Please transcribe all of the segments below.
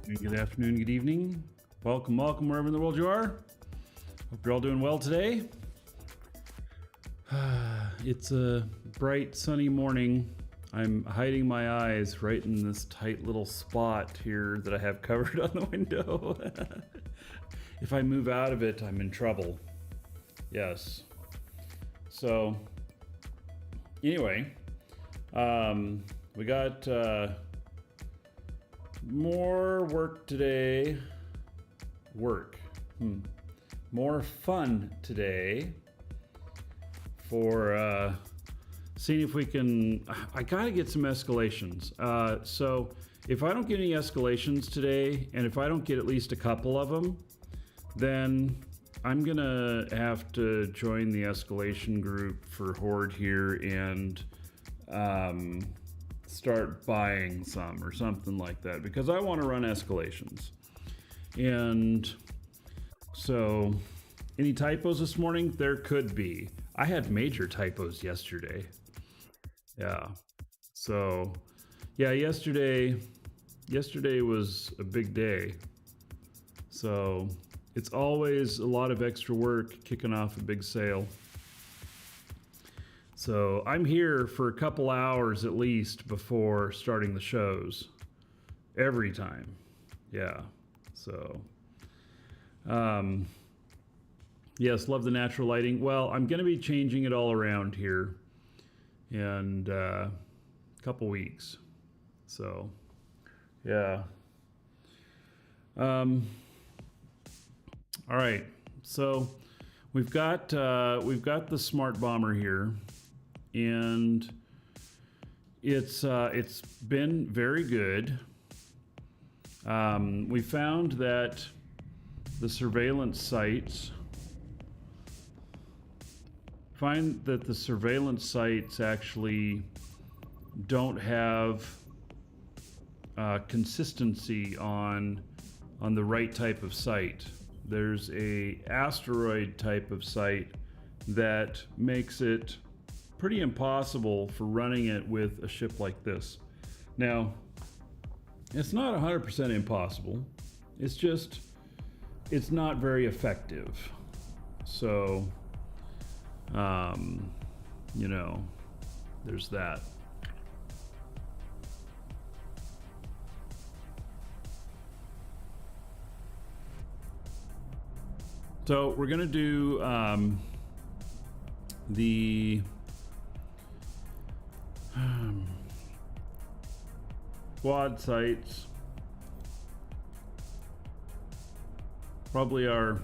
Good afternoon, good evening. Welcome wherever in the world you are. Hope you're all doing well today. It's a bright, sunny morning. I'm hiding my eyes right in this tight little spot here that I have covered on the window. If I move out of it, I'm in trouble. Yes. So, anyway, we got more work today. More fun today for seeing if we can. I gotta get some escalations. So if I don't get any escalations today, and if I don't get at least a couple of them, then I'm gonna have to join the escalation group for Horde here and start buying some or something like that, because I want to run escalations. And so, any typos this morning? There could be. I had major typos yesterday. Yeah. So, yeah, yesterday was a big day. So, it's always a lot of extra work kicking off a big sale. So, I'm here for a couple hours at least before starting the shows. Every time. Yeah. So, yes, love the natural lighting. Well, I'm going to be changing it all around here in a couple weeks. So, yeah. All right. So, we've got the smart bomber here, and it's been very good. We found that the surveillance sites actually don't have consistency on the right type of site. There's a asteroid type of site that makes it pretty impossible for running it with a ship like this. Now, it's not 100% impossible. It's just, it's not very effective. So, there's that. So we're gonna do the quad sites. Probably our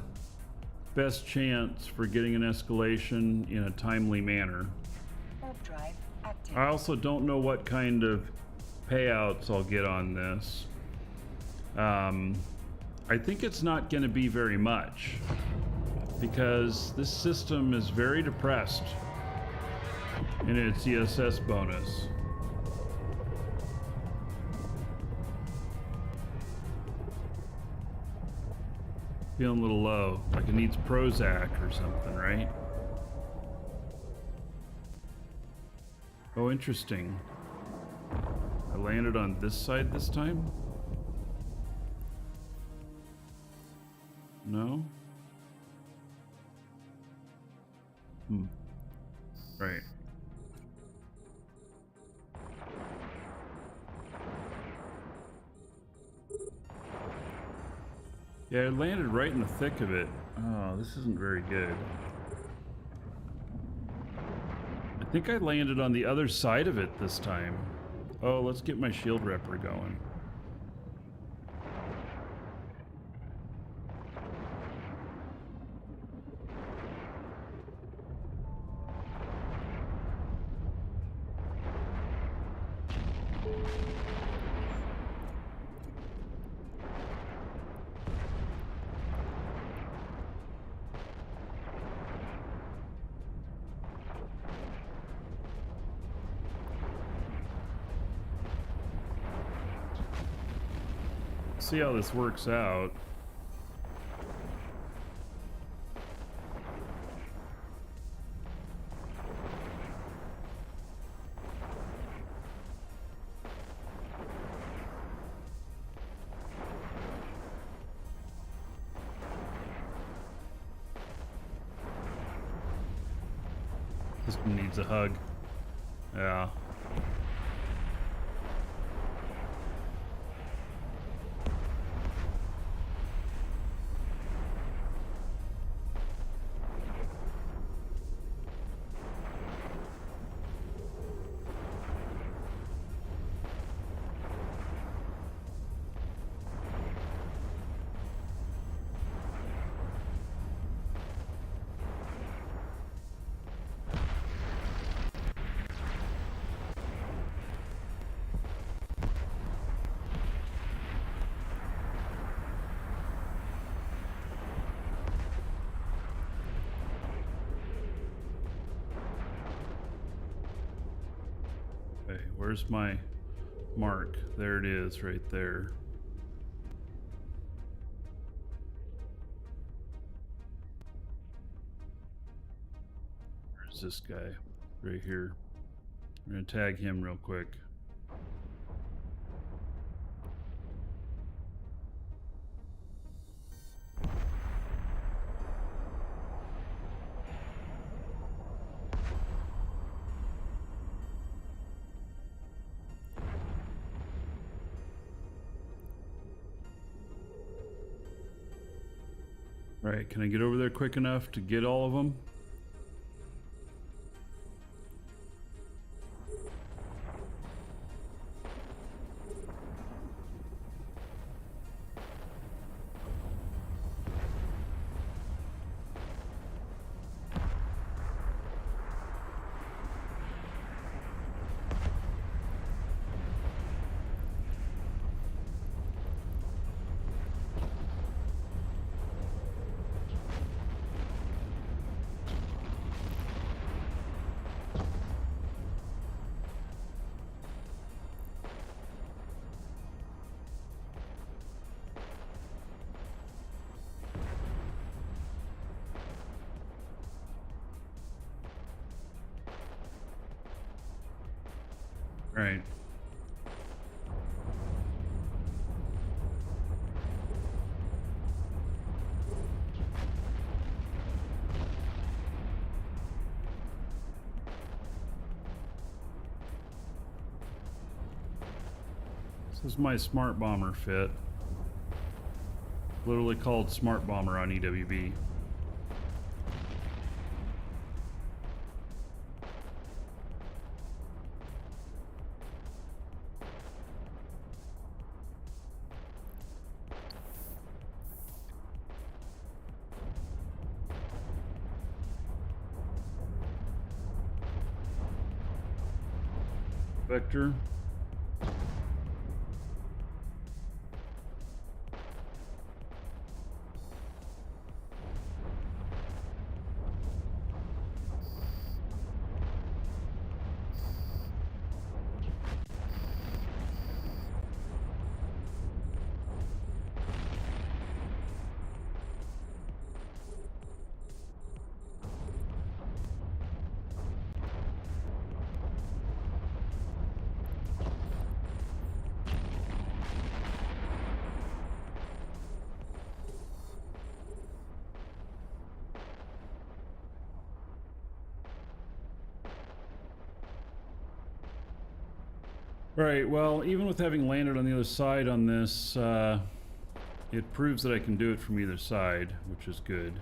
best chance for getting an escalation in a timely manner. Drive active. I also don't know what kind of payouts I'll get on this. I think it's not going to be very much, because this system is very depressed in its ESS bonus. Feeling a little low, like it needs Prozac or something, right? Oh, interesting. I landed on this side this time? No? Right. Yeah, I landed right in the thick of it. Oh, this isn't very good. I think I landed on the other side of it this time. Oh, let's get my shield repper going. See how this works out. This one needs a hug. Yeah. Okay, where's my mark? There it is, right there. Where's this guy? Right here. I'm gonna tag him real quick. Right, can I get over there quick enough to get all of them? Right. This is my smart bomber fit. Literally called smart bomber on EWB. Vector. Right, well, even with having landed on the other side on this, it proves that I can do it from either side, which is good.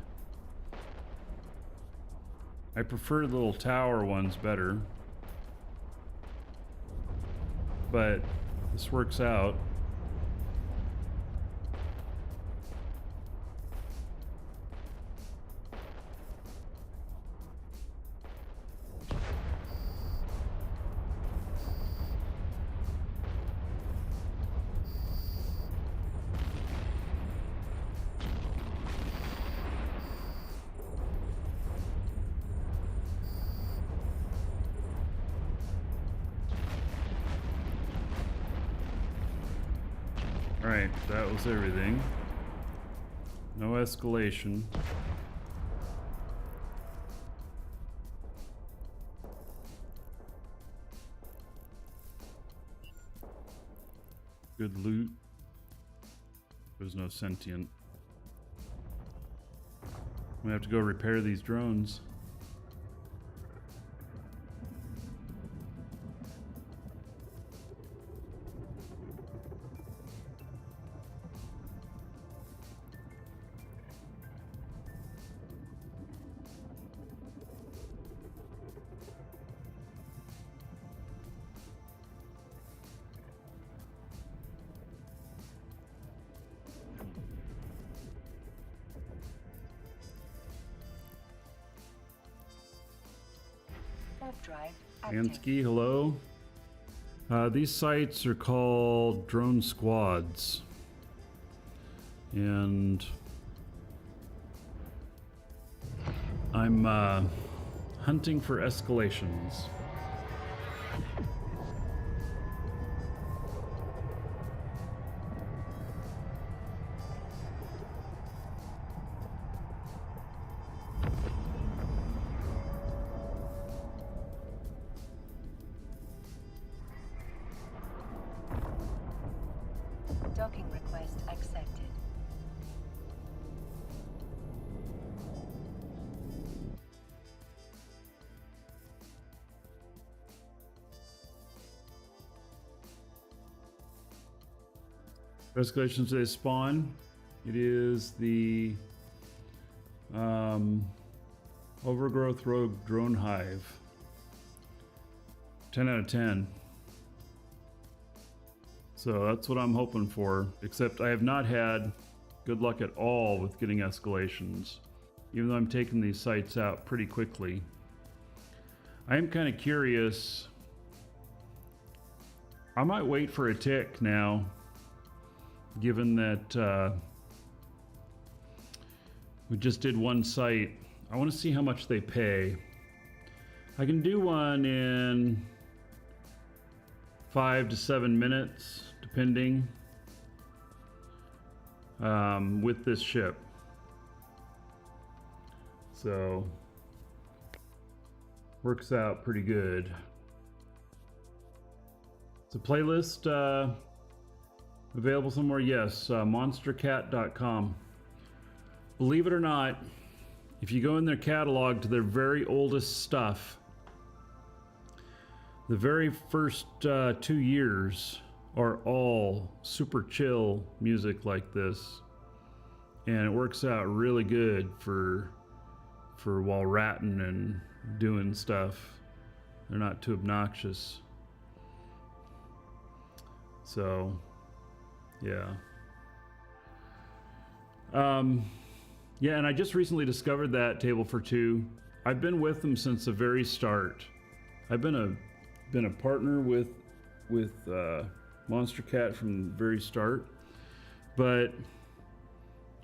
I prefer the little tower ones better, but this works out. Alright, that was everything. No escalation. Good loot. There's no sentient. I'm gonna have to go repair these drones. Warp drive active. Ansky, hello. These sites are called drone squads. And I'm hunting for escalations. Docking request accepted. Escalations they spawn. It is the Overgrowth Rogue Drone Hive. 10 out of 10. So that's what I'm hoping for, except I have not had good luck at all with getting escalations, even though I'm taking these sites out pretty quickly. I am kind of curious. I might wait for a tick now, given that we just did one site. I want to see how much they pay. I can do one in 5 to 7 minutes, depending, with this ship. So, works out pretty good. Is the playlist available somewhere? Yes, monstercat.com. Believe it or not, if you go in their catalog to their very oldest stuff, the very first 2 years are all super chill music like this, and it works out really good for while ratting and doing stuff. They're not too obnoxious. So, yeah. Yeah, and I just recently discovered that Table for Two. I've been with them since the very start. I've been a partner with Monster Cat from the very start, but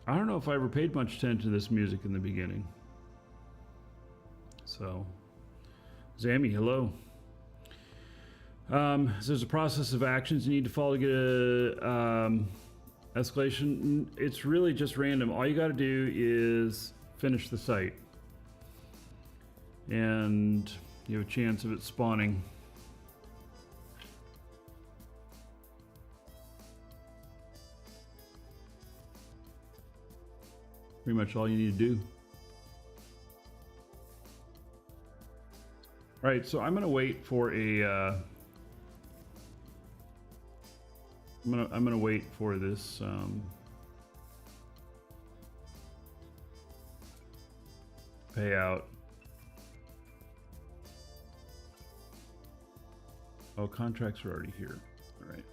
I don't know if I ever paid much attention to this music in the beginning. So, Zammy, hello. So there's a process of actions you need to follow to get a escalation. It's really just random. All you got to do is finish the site, and you have a chance of it spawning. Pretty much all you need to do. All right, so I'm gonna wait for a. I'm gonna wait for this. Payout. Oh, contracts are already here. All right.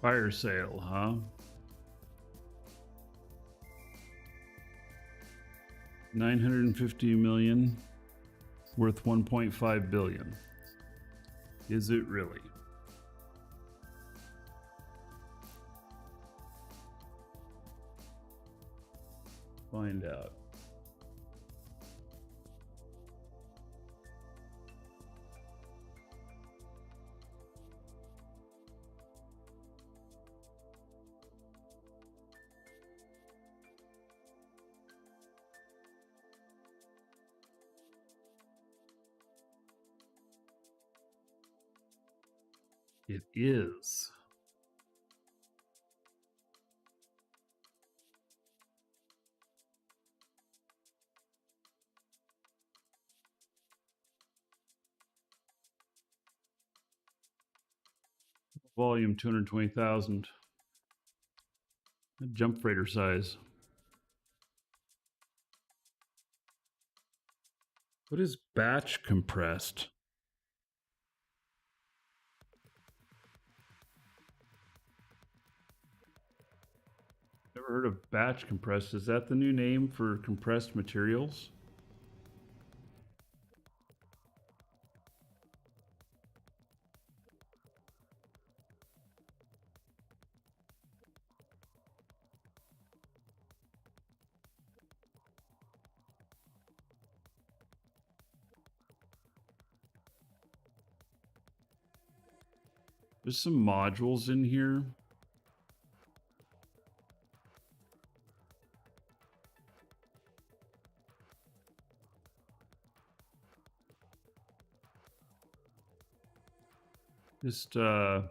Fire sale, huh? $950 million, worth 1.5 billion. Is it really? Find out. It is. Volume 220,000. Jump freighter size. What is batch compressed? Never heard of batch compressed. Is that the new name for compressed materials? There's some modules in here. Just want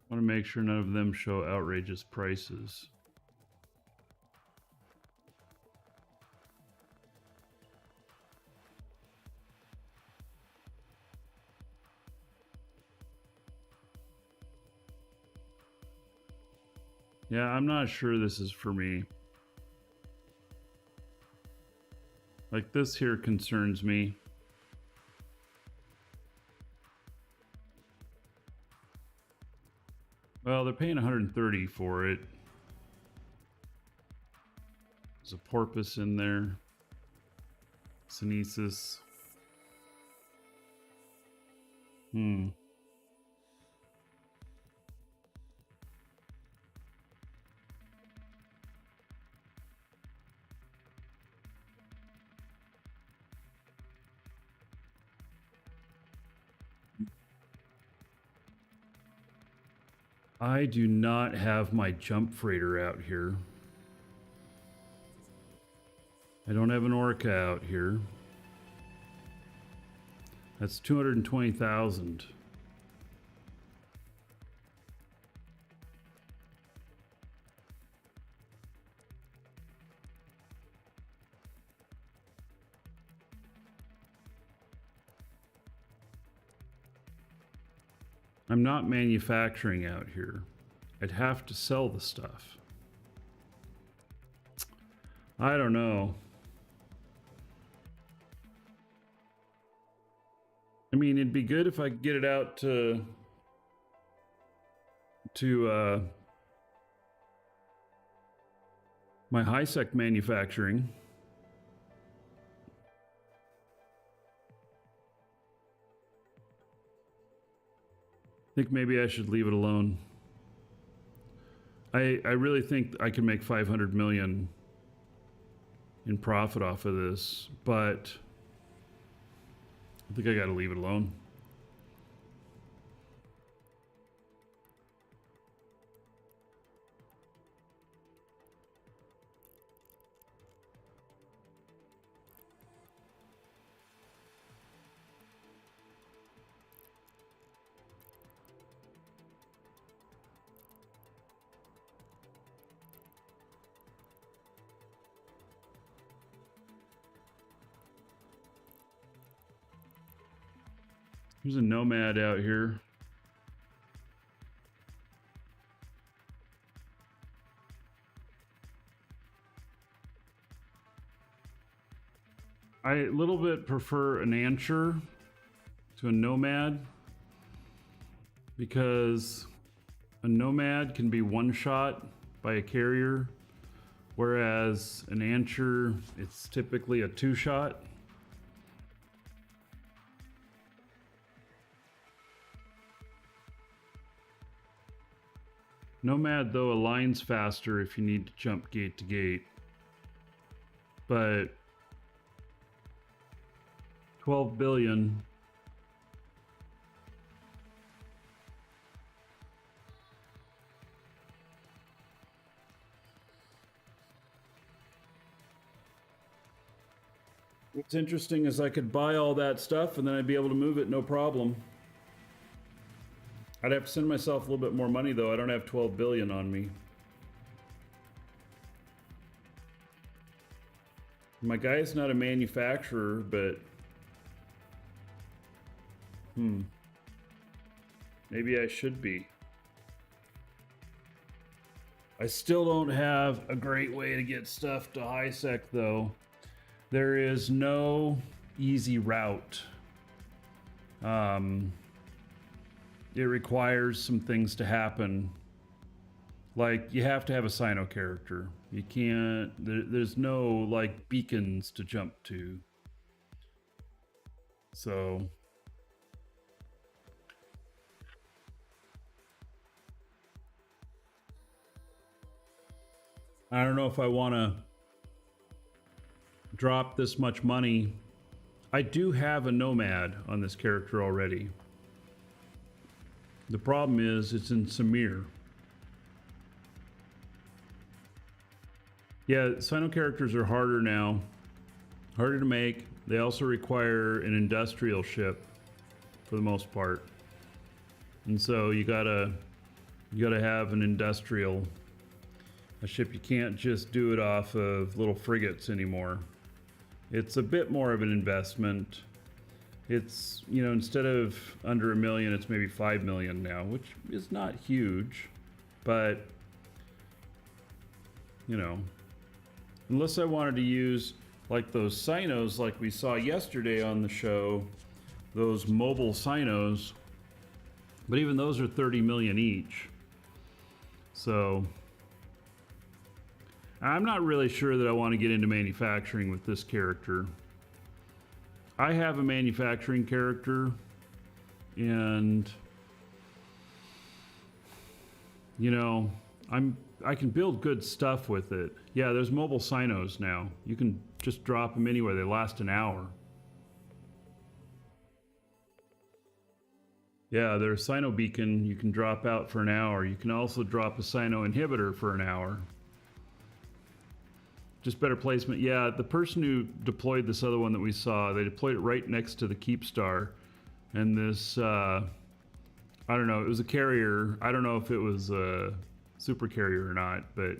to make sure none of them show outrageous prices. Yeah, I'm not sure this is for me. Like, this here concerns me. Well, they're paying 130 for it. There's a porpoise in there. Synesis. I do not have my jump freighter out here. I don't have an Orca out here. That's 220,000. I'm not manufacturing out here. I'd have to sell the stuff. I don't know. I mean, it'd be good if I could get it out to my high-sec manufacturing. I think maybe I should leave it alone. I really think I can make 500 million in profit off of this, but I think I got to leave it alone. There's a nomad out here. I a little bit prefer an Answer to a nomad because a nomad can be one shot by a carrier, whereas an Answer, it's typically a two shot. Nomad, though, aligns faster if you need to jump gate to gate. But 12 billion. What's interesting is I could buy all that stuff and then I'd be able to move it no problem. I'd have to send myself a little bit more money, though. I don't have 12 billion on me. My guy's not a manufacturer, but maybe I should be. I still don't have a great way to get stuff to high-sec, though. There is no easy route. it requires some things to happen. Like, you have to have a Sino character. You can't, there's no, like, beacons to jump to. So, I don't know if I want to drop this much money. I do have a nomad on this character already. The problem is it's in Samir. Yeah, Sino characters are harder now, harder to make. They also require an industrial ship for the most part. And so you gotta have an industrial, a ship. You can't just do it off of little frigates anymore. It's a bit more of an investment. It's, you know, instead of under $1 million, it's maybe 5 million now, which is not huge, but, you know, unless I wanted to use like those Sinos like we saw yesterday on the show, those mobile Sinos, but even those are 30 million each. So I'm not really sure that I want to get into manufacturing with this character. I have a manufacturing character, and you know, I can build good stuff with it. Yeah, there's mobile Sinos now. You can just drop them anywhere. They last an hour. Yeah, there's Sino beacon you can drop out for an hour. You can also drop a Sino inhibitor for an hour. Just better placement. Yeah, the person who deployed this other one that we saw, they deployed it right next to the Keep Star. And this, I don't know, it was a carrier. I don't know if it was a super carrier or not, but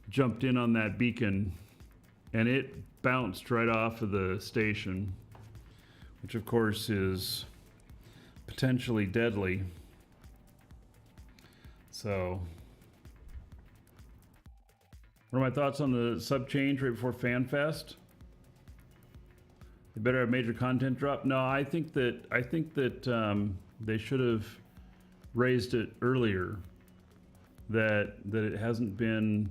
jumped in on that beacon and it bounced right off of the station, which of course is potentially deadly. So, what are my thoughts on the sub change right before FanFest? They better have major content drop. No, I think that they should have raised it earlier. That it hasn't been.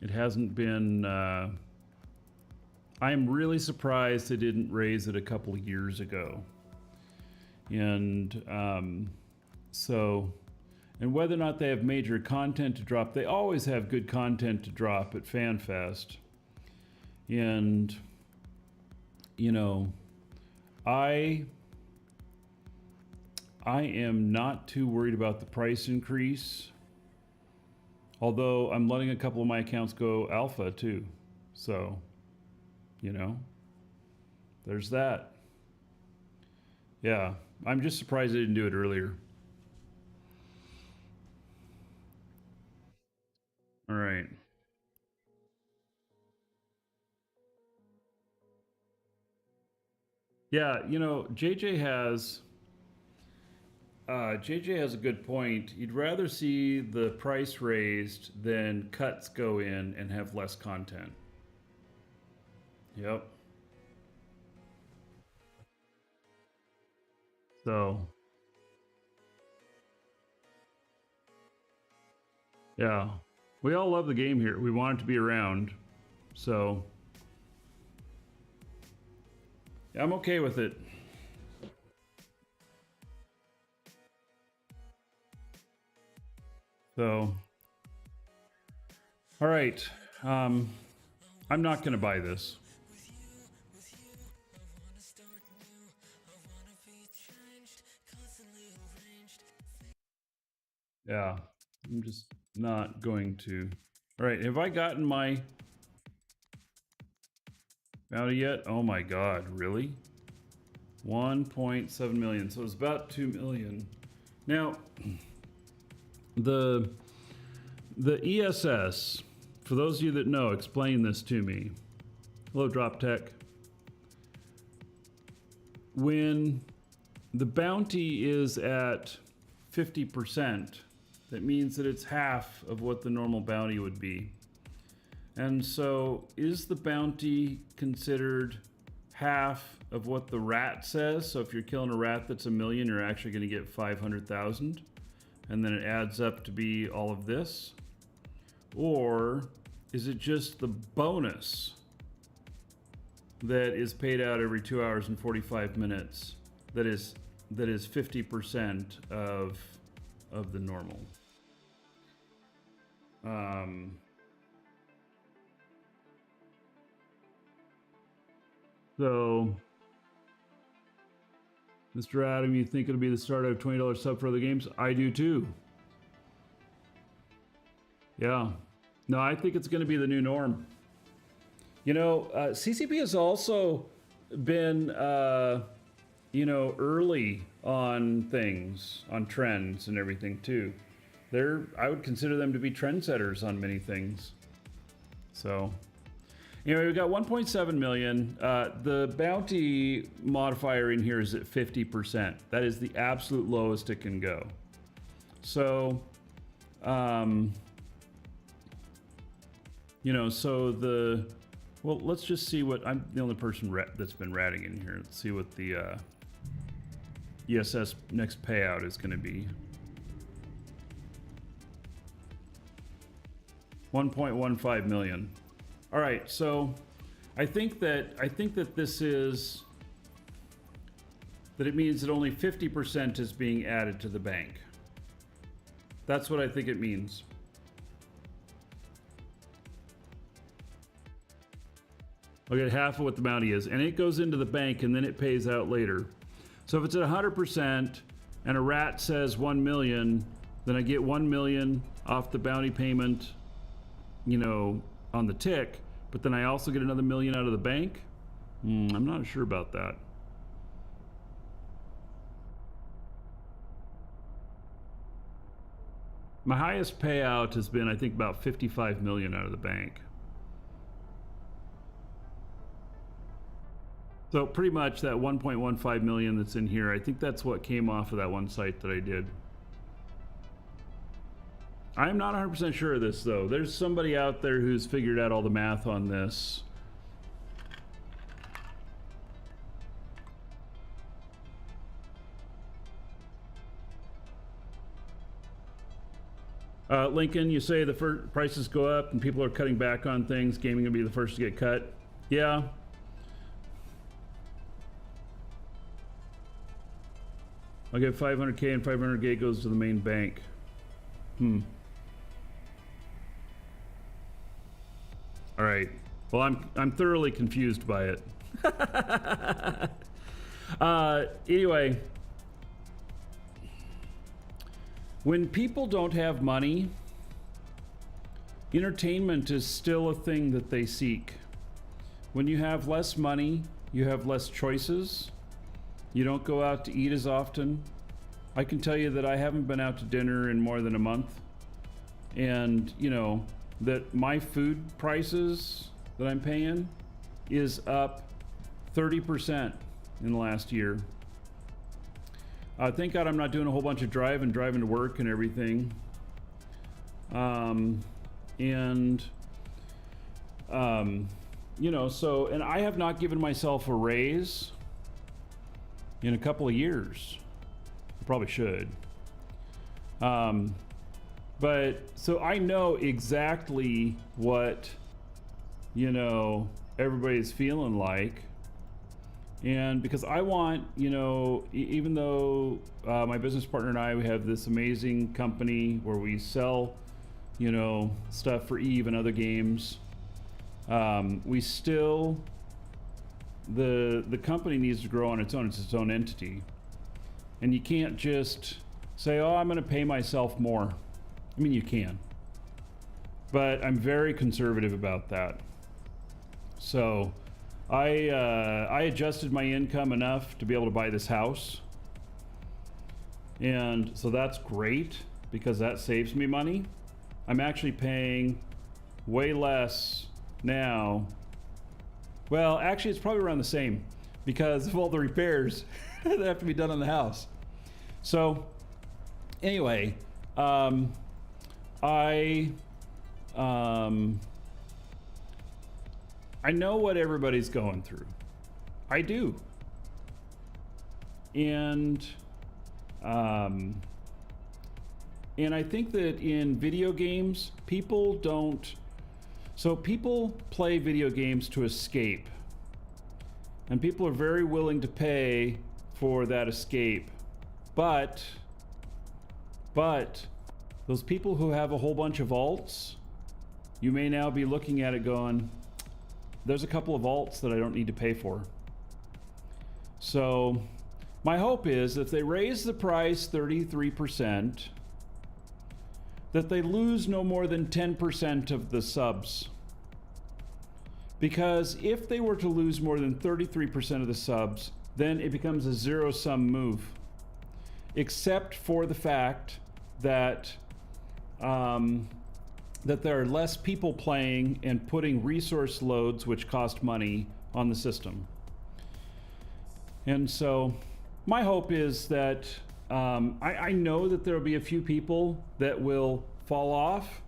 It hasn't been. I am really surprised they didn't raise it a couple of years ago. And so. And whether or not they have major content to drop, they always have good content to drop at FanFest. And, you know, I am not too worried about the price increase. Although I'm letting a couple of my accounts go alpha too. So, you know, there's that. Yeah, I'm just surprised they didn't do it earlier. All right. Yeah, you know, JJ has a good point. You'd rather see the price raised than cuts go in and have less content. Yep. So, yeah. We all love the game here. We want it to be around. So, yeah, I'm okay with it. So, all right. Um, I'm not going to buy this. Yeah, I'm just not going to. All right, have I gotten my bounty yet? Oh my God, really? 1.7 million. So it's about 2 million. Now, the ESS, for those of you that know, explain this to me. Hello, Drop Tech. When the bounty is at 50%, that means that it's half of what the normal bounty would be. And so is the bounty considered half of what the rat says. So if you're killing a rat that's 1 million, you're actually going to get 500,000. And then it adds up to be all of this. Or is it just the bonus that is paid out every 2 hours and 45 minutes that is 50% of the normal? So, Mr. Adam, you think it'll be the start of $20 sub for other games? I do too. Yeah. No, I think it's going to be the new norm. You know, CCP has also been, you know, early on things, on trends and everything too. I would consider them to be trendsetters on many things. So, anyway, we got 1.7 million. The bounty modifier in here is at 50%. That is the absolute lowest it can go. So, you know, so well, let's just see what, I'm the only person that's been ratting in here. Let's see what the ESS next payout is going to be. 1.15 million. All right, so I think that this is that it means that only 50% is being added to the bank. That's what I think it means. I'll get half of what the bounty is, and it goes into the bank and then it pays out later. So if it's at 100% and a rat says 1 million, then I get 1 million off the bounty payment, you know, on the tick, but then I also get another 1 million out of the bank. I'm not sure about that. My highest payout has been, I think, about 55 million out of the bank. So pretty much that 1.15 million that's in here, I think that's what came off of that one site that I did. I'm not 100% sure of this though. There's somebody out there who's figured out all the math on this. Lincoln, you say the prices go up and people are cutting back on things. Gaming will be the first to get cut. Yeah. I'll get 500K and 500K goes to the main bank. All right. Well, I'm thoroughly confused by it. Anyway, when people don't have money, entertainment is still a thing that they seek. When you have less money, you have less choices. You don't go out to eat as often. I can tell you that I haven't been out to dinner in more than a month. And, you know, that my food prices that I'm paying is up 30% in the last year. Thank God I'm not doing a whole bunch of driving to work and everything. You know, so, and I have not given myself a raise in a couple of years. I probably should. But so I know exactly what, you know, everybody's feeling like. And because I want, you know, even though my business partner and I, we have this amazing company where we sell, you know, stuff for Eve and other games, we still, the company needs to grow on its own. It's its own entity. And you can't just say, oh, I'm going to pay myself more. I mean, you can. But I'm very conservative about that. So I adjusted my income enough to be able to buy this house. And so that's great because that saves me money. I'm actually paying way less now. Well, actually, it's probably around the same because of all the repairs that have to be done on the house. So anyway, I know what everybody's going through. I do. And I think that in video games, people don't. So people play video games to escape. And people are very willing to pay for that escape. But those people who have a whole bunch of alts, you may now be looking at it going, there's a couple of alts that I don't need to pay for. So my hope is if they raise the price 33%, that they lose no more than 10% of the subs. Because if they were to lose more than 33% of the subs, then it becomes a zero-sum move. Except for the fact that that there are less people playing and putting resource loads, which cost money, on the system. And so my hope is that I know that there will be a few people that will fall off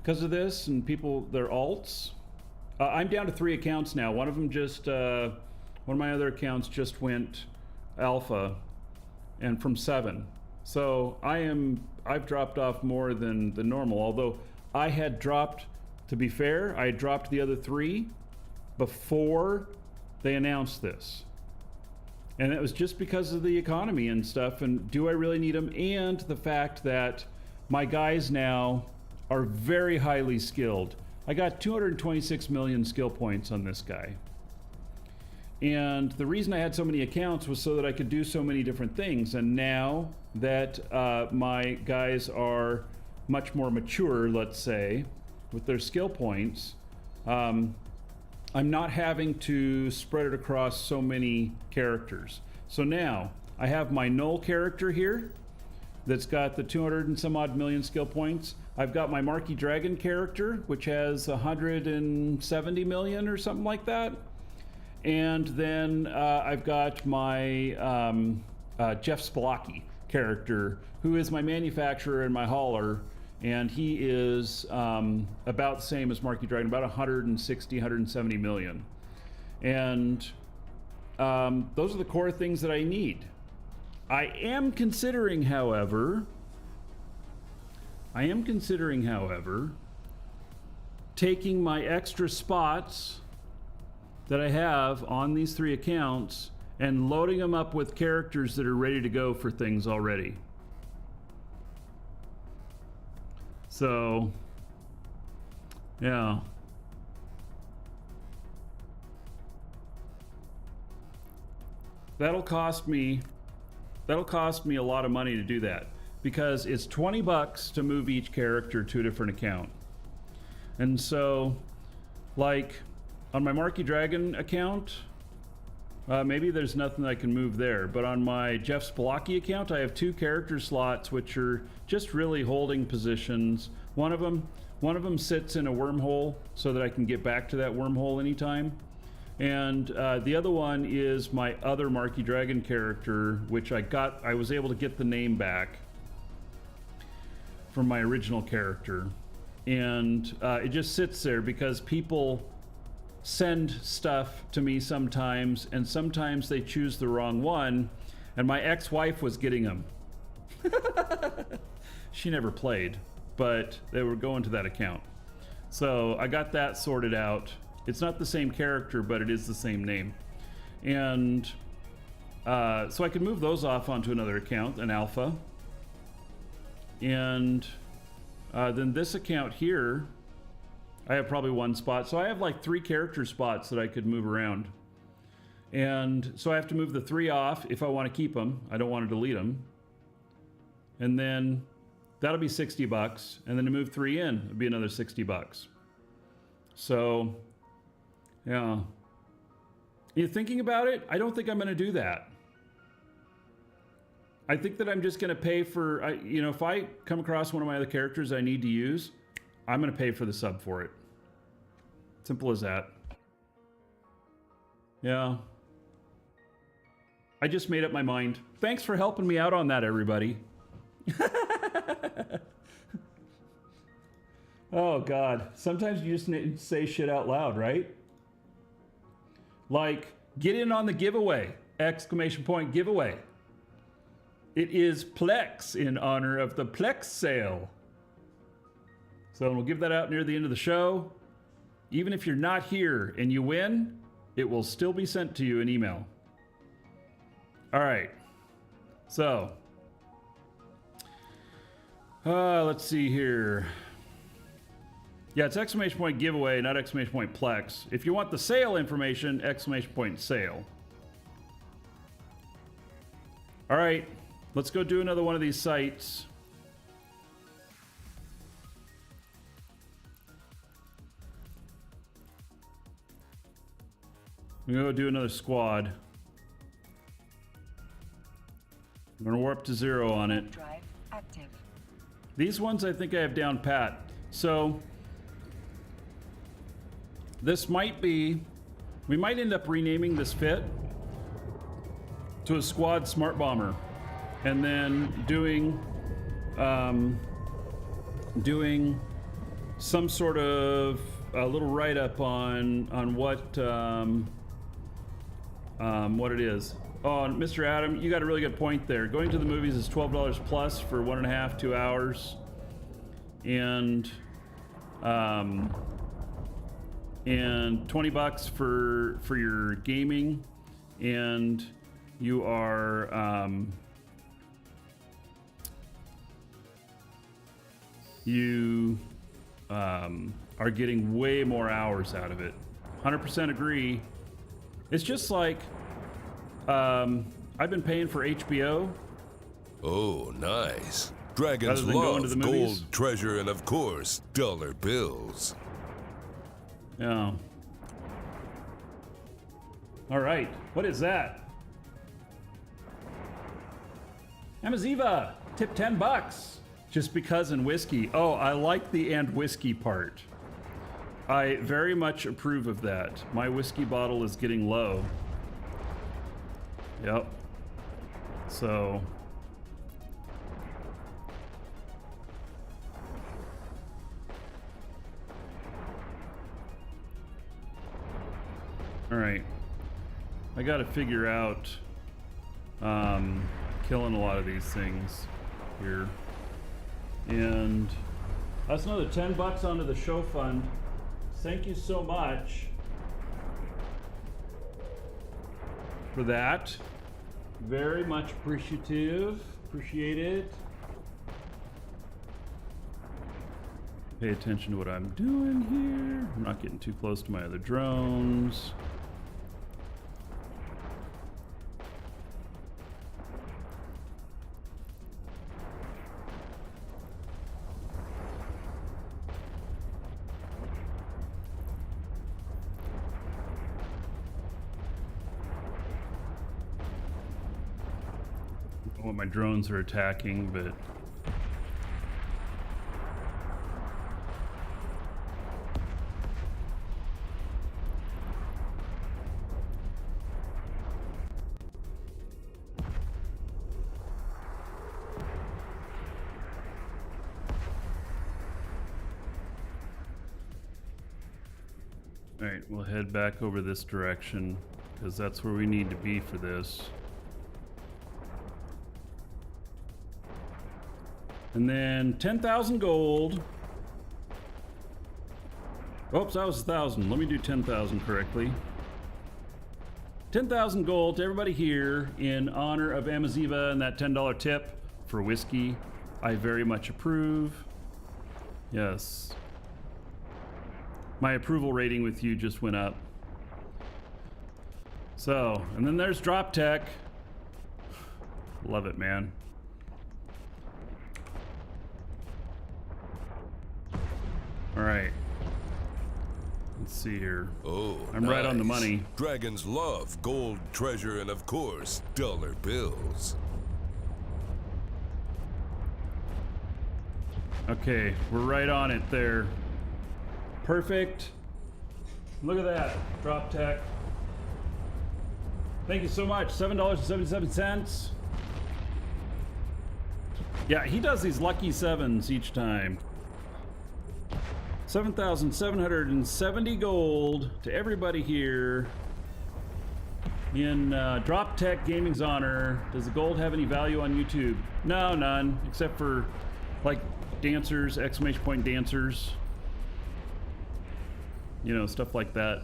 because of this, and people, their alts. I'm down to 3 accounts now. One of them just, one of my other accounts just went alpha, and from 7. So I've dropped off more than the normal, although I had dropped, to be fair, I had dropped the other 3 before they announced this. And it was just because of the economy and stuff, and do I really need them? And the fact that my guys now are very highly skilled. I got 226 million skill points on this guy. And the reason I had so many accounts was so that I could do so many different things. And now that my guys are much more mature, let's say, with their skill points, I'm not having to spread it across so many characters. So now I have my null character here that's got the 200 and some odd million skill points. I've got my Marquee Dragon character, which has 170 million or something like that. And then I've got my Jeff Spelocki character, who is my manufacturer and my hauler, and he is about the same as Marquee Dragon, about 160, 170 million. And those are the core things that I need. I am considering, however, taking my extra spots that I have on these 3 accounts and loading them up with characters that are ready to go for things already. So, yeah. That'll cost me a lot of money to do that, because it's 20 bucks to move each character to a different account. And so, like, on my Marquee Dragon account, maybe there's nothing I can move there, but on my Jeff Spelocki account, I have 2 character slots which are just really holding positions. One of them sits in a wormhole so that I can get back to that wormhole anytime. And the other one is my other Marquee Dragon character, which I was able to get the name back from my original character. And it just sits there because people send stuff to me sometimes, and sometimes they choose the wrong one, and my ex-wife was getting them. She never played, but they were going to that account. So I got that sorted out. It's not the same character, but it is the same name. And so I could move those off onto another account, an alpha. And then this account here, I have probably 1 spot. So I have like 3 character spots that I could move around. And so I have to move the 3 off if I want to keep them. I don't want to delete them. And then that'll be 60 bucks. And then to move 3 in, it'll be another 60 bucks. So, yeah. You're thinking about it? I don't think I'm going to do that. I think that I'm just going to pay for, if I come across one of my other characters I need to use, I'm going to pay for the sub for it. Simple as that. Yeah. I just made up my mind. Thanks for helping me out on that, everybody. Oh, God. Sometimes you just need to say shit out loud, right? Like, Get in on the giveaway! Exclamation point giveaway. It is Plex in honor of the Plex sale. So we'll give that out near the end of the show. Even if you're not here and you win, it will still be sent to you in email. All right. So, let's see here. Yeah, it's exclamation point giveaway, not exclamation point Plex. If you want the sale information, exclamation point sale. All right, let's go do another one of these sites. I'm gonna go do another squad. I'm gonna warp to 0 on it. Drive active. These ones I think I have down pat. So this might be, we might end up renaming this fit to a squad smart bomber, and then doing some sort of a little write-up on what it is. Oh, and Mr. Adam, you got a really good point there. Going to the movies is $12 plus for 1.5, 2 hours, and $20 for your gaming, and you are are getting way more hours out of it. 100% agree. It's just like I've been paying for HBO. Oh, nice. Dragons love gold, treasure, and of course, dollar bills. Yeah. All right. What is that? Amaziva, tip $10. Just because and whiskey. Oh, I like the and whiskey part. I very much approve of that. My whiskey bottle is getting low. Yep. So. All right. I got to figure out killing a lot of these things here. And that's another $10 onto the show fund. Thank you so much for that. Very much appreciative. Appreciate it. Pay attention to what I'm doing here. I'm not getting too close to my other drones. What my drones are attacking, but all right, we'll head back over this direction because that's where we need to be for this. And then 10,000 gold. Oops, that was 1,000. Let me do 10,000 correctly. 10,000 gold to everybody here in honor of Amaziva and that $10 tip for whiskey. I very much approve. Yes. My approval rating with you just went up. So, and then there's Drop Tech. Love it, man. All right. Let's see here. Oh, I'm right on the money. Dragons love gold, treasure, and of course, dollar bills. Okay, we're right on it there. Perfect. Look at that. Drop Tech. Thank you so much. $7.77. Yeah, he does these lucky sevens each time. 7,770 gold to everybody here In Drop Tech Gaming's honor, does the gold have any value on YouTube? No, none, except for like dancers, exclamation point dancers. You know, stuff like that.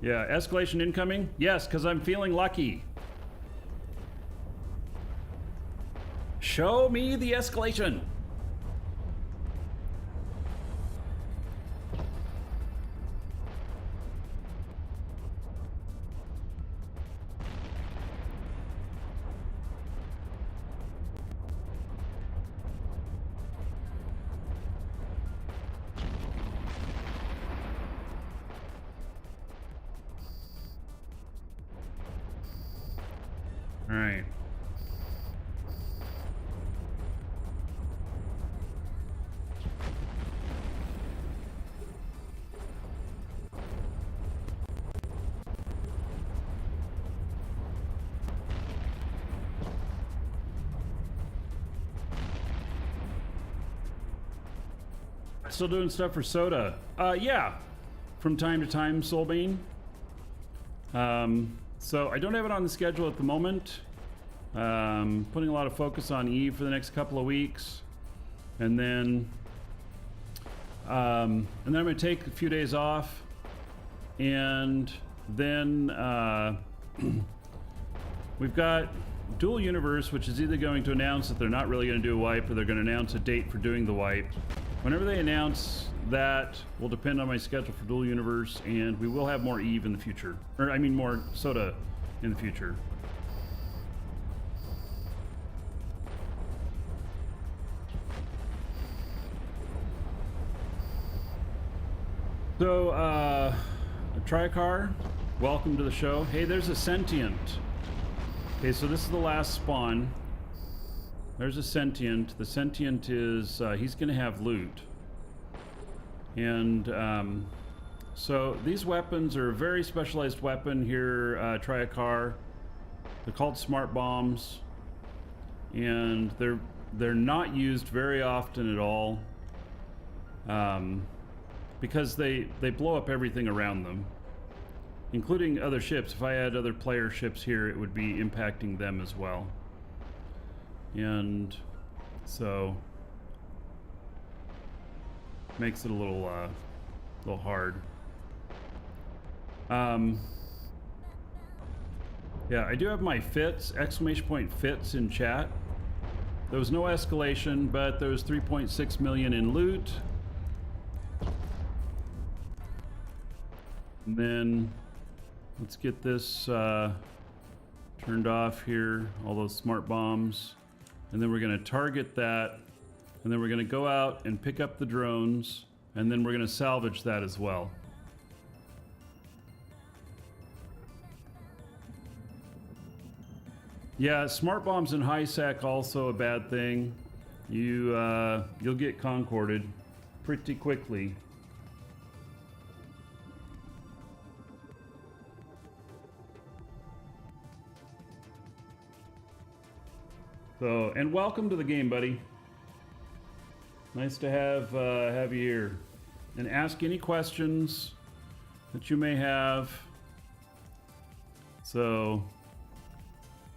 Yeah, escalation incoming? Yes, because I'm feeling lucky. Show me the escalation. All right. Still doing stuff for Soda? Yeah, from time to time, Soulbane. So I don't have it on the schedule at the moment. Putting a lot of focus on Eve for the next couple of weeks, and then I'm going to take a few days off, and then we've got Dual Universe, which is either going to announce that they're not really going to do a wipe, or they're going to announce a date for doing the wipe. Whenever they announce that will depend on my schedule for Dual Universe, and we will have more Eve in the future. Or, I mean, more Soda in the future. So, Tricar, welcome to the show. Hey, there's a Sentient. Okay, so this is the last spawn. There's a Sentient. The Sentient is, he's going to have loot. And so these weapons are a very specialized weapon here, Triacar. They're called smart bombs. And they're not used very often at all. Because they blow up everything around them. Including other ships. If I had other player ships here, it would be impacting them as well. And so makes it a little hard. Yeah, I do have my fits, exclamation point fits in chat. There was no escalation, but there was 3.6 million in loot. And then let's get this turned off here, all those smart bombs. And then we're going to target that, and then we're going to go out and pick up the drones, and then we're going to salvage that as well. Yeah, smart bombs in high sec also a bad thing. You'll get concorded pretty quickly. So, and welcome to the game, buddy. Nice to have you here. And ask any questions that you may have. So,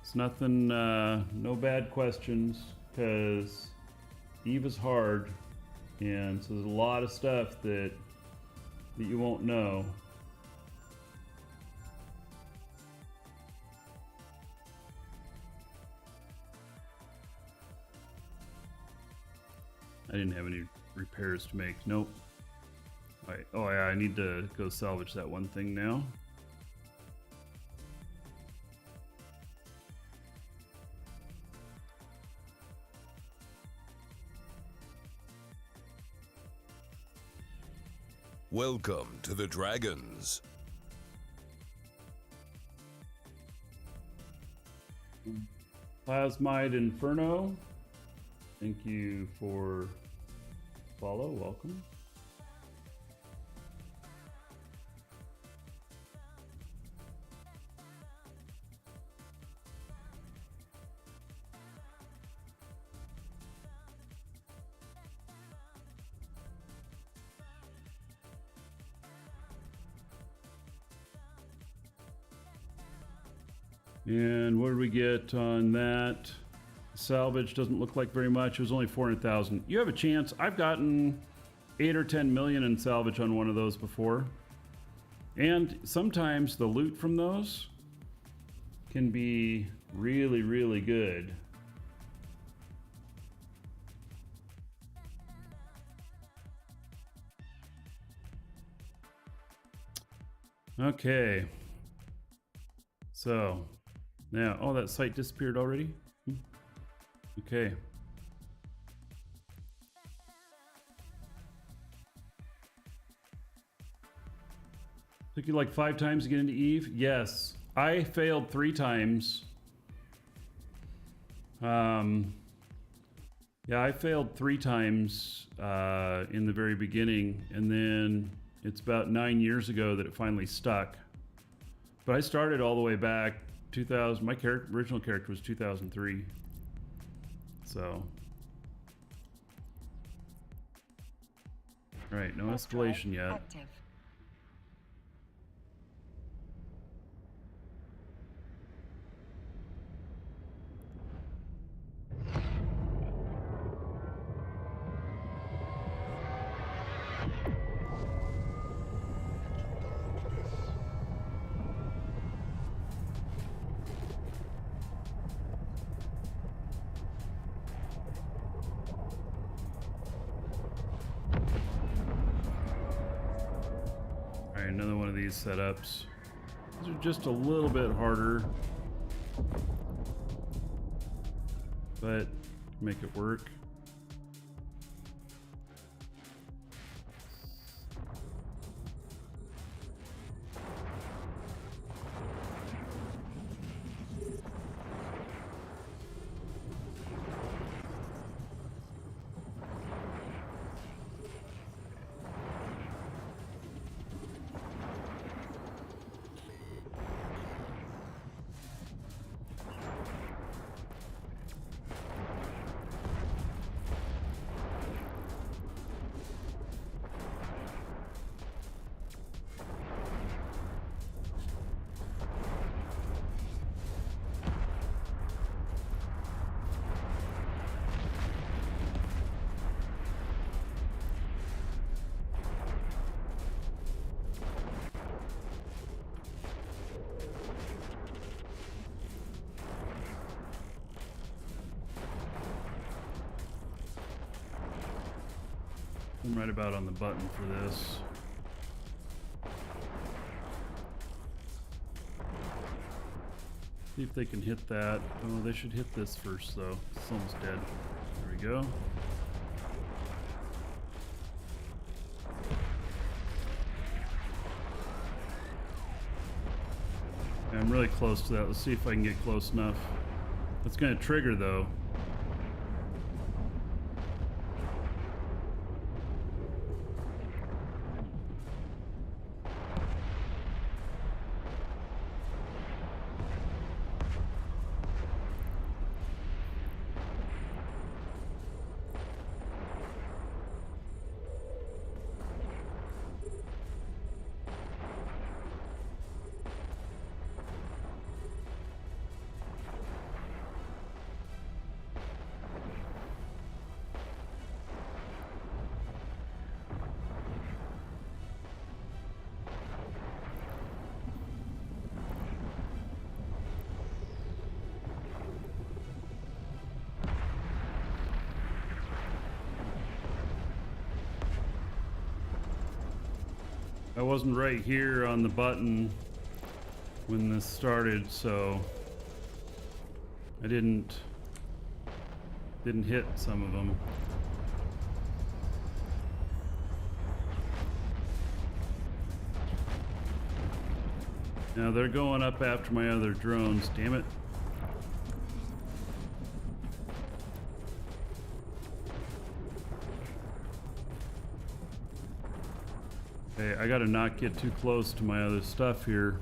it's nothing, no bad questions, because Eve is hard, and so there's a lot of stuff that you won't know. I didn't have any repairs to make. Nope. All right. Oh yeah, I need to go salvage that one thing now. Welcome to the Dragons. Plasmide Inferno. Thank you for follow. Welcome. And what did we get on that? Salvage doesn't look like very much. It was only 400,000. You have a chance. I've gotten 8 or 10 million in salvage on one of those before. And sometimes the loot from those can be really, really good. Okay. So, now, oh, that site disappeared already? Okay. Took you like 5 times to get into Eve? Yes. I failed 3 times. Yeah, I failed 3 times in the very beginning, and then it's about 9 years ago that it finally stuck. But I started all the way back 2000. My original character was 2003. So. All right, no escalation yet. Active. Another one of these setups. These are just a little bit harder, but make it work. I'm right about on the button for this. See if they can hit that. Oh, they should hit this first though. It's almost dead. There we go. Okay, I'm really close to that. Let's see if I can get close enough. It's going to trigger though. I wasn't right here on the button when this started, so I didn't hit some of them. Now they're going up after my other drones, damn it. Okay, I gotta not get too close to my other stuff here.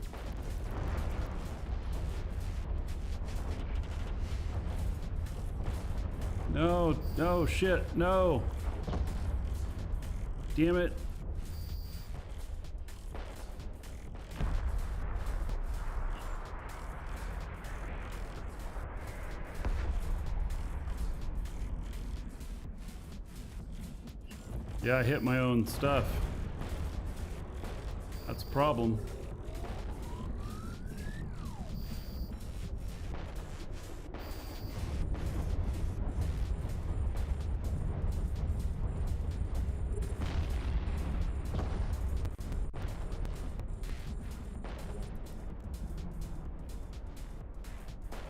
No, no, shit, no. Damn it. Yeah, I hit my own stuff. That's a problem.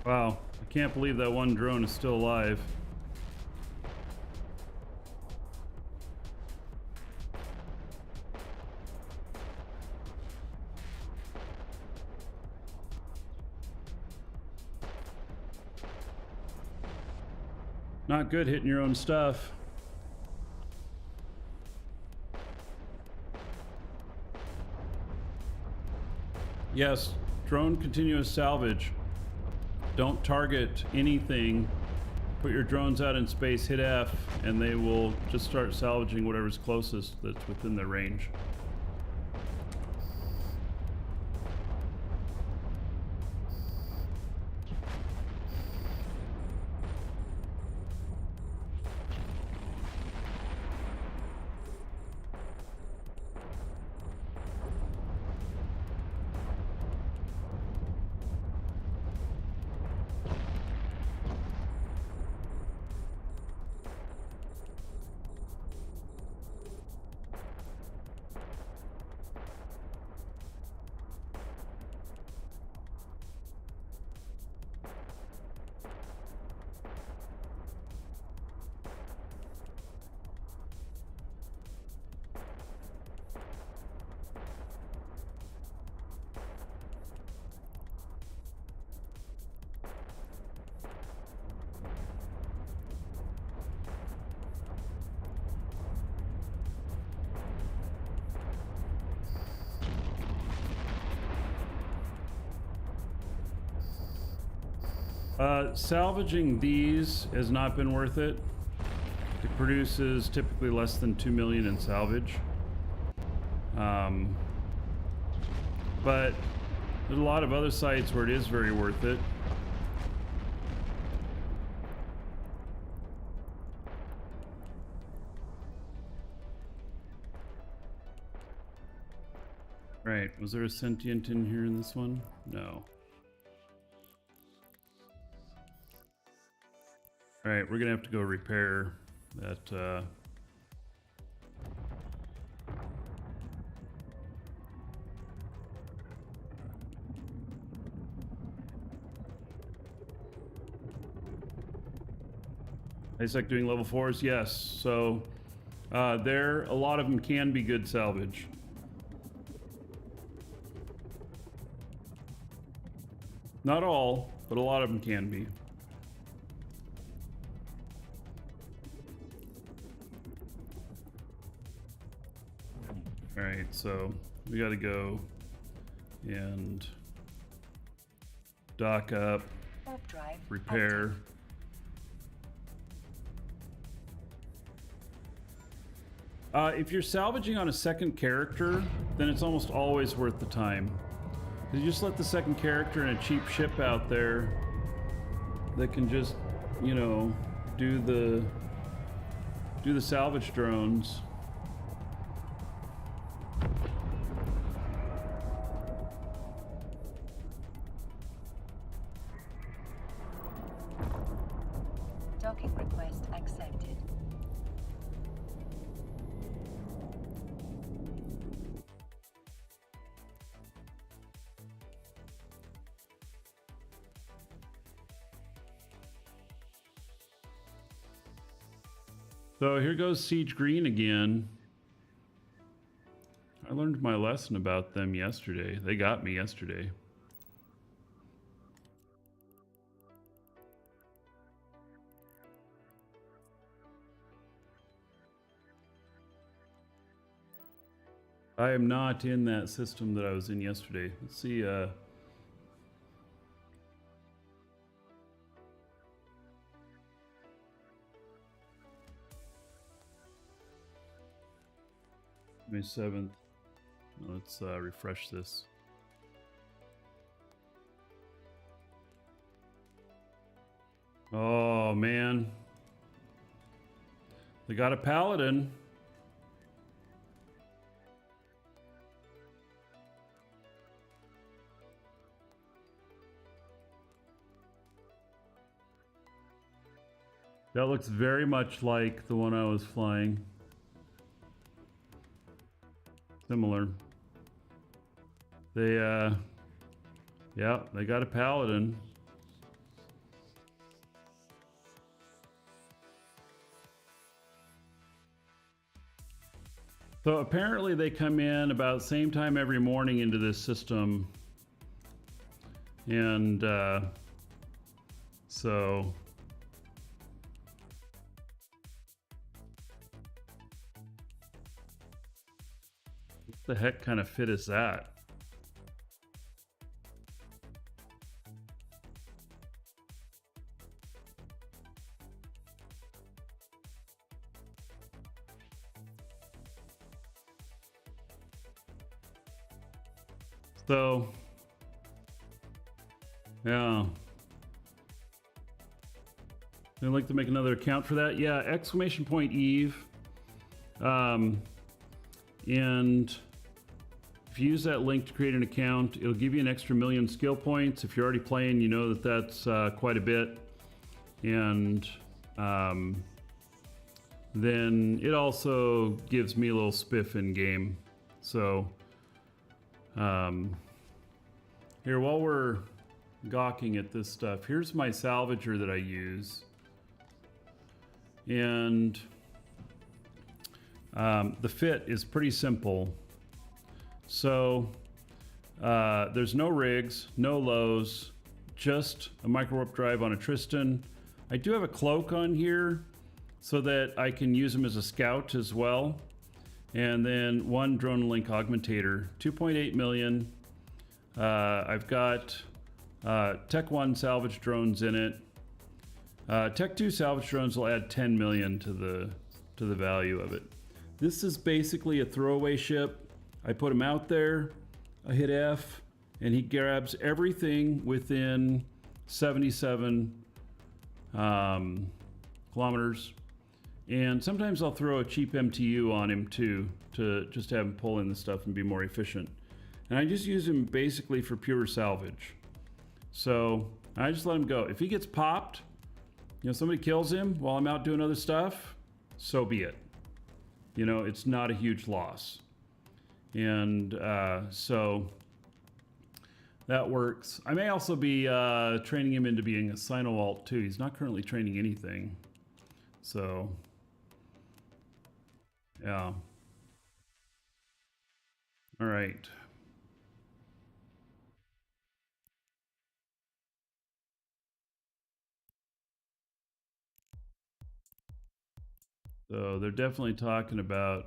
Wow, I can't believe that one drone is still alive. Not good hitting your own stuff. Yes, drone continuous salvage. Don't target anything. Put your drones out in space, hit F, and they will just start salvaging whatever's closest that's within their range. Salvaging these has not been worth it. It produces typically less than 2 million in salvage. But there's a lot of other sites where it is very worth it. Right, was there a sentient in here in this one? No. All right, we're gonna have to go repair that. Isaac doing level 4s? Yes. So there, a lot of them can be good salvage. Not all, but a lot of them can be. All right, so we got to go and dock up, repair. If you're salvaging on a second character, then it's almost always worth the time. You just let the second character in a cheap ship out there that can just, you know, do the salvage drones. Docking request accepted. So here goes Siege Green again. I learned my lesson about them yesterday. They got me yesterday. I am not in that system that I was in yesterday. Let's see, May 7th. Let's refresh this. Oh man. They got a paladin. That looks very much like the one I was flying. Similar. They, yeah, they got a paladin. So apparently they come in about the same time every morning into this system. And so what the heck kind of fit is that? So, yeah. I'd like to make another account for that. Yeah, exclamation point Eve. And if you use that link to create an account, it'll give you an extra 1,000,000 skill points. If you're already playing, you know that that's quite a bit. And then it also gives me a little spiff in game. So here, while we're gawking at this stuff, here's my salvager that I use. And the fit is pretty simple. So there's no rigs, no lows, just a micro warp drive on a Tristan. I do have a cloak on here so that I can use them as a scout as well. And then one drone link augmentator, 2.8 million. I've got Tech 1 salvage drones in it. Tech 2 salvage drones will add 10 million to the value of it. This is basically a throwaway ship. I put him out there, I hit F, and he grabs everything within 77 kilometers. And sometimes I'll throw a cheap MTU on him too, to just have him pull in the stuff and be more efficient. And I just use him basically for pure salvage. So I just let him go. If he gets popped, you know, somebody kills him while I'm out doing other stuff, so be it. You know, it's not a huge loss. And so that works. I may also be training him into being a Sino-Alt too. He's not currently training anything. So, yeah. All right. So they're definitely talking about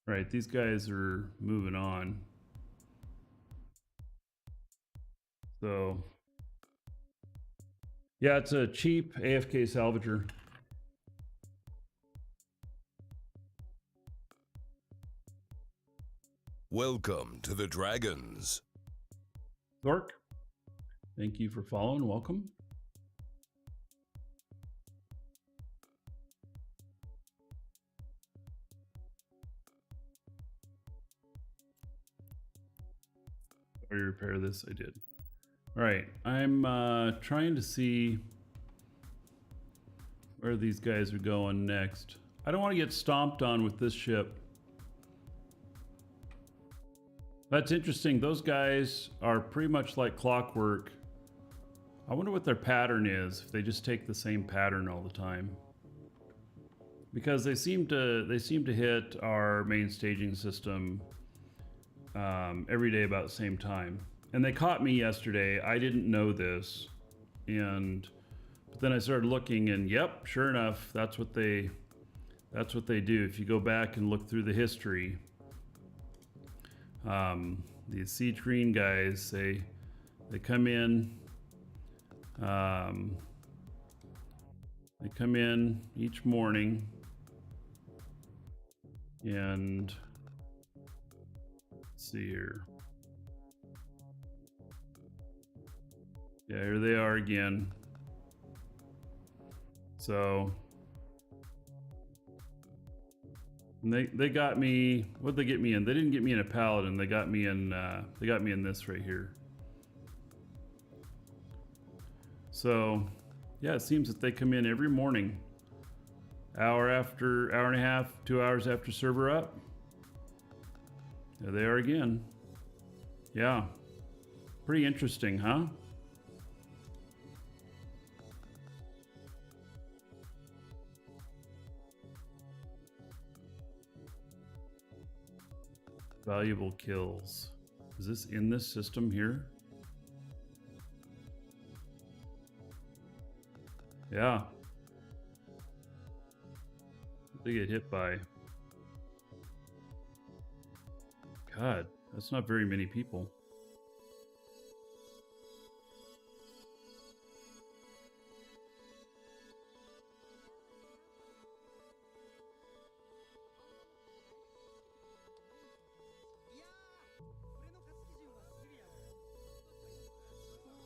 right, these guys are moving on. So yeah, it's a cheap AFK salvager. Welcome to the Dragons. Zork, thank you for following. Welcome. Or you repair this? I did. All right, I'm trying to see where these guys are going next. I don't want to get stomped on with this ship. That's interesting. Those guys are pretty much like clockwork. I wonder what their pattern is, if they just take the same pattern all the time. Because they seem to hit our main staging system every day about the same time. And they caught me yesterday. I didn't know this. But then I started looking and yep, sure enough, that's what they do. If you go back and look through the history, these siege green guys, they come in, each morning, and let's see here. Yeah, here they are again. So and they got me. What'd they get me in? They didn't get me in a paladin. They got me in this right here. So, yeah, it seems that they come in every morning. Hour and a half, 2 hours after server up. There they are again. Yeah. Pretty interesting, huh? Valuable kills. Is this in this system here? Yeah. They get hit by. God, that's not very many people.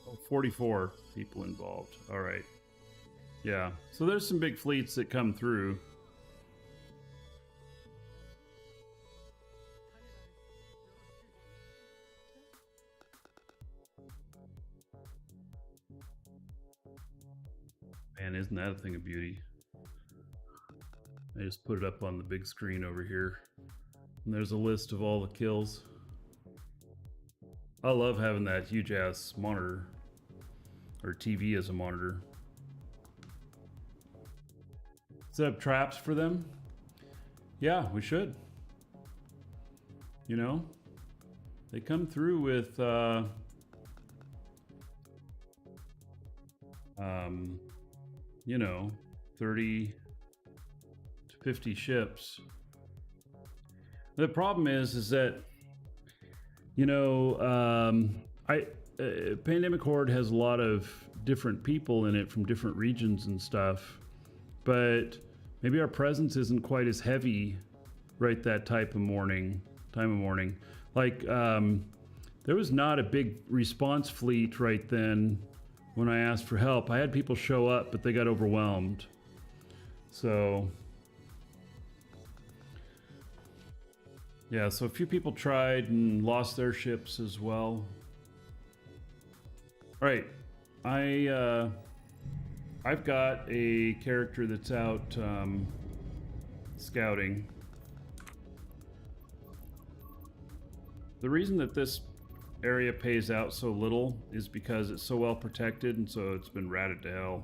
Oh, 44 people involved. All right. Yeah. So there's some big fleets that come through. Man, isn't that a thing of beauty? I just put it up on the big screen over here. And there's a list of all the kills. I love having that huge ass monitor. Or TV as a monitor. Set up traps for them? Yeah, we should. You know? They come through with you know, 30 to 50 ships. The problem is that, you know, Pandemic Horde has a lot of different people in it from different regions and stuff, but maybe our presence isn't quite as heavy right that time of morning. Like, there was not a big response fleet right then when I asked for help. I had people show up, but they got overwhelmed. So, yeah, so a few people tried and lost their ships as well. All right, I've got a character that's out scouting. The reason that this area pays out so little is because it's so well protected, and so it's been ratted to hell.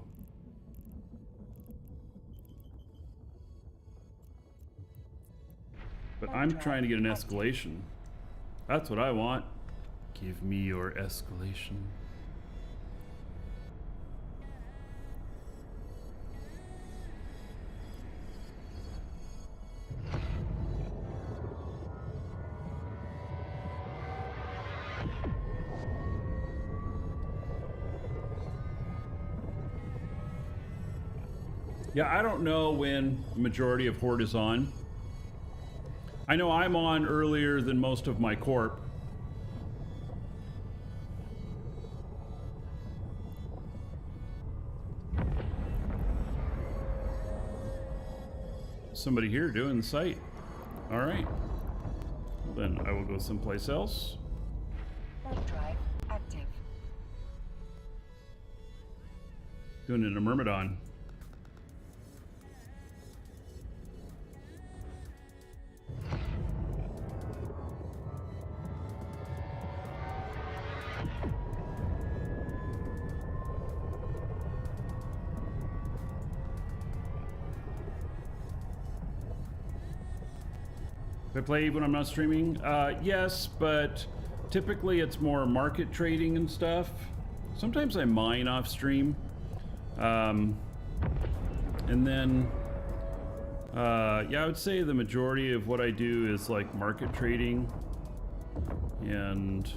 But I'm trying to get an escalation. That's what I want. Give me your escalation. Yeah, I don't know when the majority of Horde is on. I know I'm on earlier than most of my corp. Somebody here doing the site. All right. Well, then I will go someplace else. Warp drive active. Doing it in a Myrmidon. I play when I'm not streaming? Yes, but typically it's more market trading and stuff. Sometimes I mine off stream. And then, yeah, I would say the majority of what I do is like market trading and,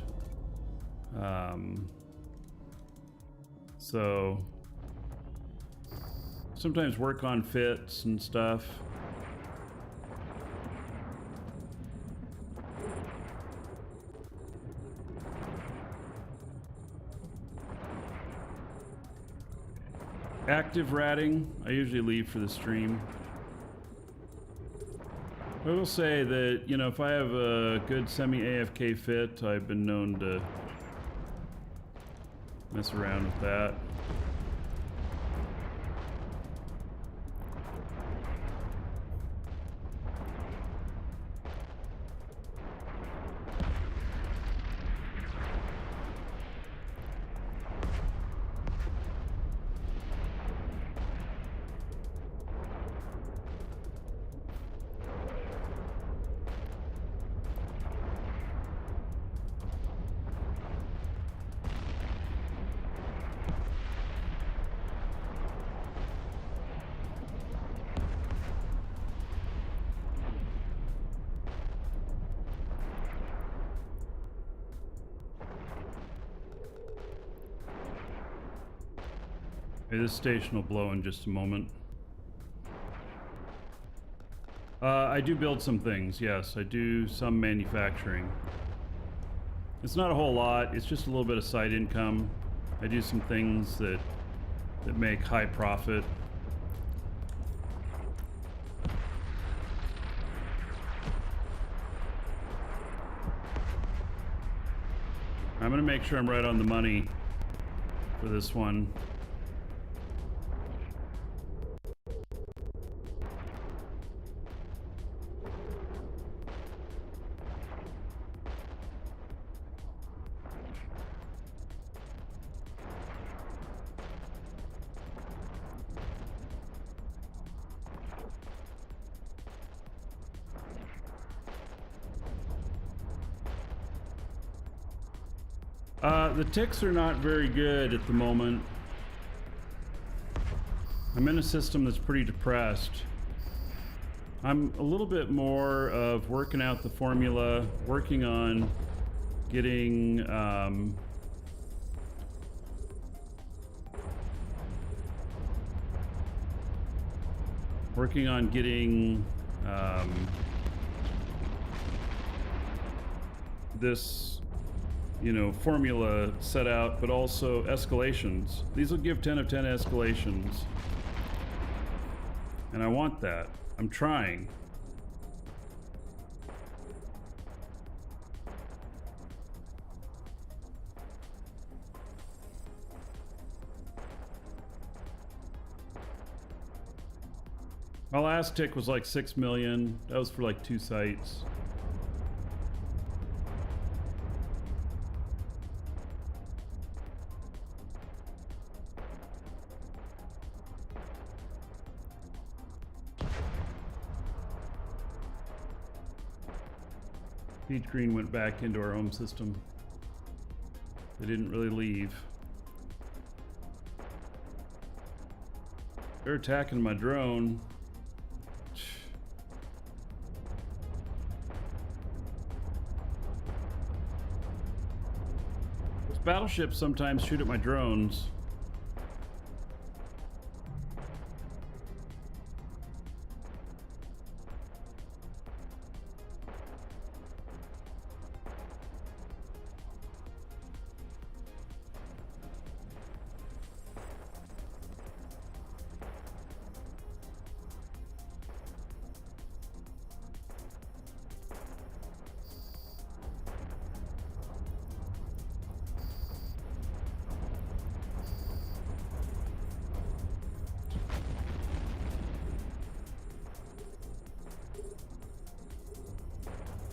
so sometimes work on fits and stuff. Active ratting, I usually leave for the stream. I will say that, you know, if I have a good semi-AFK fit, I've been known to mess around with that. Okay, this station will blow in just a moment. I do build some things, yes. I do some manufacturing. It's not a whole lot. It's just a little bit of side income. I do some things that make high profit. I'm gonna make sure I'm right on the money for this one. The ticks are not very good at the moment. I'm in a system that's pretty depressed. I'm a little bit more of working out the formula, working on getting this, you know, formula set out, but also escalations. These will give 10 of 10 escalations. And I want that. I'm trying. My last tick was like 6 million. That was for like 2 sites. Peach Green went back into our home system. They didn't really leave. They're attacking my drone. Those battleships sometimes shoot at my drones.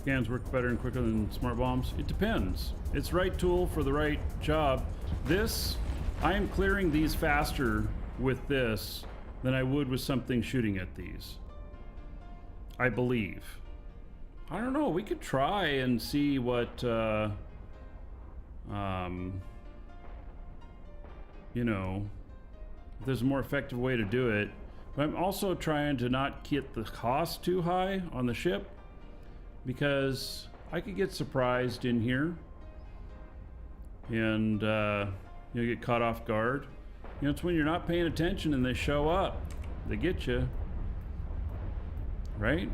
Scans work better and quicker than smart bombs. It depends. It's right tool for the right job. This, I am clearing these faster with this than I would with something shooting at these. I believe. I don't know. We could try and see what, you know, if there's a more effective way to do it. But I'm also trying to not get the cost too high on the ship, because I could get surprised in here and you get caught off guard. You know, it's when you're not paying attention and they show up. They get you, right?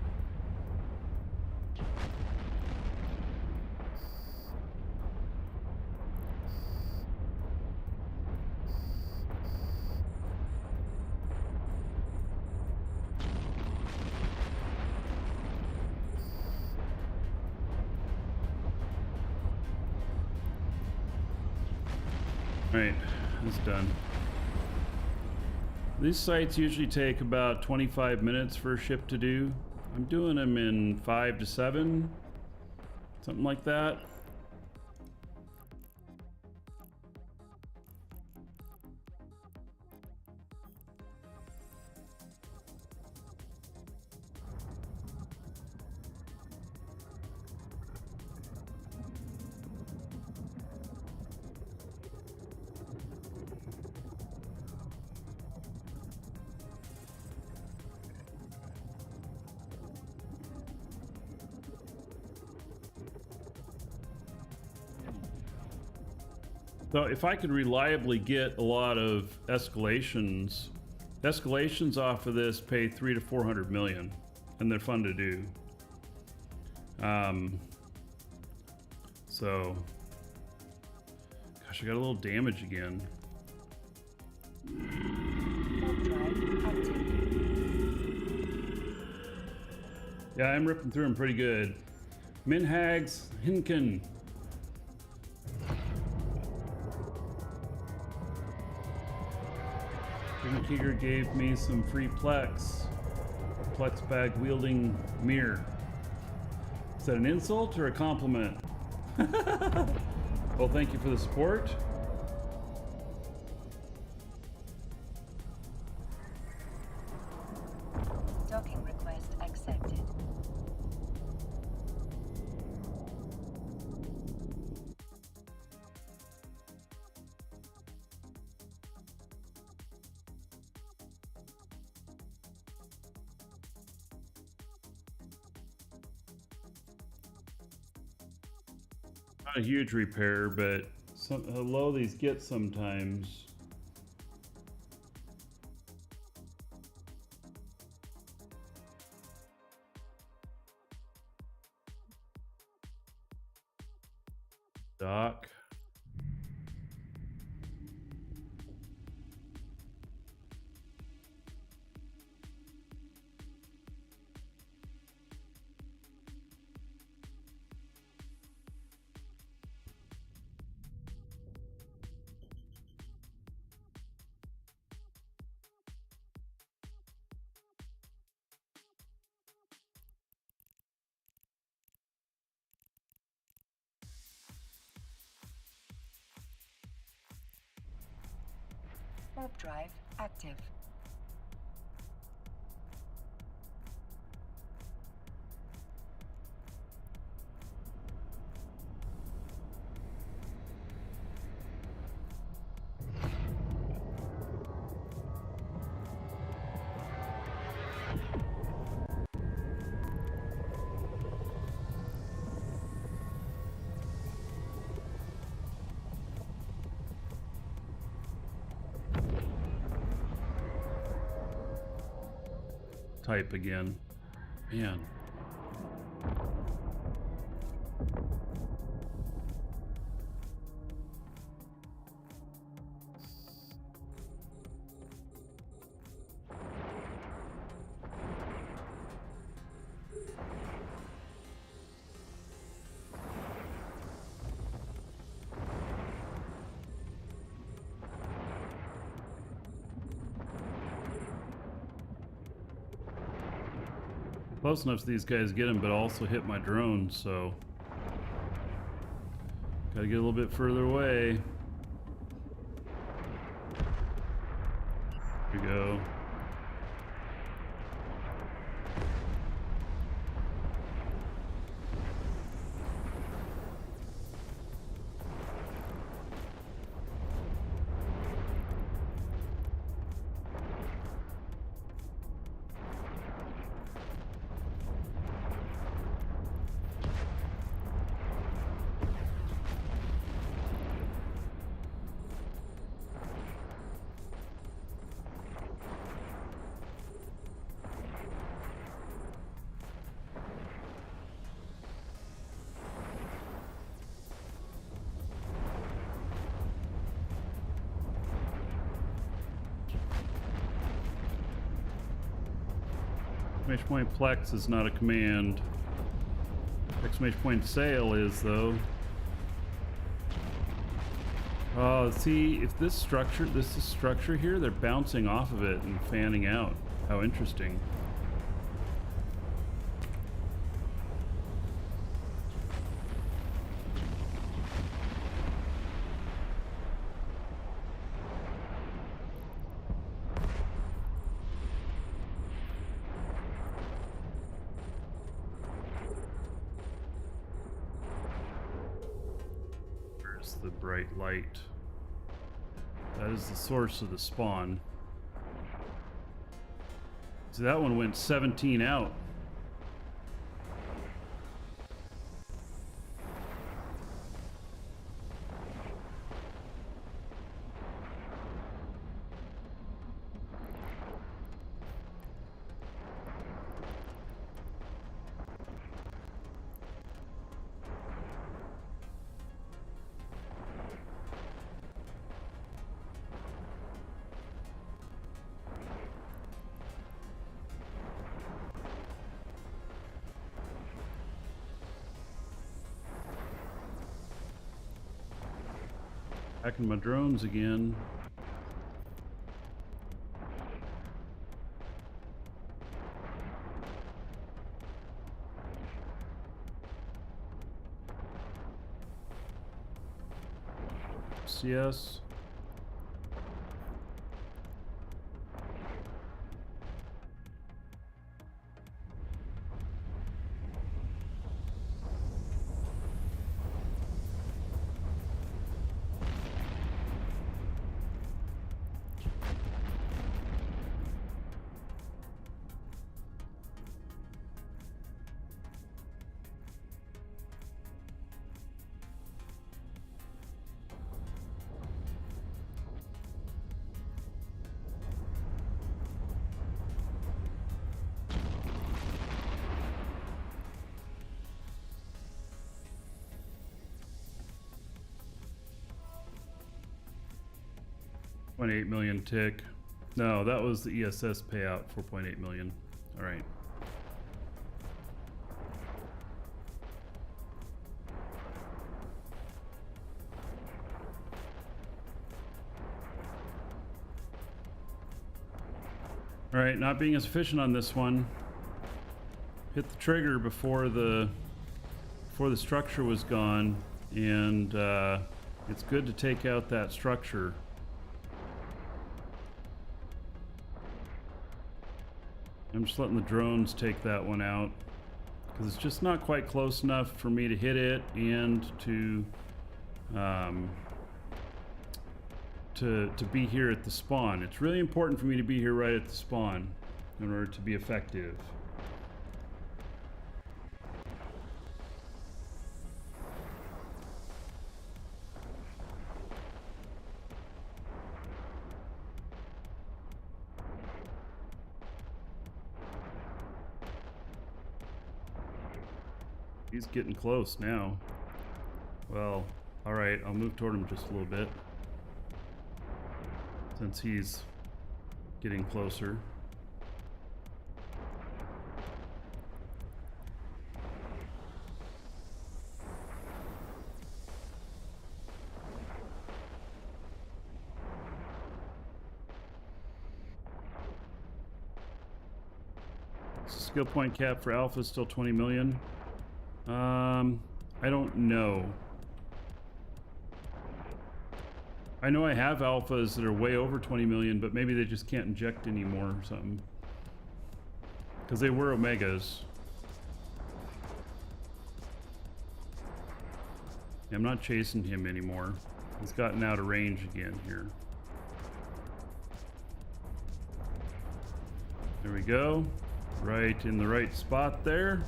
Right, that's done. These sites usually take about 25 minutes for a ship to do. I'm doing them in 5 to 7, something like that. So if I could reliably get a lot of escalations off of this pay 300 to 400 million, and they're fun to do. So, gosh, I got a little damage again. Drive active. Yeah, I'm ripping through them pretty good. Minhags Hinken. Kicker gave me some free Plex bag wielding mirror. Is that an insult or a compliment? Well, thank you for the support. Docking request accepted. Not a huge repair, but how low these get sometimes. Doc. Warp drive active. Type again. Man. Close enough so these guys get him, but also hit my drone, so gotta get a little bit further away. Here we go. Exclamation point Plex is not a command. Exclamation point sail is, though. See, if this is structure here, they're bouncing off of it and fanning out. How interesting. The bright light. That is the source of the spawn. So that one went 17 out. Hacking my drones again. CS. $4.8 million tick. No, that was the ESS payout, 4.8 million. All right. All right, not being as efficient on this one. Hit the trigger before the structure was gone, and it's good to take out that structure. I'm just letting the drones take that one out because it's just not quite close enough for me to hit it and to be here at the spawn. It's really important for me to be here right at the spawn in order to be effective. He's getting close now. Well, all right, I'll move toward him just a little bit since he's getting closer. Skill point cap for Alpha is still 20 million. I don't know. I know I have alphas that are way over 20 million, but maybe they just can't inject anymore or something. Because they were omegas. I'm not chasing him anymore. He's gotten out of range again here. There we go. Right in the right spot there.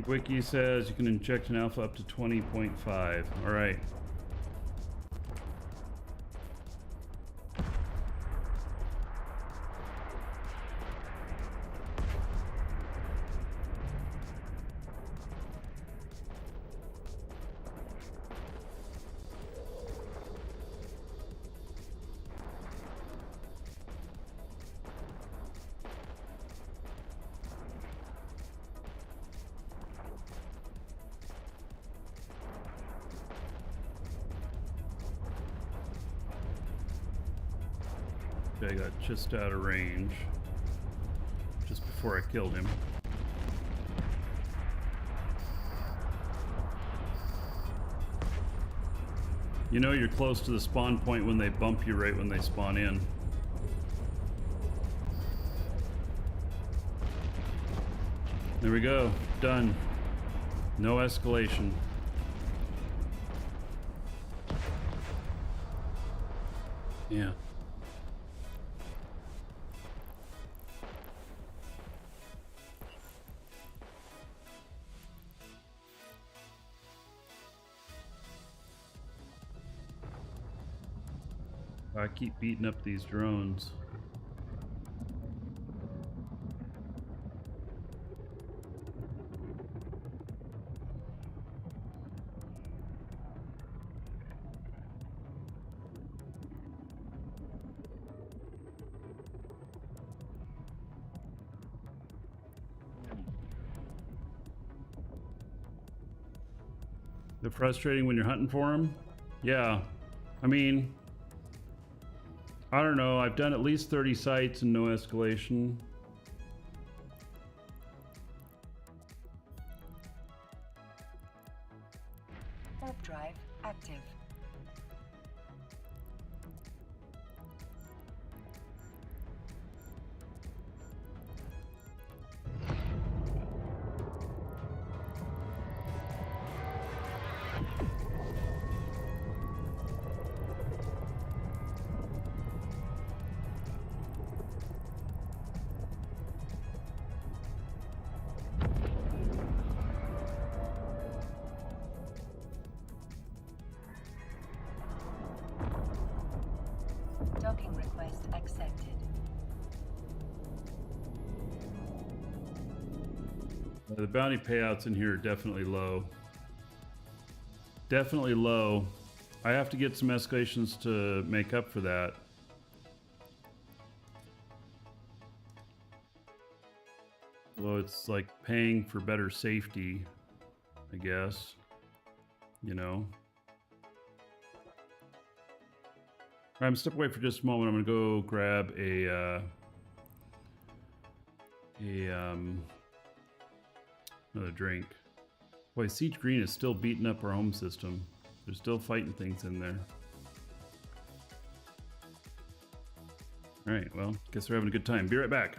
Wiki says you can inject an alpha up to 20.5. All right. I got just out of range just before I killed him. You know you're close to the spawn point when they bump you right when they spawn in. There we go. Done. No escalation. Yeah. I keep beating up these drones. They're frustrating when you're hunting for them. Yeah. I mean, I don't know. I've done at least 30 sites and no escalation. Warp drive active. Docking request accepted. The bounty payouts in here are definitely low. Definitely low. I have to get some escalations to make up for that. Well, it's like paying for better safety, I guess. You know. I'm gonna step away for just a moment. I'm gonna go grab another drink. Boy, Siege Green is still beating up our home system. They're still fighting things in there. All right, well, guess they're having a good time. Be right back.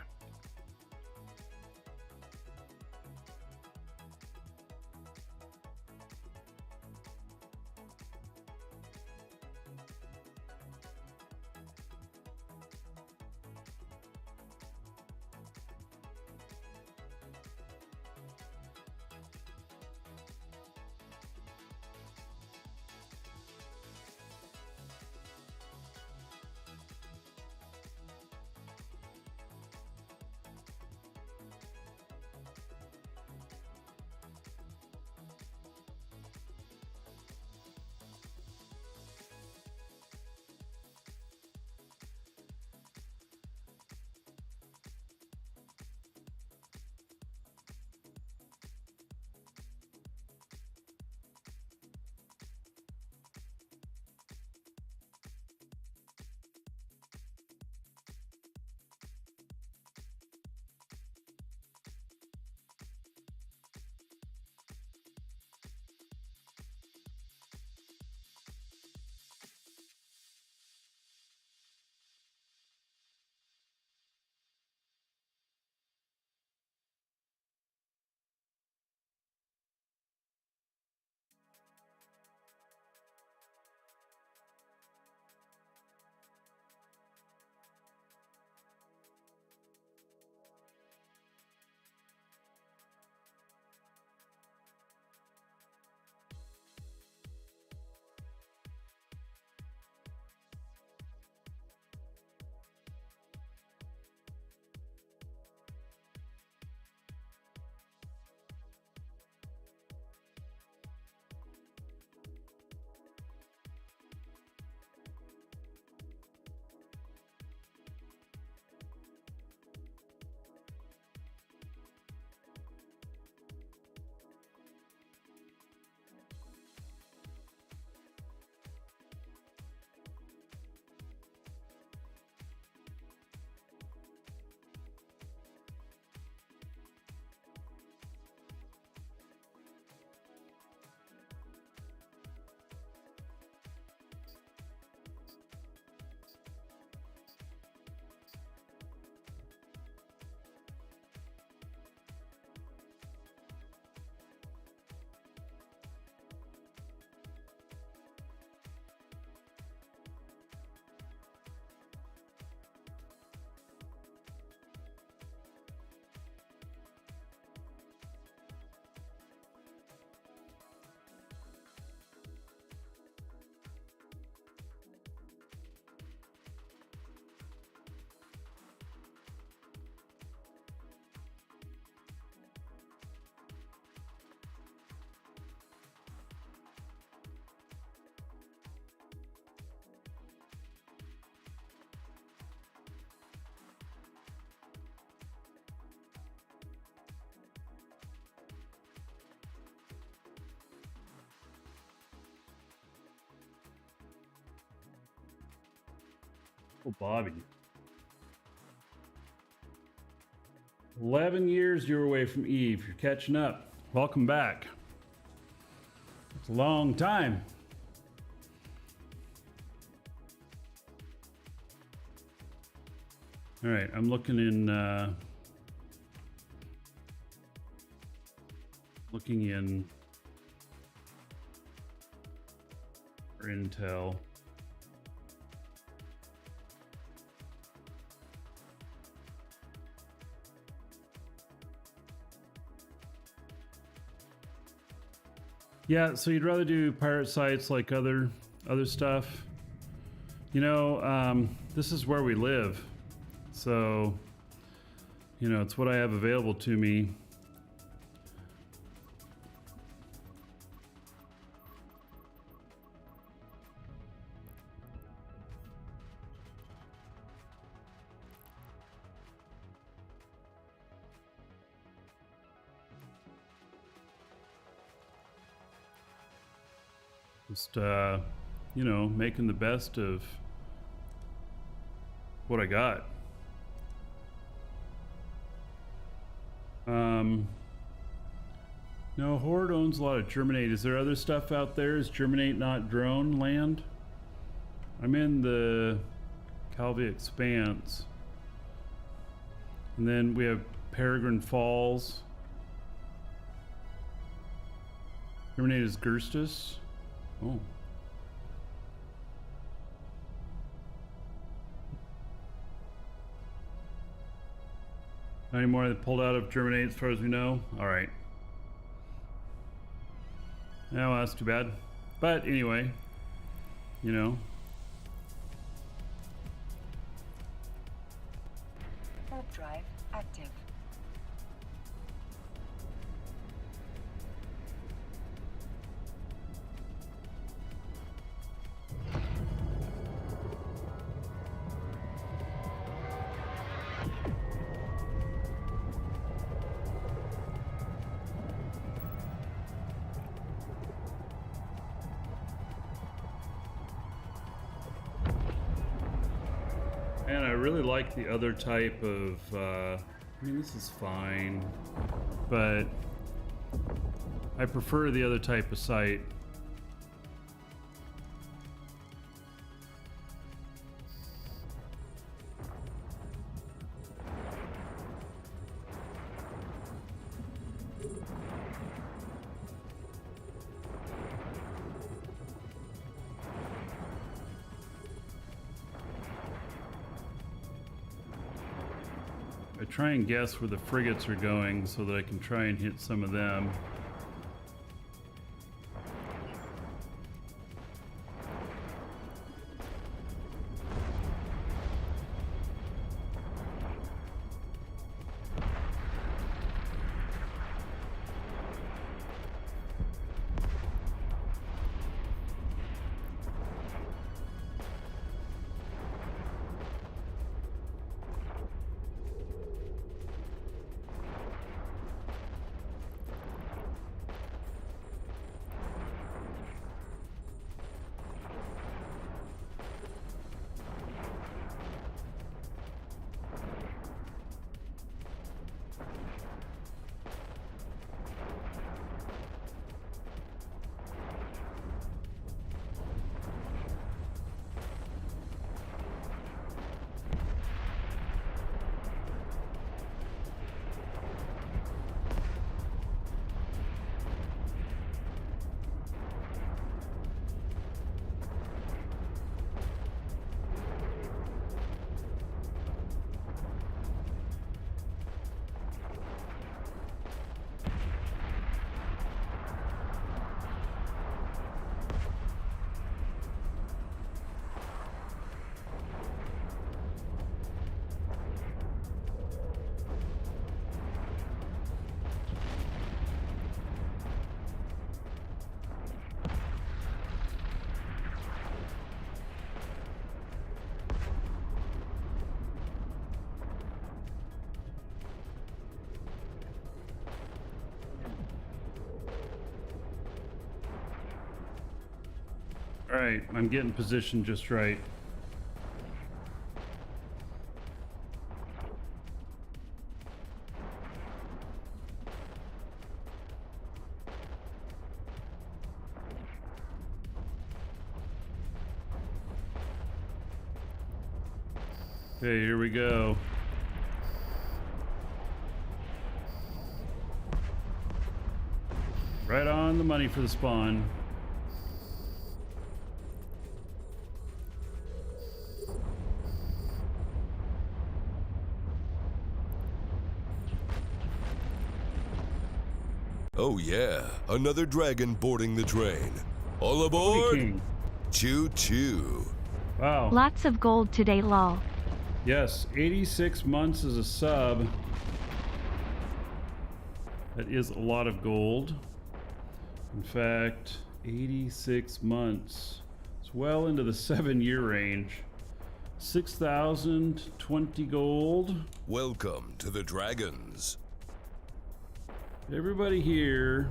Oh, Bobby. 11 years you were away from Eve. You're catching up. Welcome back. It's a long time. All right, I'm looking in for intel. Yeah, so you'd rather do pirate sites like other stuff. You know, this is where we live. So, you know, it's what I have available to me. Just, you know, making the best of what I got. No, Horde owns a lot of Germinate. Is there other stuff out there? Is Germinate not drone land? I'm in the Calvi Expanse. And then we have Peregrine Falls. Germinate is Gerstus. Oh. Not any more that pulled out of Germinate as far as we know? Alright. Yeah, well, that's too bad. But anyway, you know. Warp drive active. And I really like the other type of, I mean, this is fine, but I prefer the other type of site. I try and guess where the frigates are going so that I can try and hit some of them. Alright, I'm getting positioned just right. Okay, here we go. Right on the money for the spawn. Oh yeah, another dragon boarding the train. All aboard! Choo-choo. Wow. Lots of gold today, lol. Yes, 86 months as a sub. That is a lot of gold. In fact, 86 months. It's well into the 7-year range. 6,020 gold. Welcome to the Dragons. Everybody here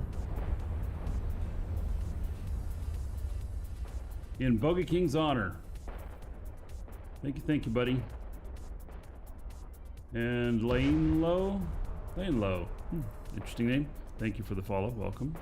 in Bogey King's honor. Thank you, buddy. And Lane Low? Interesting name. Thank you for the follow. Welcome.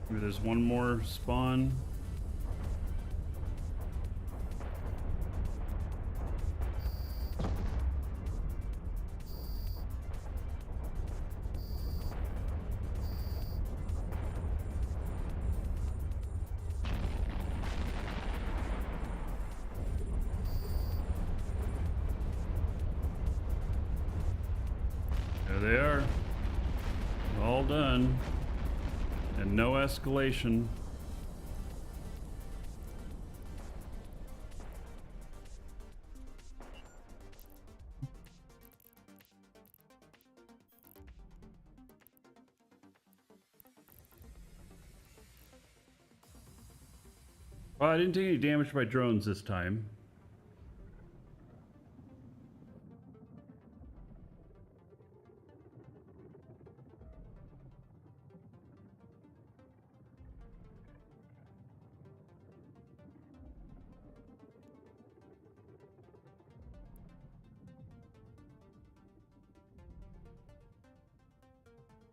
Maybe there's one more spawn. There they are. All done. And no escalation. Well, I didn't take any damage by drones this time.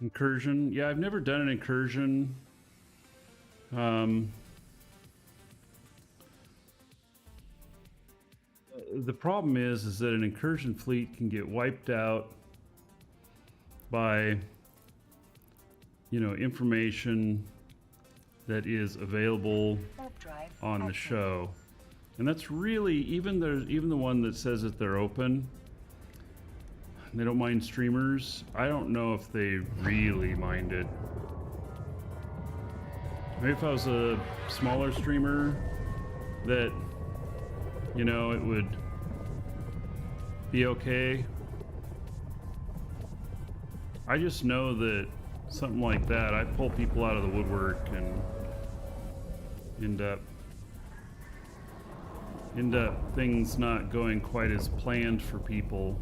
Incursion. Yeah, I've never done an incursion. The problem is that an incursion fleet can get wiped out by, you know, information that is available on the show. And that's really, even the one that says that they're open, they don't mind streamers. I don't know if they really mind it. Maybe if I was a smaller streamer that, you know, it would be okay. I just know that something like that, I pull people out of the woodwork and end up things not going quite as planned for people.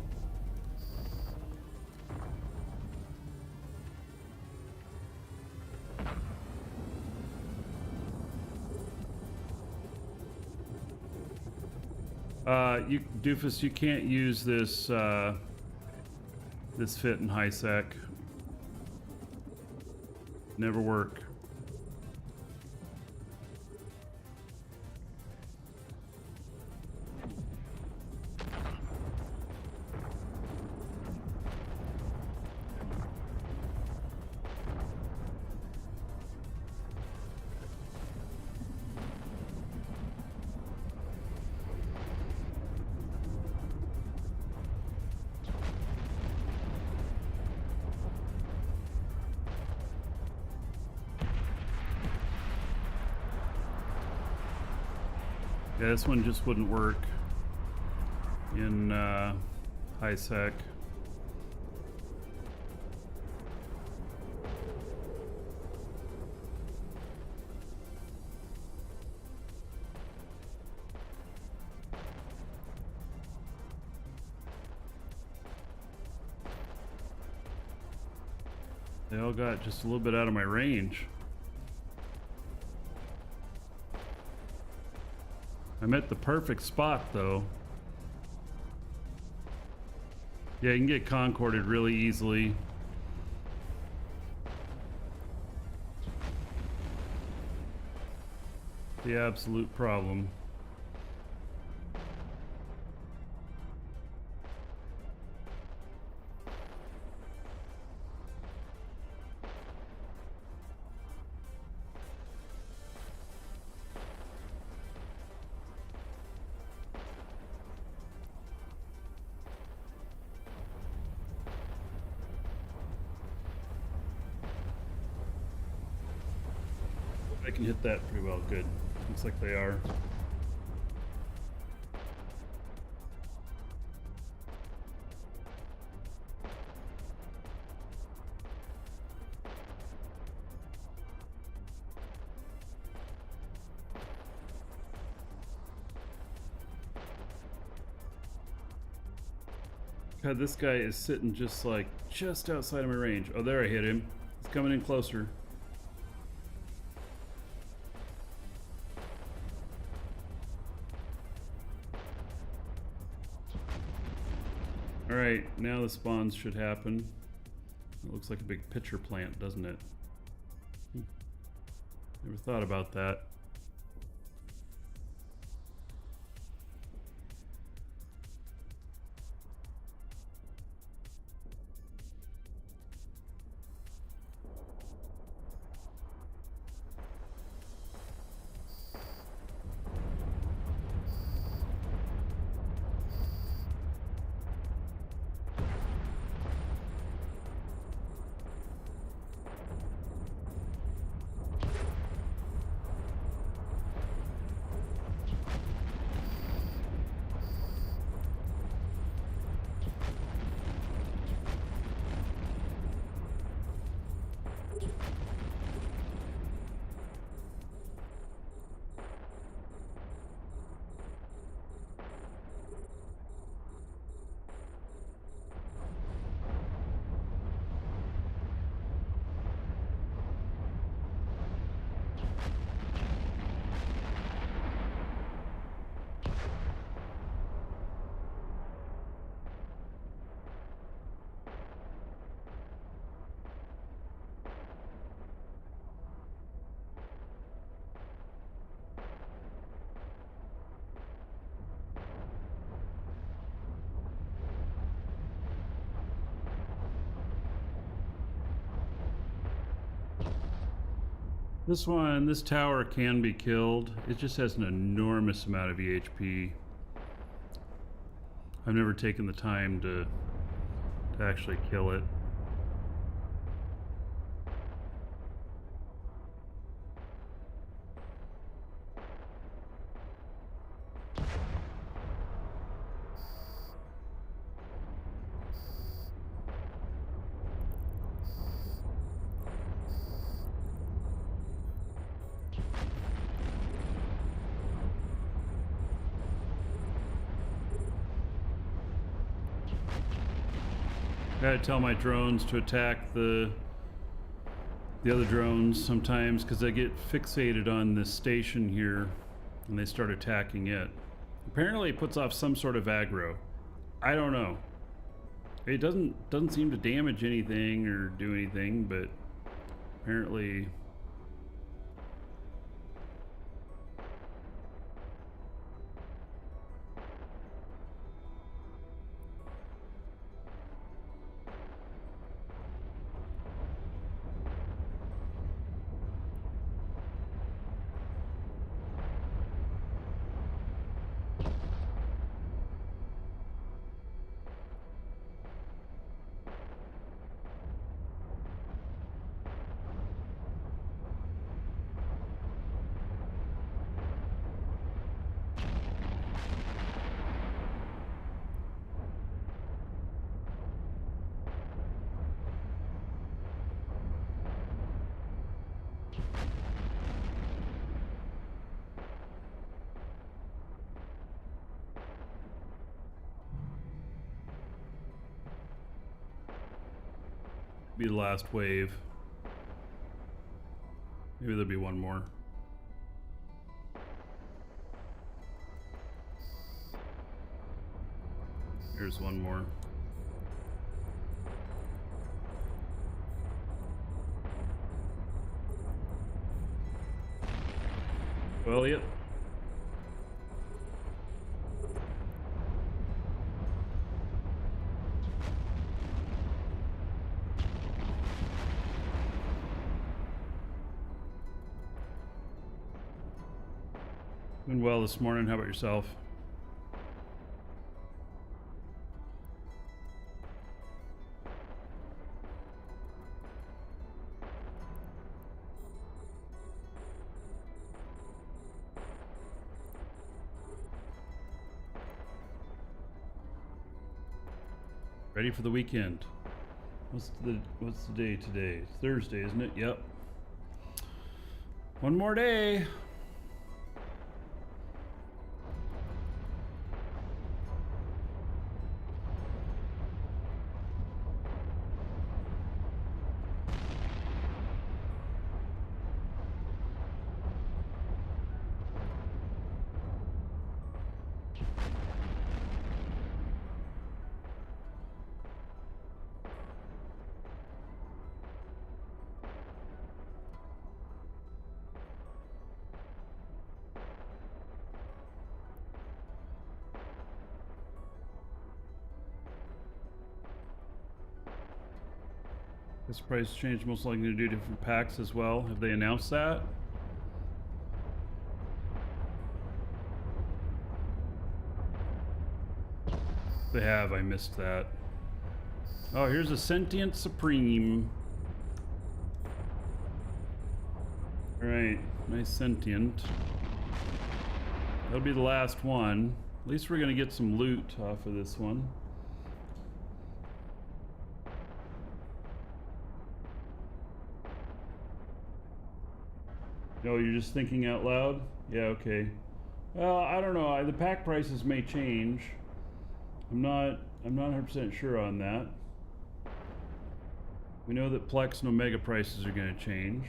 Doofus, you can't use this this fit in high sec. Never work. Yeah, this one just wouldn't work in high sec. They all got just a little bit out of my range. I'm at the perfect spot though. Yeah, you can get concorded really easily. The absolute problem. I can hit that pretty well. Good. Looks like they are. God, this guy is sitting just outside of my range. Oh, there I hit him. He's coming in closer. Alright, now the spawns should happen. It looks like a big pitcher plant, doesn't it? Never thought about that. This tower can be killed. It just has an enormous amount of EHP. I've never taken the time to actually kill it. I gotta tell my drones to attack the other drones sometimes because they get fixated on this station here and they start attacking it. Apparently it puts off some sort of aggro. I don't know. It doesn't seem to damage anything or do anything, but apparently Be the last wave. Maybe there'll be one more. Here's one more. Well, yep. Been well this morning. How about yourself? Ready for the weekend. What's the day today? It's Thursday, isn't it? Yep. One more day. This price change most likely to do different packs as well. Have they announced that? They have. I missed that. Oh, here's a Sentient Supreme. Alright, nice Sentient. That'll be the last one. At least we're gonna get some loot off of this one. No, you're just thinking out loud? Yeah, okay. Well, I don't know. The pack prices may change. I'm not 100% sure on that. We know that Plex and Omega prices are going to change.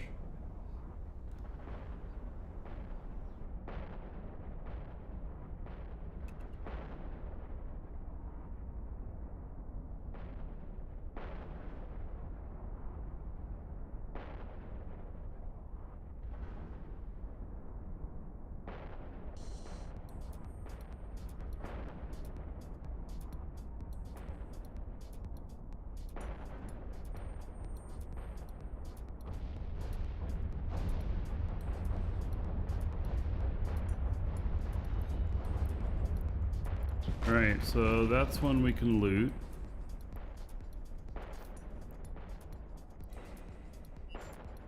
Alright, so that's one we can loot.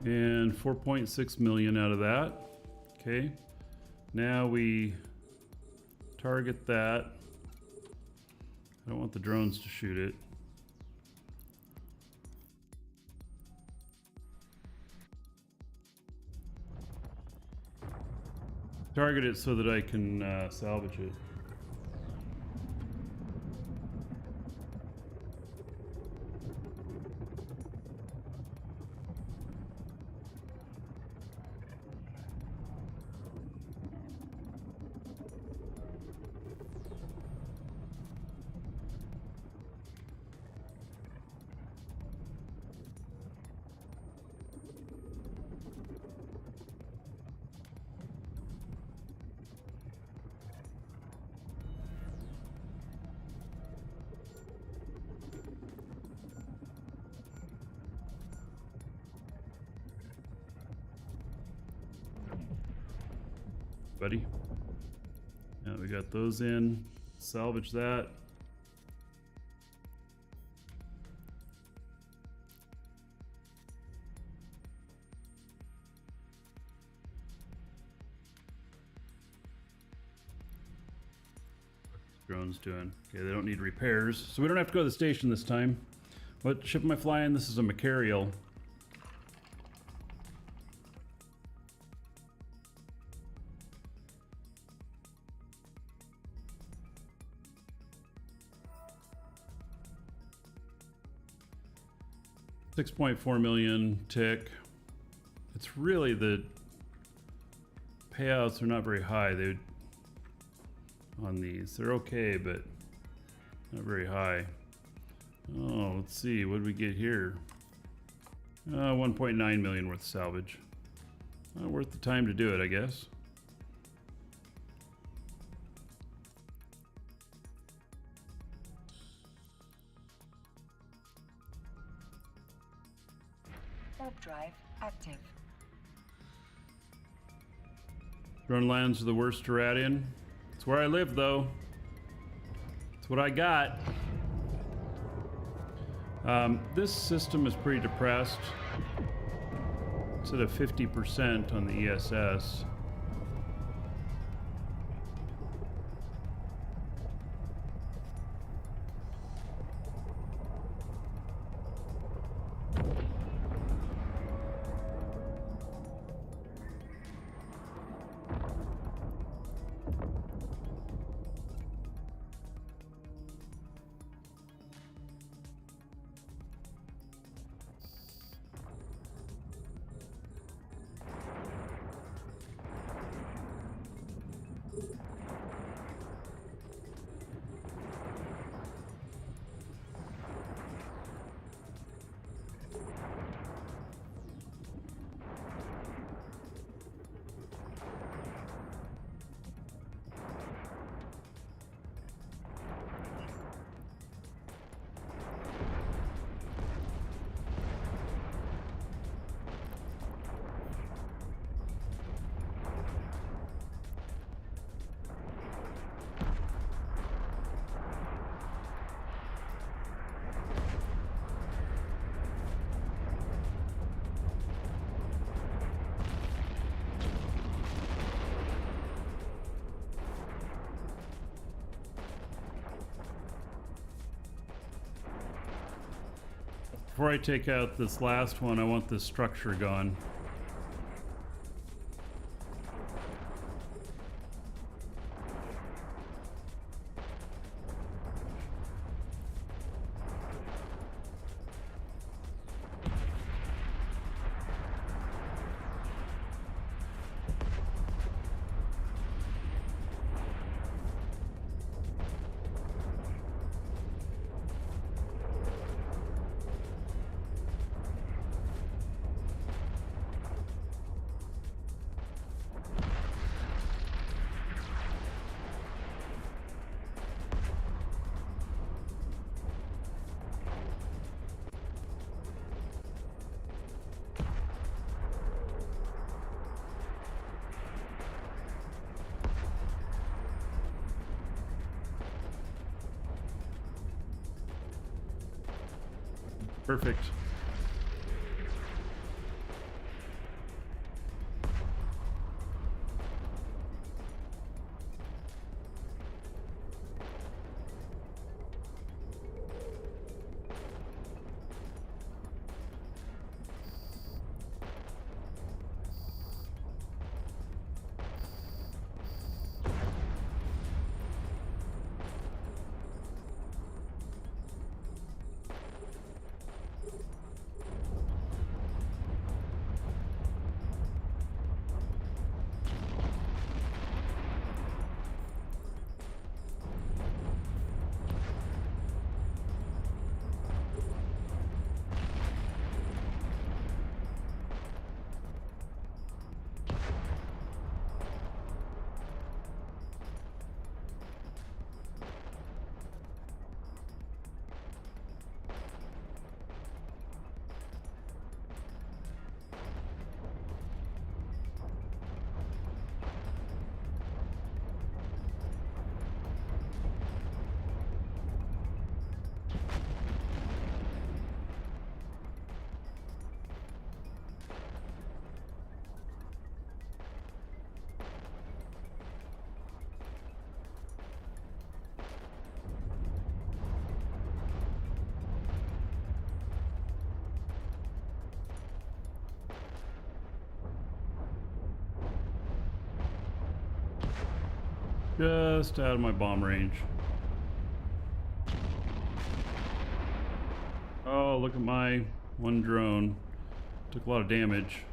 And 4.6 million out of that. Okay. Now we target that. I don't want the drones to shoot it. Target it so that I can salvage it. Buddy. Now we got those in. Salvage that. What's drones doing? Okay, they don't need repairs, so we don't have to go to the station this time. What ship am I flying? This is a Macarial. 6.4 million tick. It's really the payouts are not very high. They on these. They're okay, but not very high. Oh, let's see. What did we get here? 1.9 million worth of salvage. Worth the time to do it, I guess. Warp drive active. Drone lands are the worst to rat in. It's where I live, though. It's what I got. This system is pretty depressed. It's at a 50% on the ESS. Before I take out this last one, I want this structure gone. Perfect. Just out of my bomb range. Oh, look at my One drone. Took a lot of damage.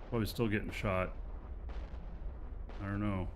Probably still getting shot. I don't know.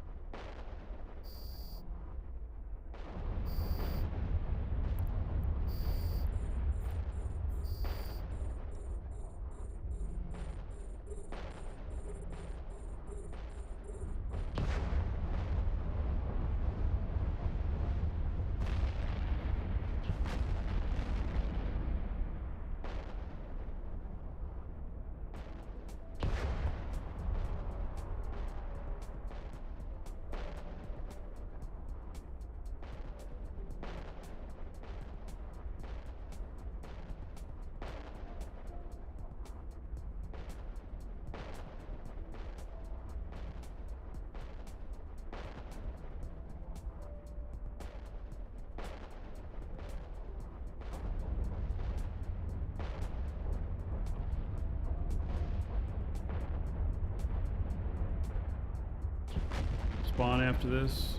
Spawn after this.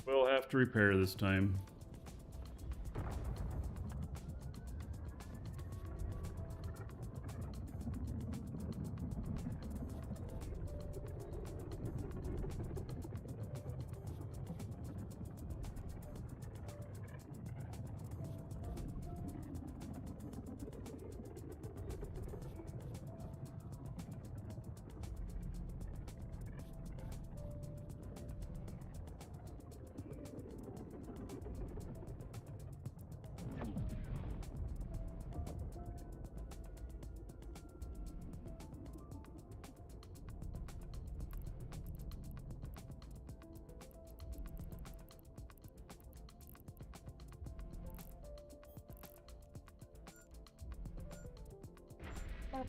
We'll have to repair this time.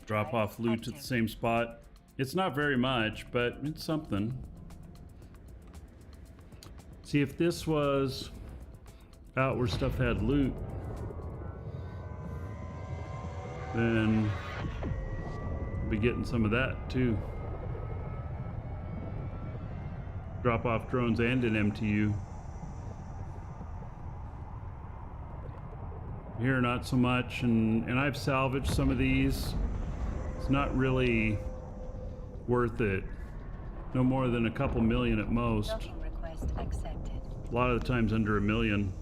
Drop off loot at the same spot. It's not very much, but it's something. See, if this was out where stuff had loot, then we'll be getting some of that too. Drop off drones and an MTU. Here, not so much, and I've salvaged some of these. It's not really worth it. No more than a couple million at most. Docking request accepted. A lot of the times under $1 million.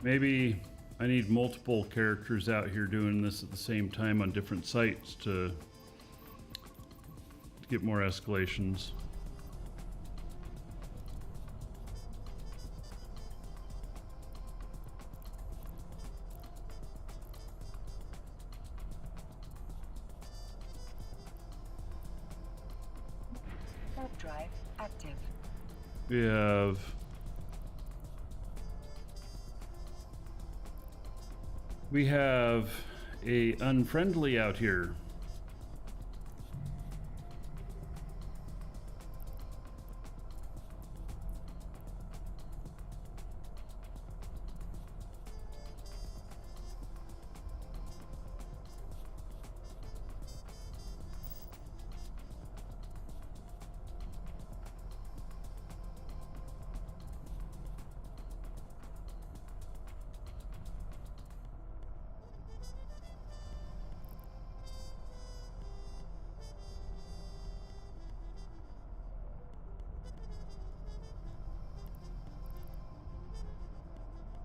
Maybe I need multiple characters out here doing this at the same time on different sites to get more escalations. Warp drive active. We have a unfriendly out here.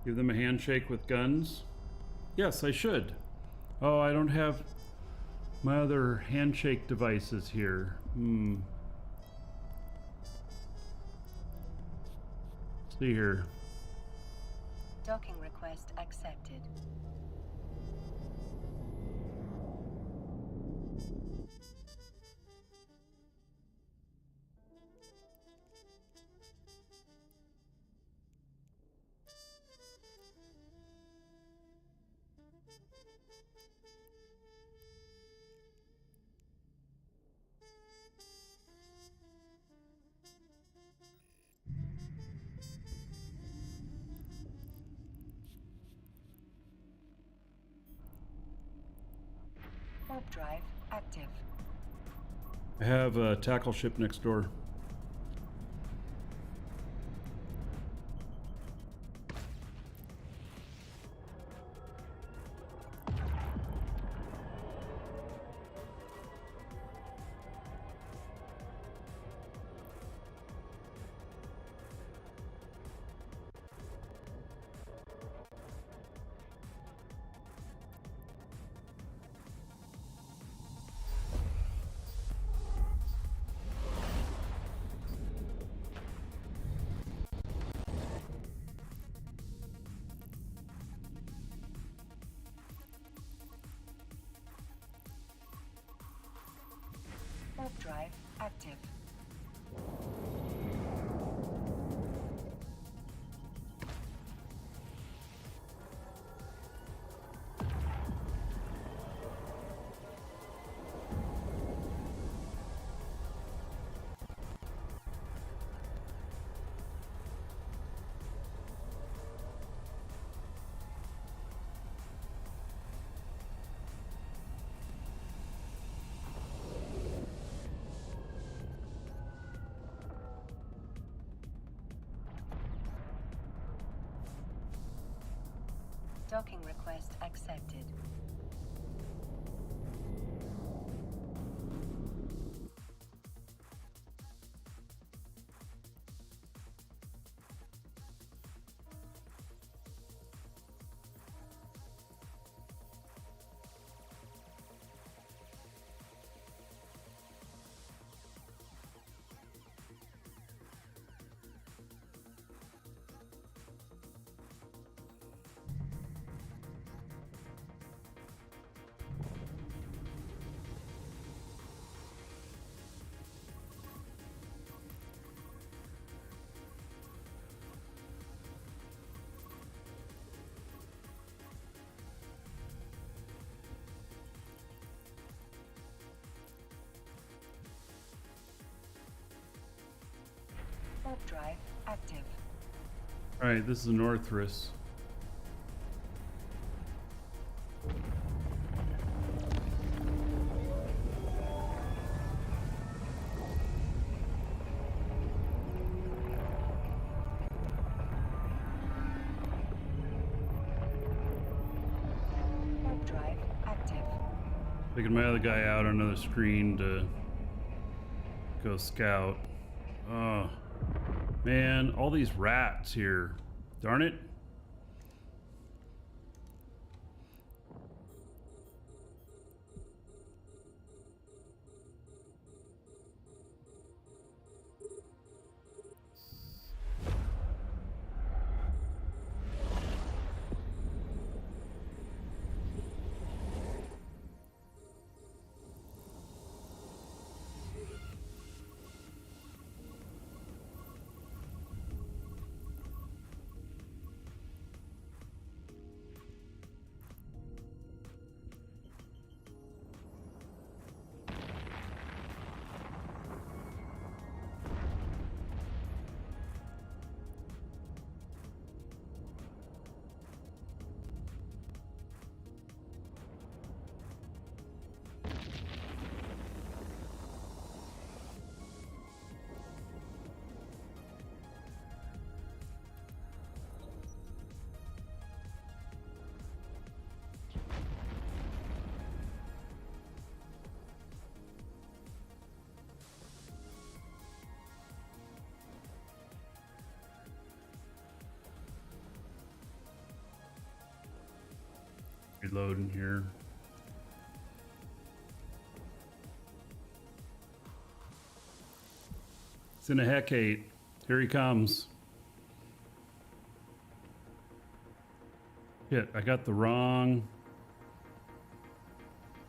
Give them a handshake with guns. Yes, I should. Oh, I don't have my other handshake devices here. See here. Docking request accepted. Warp drive active. I have a tackle ship next door. Warp drive active. Docking request accepted. Warp drive active. Alright, this is Northrus. Warp drive active. Taking my other guy out on another screen to go scout. Oh, man, all these rats here. Darn it. reloading here. It's in a Hecate. Here he comes. Shit, I got the wrong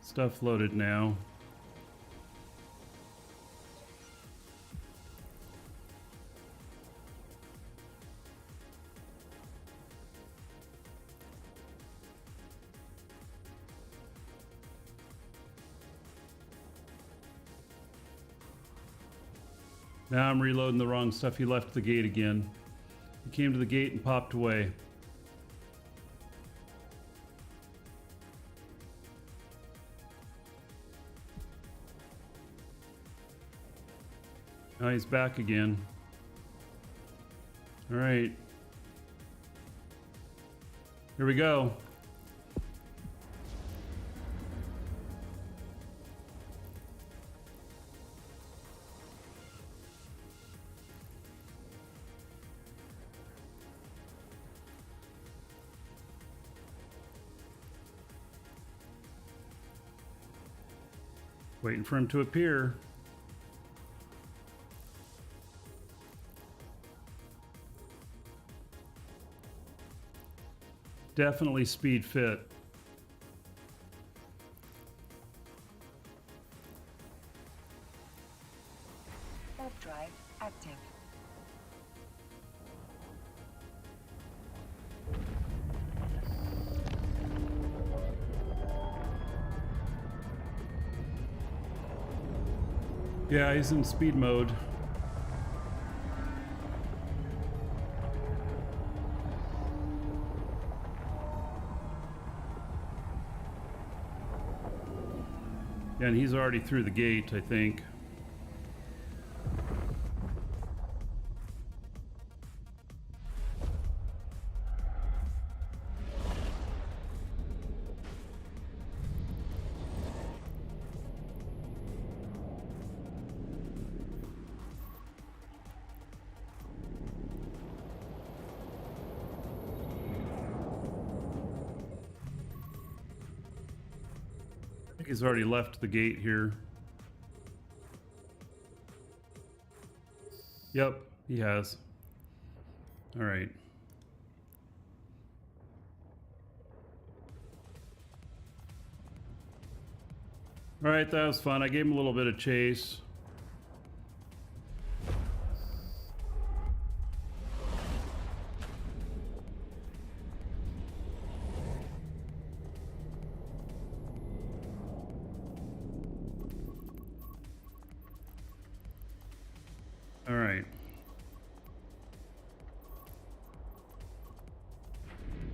stuff loaded now. Now I'm reloading the wrong stuff. He left the gate again. He came to the gate and popped away. Now he's back again. All right. Here we go. Waiting for him to appear. Definitely speed fit. Warp drive active. Yeah, he's in speed mode. Yeah, and he's already through the gate, I think. I think he's already left the gate here. Yep, he has. All right. All right, that was fun. I gave him a little bit of chase. All right.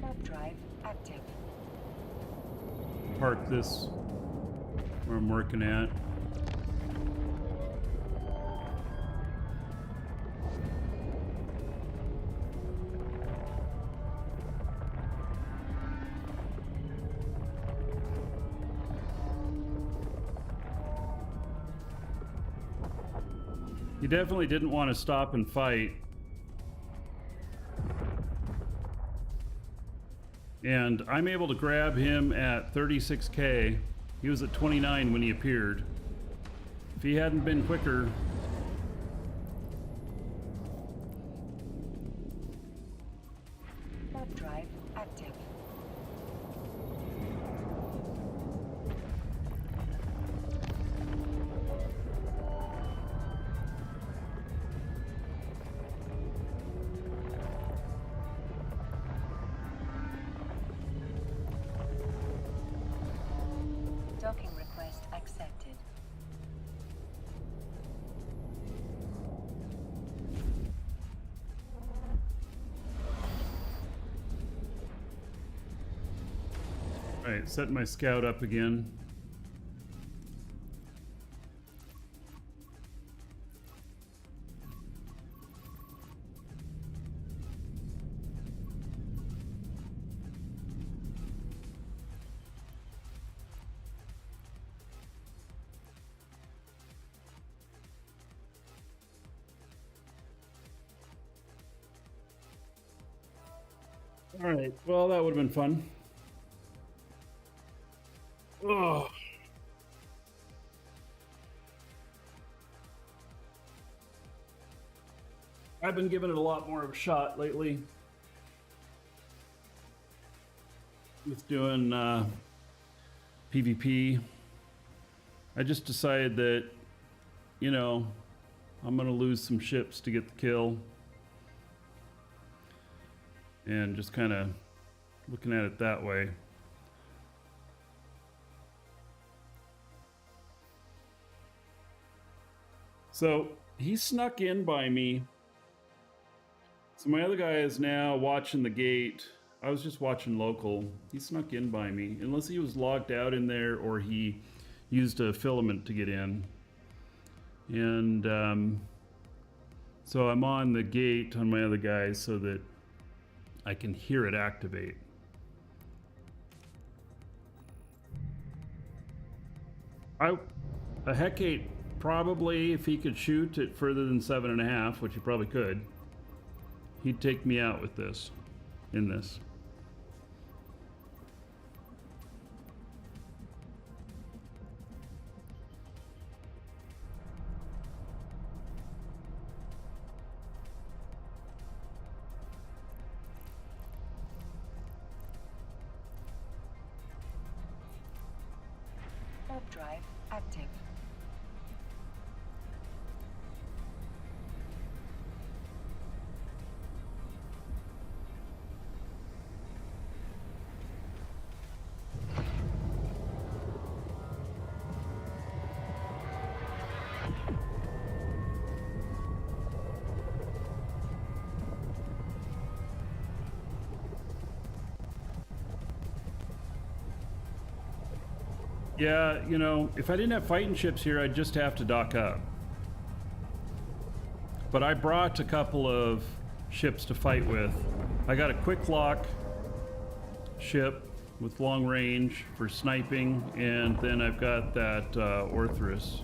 Warp drive active. Park this where I'm working at. He definitely didn't want to stop and fight. And I'm able to grab him at 36K. He was at 29 when he appeared. If he hadn't been quicker... Warp drive active. Docking request accepted. All right, setting my scout up again. All right, well, that would have been fun. I've been giving it a lot more of a shot lately with doing PvP. I just decided that, you know, I'm gonna lose some ships to get the kill, and just kind of looking at it that way. So he snuck in by me. So my other guy is now watching the gate. I was just watching local. He snuck in by me, unless he was logged out in there or he used a filament to get in. And so I'm on the gate on my other guy so that I can hear it activate. A Hecate, probably, if he could shoot it further than 7.5, which he probably could, he'd take me out with this, in this. Warp drive active. Yeah, you know, if I didn't have fighting ships here, I'd just have to dock up. But I brought a couple of ships to fight with. I got a quick lock ship with long range for sniping, and then I've got that Orthrus.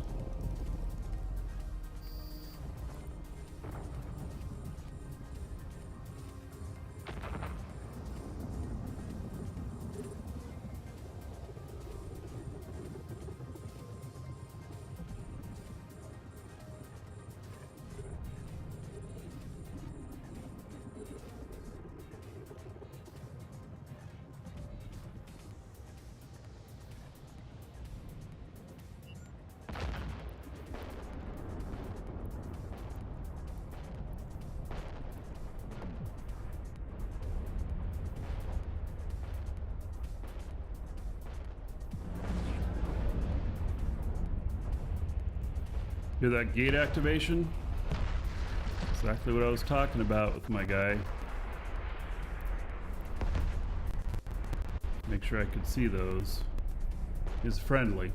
Hear that gate activation? Exactly what I was talking about with my guy. Make sure I could see those. He's friendly.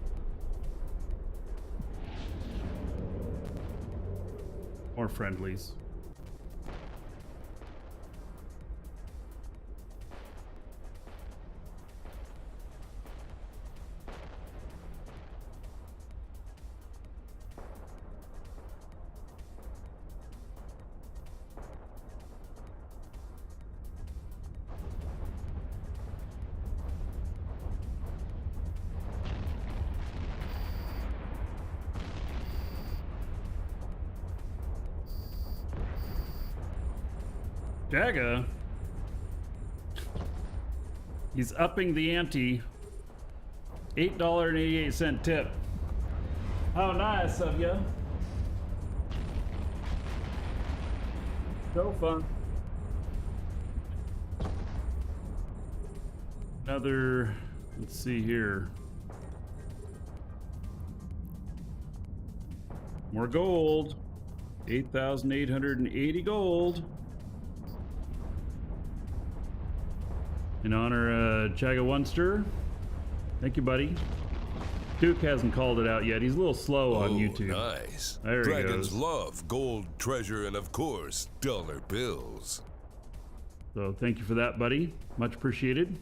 Or friendlies. Jaga, he's upping the ante. $8.88 tip. How nice of you. So fun. Another, let's see here. More gold. 8,880 gold. In honor of Jaga Wunster. Thank you, buddy. Duke hasn't called it out yet. He's a little slow on YouTube. Nice. There he Dragons goes. love gold, treasure, and of course, dollar bills. So thank you for that, buddy. Much appreciated.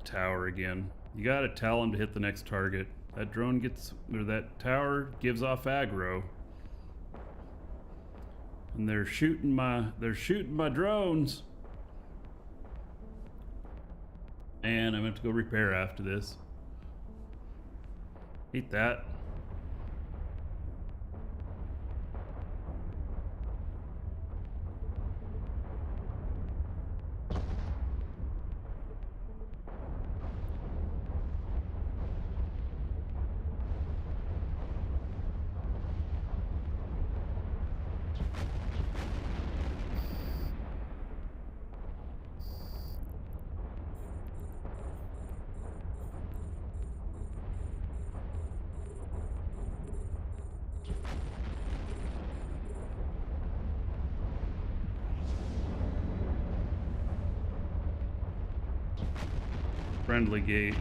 the tower again. You gotta tell them to hit the next target. That drone gets, or that tower gives off aggro. And they're shooting my drones. And I'm gonna have to go repair after this. Hate that. Friendly gate.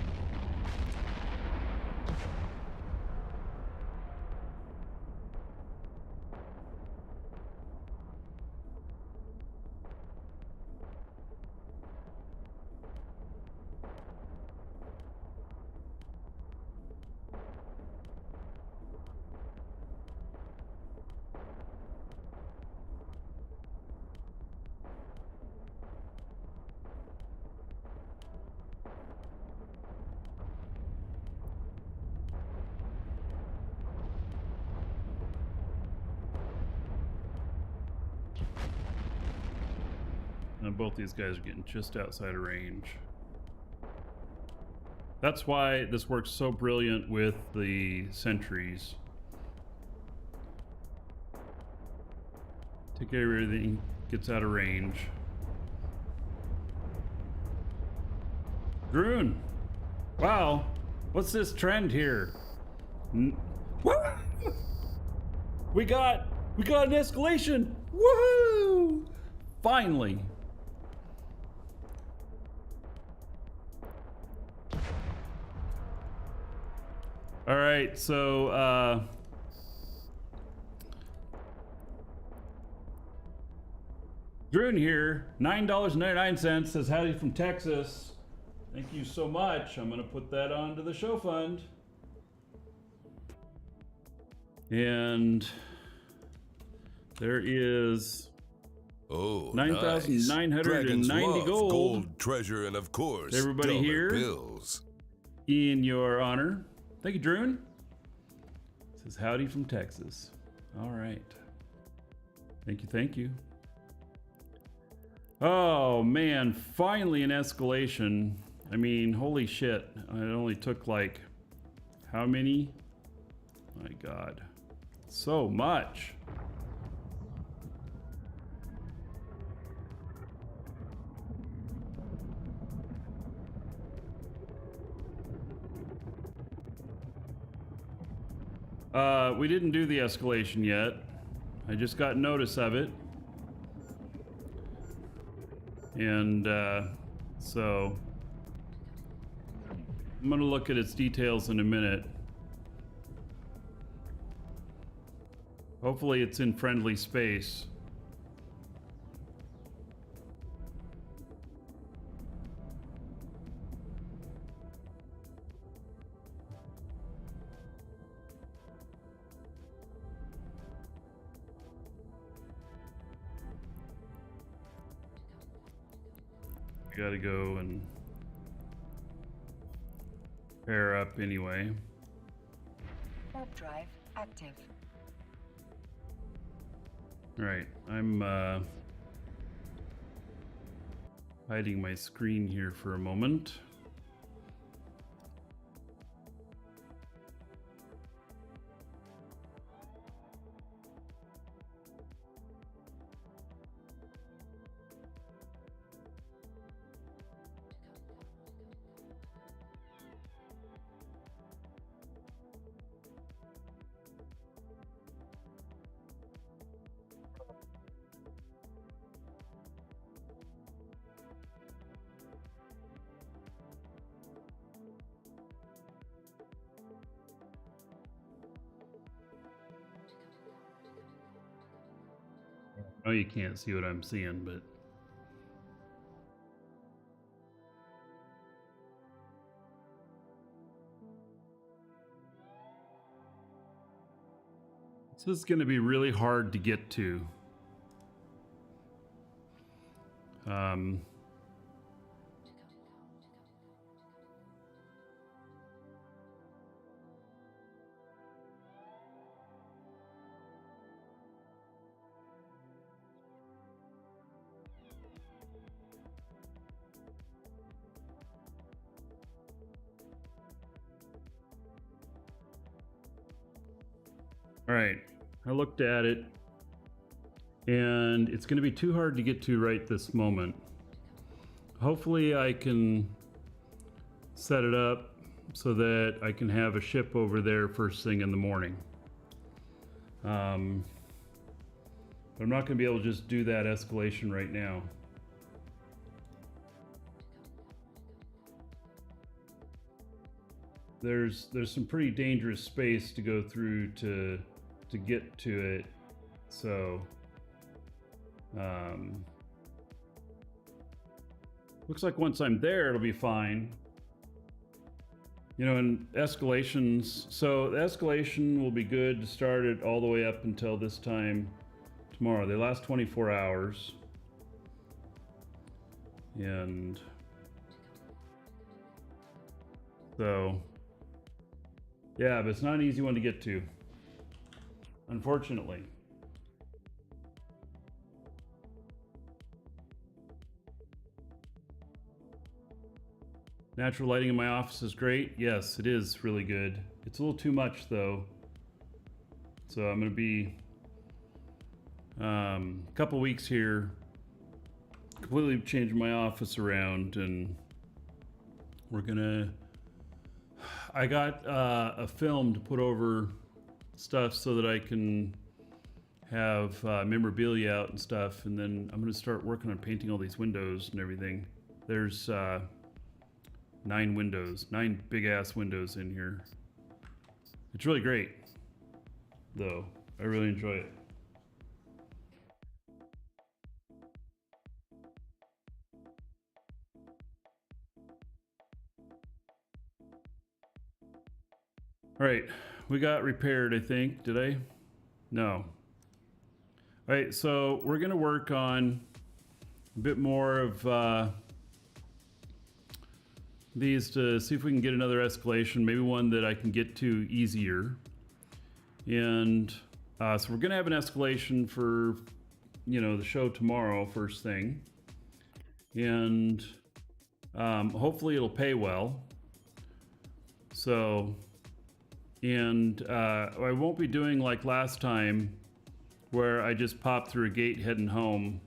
And both these guys are getting just outside of range. That's why this works so brilliant with the sentries. Take care of everything, gets out of range. Groon! Wow, what's this trend here? We got an escalation! Woohoo! Finally! All right, so Drew here, $9.99 says howdy from Texas. Thank you so much. I'm gonna put that onto the show fund. And there is Oh, 9,990 gold. Treasure, and of course, everybody dollar here bills. In your honor. Thank you, Drew. Says howdy from Texas. All right. Thank you, thank you. Oh man, finally an escalation. I mean, holy shit. It only took like, how many? My God, so much. We didn't do the escalation yet. I just got notice of it. And so I'm gonna look at its details in a minute. Hopefully it's in friendly space. Gotta go and pair up anyway. Warp drive active. Alright, I'm hiding my screen here for a moment. I know you can't see what I'm seeing, but this is going to be really hard to get to. All right, I looked at it, and it's going to be too hard to get to right this moment. Hopefully I can set it up so that I can have a ship over there first thing in the morning. But I'm not going to be able to just do that escalation right now. There's some pretty dangerous space to go through to get to it, so looks like once I'm there it'll be fine. You know, in escalations, so the escalation will be good to start it all the way up until this time tomorrow. They last 24 hours, and so yeah, but it's not an easy one to get to, unfortunately. Natural lighting in my office is great. Yes, it is really good. It's a little too much though. So I'm gonna be a couple weeks here, completely changing my office around, and I got a film to put over stuff so that I can have memorabilia out and stuff, and then I'm gonna start working on painting all these windows and everything. There's 9 big ass windows in here. It's really great though. I really enjoy it. All right, we got repaired, I think. Did I? No. All right, so we're gonna work on a bit more of these to see if we can get another escalation, maybe one that I can get to easier. And so we're gonna have an escalation for, you know, the show tomorrow, first thing. And hopefully it'll pay well. So, and I won't be doing like last time where I just popped through a gate heading home.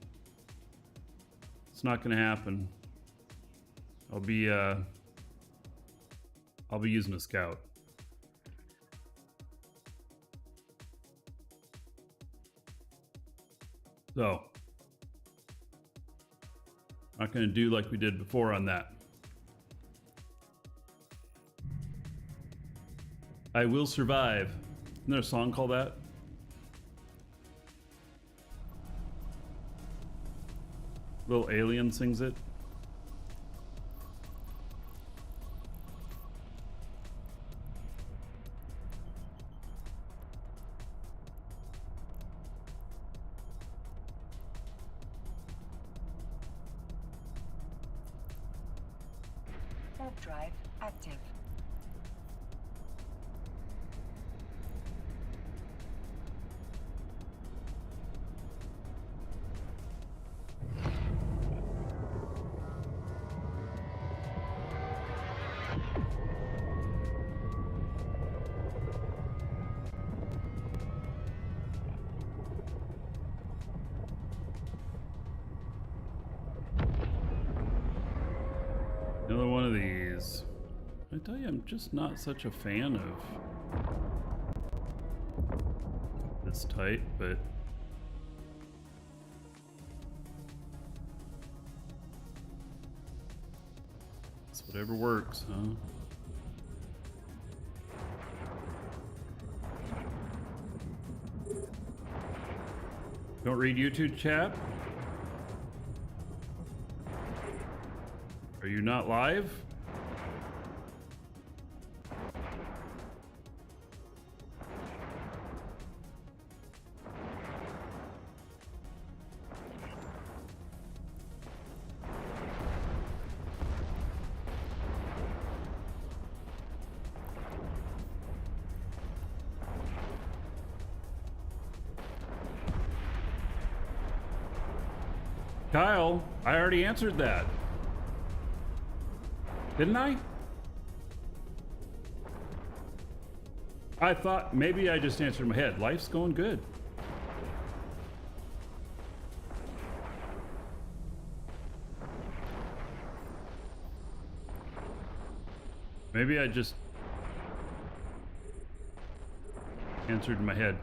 It's not gonna happen. I'll be using a scout. So, not gonna do like we did before on that. I will survive. Isn't there a song called that? Little Alien sings it. Warp drive active. Another one of these. I tell you, I'm just not such a fan of this type, but it's whatever works, huh? Don't read YouTube chat? Are you not live? Kyle, I already answered that. Didn't I? I thought maybe I just answered in my head. Life's going good. Maybe I just answered in my head.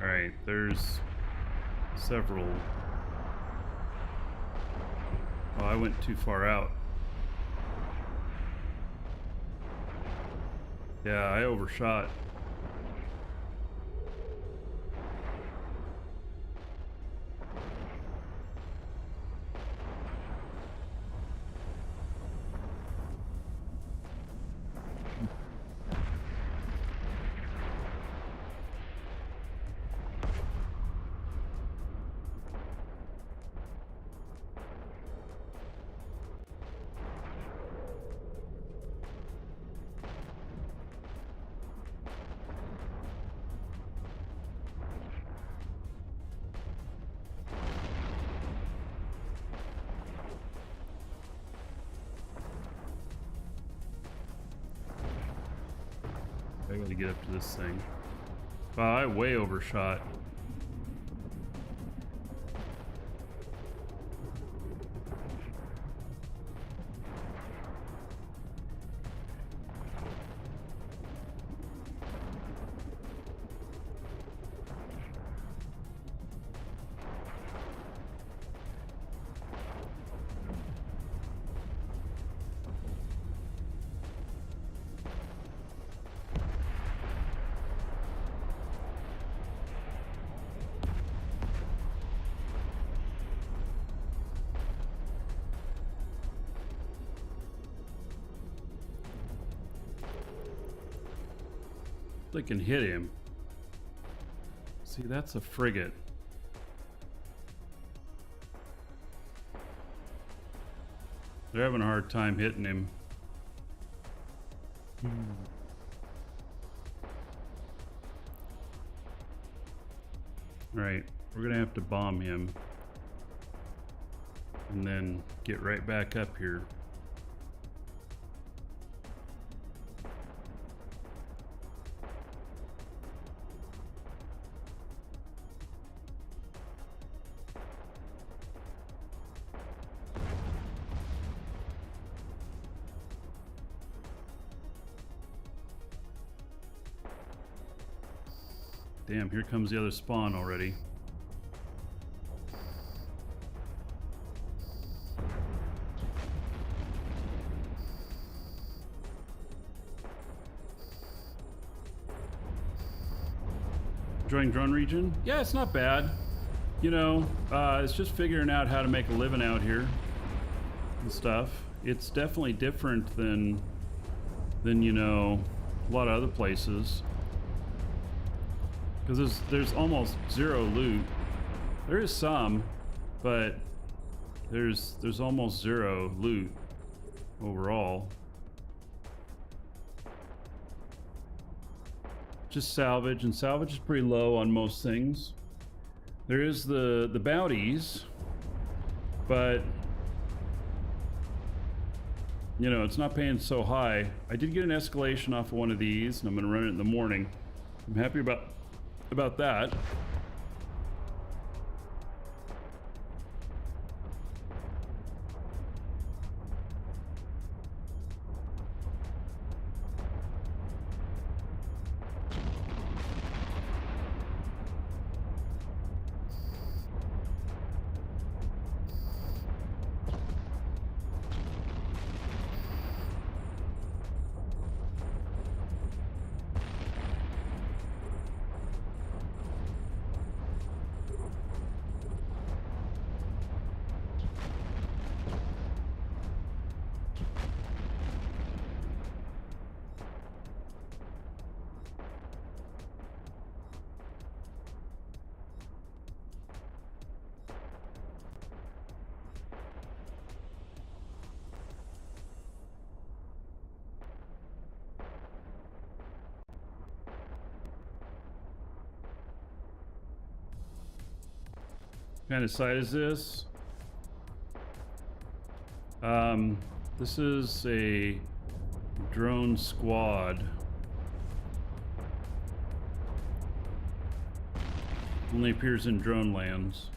Alright, there's several. Oh, I went too far out. Yeah, I overshot. I gotta get up to this thing. Wow, I way overshot. They can hit him. See, that's a frigate. They're having a hard time hitting him. Right, we're gonna have to bomb him and then get right back up here. Damn, here comes the other spawn already. Enjoying drone region? Yeah, it's not bad. You know, it's just figuring out how to make a living out here and stuff. It's definitely different than you know, a lot of other places. Because there's almost zero loot. There is some, but there's almost zero loot overall. Just salvage, and salvage is pretty low on most things. There is the bounties, but you know, it's not paying so high. I did get an escalation off of one of these, and I'm gonna run it in the morning. I'm happy about that. What kind of site is this? This is a drone squad. Only appears in drone lands.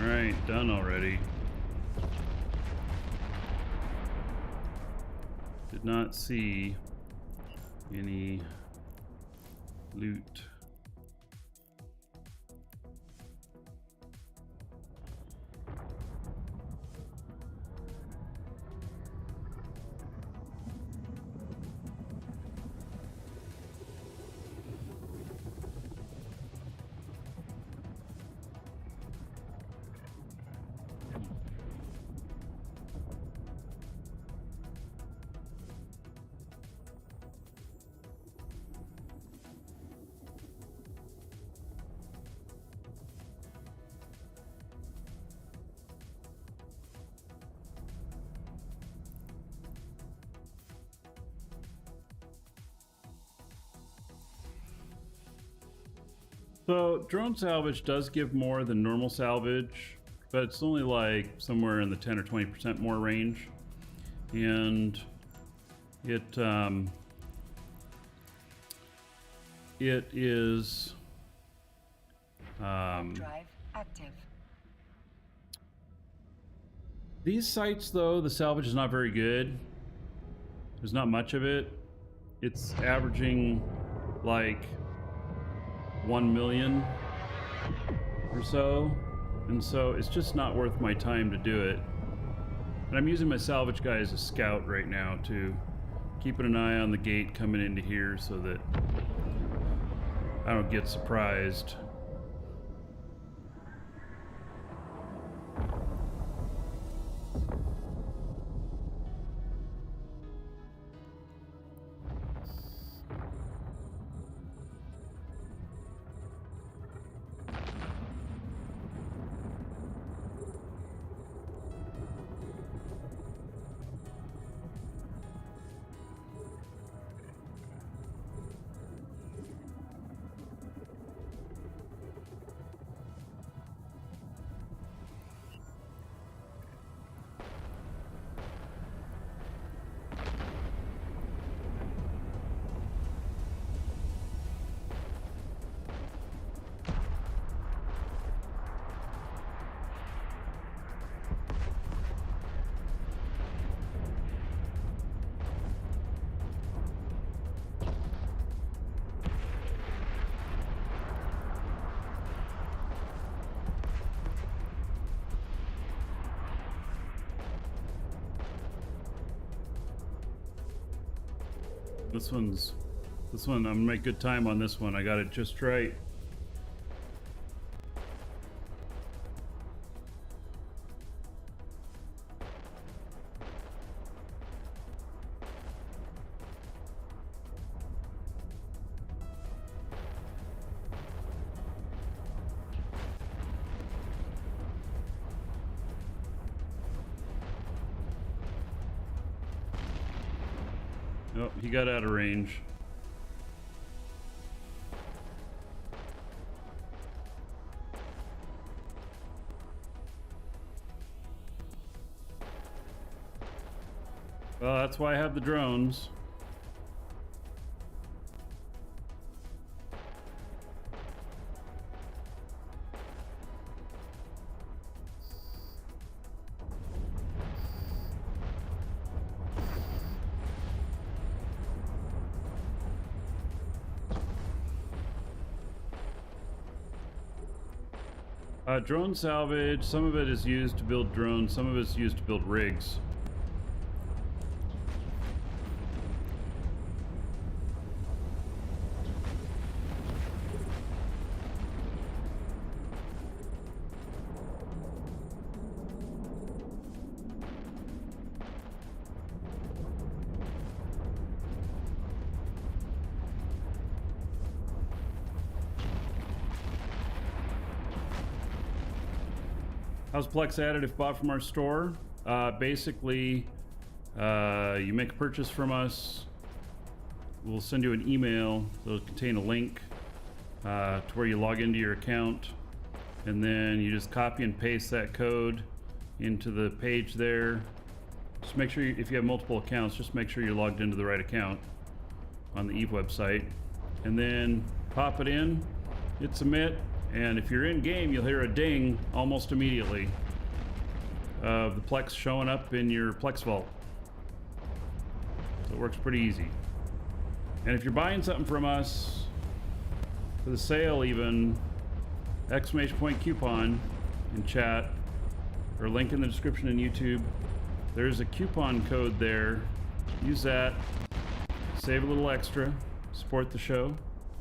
Alright, done already. Did not see any loot. So drone salvage does give more than normal salvage, but it's only like somewhere in the 10 or 20% more range. And it is Drive active. These sites though, the salvage is not very good. There's not much of it. It's averaging like 1 million or so, and so it's just not worth my time to do it. And I'm using my salvage guy as a scout right now too, keeping an eye on the gate coming into here so that I don't get surprised. This one, I'm gonna make good time on this one. I got it just right. Oh, he got out of range. Well, that's why I have the drones. Drone salvage, some of it is used to build drones, some of it is used to build rigs. How's Plex added if bought from our store? Basically, you make a purchase from us. We'll send you an email. It'll contain a link to where you log into your account. And then you just copy and paste that code into the page there. Just make sure, if you have multiple accounts, just make sure you're logged into the right account on the Eve website. And then pop it in, hit submit. And if you're in game, you'll hear a ding almost immediately of the Plex showing up in your Plex vault. So it works pretty easy. And if you're buying something from us for the sale even, exclamation point coupon in chat or link in the description in YouTube. There's a coupon code there. Use that. Save a little extra. Support the show.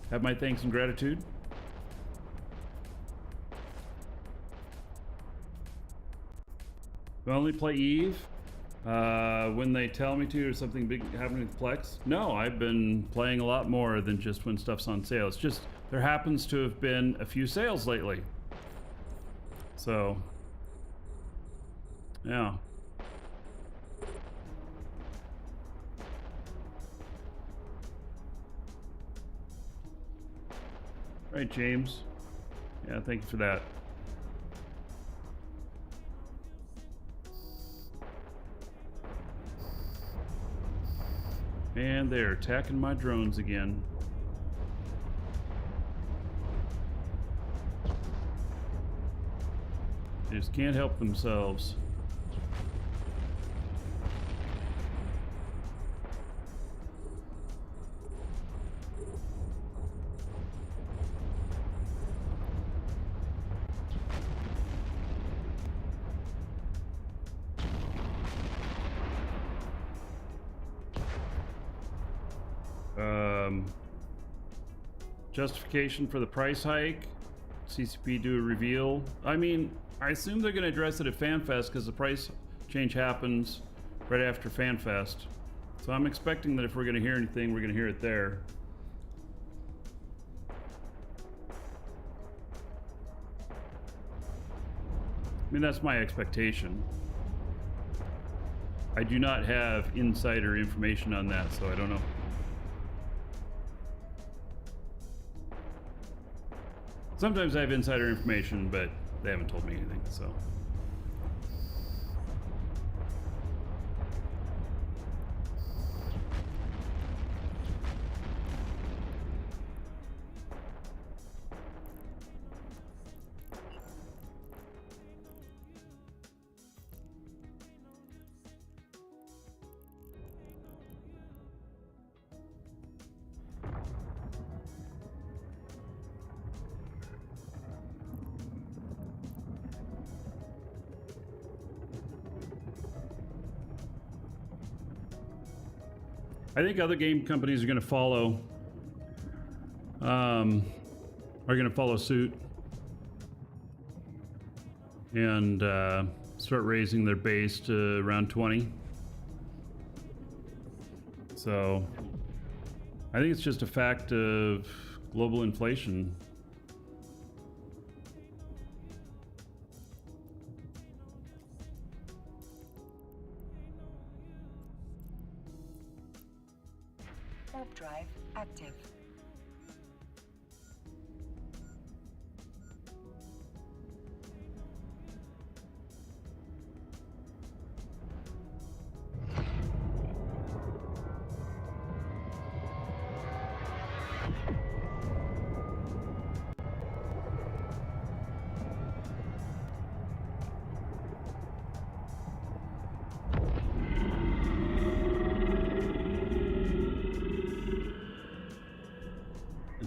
Have my thanks and gratitude. I only play Eve when they tell me to, or something big happening with Plex. No, I've been playing a lot more than just when stuff's on sale. It's just there happens to have been a few sales lately. So, yeah. Right, James. Yeah, thank you for that. And they're attacking my drones again. They just can't help themselves. Justification for the price hike. CCP do a reveal. I mean, I assume they're going to address it at FanFest because the price change happens right after FanFest. So I'm expecting that if we're going to hear anything, we're going to hear it there. I mean, that's my expectation. I do not have insider information on that, so I don't know. Sometimes I have insider information, but they haven't told me anything, so. I think other game companies are going to follow, suit and start raising their base to around 20. So I think it's just a fact of global inflation. Warp drive active.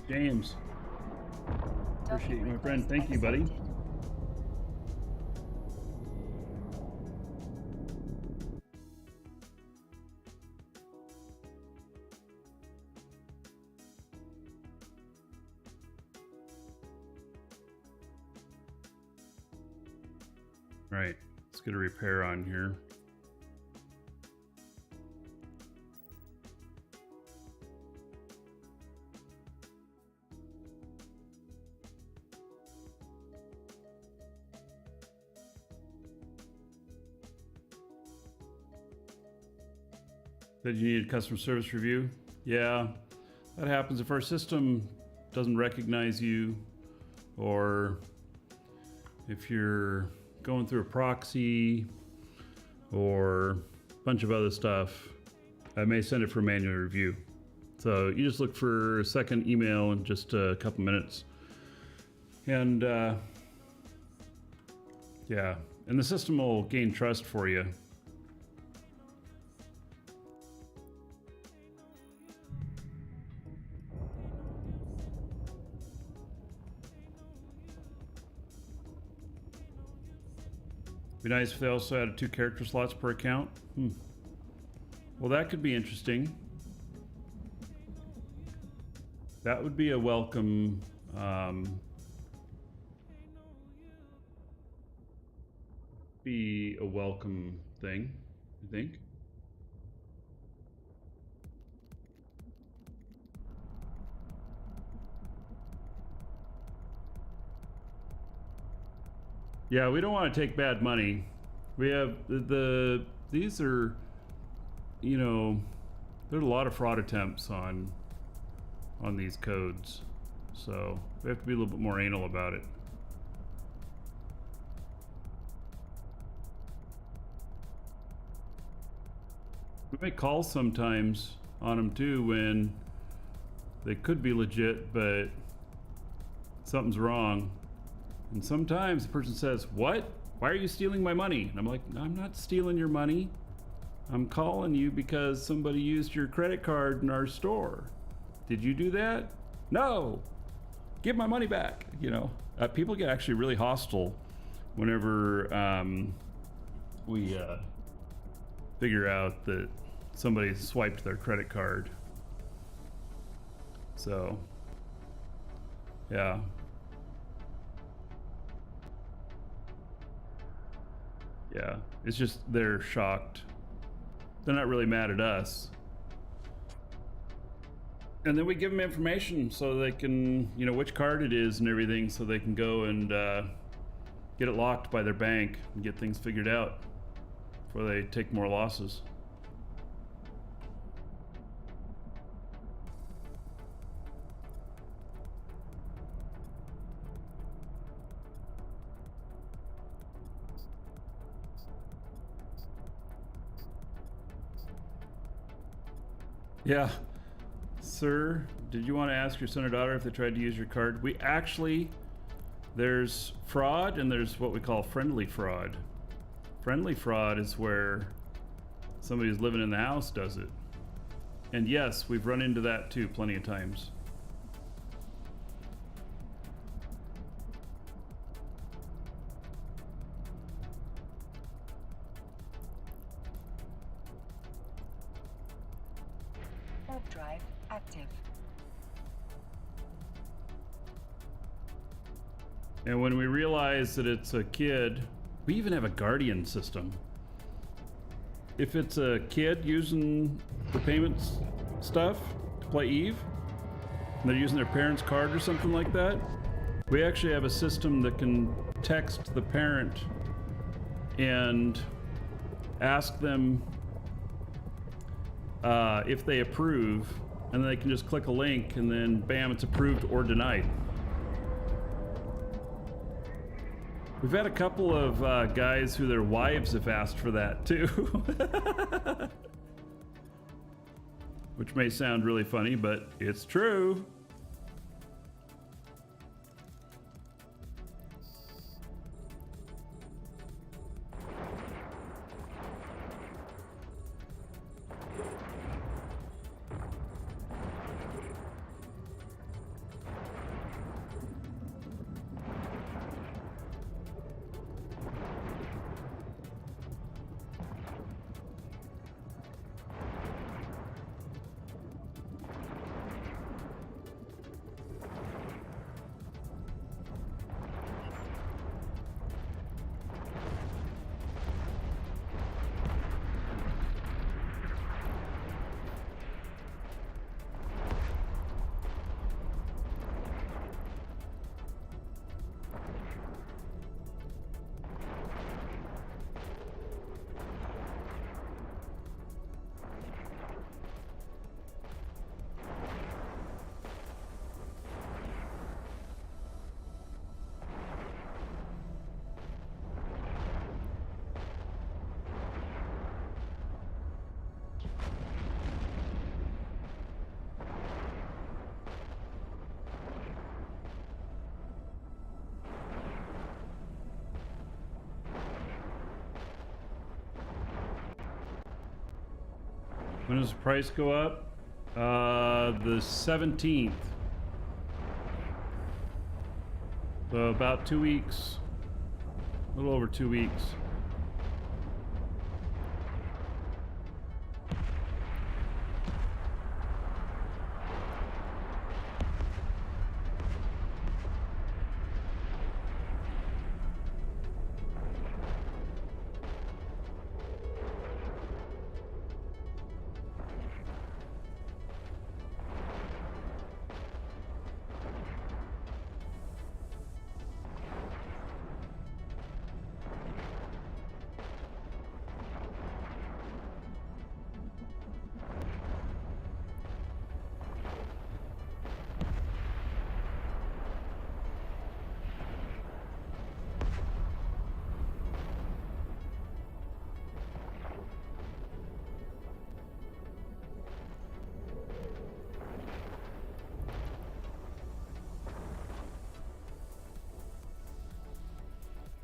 James, appreciate you, my friend. Thank you, buddy. All right, let's get a repair on here. Said you need a customer service review. Yeah, that happens if our system doesn't recognize you, or if you're going through a proxy or a bunch of other stuff. I may send it for manual review. So you just look for a second email in just a couple minutes. And yeah, and the system will gain trust for you. Be nice if they also had 2 character slots per account. Well, that could be interesting. That would be a welcome thing, I think. Yeah, we don't want to take bad money. We have these are, you know, there's a lot of fraud attempts on these codes. So we have to be a little bit more anal about it. We make calls sometimes on them too when they could be legit, but something's wrong. And sometimes the person says, "What? Why are you stealing my money?" And I'm like, "I'm not stealing your money. I'm calling you because somebody used your credit card in our store. Did you do that? No. Give my money back." You know, people get actually really hostile whenever we figure out that somebody swiped their credit card. So, yeah. Yeah, it's just they're shocked. They're not really mad at us. And then we give them information so they can, you know, which card it is and everything, so they can go and get it locked by their bank and get things figured out before they take more losses. Yeah. Sir, did you want to ask your son or daughter if they tried to use your card? We actually, there's fraud and there's what we call friendly fraud. Friendly fraud is where somebody who's living in the house does it. And yes, we've run into that too plenty of times. Drive active. And when we realize that it's a kid, we even have a guardian system. If it's a kid using the payments stuff to play Eve, and they're using their parents' card or something like that, we actually have a system that can text the parent and ask them if they approve, and then they can just click a link and then bam, it's approved or denied. We've had a couple of guys who their wives have asked for that too. Which may sound really funny, but it's true. When does the price go up? The 17th. So about 2 weeks. A little over 2 weeks.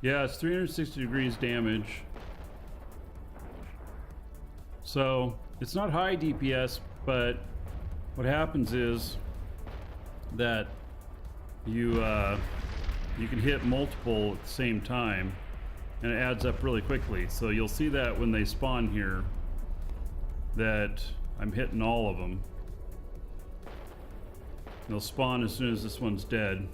Yeah, it's 360 degrees damage. So it's not high DPS, but what happens is that you can hit multiple at the same time, and it adds up really quickly. So you'll see that when they spawn here, that I'm hitting all of them. They'll spawn as soon as this one's dead.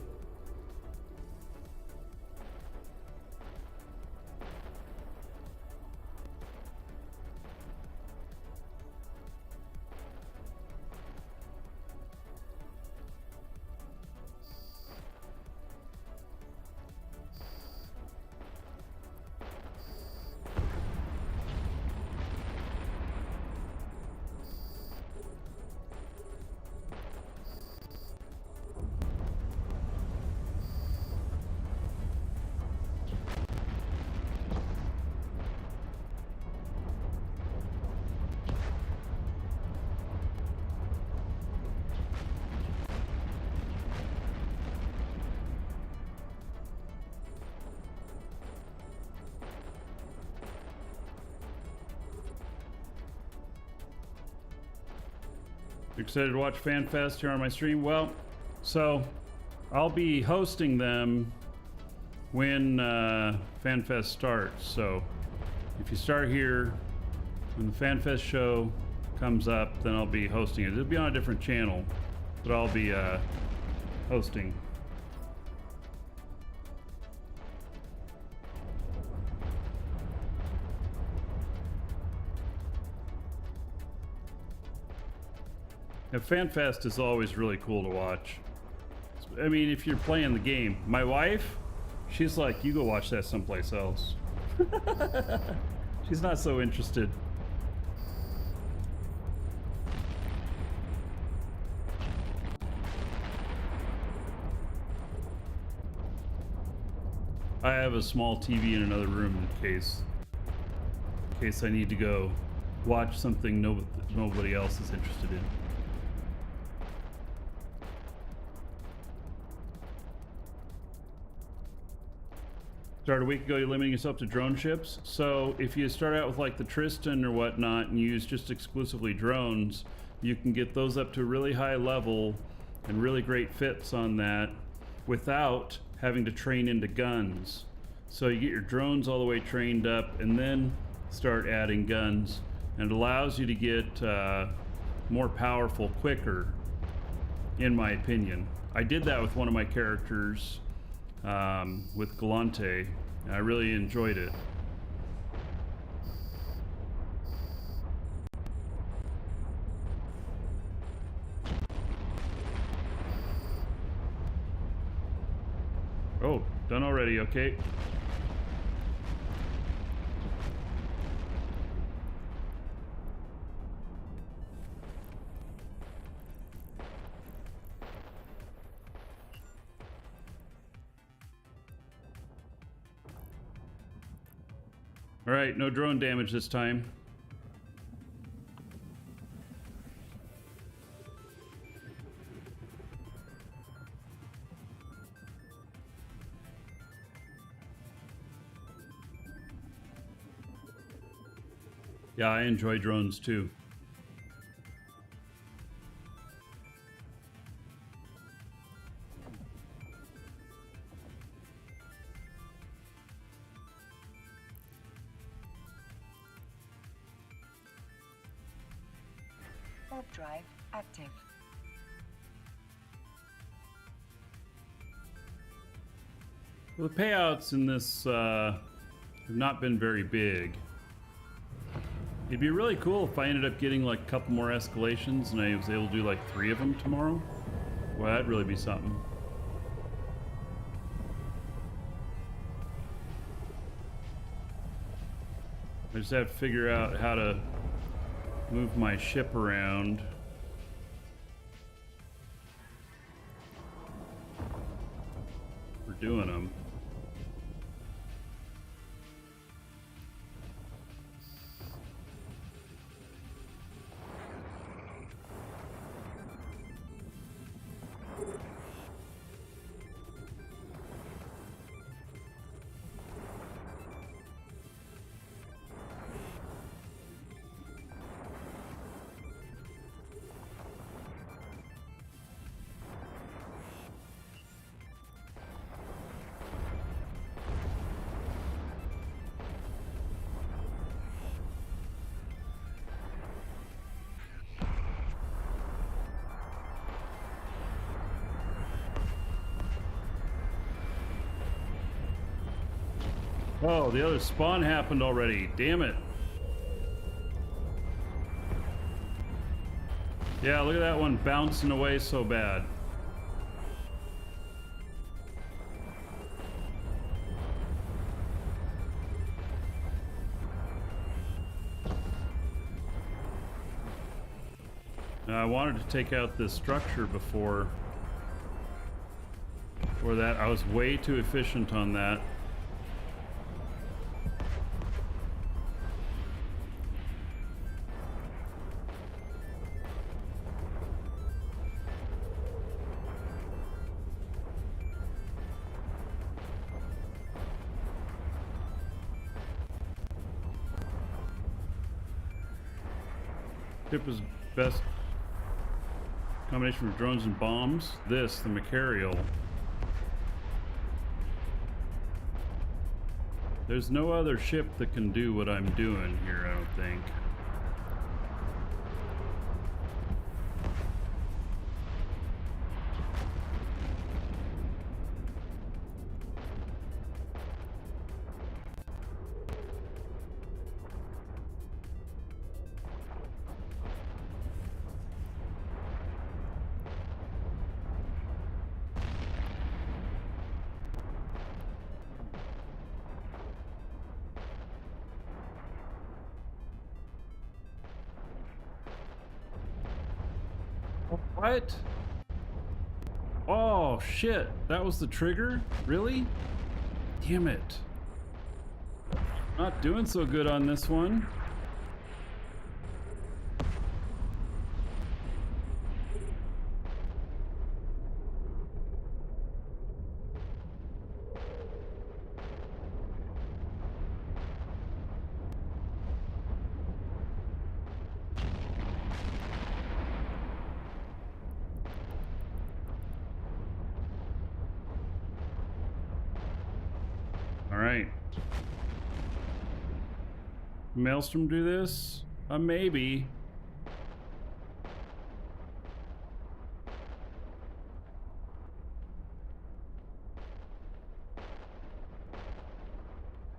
Excited to watch FanFest here on my stream? Well, so I'll be hosting them when FanFest starts. So if you start here, when the FanFest show comes up, then I'll be hosting it. It'll be on a different channel, but I'll be hosting. And FanFest is always really cool to watch. I mean, if you're playing the game. My wife, she's like, you go watch that someplace else. She's not so interested. I have a small TV in another room in case I need to go watch something nobody else is interested in. Started a week ago, you're limiting yourself to drone ships. So if you start out with like the Tristan or whatnot and use just exclusively drones, you can get those up to a really high level and really great fits on that without having to train into guns. So you get your drones all the way trained up and then start adding guns, and it allows you to get more powerful quicker, in my opinion. I did that with one of my characters with Galante, and I really enjoyed it. Oh, done already, okay. All right, no drone damage this time. Yeah, I enjoy drones too. warp drive active. Well, the payouts in this have not been very big. It'd be really cool if I ended up getting like a couple more escalations and I was able to do like 3 of them tomorrow. Well, that'd really be something. I just have to figure out how to move my ship around. We're doing them. Oh, the other spawn happened already. Damn it. Yeah, look at that one bouncing away so bad. Now, I wanted to take out this structure before that. I was way too efficient on that. Ship is best combination of drones and bombs. This, the Macarial. There's no other ship that can do what I'm doing here, I don't think. What? Oh shit, that was the trigger? Really? Damn it. Not doing so good on this one. Alright. Maelstrom do this? Maybe.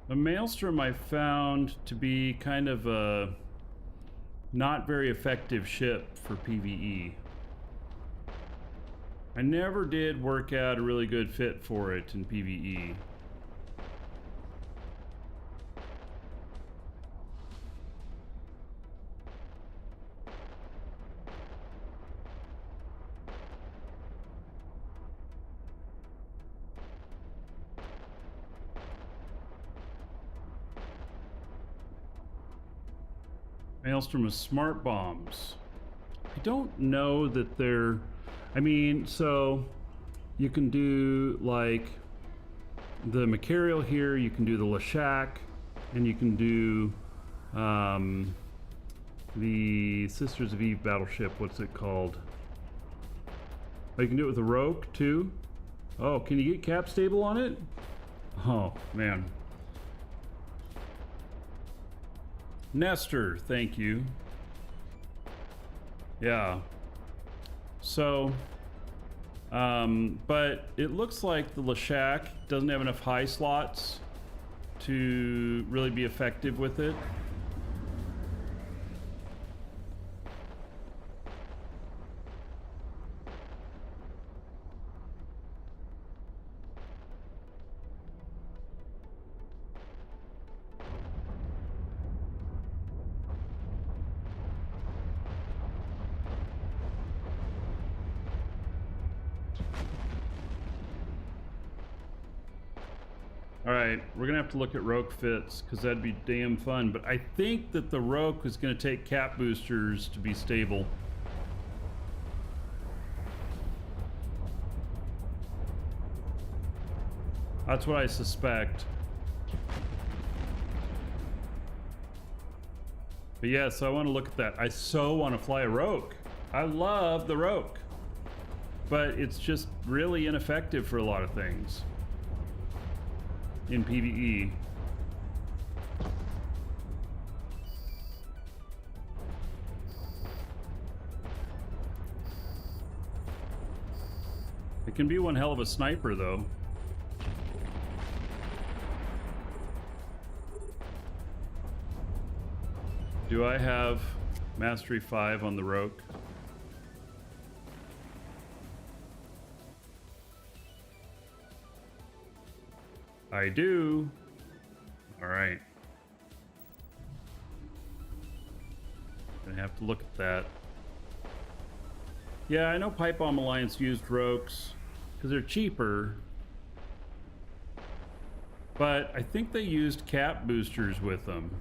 The Maelstrom I found to be kind of a not very effective ship for PvE. I never did work out a really good fit for it in PvE. Maelstrom is smart bombs. I don't know that they're... I mean, so you can do like the Macarial here, you can do the Lashak, and you can do the Sisters of Eve battleship. What's it called? Oh, you can do it with the Rogue too? Oh, can you get cap stable on it? Oh, man. Nestor, thank you. Yeah. So, but it looks like the Lashak doesn't have enough high slots to really be effective with it. All right, we're gonna have to look at Roke fits because that'd be damn fun. But I think that the Roke is gonna take cap boosters to be stable. That's what I suspect. But yeah, so I want to look at that. I so want to fly a Roke. I love the Roke. But it's just really ineffective for a lot of things in PvE. It can be one hell of a sniper, though. Do I have Mastery 5 on the Roke? I do. All right. Gonna have to look at that. Yeah, I know Pipe Bomb Alliance used Rokes because they're cheaper. But I think they used cap boosters with them.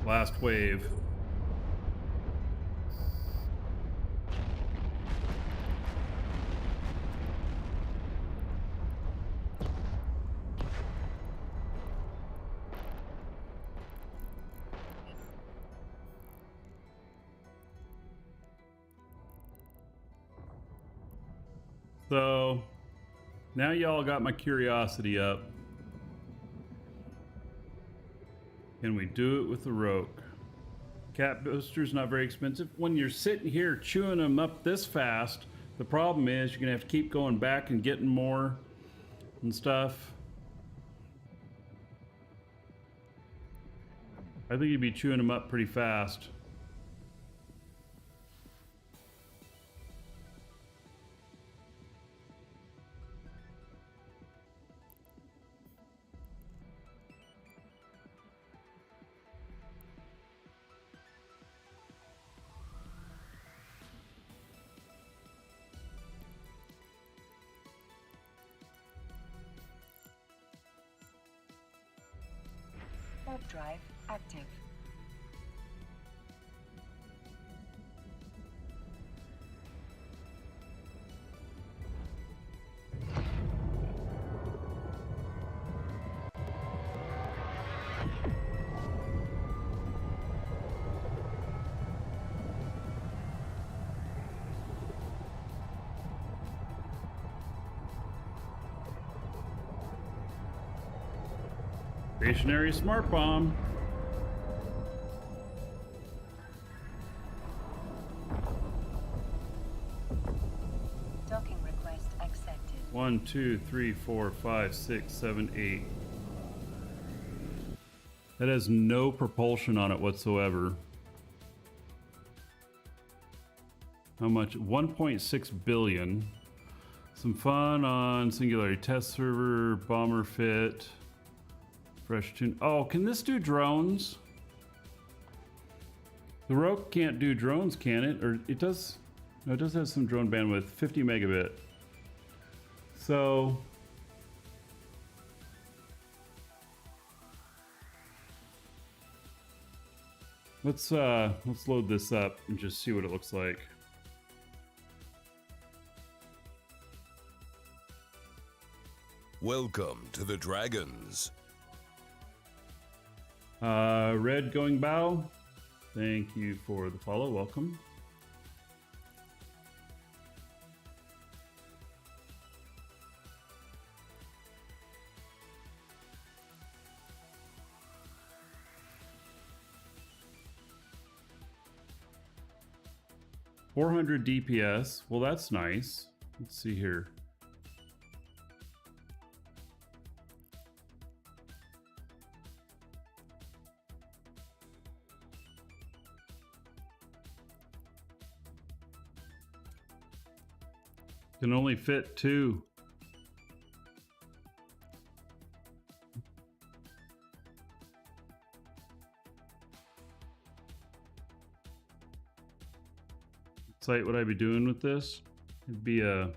Last wave. So now y'all got my curiosity up. Can we do it with the Roke? Cap booster's not very expensive. When you're sitting here chewing them up this fast, the problem is you're gonna have to keep going back and getting more and stuff. I think you'd be chewing them up pretty fast. Warp drive active. Stationary smart bomb. Docking request accepted. 1, 2, 3, 4, 5, 6, 7, 8. That has no propulsion on it whatsoever. How much? 1.6 billion. Some fun on Singularity Test Server, Bomber Fit, Fresh Tune. Oh, can this do drones? The Roke can't do drones, can it? Or it does? No, it does have some drone bandwidth, 50 megabit. So let's load this up and just see what it looks like. Welcome to the Dragons. Red going bow. Thank you for the follow. Welcome. $400 DPS. Well, that's nice. Let's see here. Can only fit 2. Site would I be doing with this? It'd be a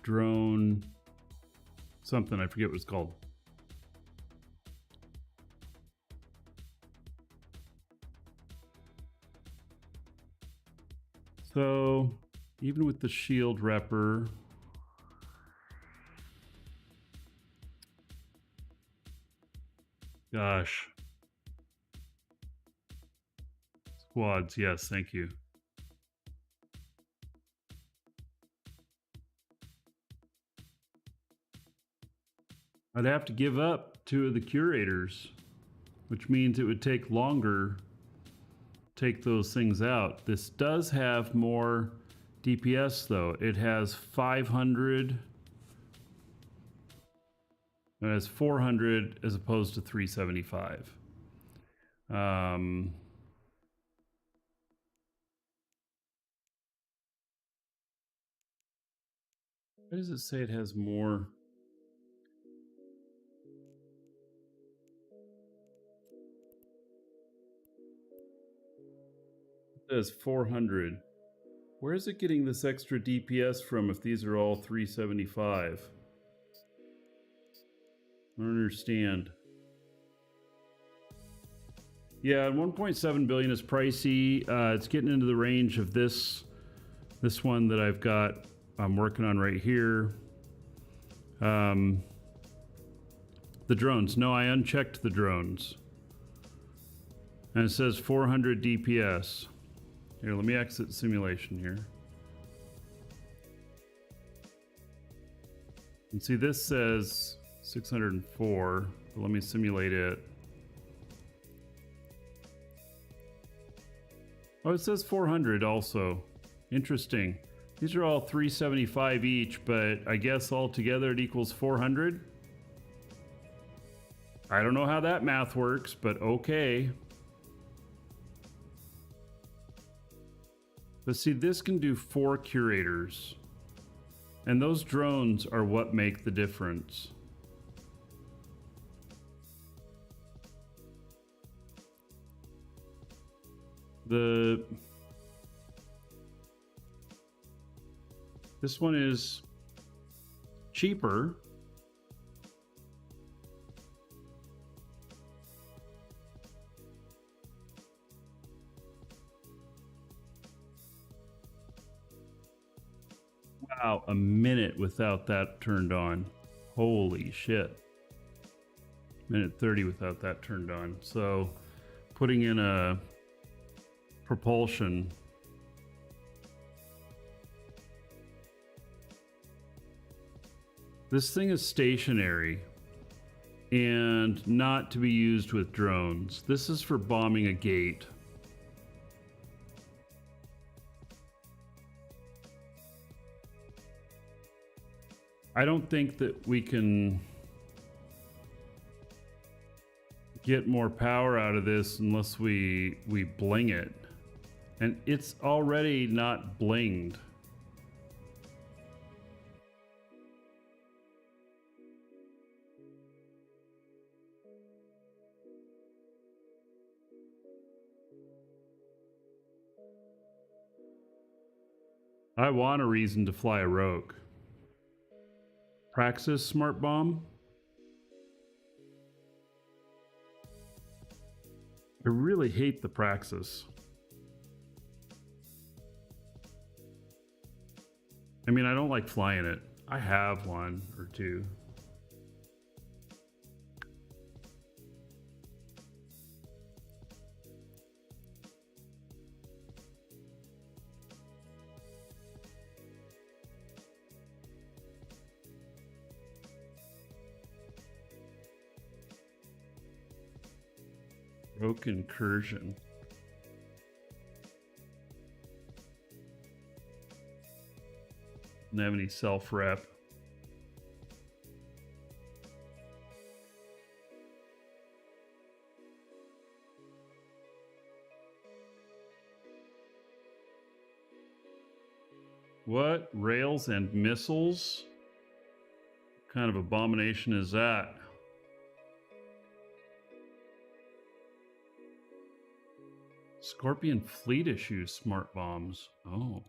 drone something, I forget what it's called. So even with the shield repper, gosh. Squads, yes, thank you. I'd have to give up 2 of the curators, which means it would take longer to take those things out. This does have more DPS though. It has 500. It has 400 as opposed to 375. Why does it say it has more? It says 400. Where is it getting this extra DPS from if these are all 375? I don't understand. Yeah, 1.7 billion is pricey. It's getting into the range of this one that I'm working on right here. The drones. No, I unchecked the drones. And it says 400 DPS. Here, let me exit simulation here. And see, this says 604, but let me simulate it. Oh, it says 400 also. Interesting. These are all 375 each, but I guess altogether it equals 400. I don't know how that math works, but okay. But see, this can do 4 curators. And those drones are what make the difference. This one is cheaper. Wow, a minute without that turned on. Holy shit. Minute 30 without that turned on. So putting in a propulsion. This thing is stationary and not to be used with drones. This is for bombing a gate. I don't think that we can get more power out of this unless we bling it. And it's already not blinged. I want a reason to fly a rogue. Praxis smart bomb. I really hate the Praxis. I mean, I don't like flying it. I have one or two. Rogue incursion. Don't have any self-rep. What? Rails and missiles? What kind of abomination is that? Scorpion fleet issues smart bombs. Oh.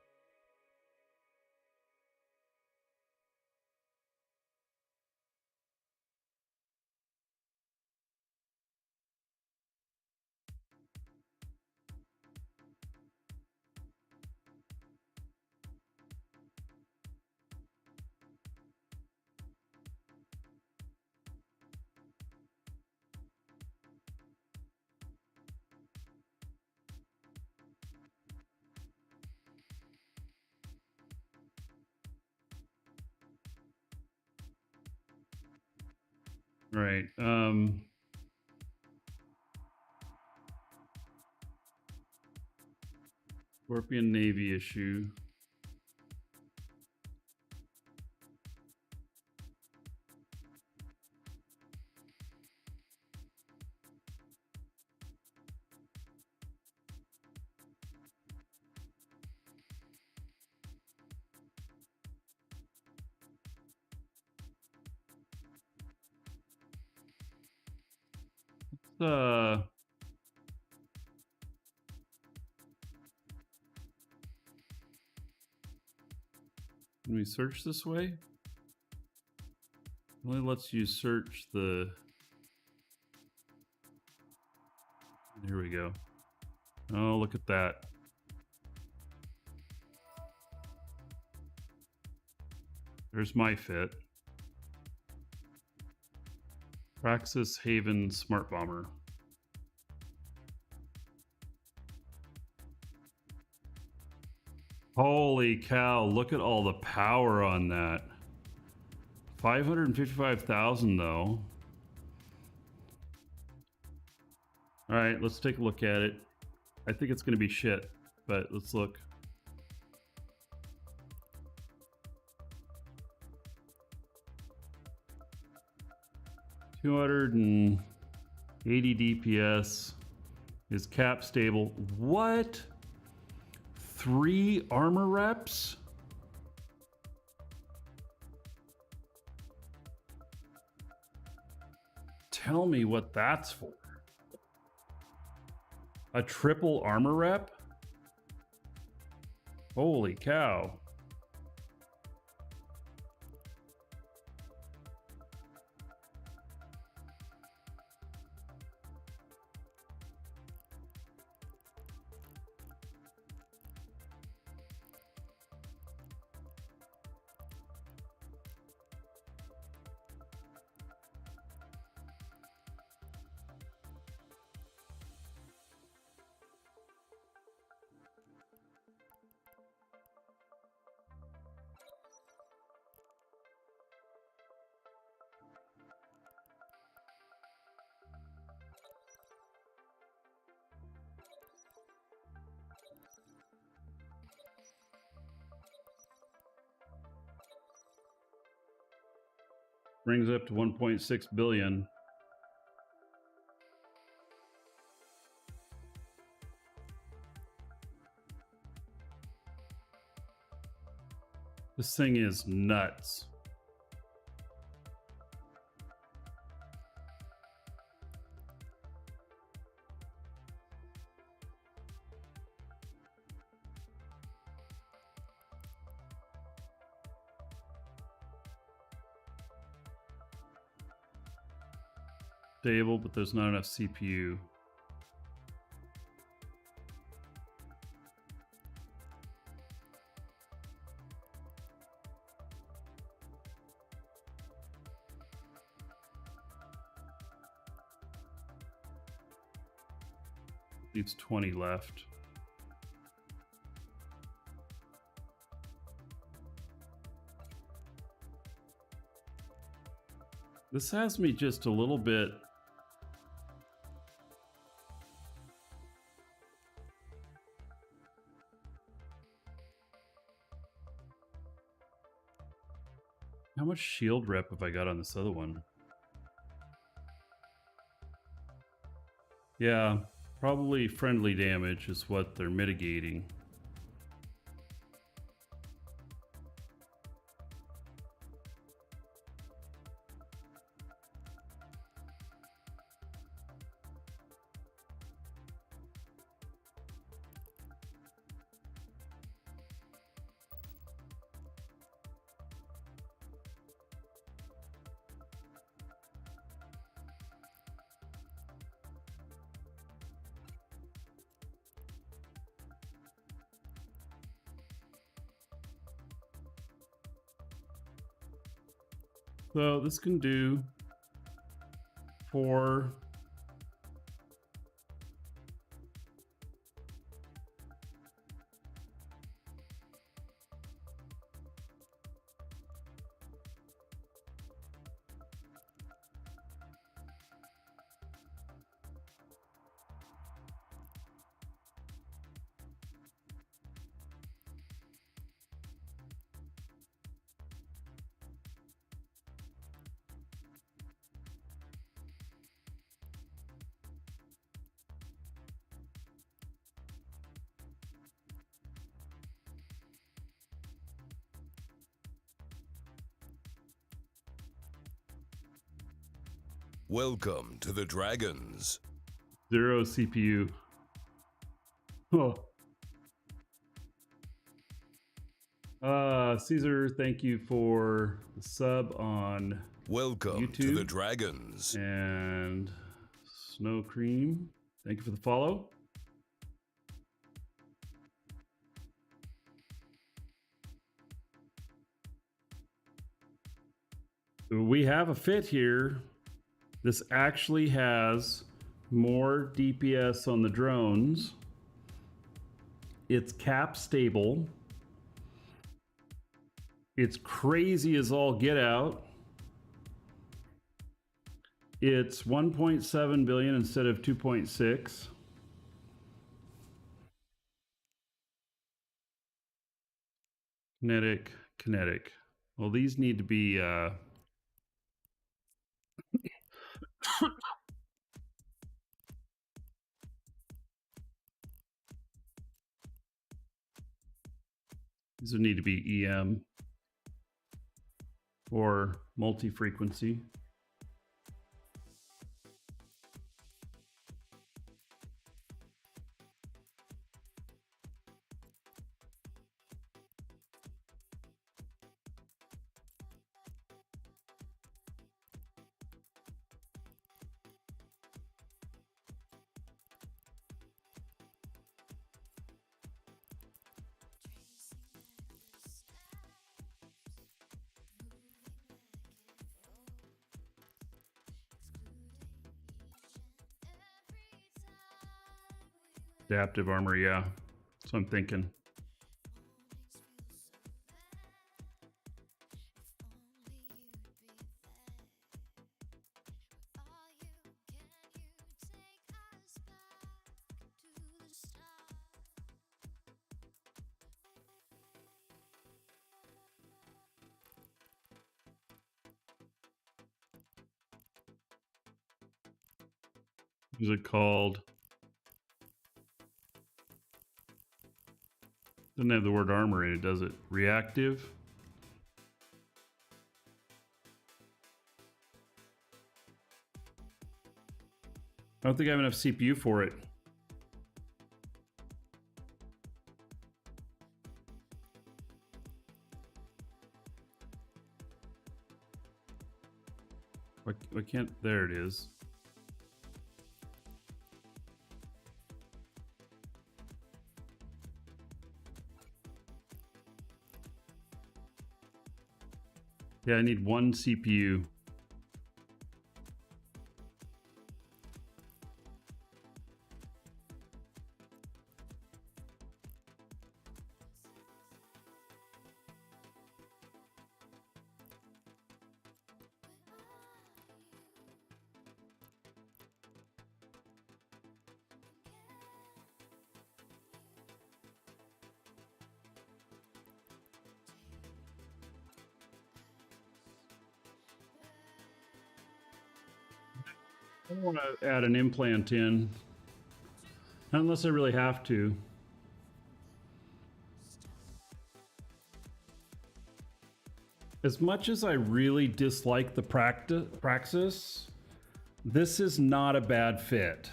Right. Scorpion Navy issue. Can we search this way? Only lets you search the... Here we go. Oh, look at that. There's my fit. Praxis Haven Smart Bomber. Holy cow, look at all the power on that. 555,000 though. All right, let's take a look at it. I think it's gonna be shit, but let's look. $280 DPS. Is cap stable. What? 3 armor reps? Tell me what that's for. A triple armor rep? Holy cow. Brings up to 1.6 billion. This thing is nuts. Stable, but there's not enough CPU. Leaves 20 left. This has me just a little bit. How much shield rep have I got on this other one? Yeah, probably friendly damage is what they're mitigating. So this can do 4. Welcome to the Dragons. 0 CPU. Oh. Caesar, thank you for the sub on Welcome YouTube. To the Dragons. And Snow Cream, thank you for the follow. We have a fit here. This actually has more DPS on the drones. It's cap stable. It's crazy as all get out. It's 1.7 billion instead of 2.6. Kinetic. Well, these need to be these would need to be EM or multi-frequency. Adaptive armor, yeah. That's what I'm thinking. What is it called? Doesn't have the word armor in it, does it? Reactive? I don't think I have enough CPU for it. Why can't... There it is. Yeah, I need 1 CPU. I don't want to add an implant in. Not unless I really have to. As much as I really dislike the praxis, this is not a bad fit.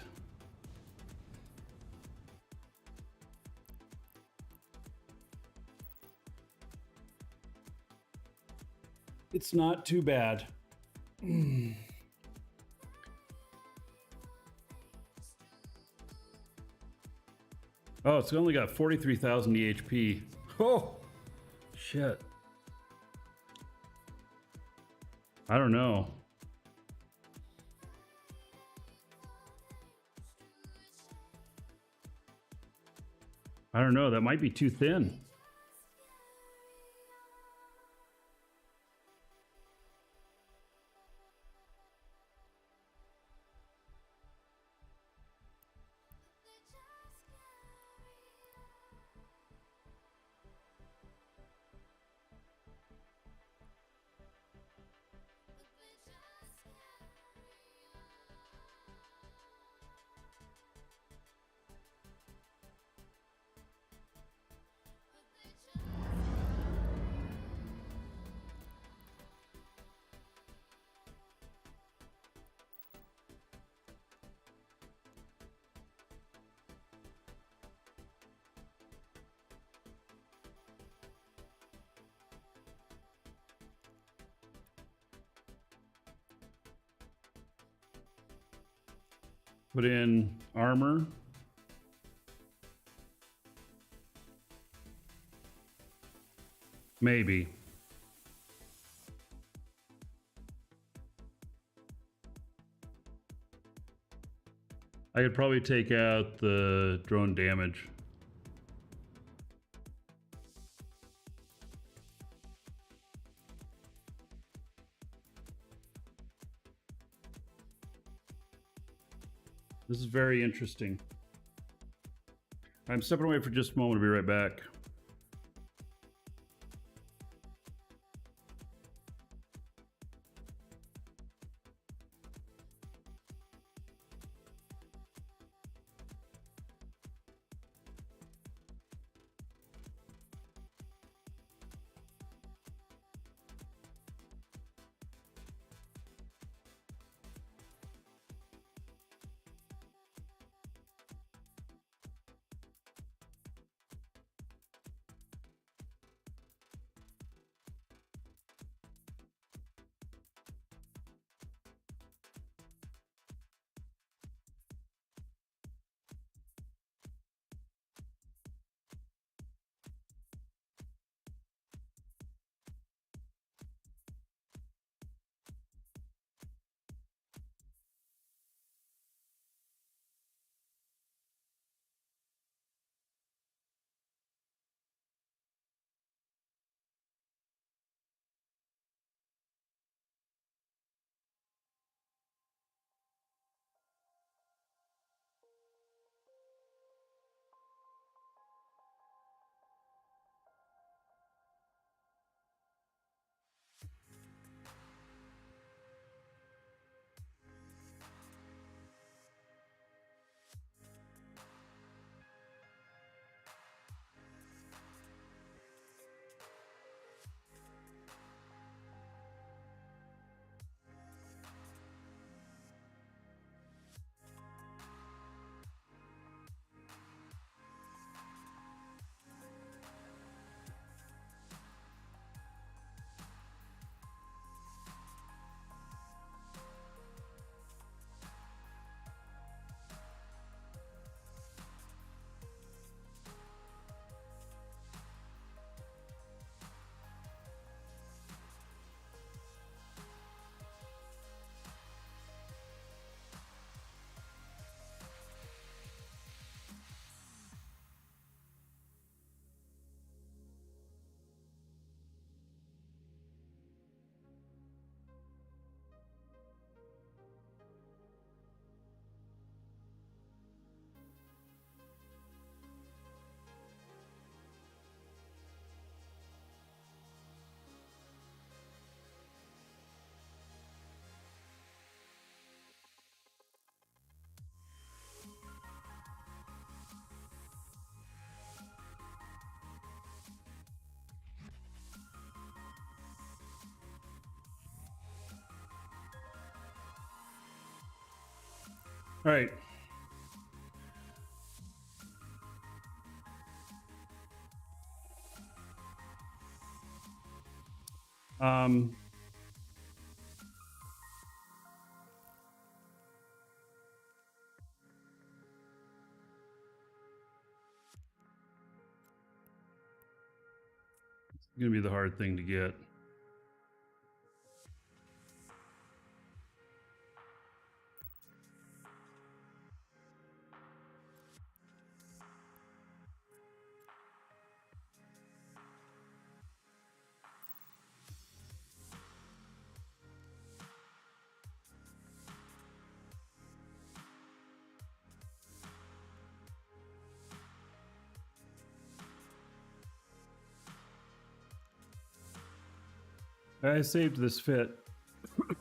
It's not too bad. Oh, it's only got 43,000 EHP. Oh, shit. I don't know. I don't know. That might be too thin. Put in armor. Maybe. I could probably take out the drone damage. This is very interesting. I'm stepping away for just a moment. I'll be right back. All right. It's gonna be the hard thing to get. I saved this fit. I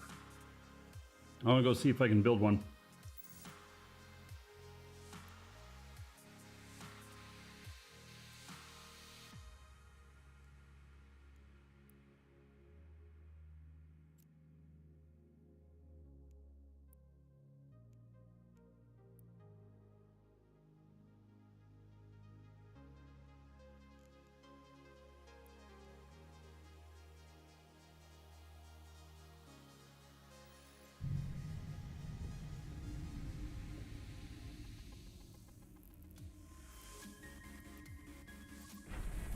want to go see if I can build one.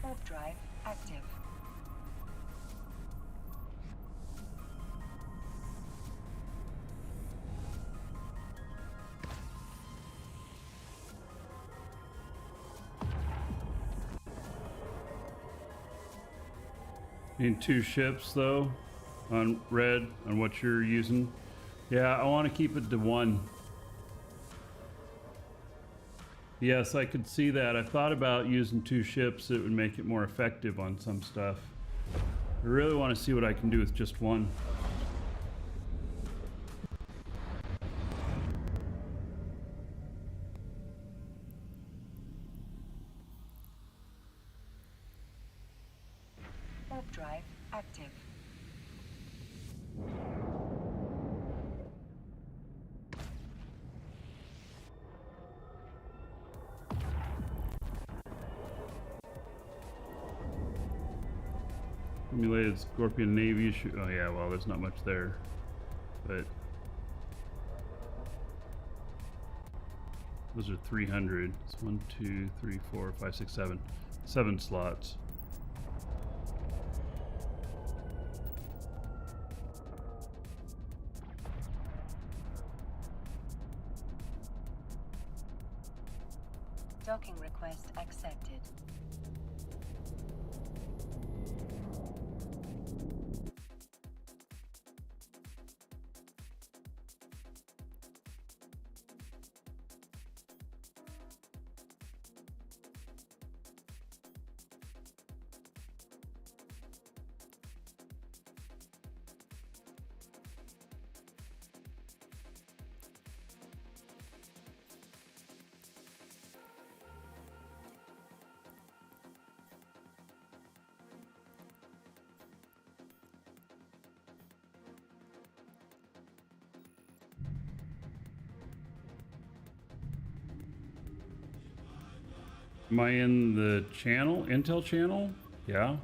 Warp drive active. Need 2 ships though, on red, on what you're using. Yeah, I want to keep it to 1. Yes, I could see that. I thought about using 2 ships. It would make it more effective on some stuff. I really want to see what I can do with just 1. Warp drive active. Simulated Scorpion Navy. Oh yeah, well, there's not much there, but those are 300. It's 1, 2, 3, 4, 5, 6, 7. 7 slots. Docking request accepted. Am I in the channel? Intel channel? Yeah.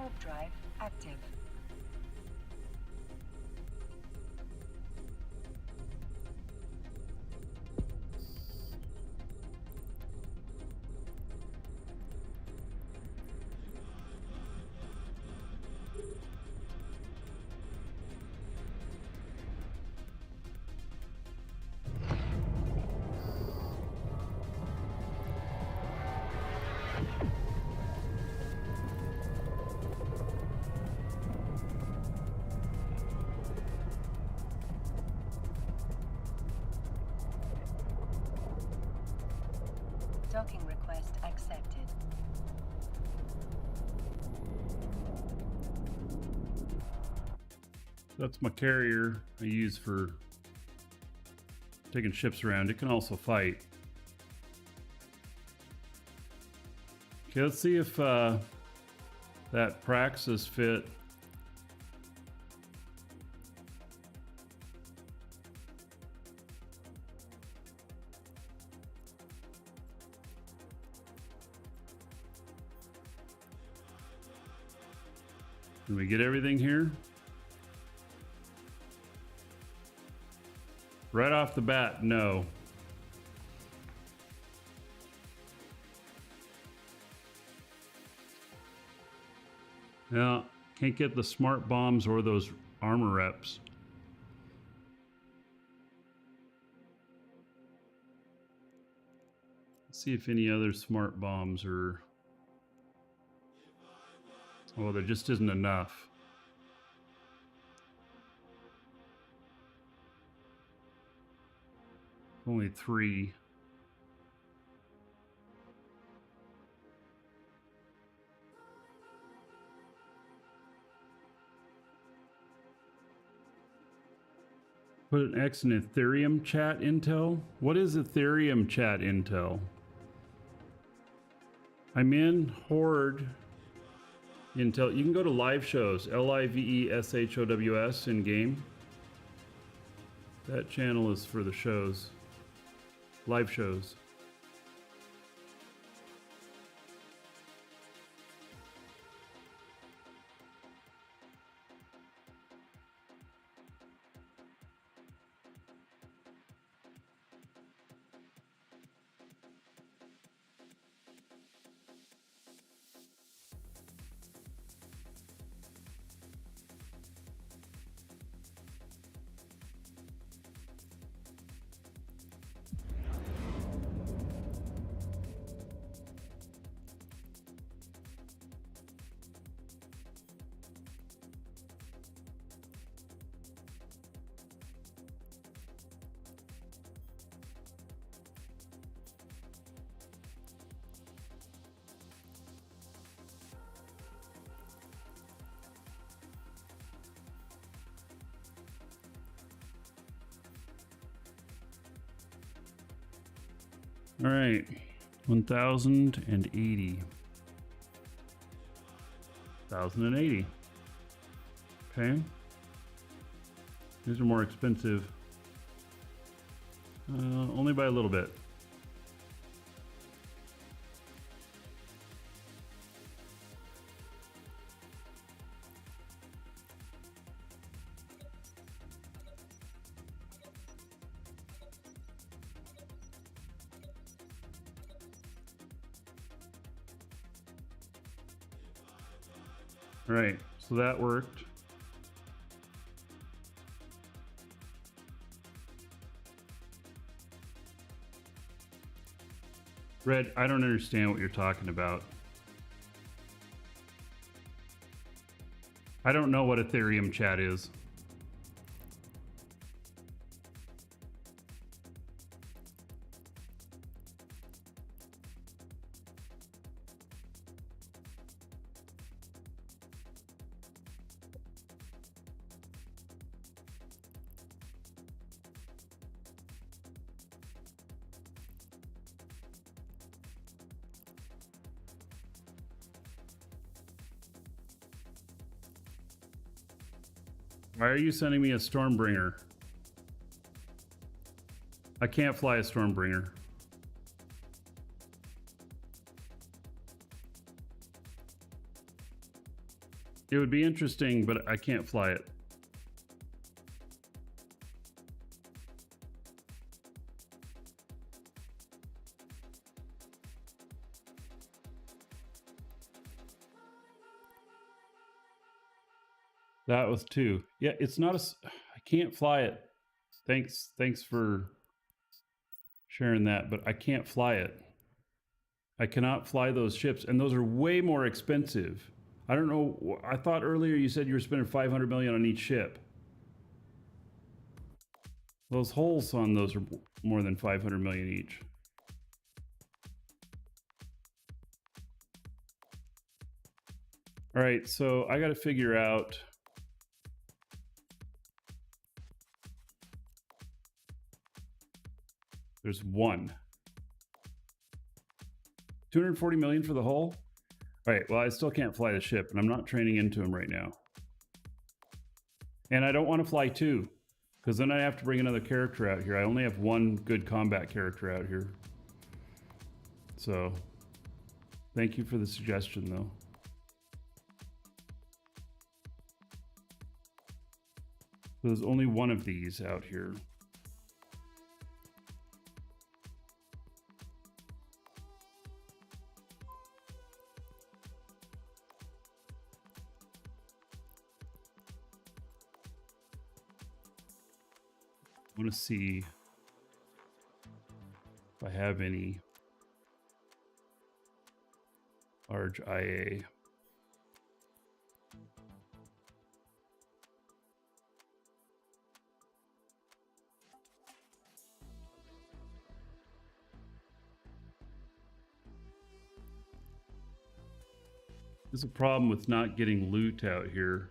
Warp drive active. Docking request accepted. That's my carrier I use for taking ships around. It can also fight. Okay, let's see if that Praxis fit. Can we get everything here? Right off the bat, no. Yeah, can't get the smart bombs or those armor reps. Let's see if any other smart bombs are... Oh, there just isn't enough. Only 3. Put an X in Ethereum chat intel. What is Ethereum chat intel? I'm in Horde intel. You can go to live shows, LIVESHOWS in game. That channel is for the shows, live shows. All right, 1,080. 1,080. Okay. These are more expensive. Only by a little bit. All right, so that worked. Red, I don't understand what you're talking about. I don't know what Ethereum chat is. Why are you sending me a Stormbringer? I can't fly a Stormbringer. It would be interesting, but I can't fly it. That was 2. Yeah, it's not I can't fly it. Thanks for sharing that, but I can't fly it. I cannot fly those ships, and those are way more expensive. I don't know. I thought earlier you said you were spending 500 million on each ship. Those holes on those are more than 500 million each. All right, so I got to figure out. There's 1. 240 million for the hull? All right, well, I still can't fly the ship, and I'm not training into him right now. And I don't want to fly 2, because then I have to bring another character out here. I only have 1 good combat character out here. So, thank you for the suggestion, though. So there's only 1 of these out here. I want to see if I have any large IA. There's a problem with not getting loot out here.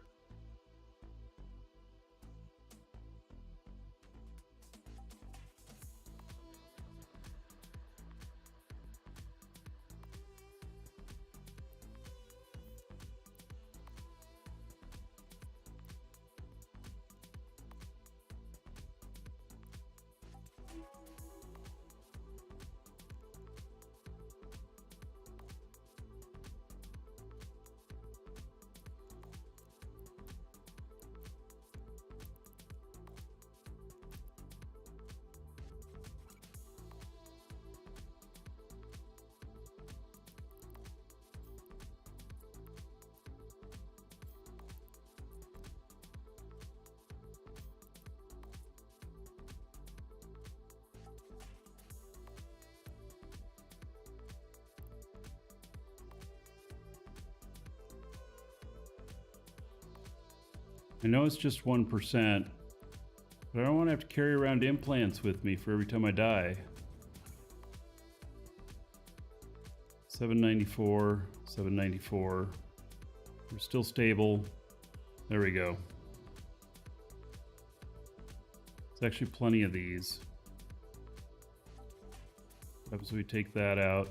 I know it's just 1%, but I don't want to have to carry around implants with me for every time I die. 794, 794. We're still stable. There we go. There's actually plenty of these. What happens if we take that out?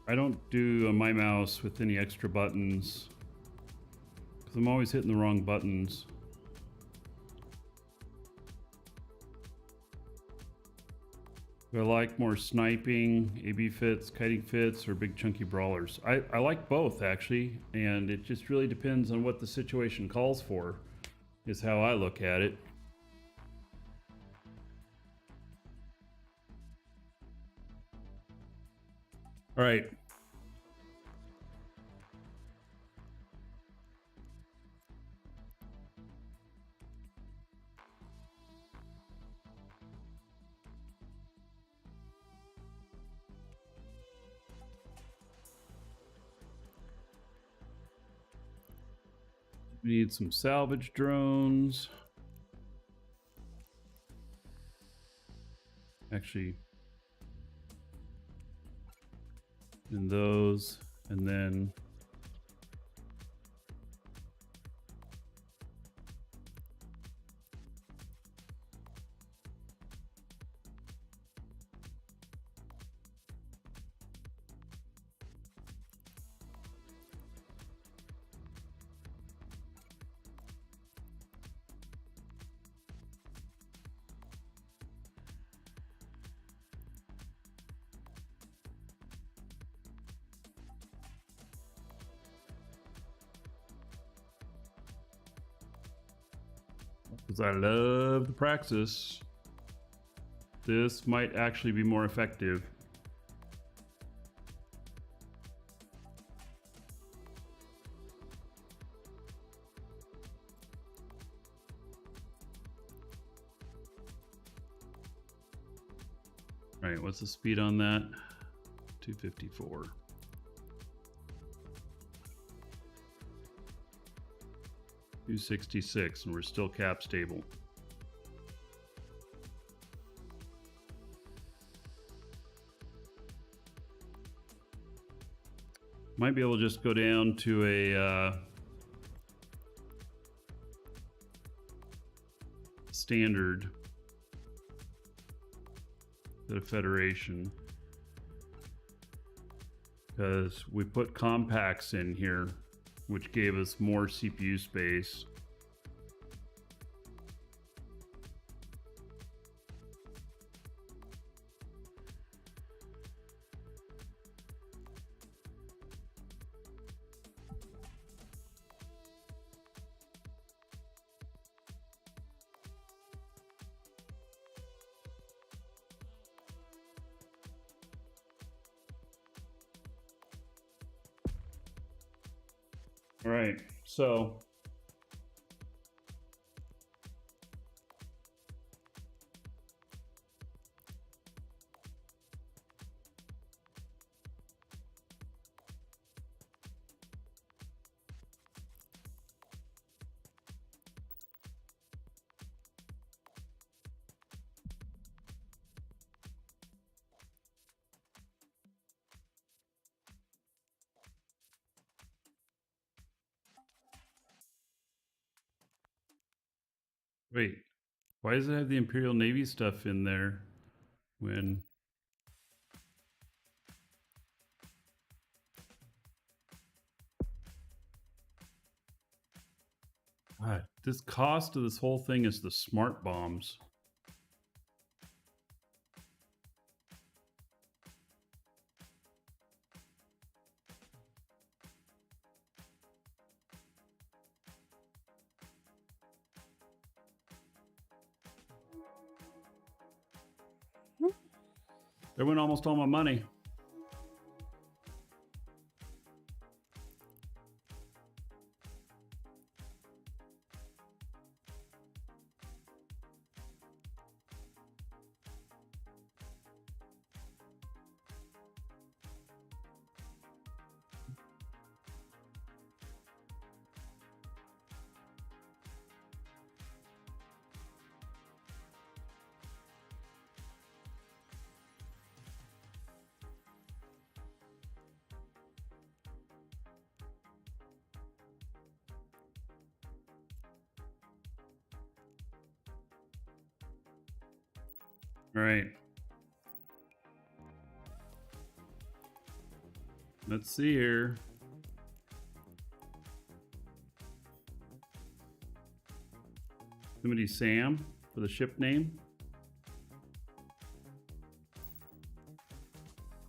I don't do my mouse with any extra buttons because I'm always hitting the wrong buttons. Do I like more sniping, AB fits, kiting fits, or big chunky brawlers? I like both actually, and it just really depends on what the situation calls for, is how I look at it. All right. We need some salvage drones. Actually, and those, and then because I love the praxis. This might actually be more effective. All right, what's the speed on that? 254. $266, and we're still cap stable. Might be able to just go down to a standard to the Federation, because we put compacts in here, which gave us more CPU space. All right, so wait, why does it have the Imperial Navy stuff in there when... God, this cost of this whole thing is the smart bombs. There went almost all my money. All right. Let's see here. Somebody Sam for the ship name.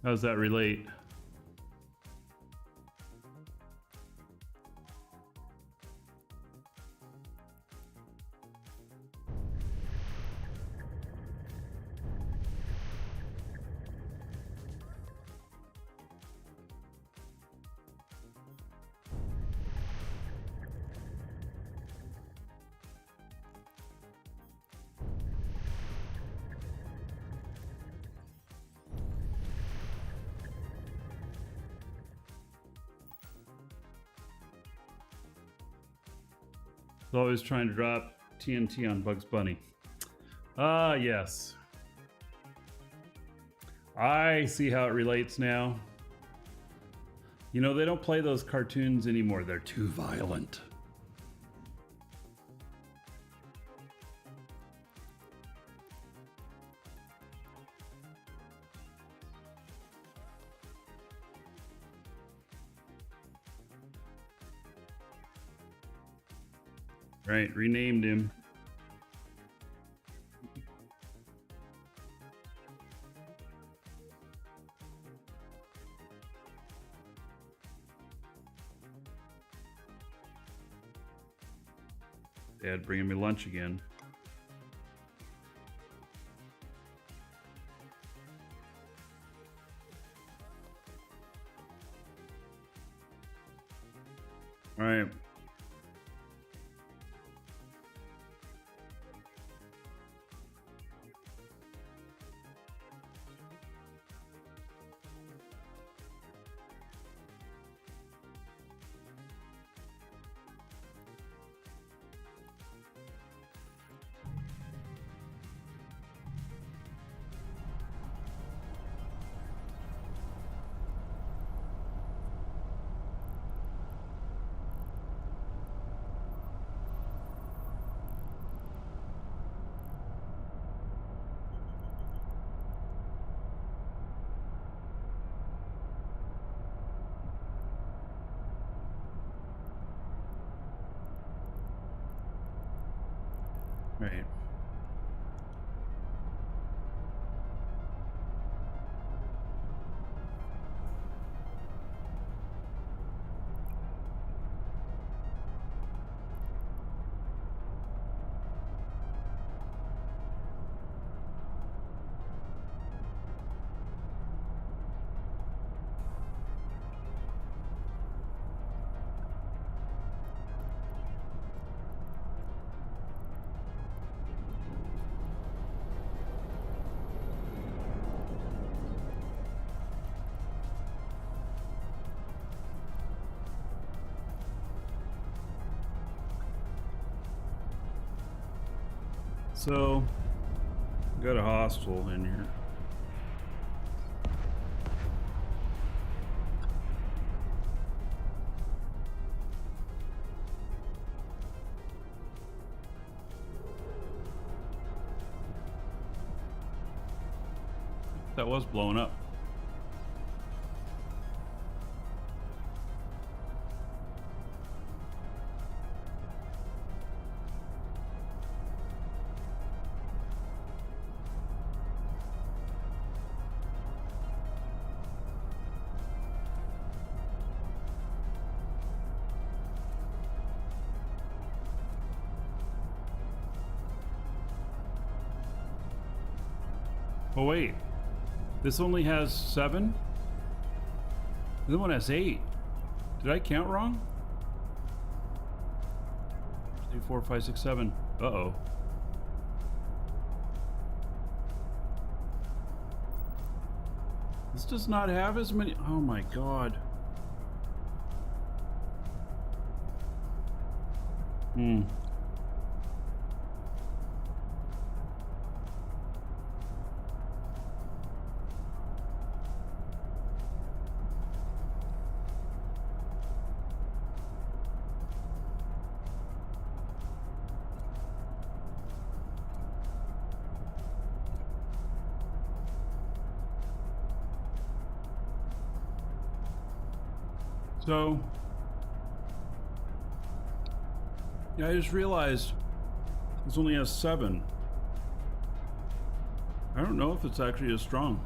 How does that relate? Always trying to drop TNT on Bugs Bunny. Ah, yes. I see how it relates now. You know, they don't play those cartoons anymore. They're too violent. Right, renamed him. Dad bringing me lunch again. All right. Right. So, got a hostile in here. That was blowing up. Oh wait, this only has 7? The other one has 8. Did I count wrong? 2, 4, 5, 6, 7. Uh-oh. This does not have as many. Oh my god. So, yeah, I just realized this only has 7. I don't know if it's actually as strong.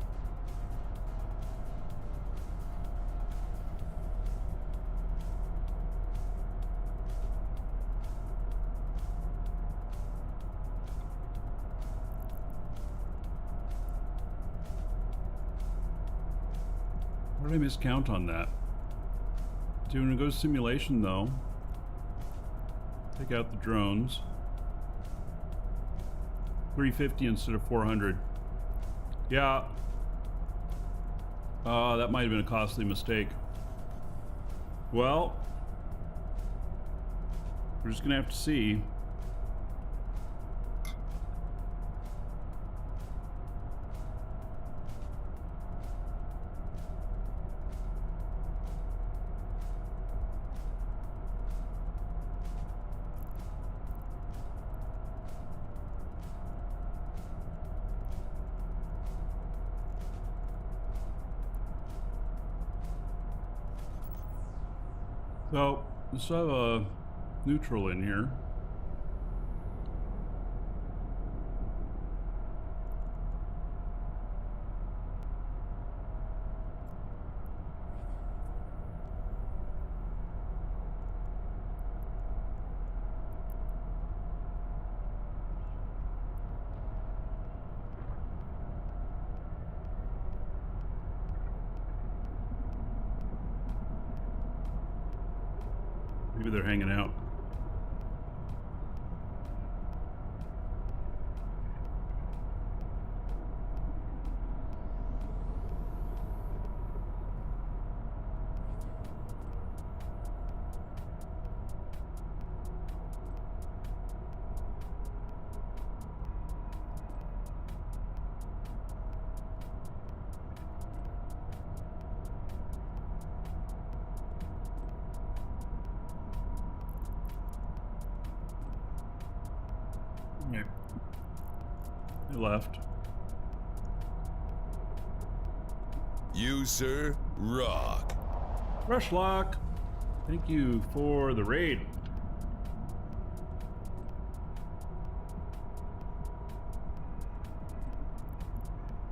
What did I miscount on that? So when we go to simulation though, take out the drones. 350 instead of 400. Yeah. That might have been a costly mistake. Well, we're just gonna have to see. So, let's have a neutral in here. Maybe they're hanging out. Yeah. They left. You, sir, rock. Rushlock, thank you for the raid.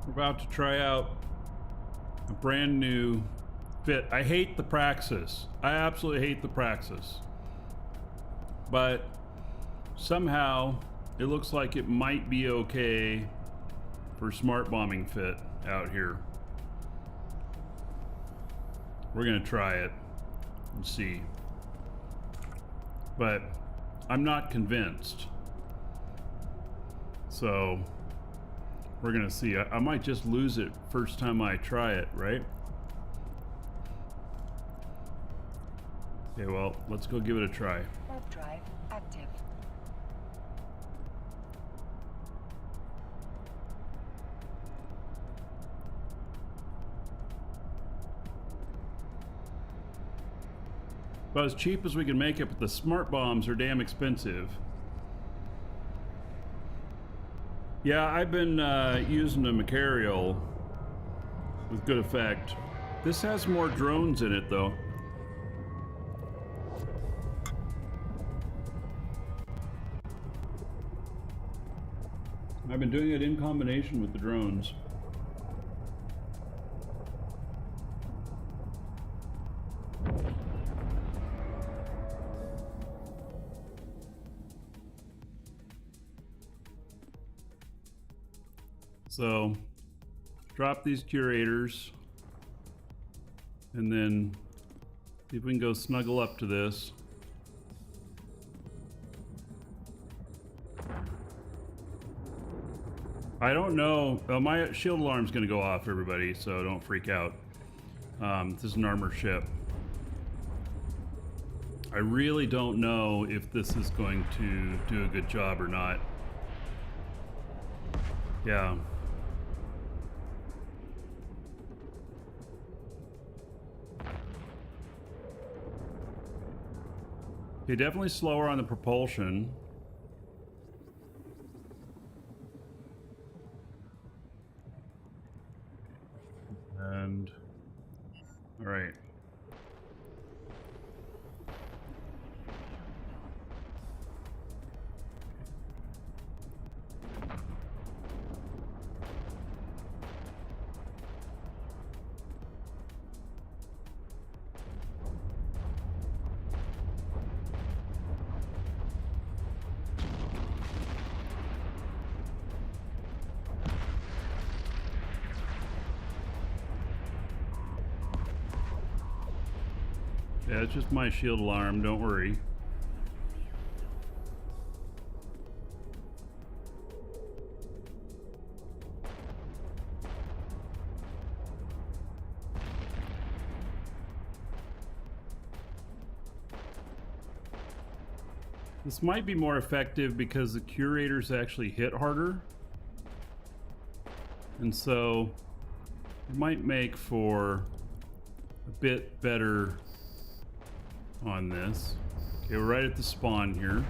We're about to try out a brand new fit. I hate the Praxis. I absolutely hate the Praxis. But somehow it looks like it might be okay for smart bombing fit out here. We're gonna try it and see. But I'm not convinced. So we're gonna see. I might just lose it first time I try it, right? Okay, well, let's go give it a try. Warp drive active. About as cheap as we can make it, but the smart bombs are damn expensive. Yeah, I've been using the Macarial with good effect. This has more drones in it, though. I've been doing it in combination with the drones. So, drop these curators, and then see if we can go snuggle up to this. I don't know. My shield alarm's going to go off, everybody, so don't freak out. This is an armor ship. I really don't know if this is going to do a good job or not. Yeah. Okay, definitely slower on the propulsion. And all right. Yeah, it's just my shield alarm, don't worry. This might be more effective because the curators actually hit harder. And so it might make for a bit better on this. Okay, we're right at the spawn here.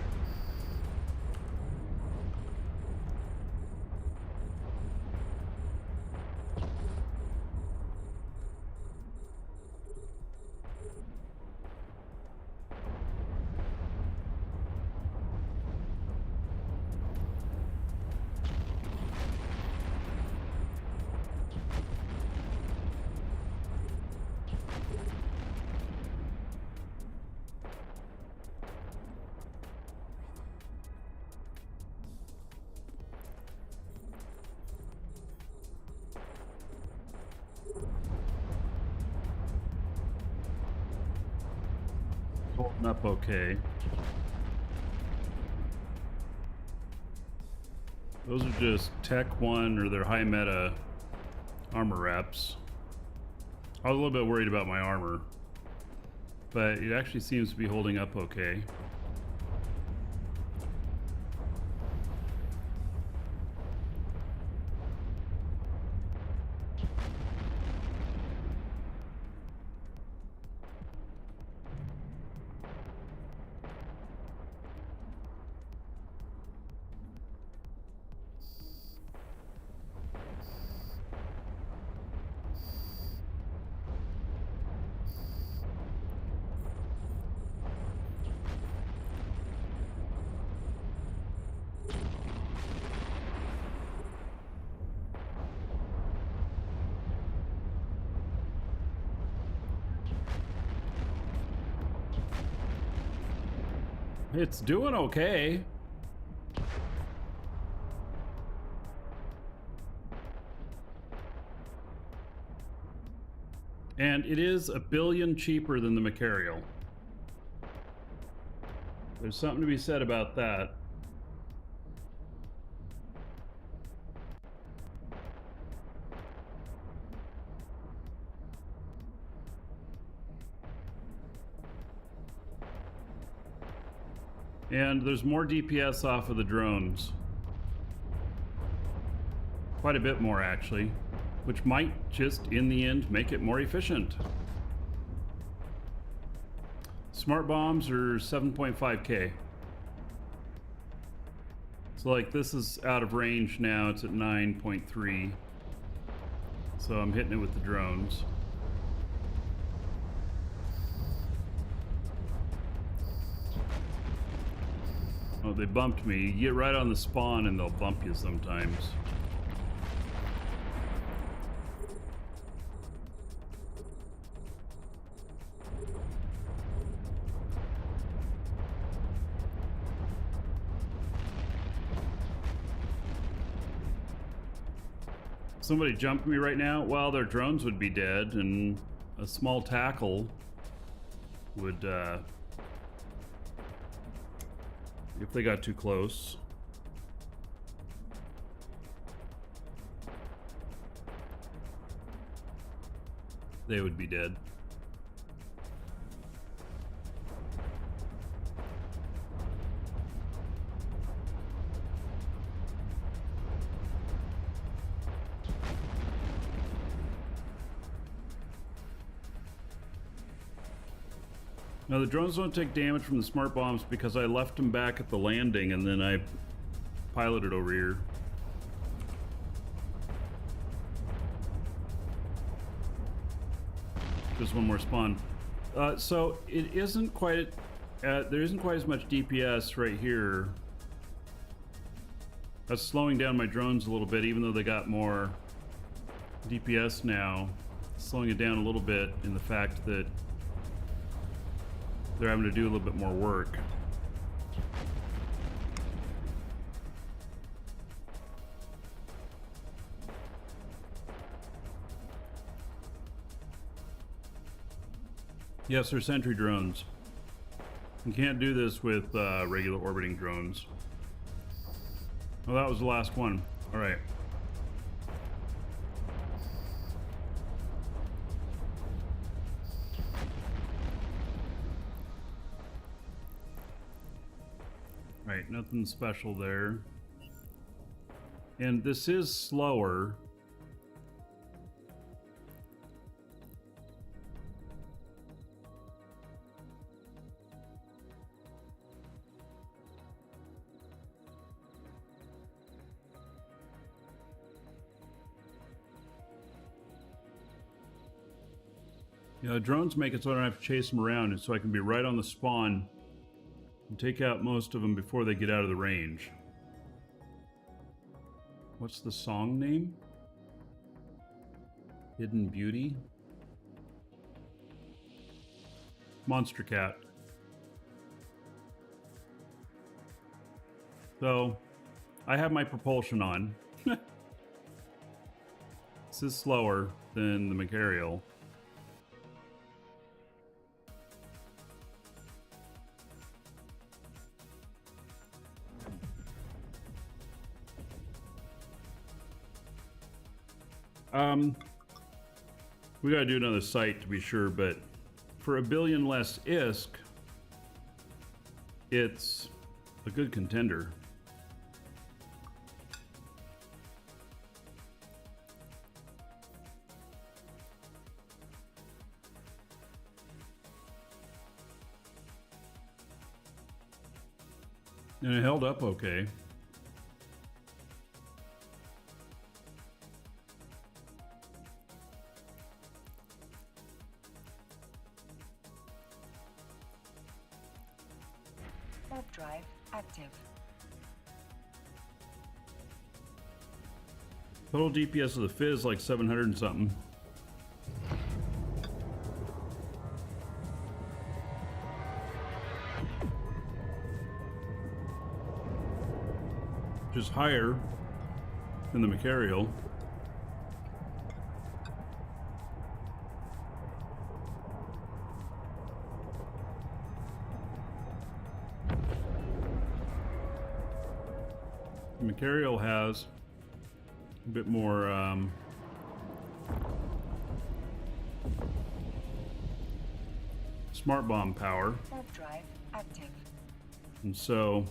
Holding up okay. Those are just Tech 1 or their high meta armor reps. I was a little bit worried about my armor, but it actually seems to be holding up okay. It's doing okay. And it is $1 billion cheaper than the Macarial. There's something to be said about that. And there's more DPS off of the drones. Quite a bit more, actually. Which might just, in the end, make it more efficient. Smart bombs are 7.5k. So, like, this is out of range now. It's at 9.3. So I'm hitting it with the drones. Oh, they bumped me. You get right on the spawn and they'll bump you sometimes. Somebody jumped me right now. Well, their drones would be dead, and a small tackle would, if they got too close. They would be dead. Now the drones don't take damage from the smart bombs because I left them back at the landing and then I piloted over here. Just one more spawn. So it isn't quite, there isn't quite as much DPS right here. That's slowing down my drones a little bit, even though they got more DPS now. Slowing it down a little bit in the fact that they're having to do a little bit more work. Yes, they're sentry drones. You can't do this with regular orbiting drones. Well, that was the last one. All right. Right, nothing special there. And this is slower. You know, drones make it so I don't have to chase them around, and so I can be right on the spawn and take out most of them before they get out of the range. What's the song name? Hidden Beauty? Monster Cat. So, I have my propulsion on. This is slower than the Macarial. We gotta do another site to be sure, but for 1 billion less ISK, it's a good contender. And it held up okay. Warp drive active. Total DPS of the Fizz like 700 and something. Which is higher than the Macarial. The Macarial has a bit more smart bomb power. Warp drive active. And so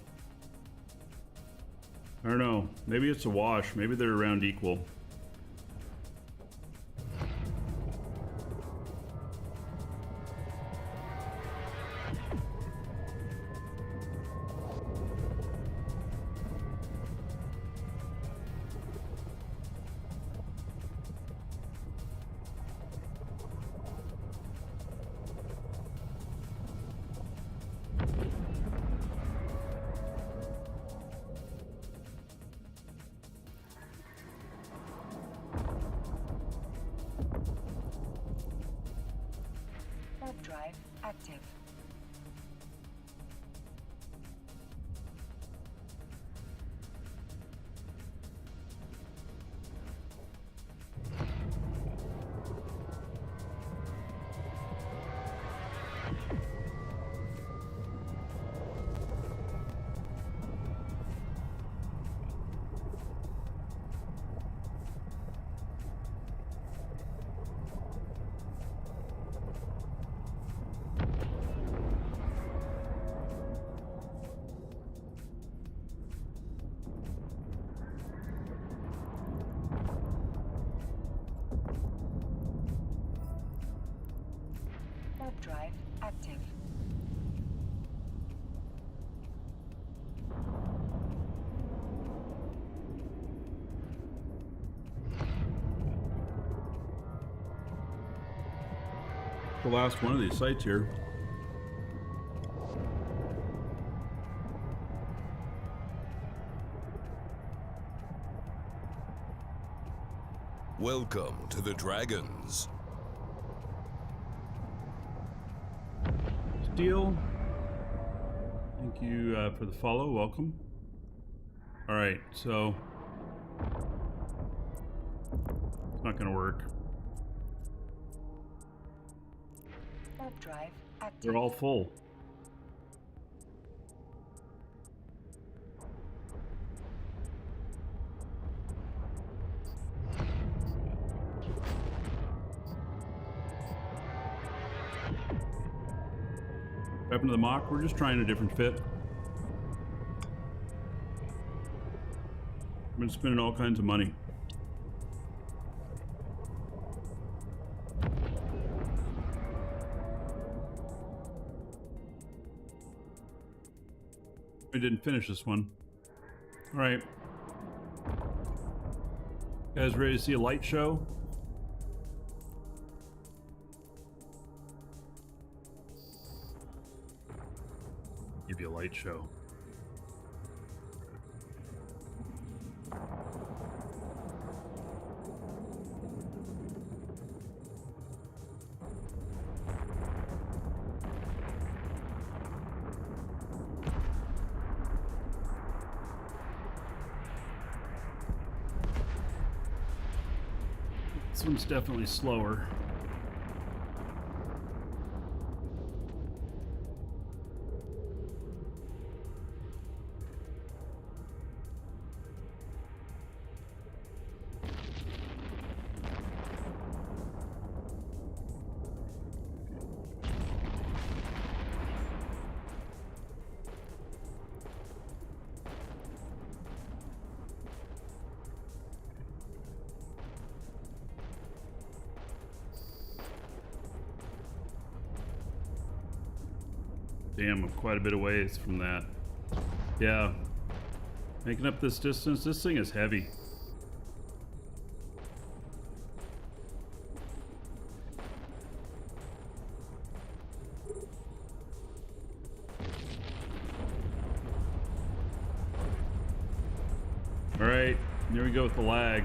I don't know, maybe it's a wash, maybe they're around equal. Warp drive active. Warp drive active. The last one of these sites here. Welcome to the Dragons. Steel, thank you for the follow. Welcome. All right, so it's not going to work. Warp drive active. They're all full. Weapon of the Mock, we're just trying a different fit. I've been spending all kinds of money. We didn't finish this one. All right. Guys ready to see a light show? Give you a light show. This one's definitely slower. Damn, I'm quite a bit of ways from that. Yeah. Making up this distance, this thing is heavy. All right, here we go with the lag.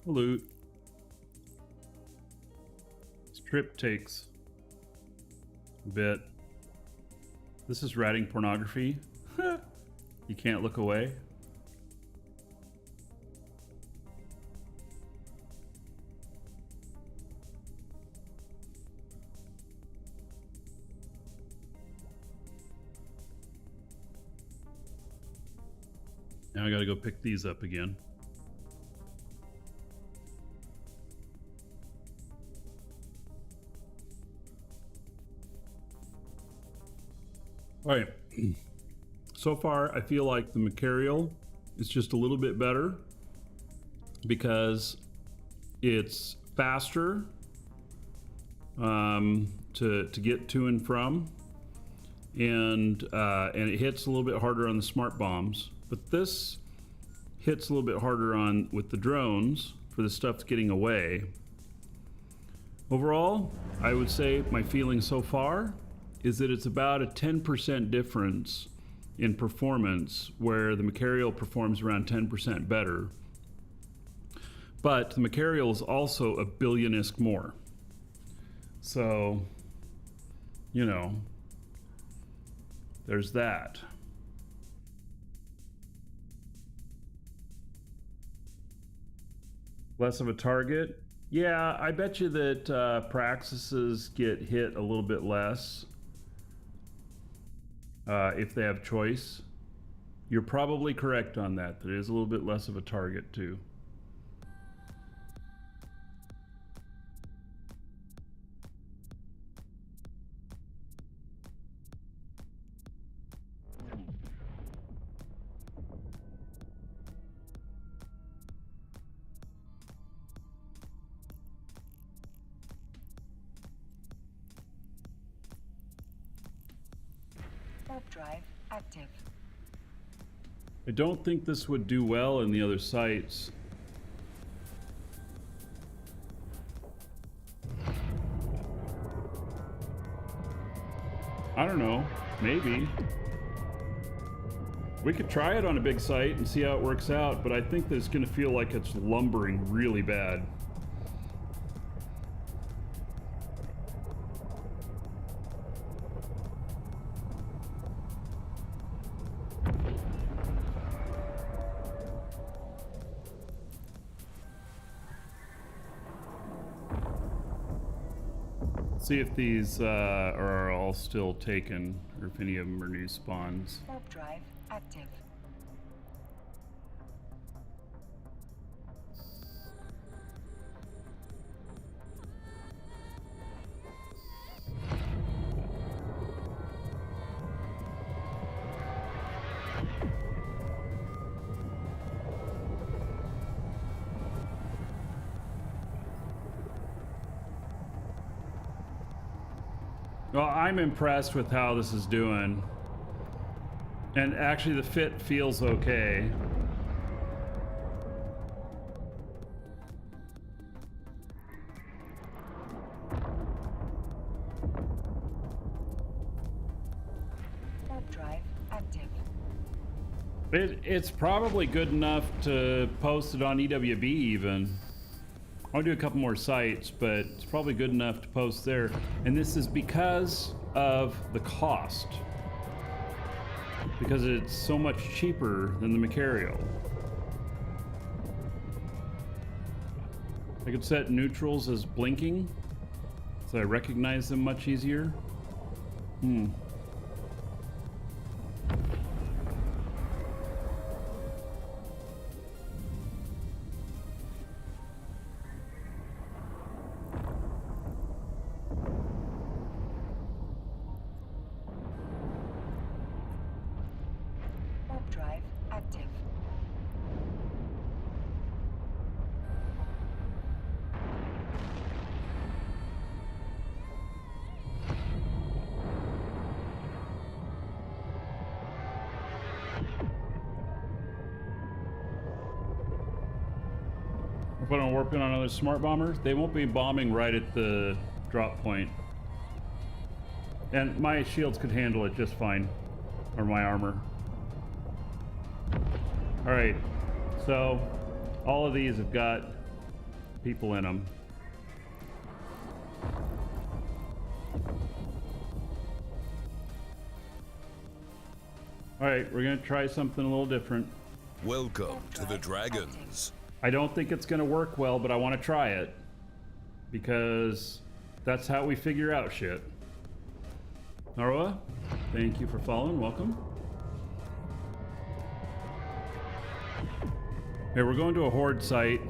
Loot. This trip takes a bit. This is ratting pornography. You can't look away. Now I gotta go pick these up again. All right, so far I feel like the material is just a little bit better because it's faster to get to and from, and it hits a little bit harder on the smart bombs, but this hits a little bit harder on with the drones for the stuff that's getting away. Overall, I would say my feeling so far is that it's about a 10% difference in performance, where the material performs around 10% better. But the material is also a billion-isk more. So, you know, there's that. Less of a target? Yeah, I bet you that Praxises get hit a little bit less. If they have choice. You're probably correct on that. That is a little bit less of a target too. Warp drive active. I don't think this would do well in the other sites. I don't know, maybe. We could try it on a big site and see how it works out, but I think that it's gonna feel like it's lumbering really bad. See if these are all still taken, or if any of them are new spawns. Warp drive active. Well, I'm impressed with how this is doing. And actually the fit feels okay. Warp drive active. It's probably good enough to post it on EWB even. I'll do a couple more sites, but it's probably good enough to post there. And this is because of the cost. Because it's so much cheaper than the material. I could set neutrals as blinking, so I recognize them much easier. Warp drive active. If I don't warp in on another smart bomber, they won't be bombing right at the drop point. And my shields could handle it just fine. Or my armor. Alright, so all of these have got people in them. Alright, we're gonna try something a little different. Welcome to the Dragons. I don't think it's gonna work well, but I want to try it. Because that's how we figure out shit. Narwa, thank you for following, welcome. Hey, we're going to a horde site.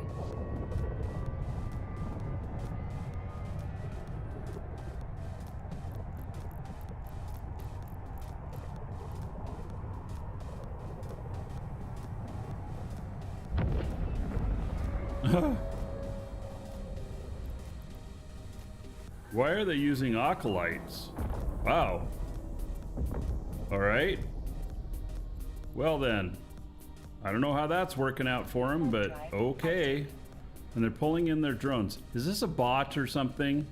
Why are they using acolytes? Wow. All right. Well then. I don't know how that's working out for them, but okay. And they're pulling in their drones. Is this a bot or something?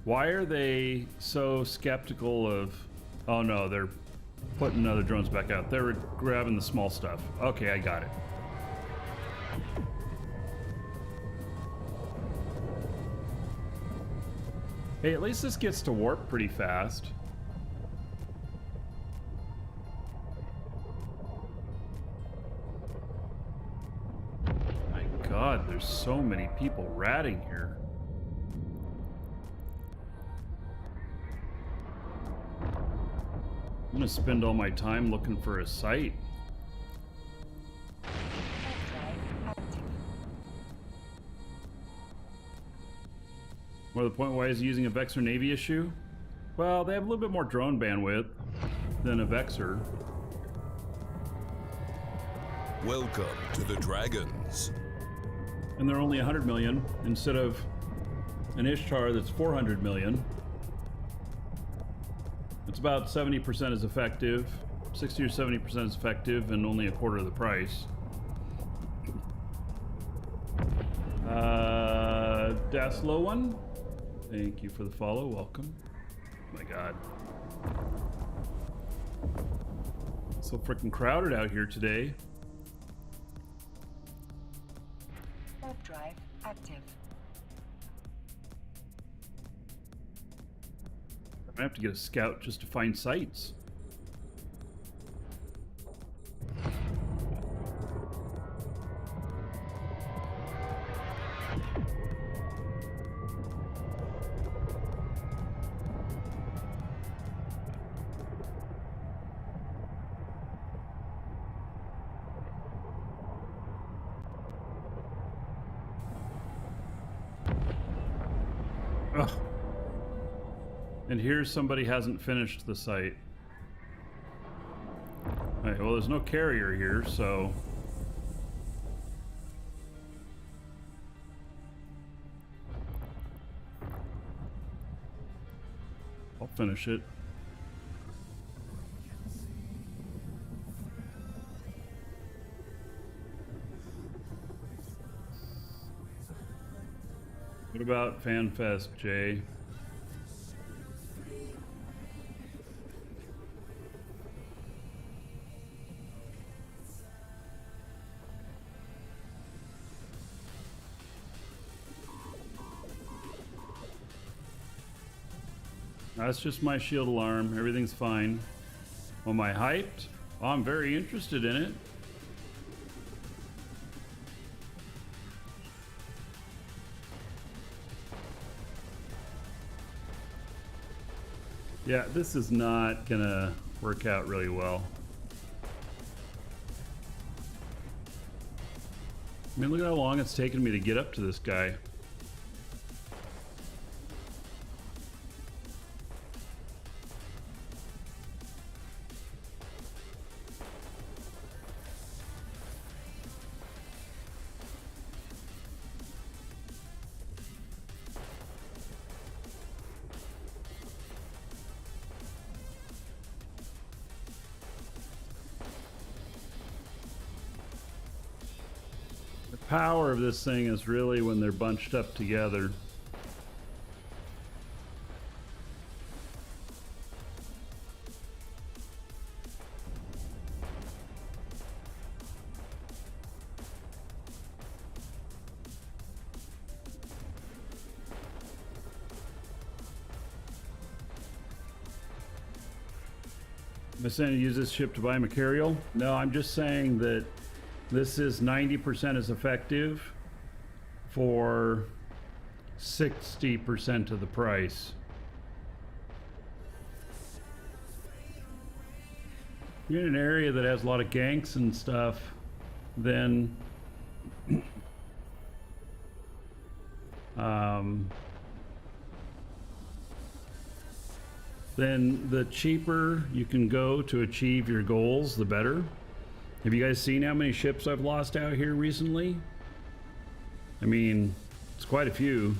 Why are they so skeptical of... Oh no, they're putting other drones back out. They were grabbing the small stuff. Okay, I got it. Hey, at least this gets to warp pretty fast. My God, there's so many people ratting here. I'm gonna spend all my time looking for a site. More to the point, why is he using a Vexor Navy issue? Well, they have a little bit more drone bandwidth than a Vexor. Welcome to the Dragons. And they're only 100 million instead of an Ishtar that's 400 million. It's about 70% as effective, 60 or 70% as effective, and only a quarter of the price. Daslow one, thank you for the follow, welcome. Oh my God. So freaking crowded out here today. Warp drive active. I'm gonna have to get a scout just to find sites. And here somebody hasn't finished the site. Alright, well there's no carrier here, so... I'll finish it. What about FanFest, Jay? That's just my shield alarm. Everything's fine. Am I hyped? Oh, I'm very interested in it. Yeah, this is not gonna work out really well. I mean, look at how long it's taken me to get up to this guy. Power of this thing is really when they're bunched up together. Am I saying to use this ship to buy material? No, I'm just saying that this is 90% as effective for 60% of the price. If you're in an area that has a lot of ganks and stuff, then then the cheaper you can go to achieve your goals, the better. Have you guys seen how many ships I've lost out here recently? I mean, it's quite a few.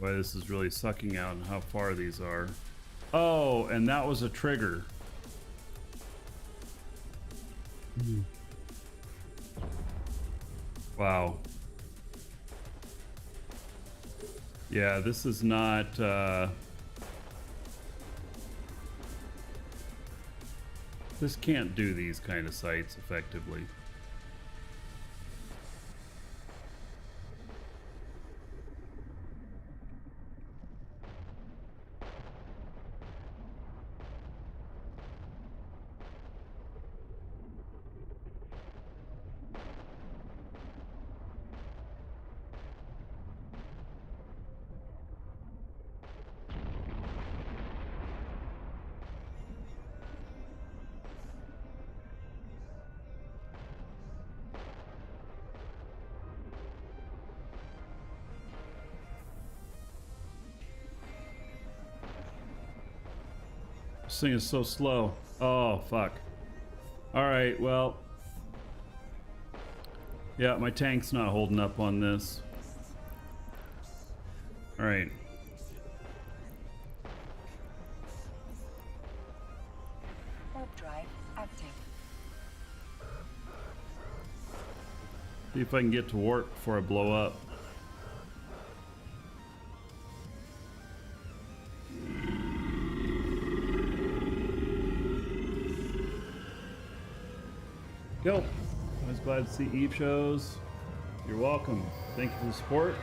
Boy, this is really sucking out on how far these are. Oh, and that was a trigger. Wow. Yeah, this is not... This can't do these kind of sites effectively. This thing is so slow. Oh, fuck. Alright, well. Yeah, my tank's not holding up on this. Alright. Warp drive active. See if I can get to warp before I blow up. Go. I was glad to see Eve shows. You're welcome. Thank you for the support.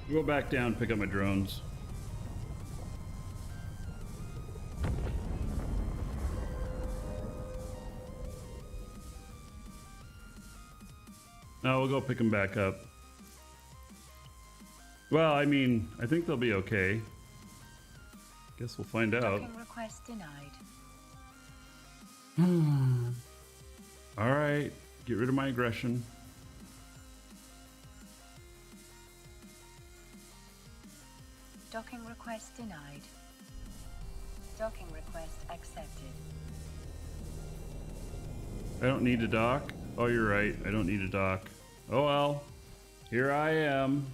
Go back down, pick up my drones. No, we'll go pick them back up. Well, I mean, I think they'll be okay. Guess we'll find out. Docking request denied. All right, get rid of my aggression. Docking request denied. Docking request accepted. I don't need to dock. Oh, you're right. I don't need to dock. Oh well. Here I am.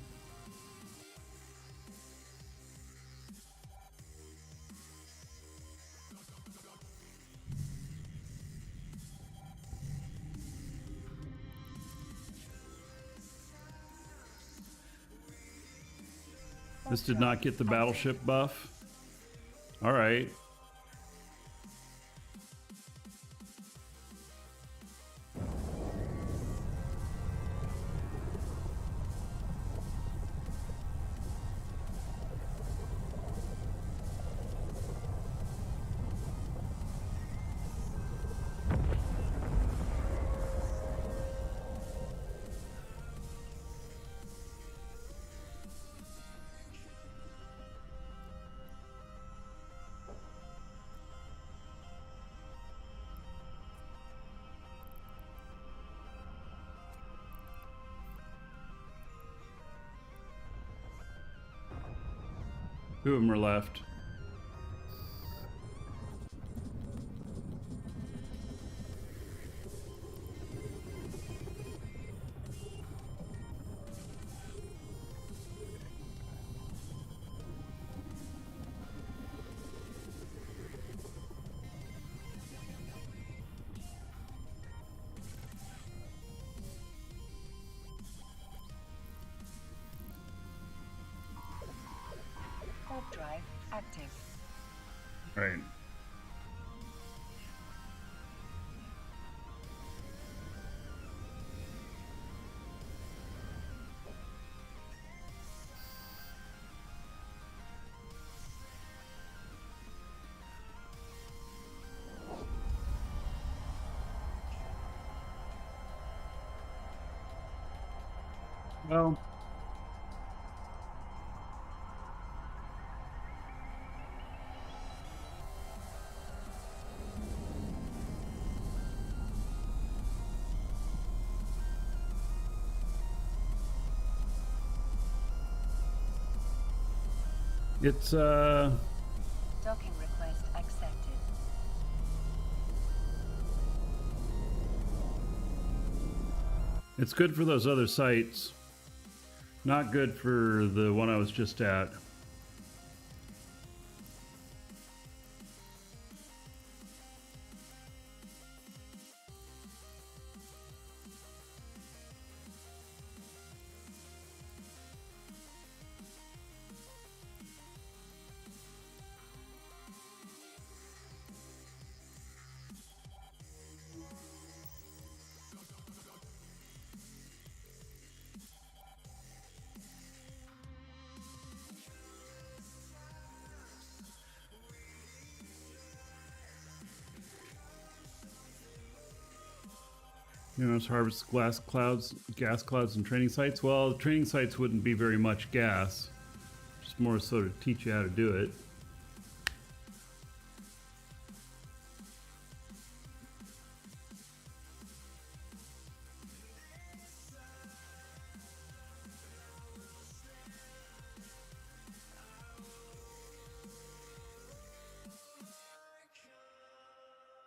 This did not get the battleship buff. All right. Two of them are left. Warp drive active. Right. Well, it's Docking request accepted. it's good for those other sites. Not good for the one I was just at. You know, it's harvest gas clouds, and training sites. Well, the training sites wouldn't be very much gas. Just more so to teach you how to do it.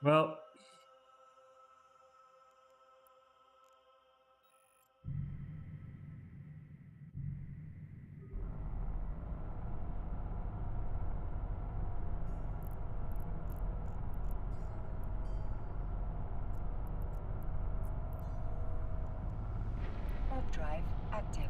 Well, Warp drive active.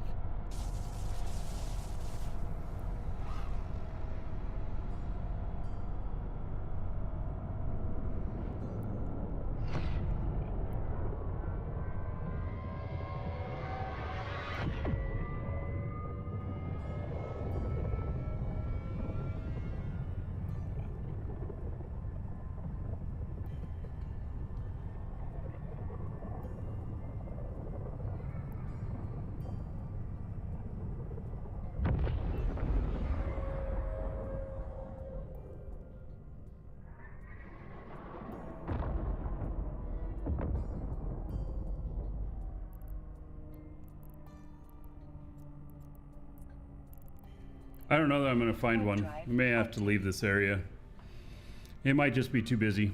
I don't know that I'm going to find one. I may have to leave this area. It might just be too busy.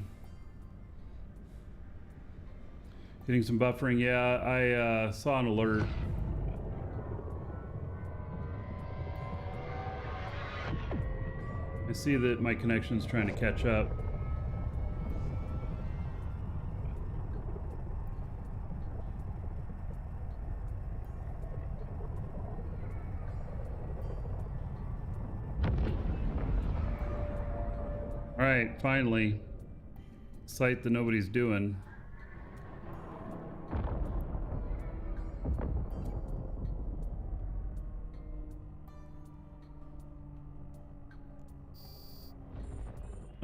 Getting some buffering. Yeah, I saw an alert. I see that my connection's trying to catch up. All right, finally. Site that nobody's doing.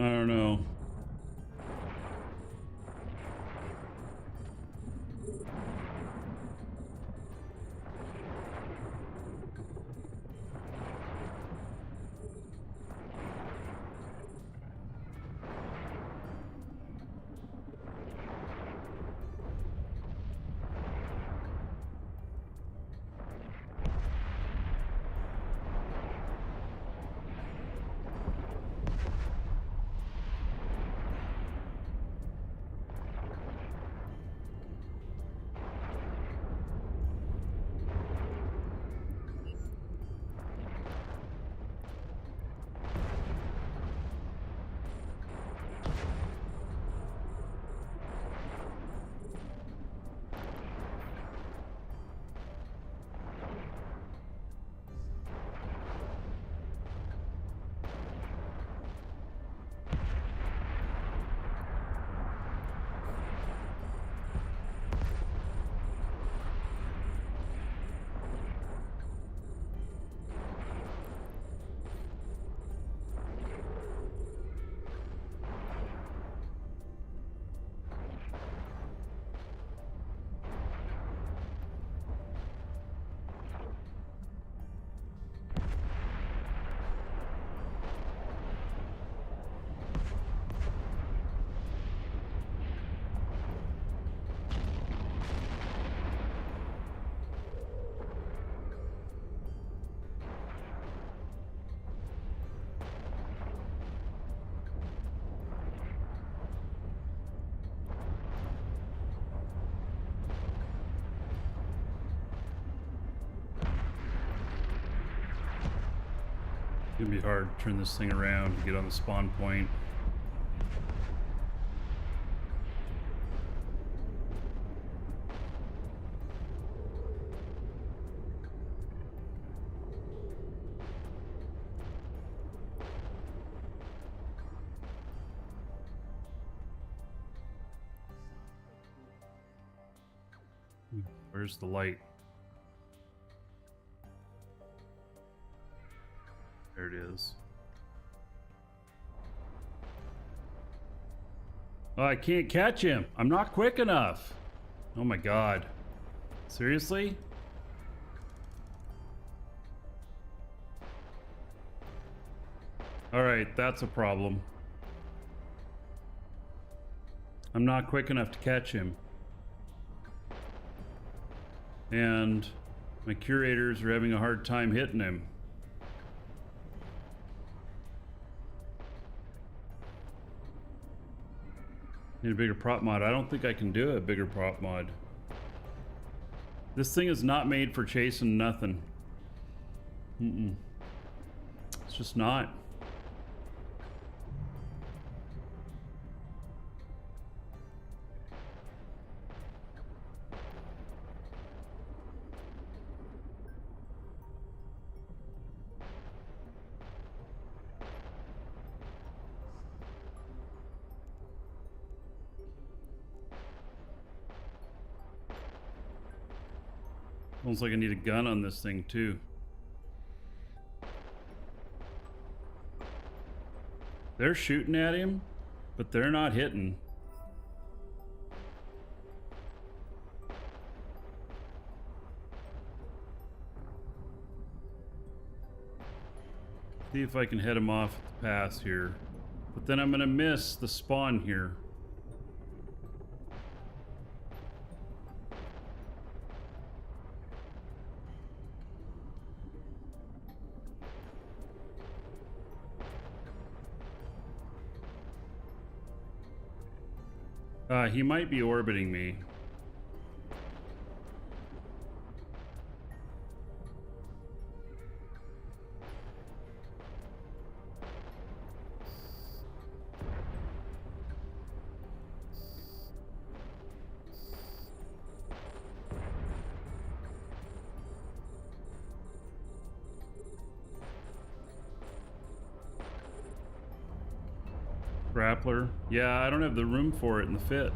I don't know. It's gonna be hard to turn this thing around to get on the spawn point. Where's the light? There it is. Oh, I can't catch him. I'm not quick enough. Oh my god. Seriously? Alright, that's a problem. I'm not quick enough to catch him. And my curators are having a hard time hitting him. Need a bigger prop mod. I don't think I can do a bigger prop mod. This thing is not made for chasing nothing. It's just not. Almost like I need a gun on this thing too. They're shooting at him, but they're not hitting. See if I can head him off at the pass here. But then I'm gonna miss the spawn here. He might be orbiting me. Grappler. Yeah, I don't have the room for it in the fit.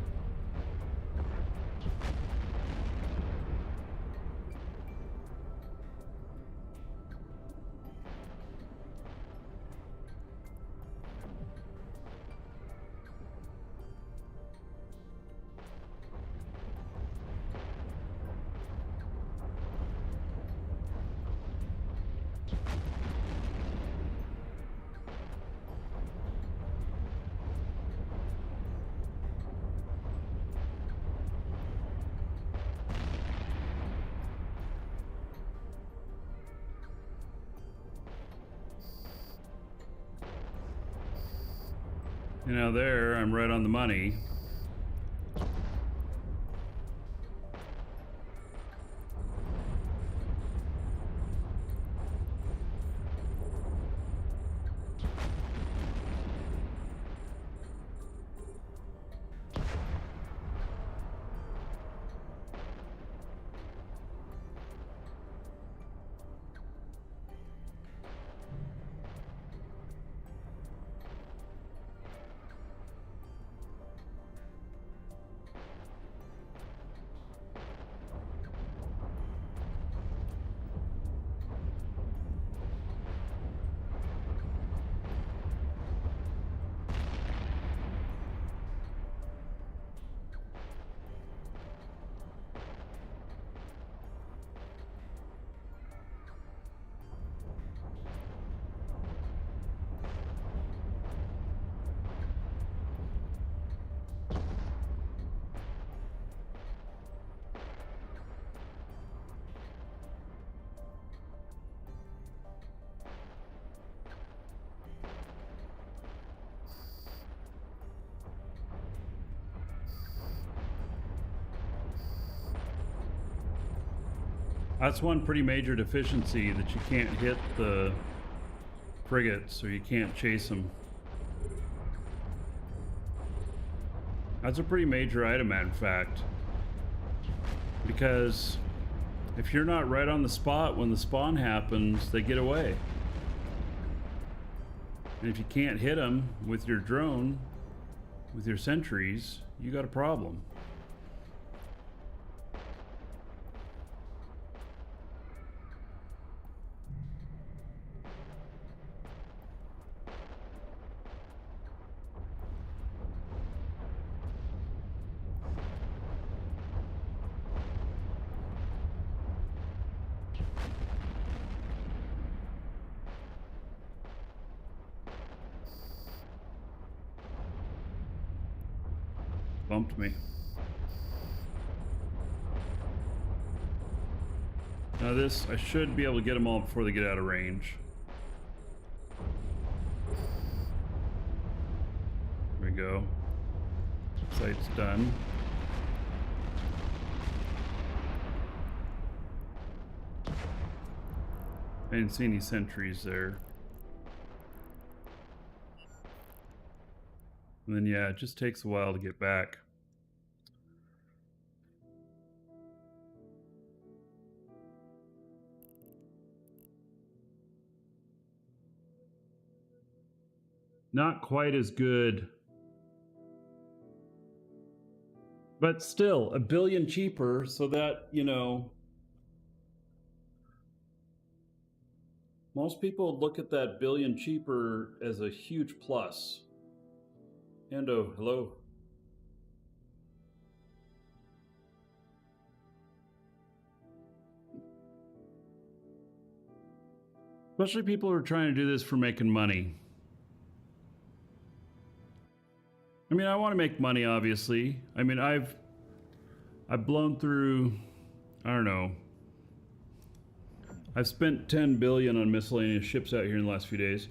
You know, there, I'm right on the money. That's one pretty major deficiency, that you can't hit the frigates, or you can't chase them. That's a pretty major item, in fact. Because if you're not right on the spot when the spawn happens, they get away. And if you can't hit them with your drone, with your sentries, you got a problem. Bumped me. Now this, I should be able to get them all before they get out of range. There we go. Site's done. I didn't see any sentries there. And then yeah, it just takes a while to get back. Not quite as good. But still, $1 billion cheaper, so that, you know, most people look at that $1 billion cheaper as a huge plus. Endo, hello. Especially people who are trying to do this for making money. I mean, I want to make money, obviously. I mean, I've blown through, I don't know. I've spent 10 billion on miscellaneous ships out here in the last few days.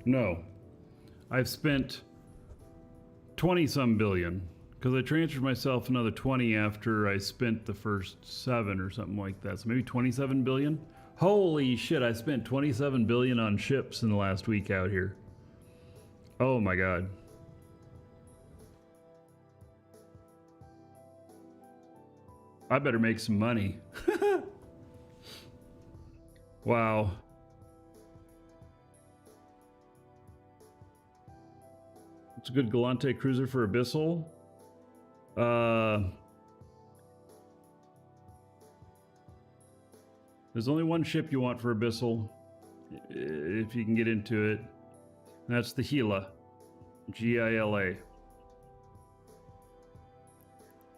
No. I've spent 20 some billion. Because I transferred myself another 20 after I spent the first 7 or something like that. So maybe 27 billion? Holy shit, I spent 27 billion on ships in the last week out here. Oh my god. I better make some money. Wow. It's a good Galante cruiser for Abyssal. There's only one ship you want for Abyssal, if you can get into it. That's the Gila. Gila.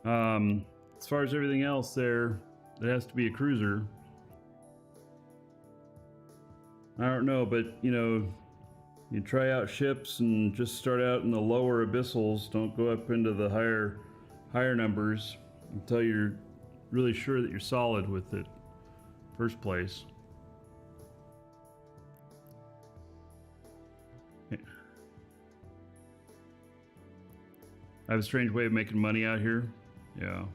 As far as everything else there, it has to be a cruiser. I don't know, but you know, you try out ships and just start out in the lower abyssals. Don't go up into the higher numbers until you're really sure that you're solid with it. First place. I have a strange way of making money out here. Yeah,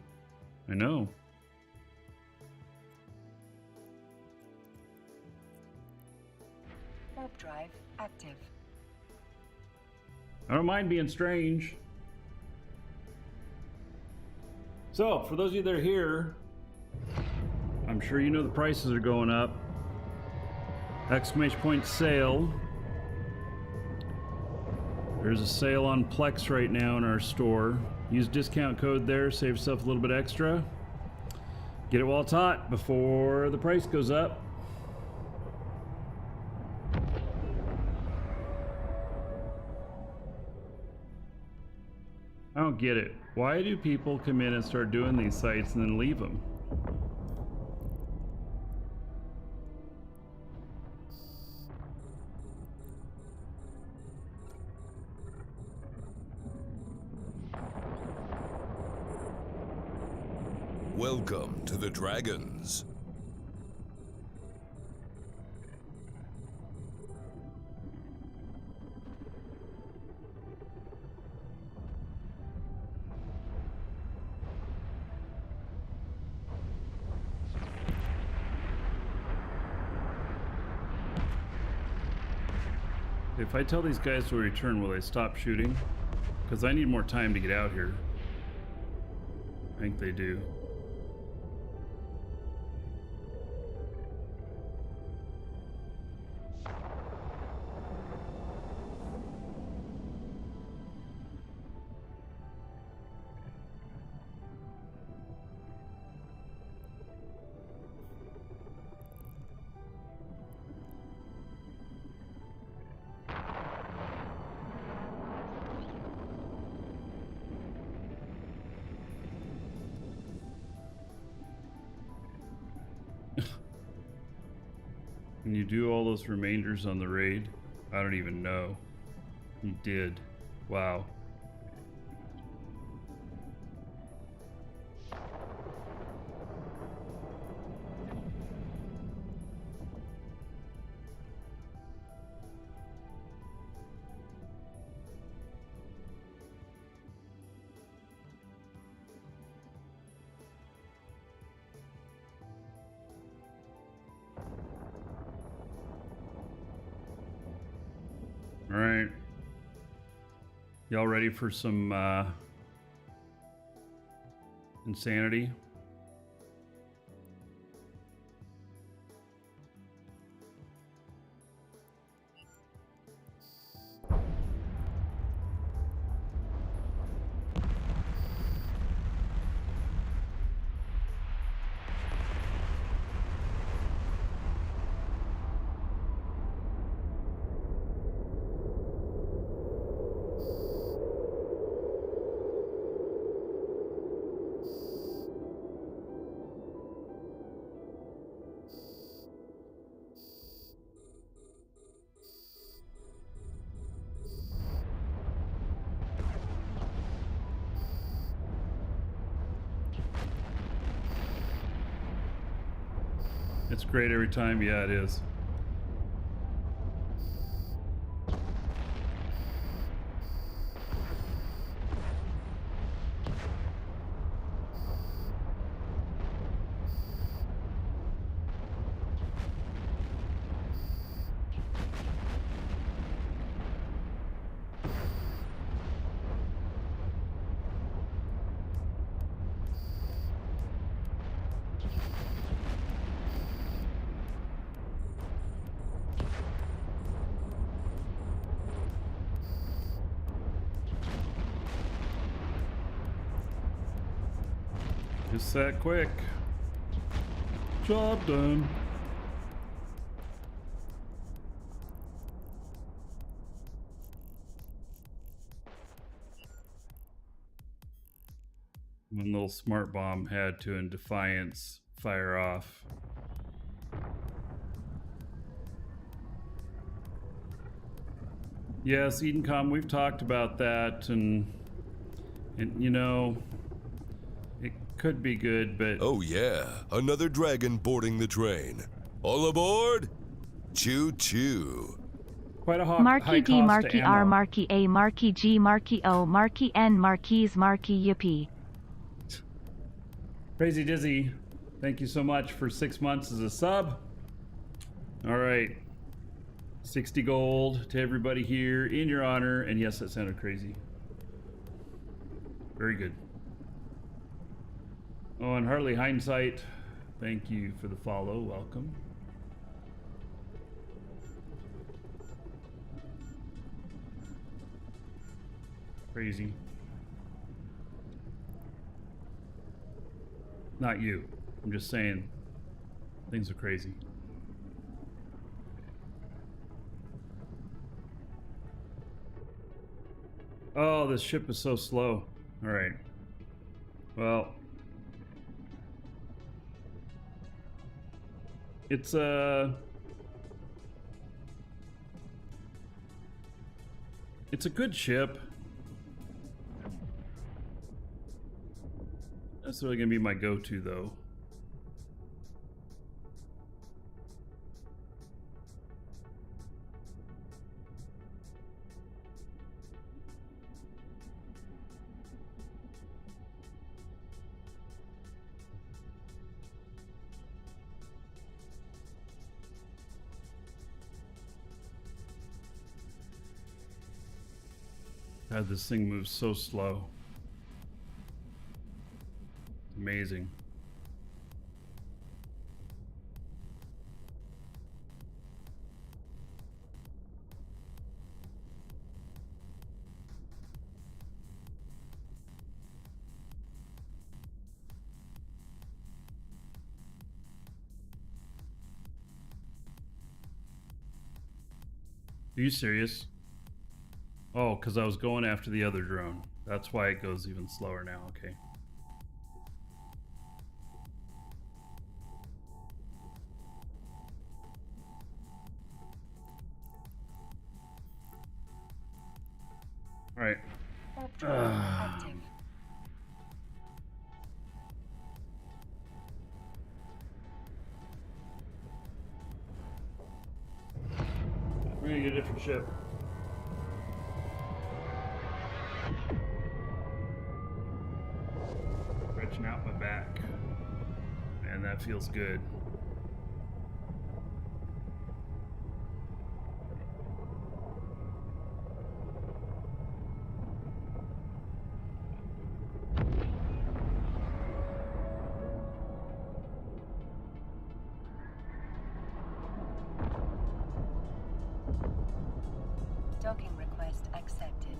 I know. Warp drive active. I don't mind being strange. So, for those of you that are here, I'm sure you know the prices are going up. Exclamation point sale. There's a sale on Plex right now in our store. Use discount code there, save yourself a little bit extra. Get it while it's hot before the price goes up. I don't get it. Why do people come in and start doing these sites and then leave them? Welcome to the Dragons. If I tell these guys to return, will they stop shooting? Because I need more time to get out here. I think they do. Can you do all those remainders on the raid? I don't even know. You did. Wow. All right. Y'all ready for some insanity? It's great every time. Yeah, it is. Set, quick. Job done. One little smart bomb had to, in defiance, fire off. Yes, Edencom, we've talked about that, and you know, it could be good, but... Oh yeah, another dragon boarding the train. All aboard? Choo-choo. Quite a Marquee high D, cost Marquee ammo. R, Marquee A, Marquee G, Marquee O, Marquee N, Marquees, Marquee Yippee. Crazy Dizzy, thank you so much for 6 months as a sub. All right, 60 gold to everybody here in your honor. And yes, that sounded crazy. Very good. Oh, and Harley Hindsight, thank you for the follow. Welcome. Crazy. Not you. I'm just saying things are crazy. Oh, this ship is so slow. All right. Well, it's a good ship. That's really gonna be my go-to, though. God, this thing moves so slow. Amazing. Are you serious? Oh, because I was going after the other drone. That's why it goes even slower now. Okay. All right. Warp drive active. We're gonna get a different ship. Stretching out my back. Man, that feels good. Docking request accepted.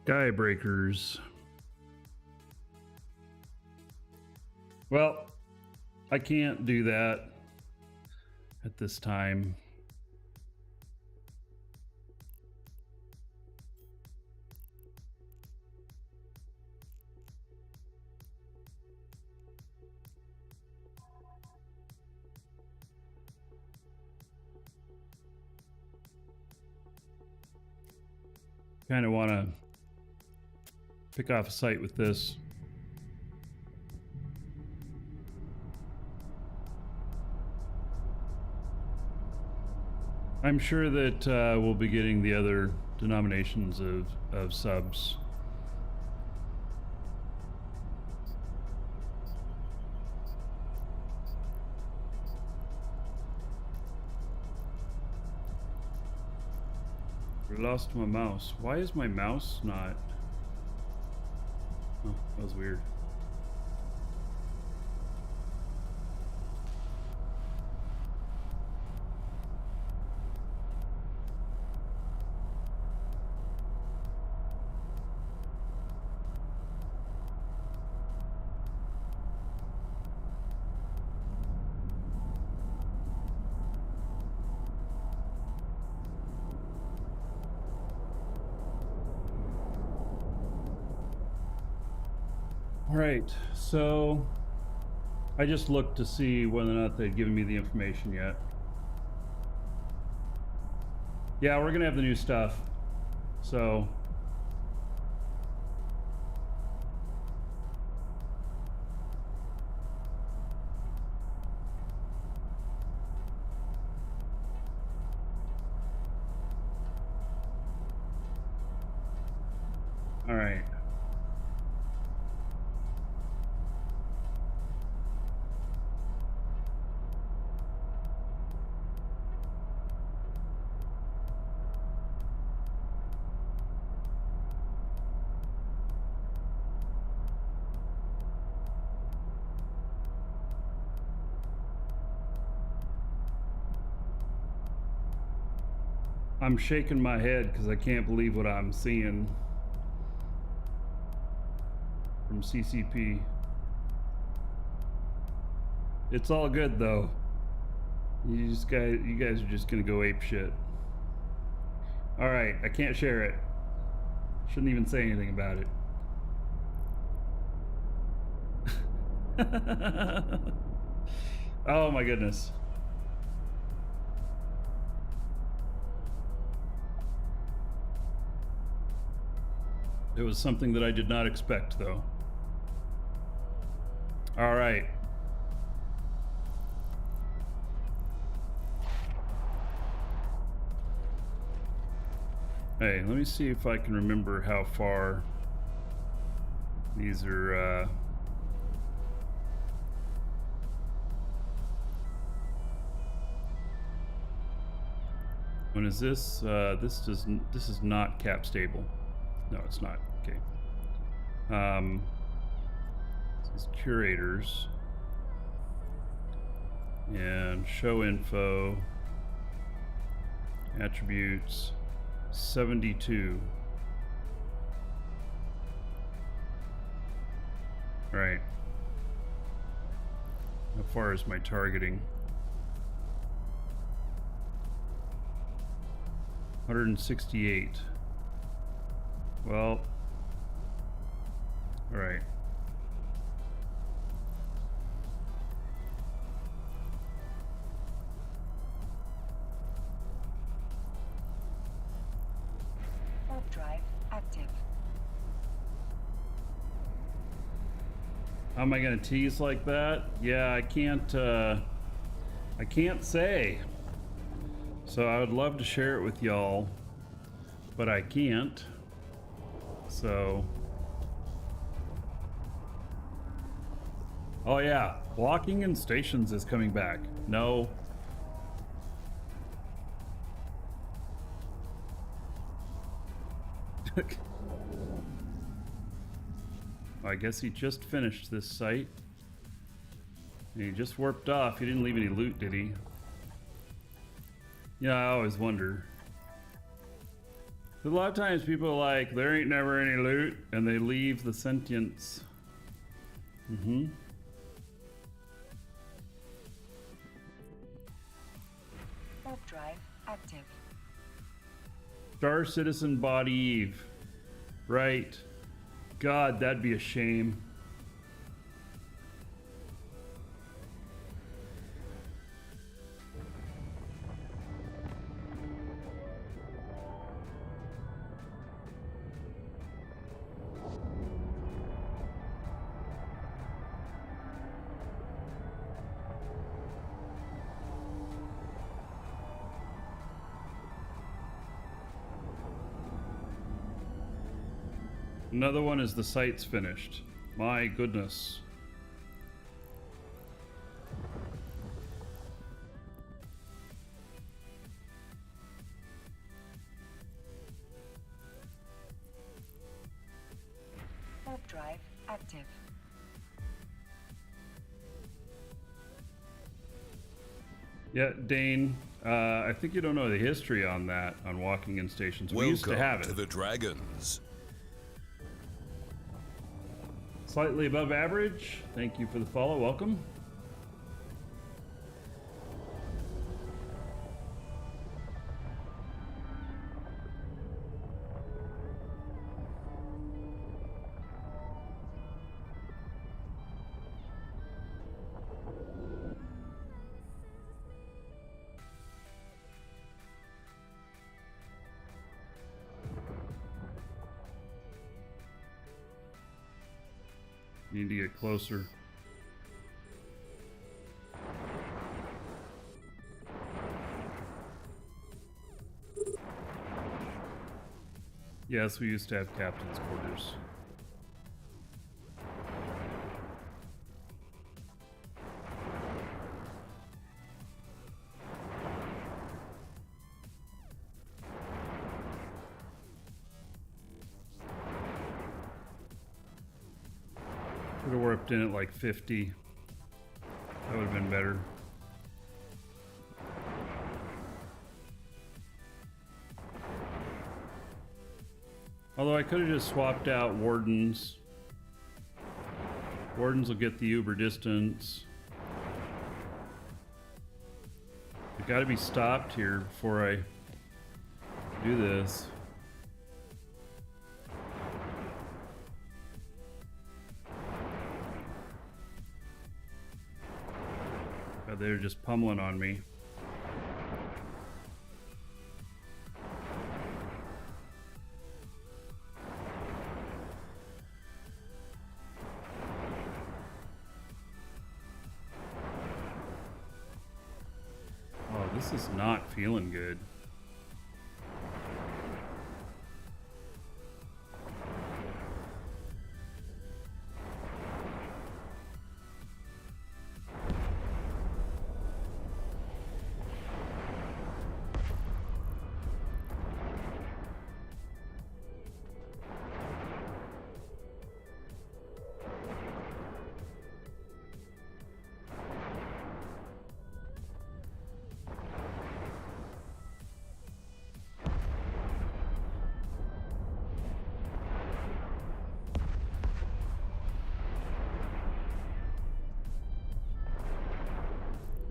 Skybreakers. Well, I can't do that at this time. Kind of want to pick off a site with this. I'm sure that we'll be getting the other denominations of subs. I lost my mouse. Why is my mouse not? Oh, that was weird. Right, so I just looked to see whether or not they'd given me the information yet. Yeah, we're gonna have the new stuff, so all right. I'm shaking my head because I can't believe what I'm seeing from CCP. It's all good though. You guys are just gonna go ape shit. All right, I can't share it. Shouldn't even say anything about it. Oh my goodness. It was something that I did not expect, though. All right. Hey, let me see if I can remember how far these are. When is this? This is not cap stable. No, it's not. Okay. This is curators and show info, attributes, 72. Right. How far is my targeting? 168. Well, all right. Warp drive active. How am I gonna tease like that? Yeah, I can't say. So I would love to share it with y'all, but I can't. So, oh yeah, walking in stations is coming back. No. I guess he just finished this site. And he just warped off. He didn't leave any loot, did he? Yeah, I always wonder. A lot of times people are like, there ain't never any loot, and they leave the sentience. Mm-hmm. Warp drive active. Star Citizen Body Eve. Right. God, that'd be a shame. Another one is the site's finished. My goodness. active. Yeah, Dane, I think you don't know the history on that, on walking in stations. We used to have it. Welcome to the Dragons. Slightly above average. Thank you for the follow. Welcome. Need to get closer. Yes, we used to have captain's quarters. Could have warped in at like 50. That would have been better. Although I could have just swapped out wardens. Wardens will get the uber distance. I gotta be stopped here before I do this. God, they're just pummeling on me. Oh, this is not feeling good.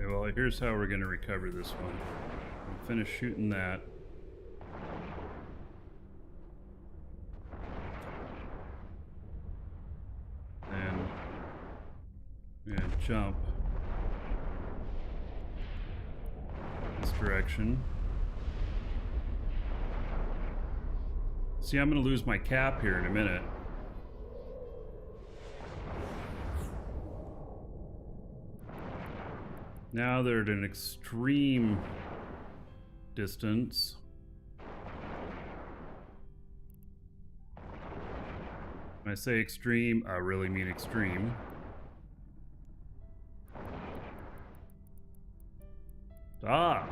Well, here's how we're going to recover this one. We'll finish shooting that. Then we're going to jump this direction. See, I'm going to lose my cap here in a minute. Now they're at an extreme distance. When I say extreme, I really mean extreme. Ah!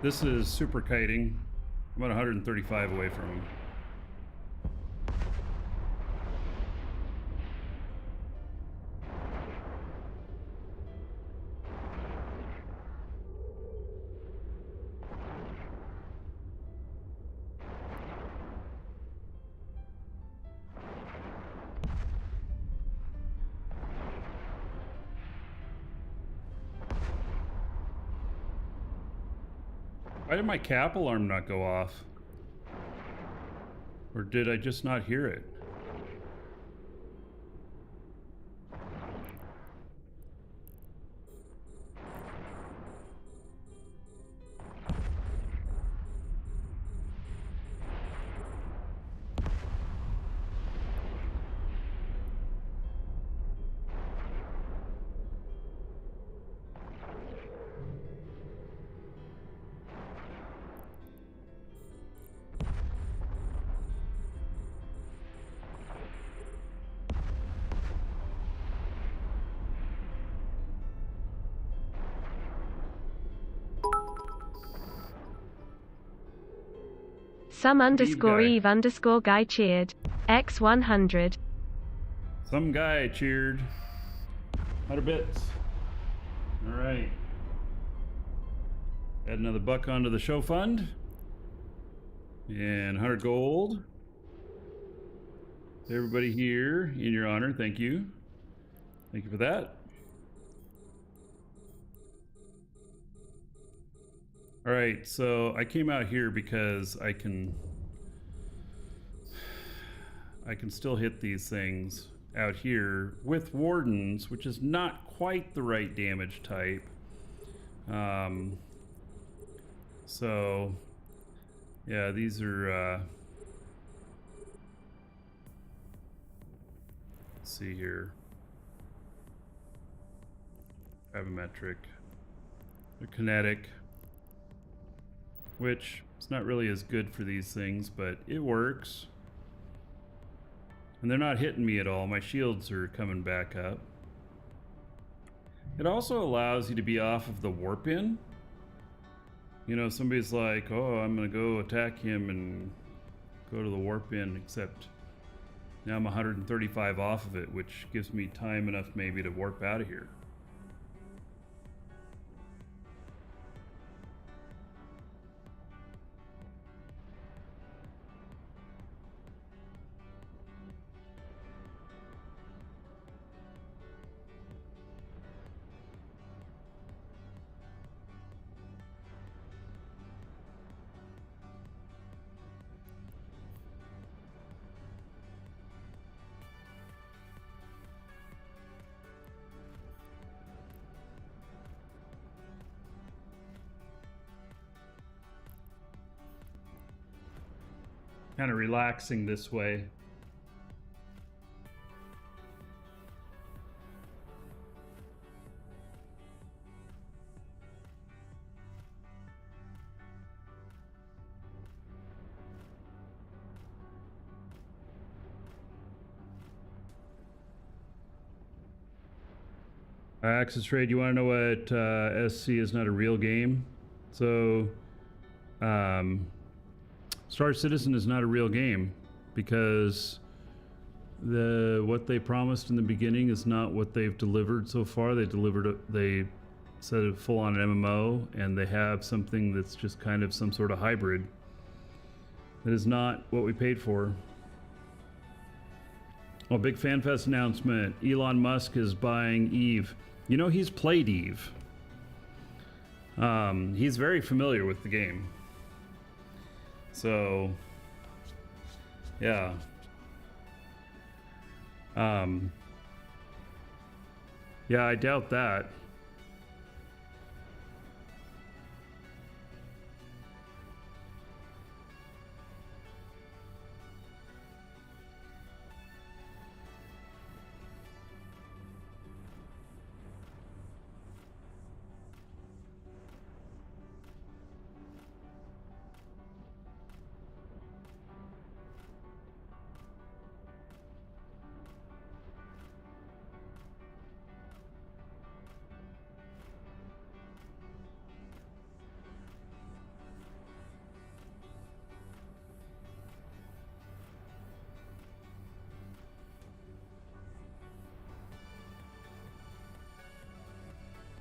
This is super kiting. I'm about 135 away from him. Why did my cap alarm not go off? Or did I just not hear it? Some underscore guy. Eve underscore guy cheered. X100. Some guy cheered. 100 bits. All right. Add another buck onto the show fund. And 100 gold. Everybody here in your honor, thank you. Thank you for that. All right, so I came out here because I can still hit these things out here with wardens, which is not quite the right damage type. So yeah, these are let's see here. Gravimetric. They're kinetic, which is not really as good for these things, but it works. And they're not hitting me at all. My shields are coming back up. It also allows you to be off of the warp in. You know, somebody's like, oh, I'm gonna go attack him and go to the warp in, except now I'm 135 off of it, which gives me time enough maybe to warp out of here. Kind of relaxing this way. Access Trade, you want to know what SC is not a real game? So, Star Citizen is not a real game because what they promised in the beginning is not what they've delivered so far. They said a full-on MMO, and they have something that's just kind of some sort of hybrid. That is not what we paid for. Oh, big FanFest announcement. Elon Musk is buying Eve. You know, he's played Eve. He's very familiar with the game. So, yeah. Yeah, I doubt that.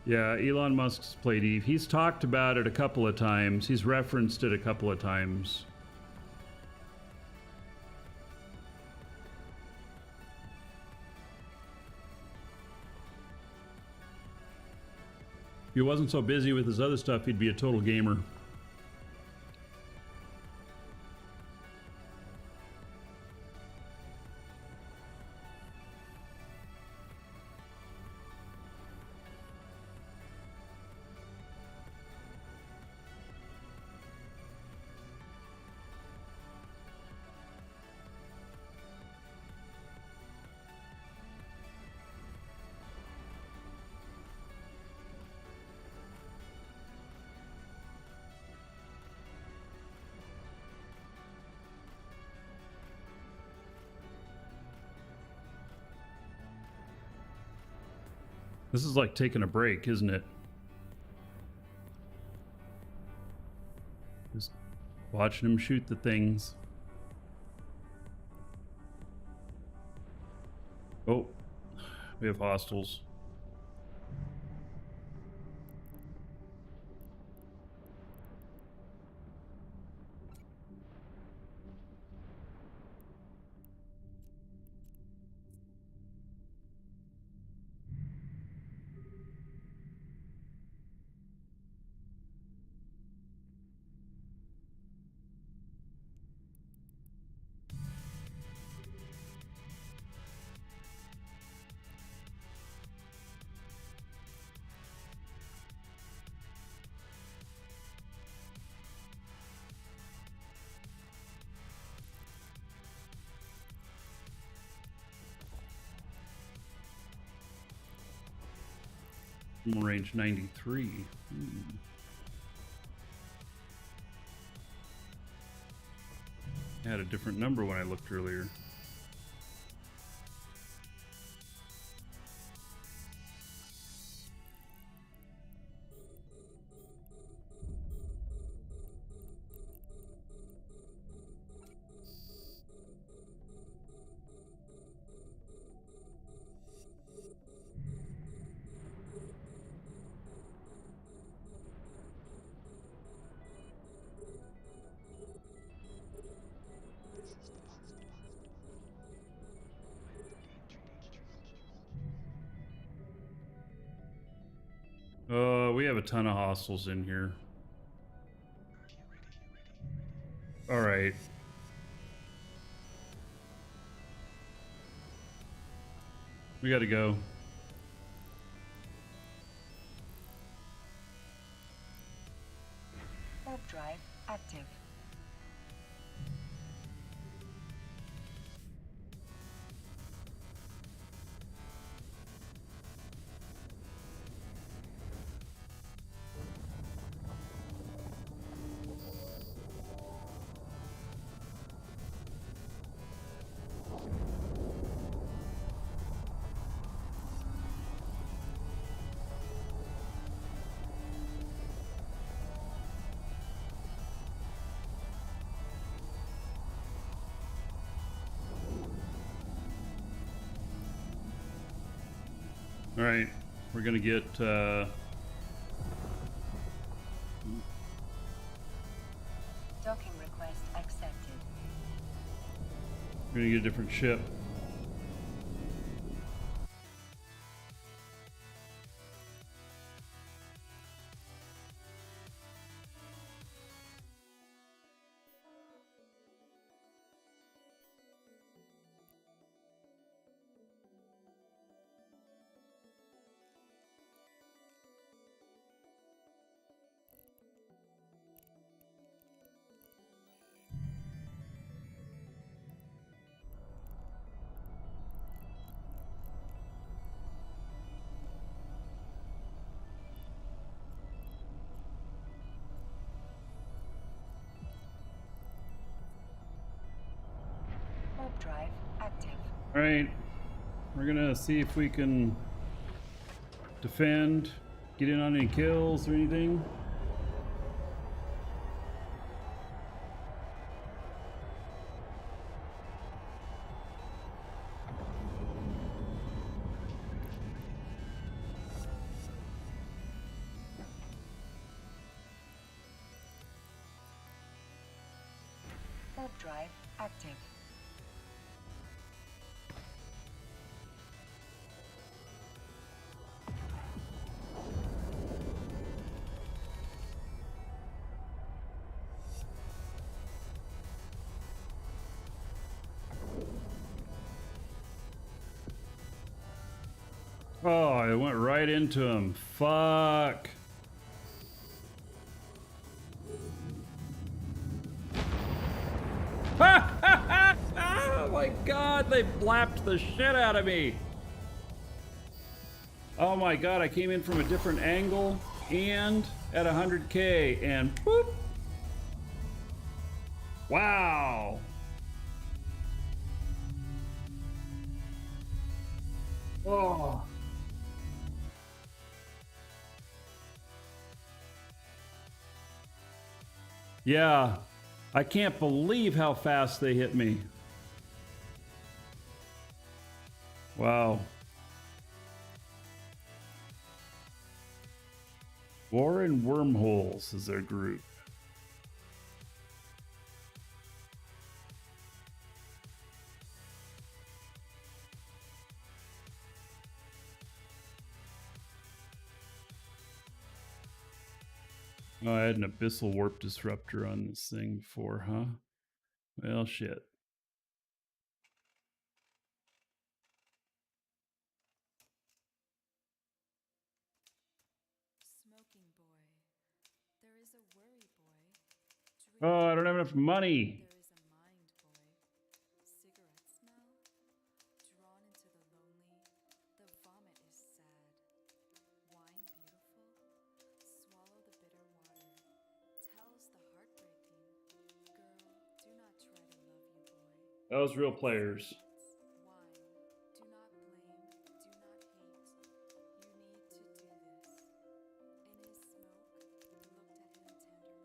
Yeah, Elon Musk's played Eve. He's talked about it a couple of times. He's referenced it a couple of times. If he wasn't so busy with his other stuff, he'd be a total gamer. This is like taking a break, isn't it? Just Watching him shoot the things. Oh, we have hostiles. Range 93. I had a different number when I looked earlier. We have a ton of hostiles in here. All right. We gotta go. Warp drive active. All right, we're gonna get Docking request accepted. we're gonna get a different ship. Warp drive active. All right, we're gonna see if we can defend, get in on any kills or anything. Warp drive active. Oh, I went right into him. Fuck. Oh my god, they blapped the shit out of me. Oh my god, I came in from a different angle and at 100K and whoop. Wow. Oh. Yeah, I can't believe how fast they hit me. Wow. War and Wormholes is their group. Oh, I had an abyssal warp disruptor on this thing before, huh? Well, shit. Smoking boy. There is a worry boy. Oh, I don't have enough money. There is a mind boy. Cigarette smell. Drawn into the lonely. The vomit is sad. Wine beautiful. Swallow the bitter water. Tells the heartbreaking. Girl, do not try to love you, boy. That was real players. Wine. Do not blame. Do not hate. You need to do this. In his smoke, looked at him tenderly.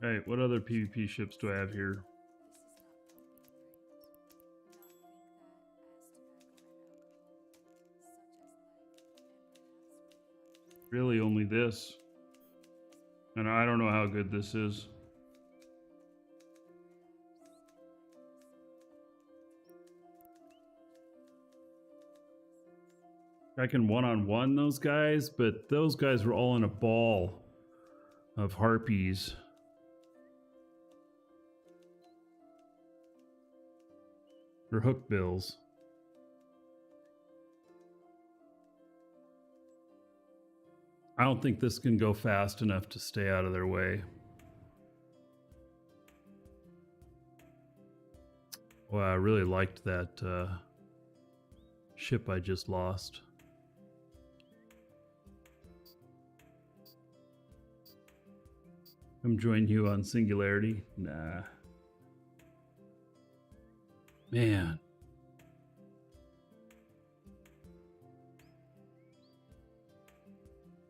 All right, what other PvP ships do I have here? Really, only this. And I don't know how good this is. I can one-on-one those guys, but those guys were all in a ball of harpies. Or hookbills. I don't think this can go fast enough to stay out of their way. Well, I really liked that ship I just lost. Come join you on Singularity? Nah. Man.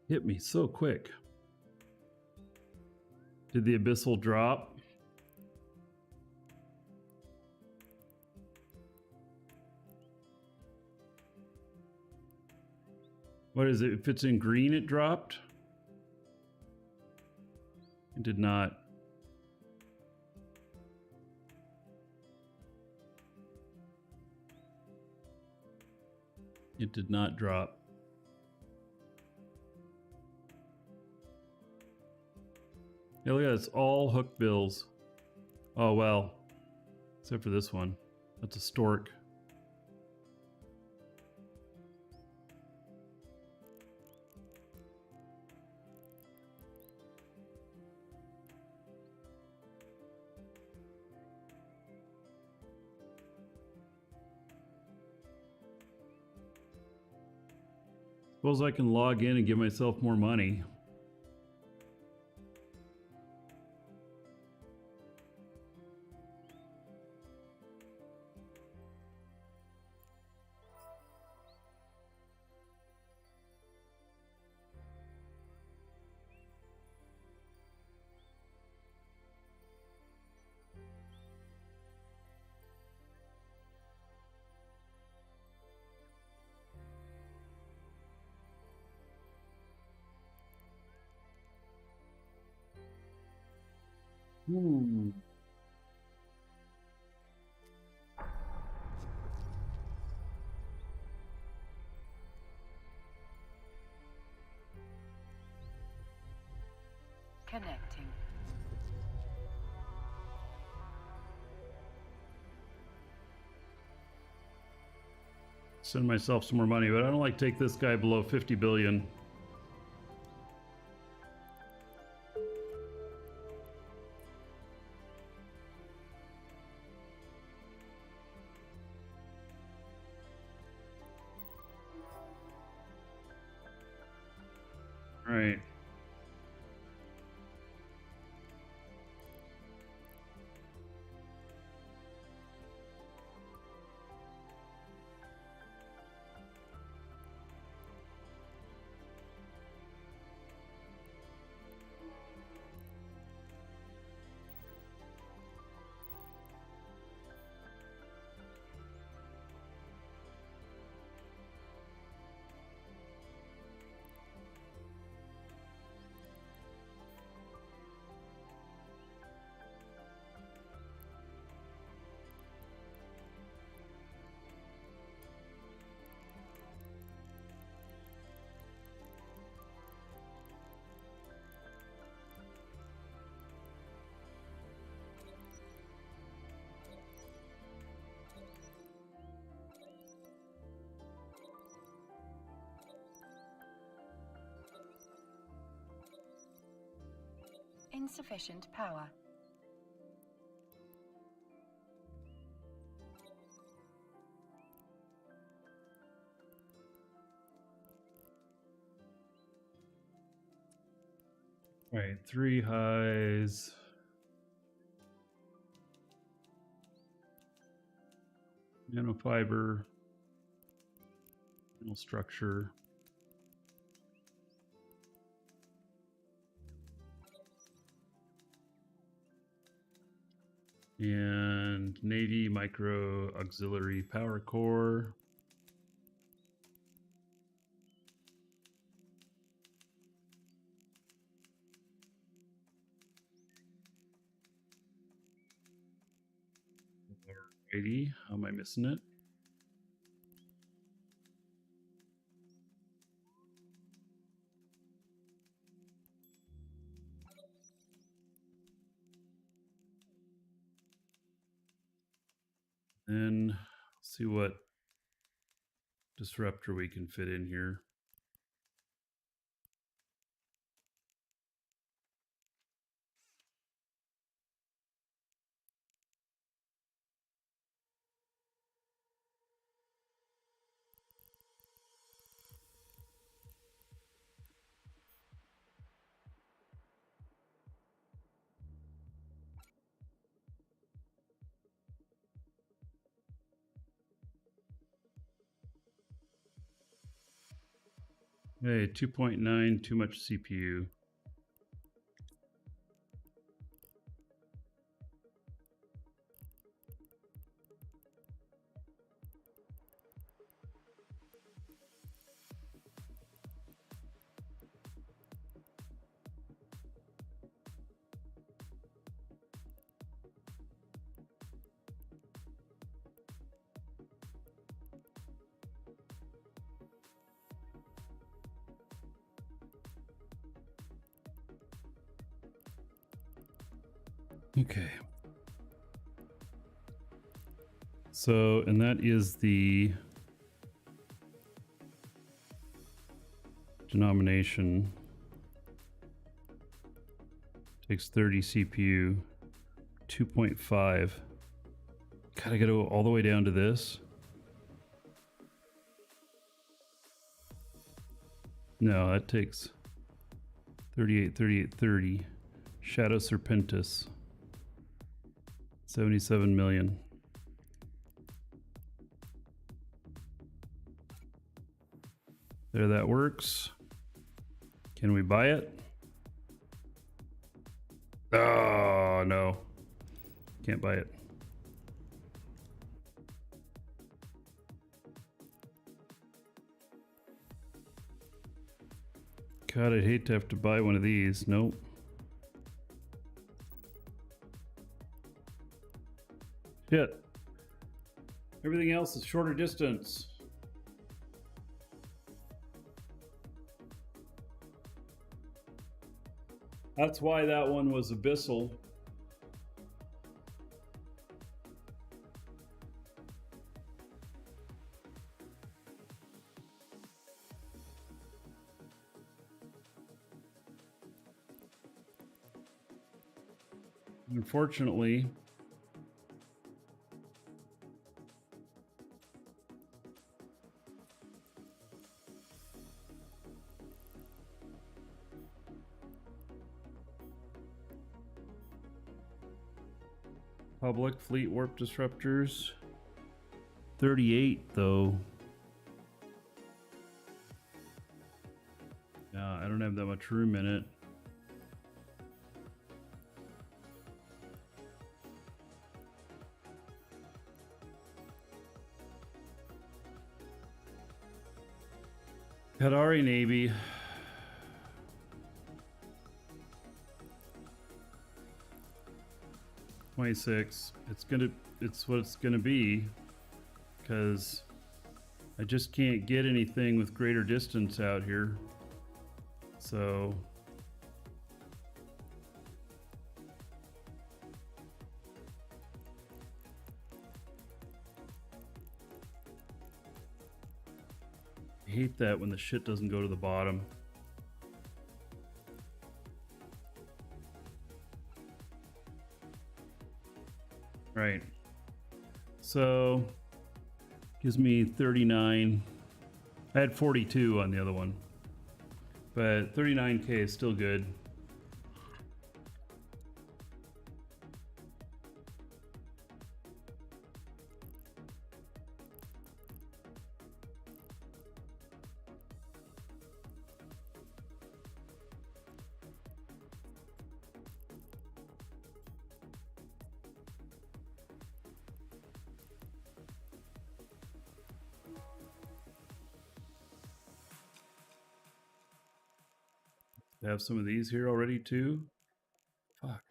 Hit me so quick. Did the abyssal drop? What is it? If it's in green, it dropped? It did not. It did not drop. Yeah, look at that. It's all hook bills. Oh, well. Except for this one. That's a stork. Suppose I can log in and give myself more money. Connecting. Send myself some more money, but I don't like to take this guy below 50 billion. All right. Insufficient power. All right, 3 highs. Nanofiber. Nano structure. And Navy micro auxiliary power core. Alrighty, how am I missing it? Then see what disruptor we can fit in here. Hey, 2.9, too much CPU. Okay. So, and that is the denomination. Takes 30 CPU, 2.5. Gotta go all the way down to this. No, that takes 38, 38, 30. Shadow Serpentis. 77 million. There, that works. Can we buy it? Oh, no. Can't buy it. God, I'd hate to have to buy one of these. Nope. Shit. Everything else is shorter distance. That's why that one was abyssal. Unfortunately, public fleet warp disruptors. 38 though. Yeah, I don't have that much room in it. Qatari Navy. $26. It's what it's gonna be, because I just can't get anything with greater distance out here. So I hate that when the shit doesn't go to the bottom. Right. So gives me 39. I had 42 on the other one, but 39K is still good. I have some of these here already too. Fuck.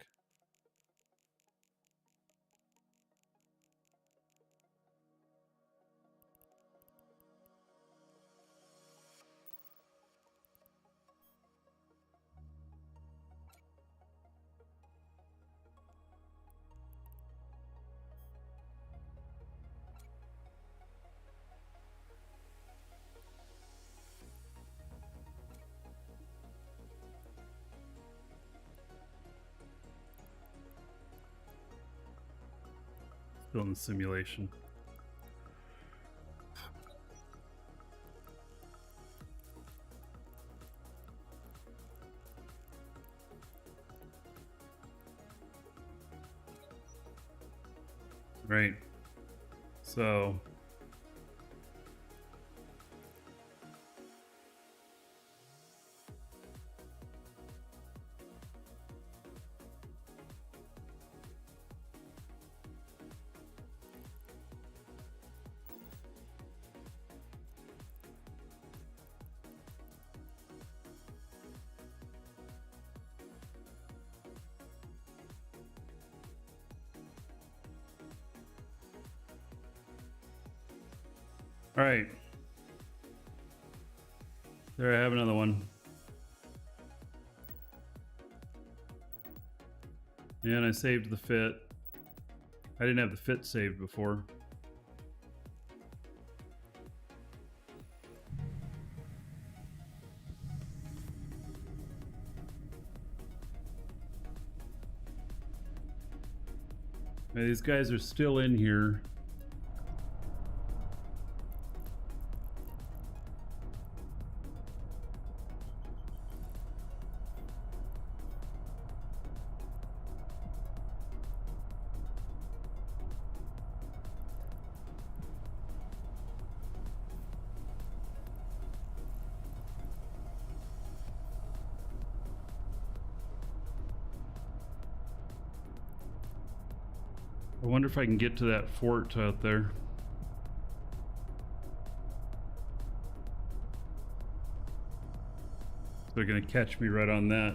Still in the simulation. Right. So all right. There, I have another one. And I saved the fit. I didn't have the fit saved before. Now, these guys are still in here. I wonder if I can get to that fort out there. They're gonna catch me right on that.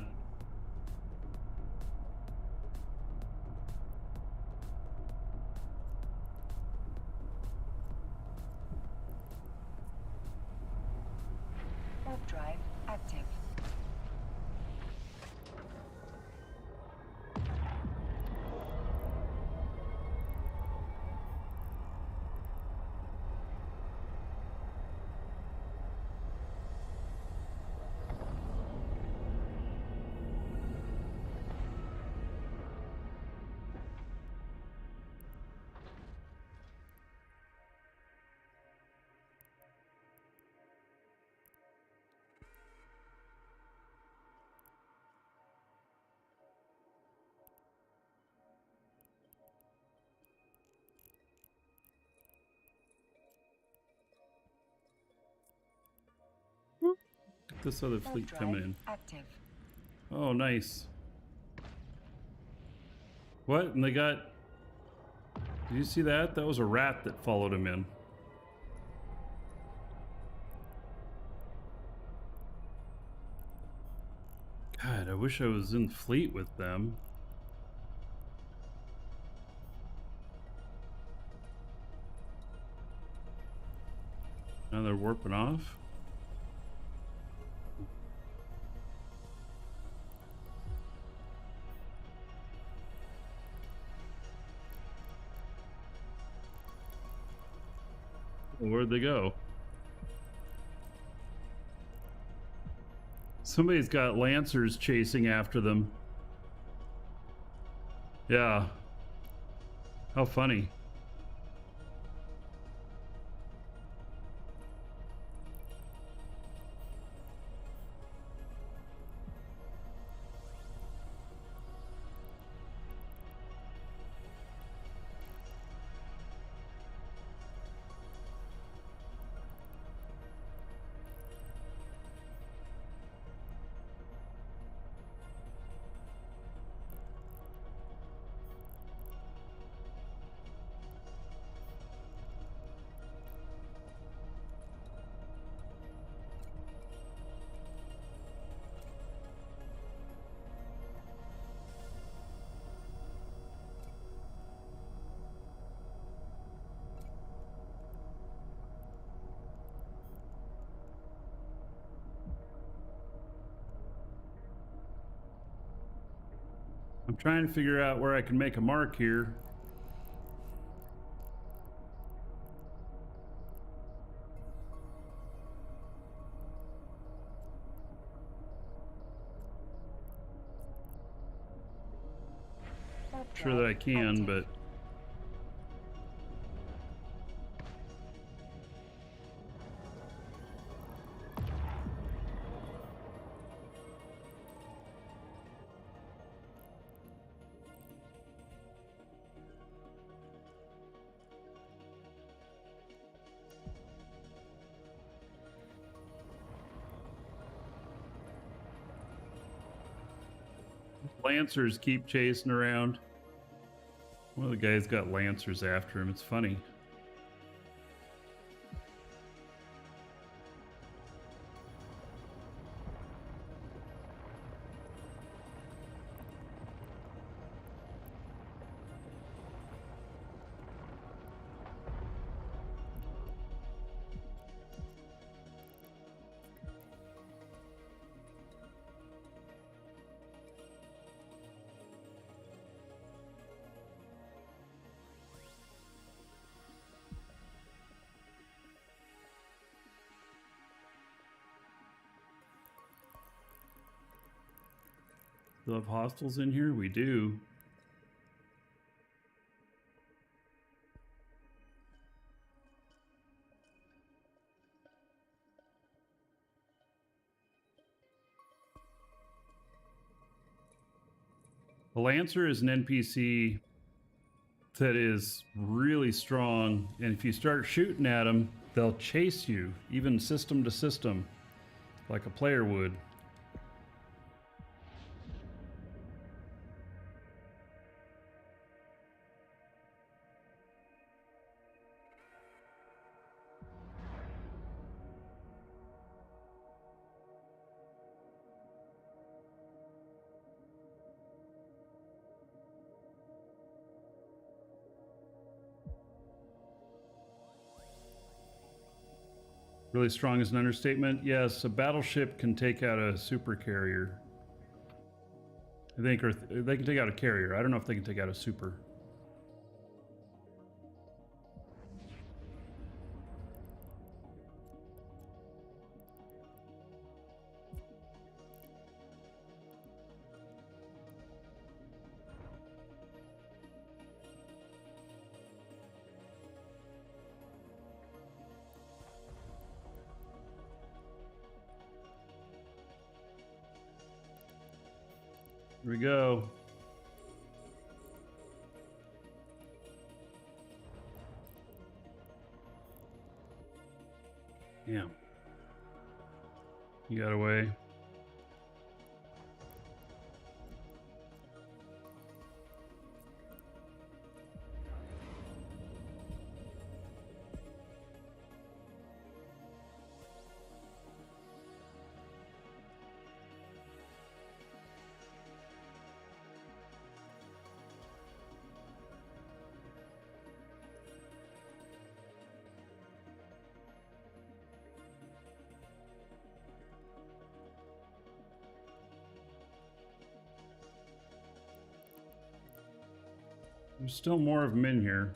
Warp drive active. This other fleet coming in. Active. Oh, nice. What? And they got... Did you see that? That was a rat that followed him in. God, I wish I was in fleet with them. Now they're warping off. Where'd they go? Somebody's got lancers chasing after them. Yeah. How funny. I'm trying to figure out where I can make a mark here. Sure that I can, but Lancers keep chasing around. One of the guys got Lancers after him. It's funny. Still have hostiles in here? We do. The Lancer is an NPC that is really strong, and if you start shooting at them, they'll chase you, even system to system, like a player would. Really strong is an understatement. Yes, a battleship can take out a super carrier. I think, or they can take out a carrier. I don't know if they can take out a super. Here we go. Yeah. You got away. There's still more of them in here.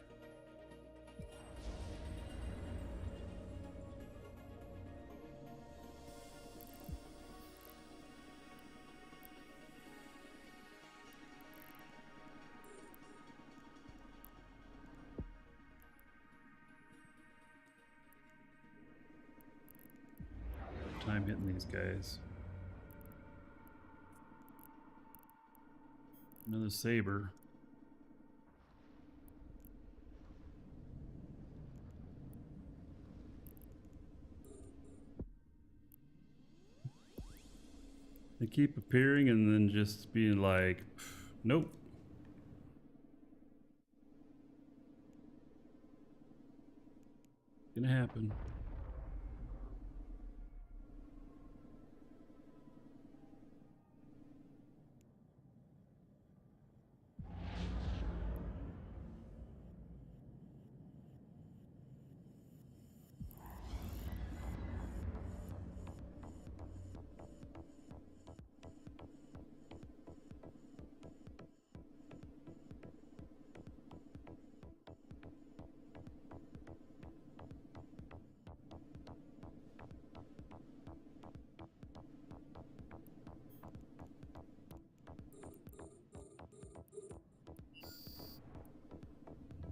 hitting these guys. Another saber. They keep appearing and then just being like, nope. Gonna happen.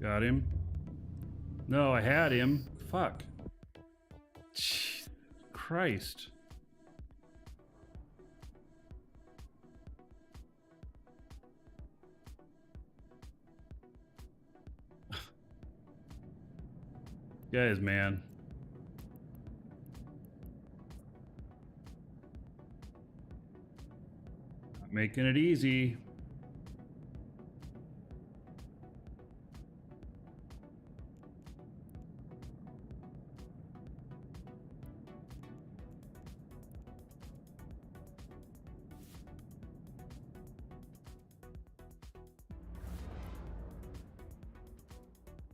Got him. No, I had him. Fuck. Jeez. Christ. Guys, man. Not making it easy.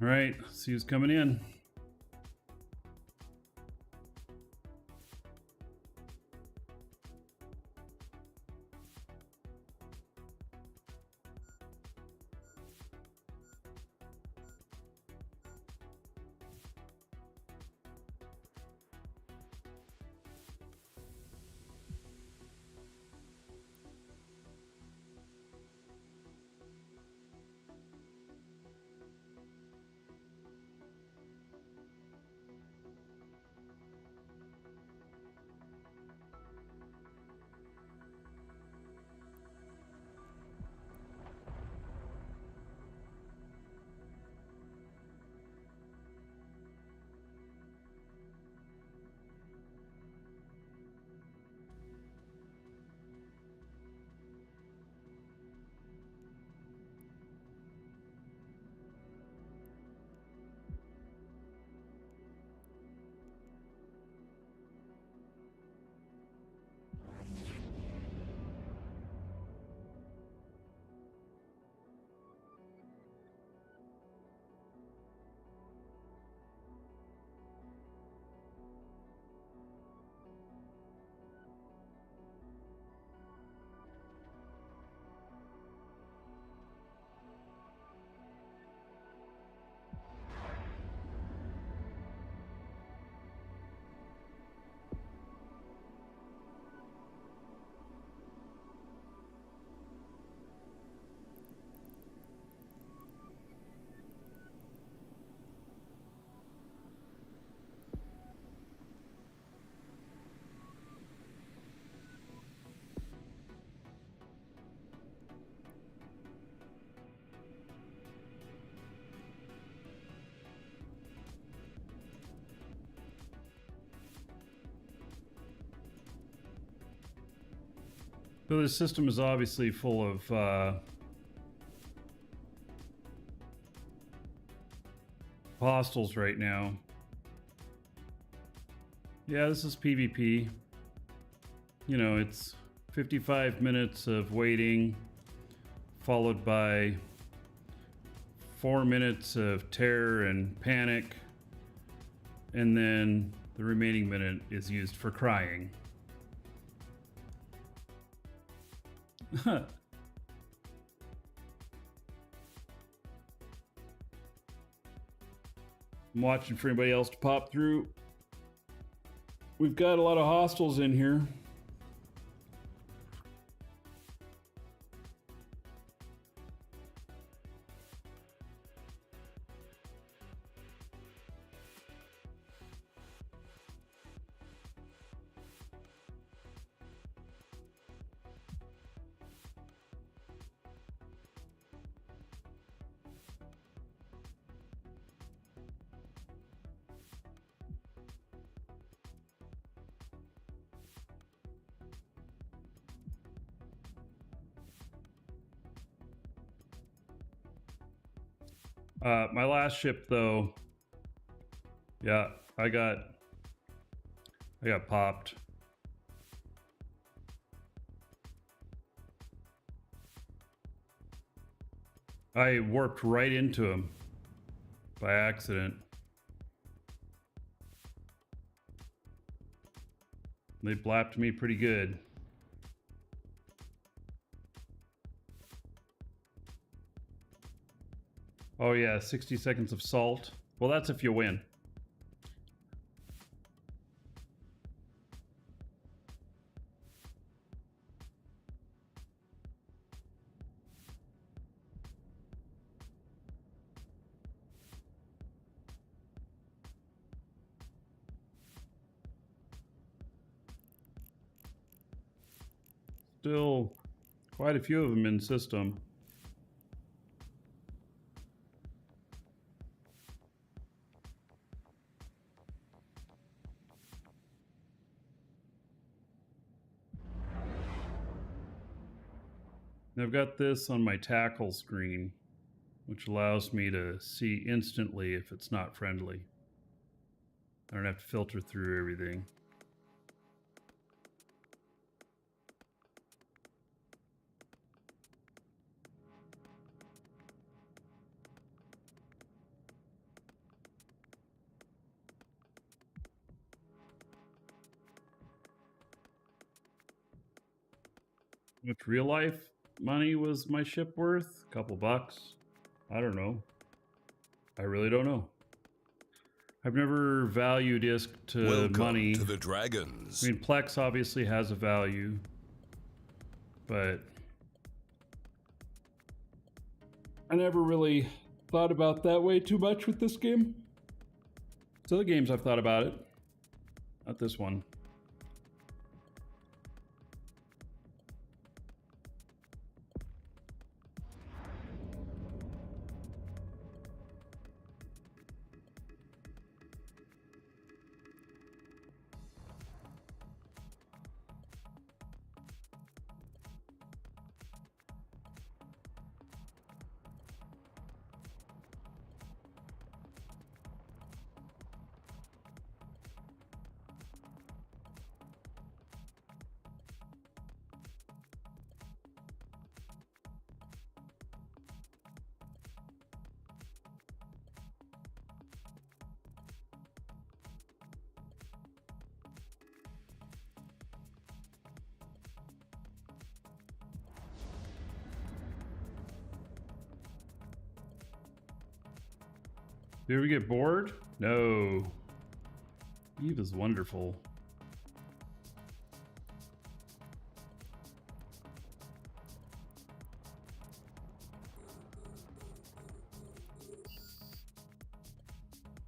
All right, see who's coming in. So this system is obviously full of hostiles right now. Yeah, this is PvP. You know, it's 55 minutes of waiting, followed by 4 minutes of terror and panic, and then the remaining minute is used for crying. I'm watching for anybody else to pop through. We've got a lot of hostiles in here. My last ship, though, yeah, I got popped. I warped right into him by accident. They blapped me pretty good. Oh yeah, 60 seconds of salt. Well, that's if you win. Still quite a few of them in system. I've got this on my tackle screen, which allows me to see instantly if it's not friendly. I don't have to filter through everything. Which real life money was my ship worth? A couple bucks? I don't know. I really don't know. I've never valued ISK to Welcome money. To the dragons. I mean, Plex obviously has a value, but I never really thought about that way too much with this game. It's other games I've thought about it. Not this one. Do you ever get bored? No. Eve is wonderful.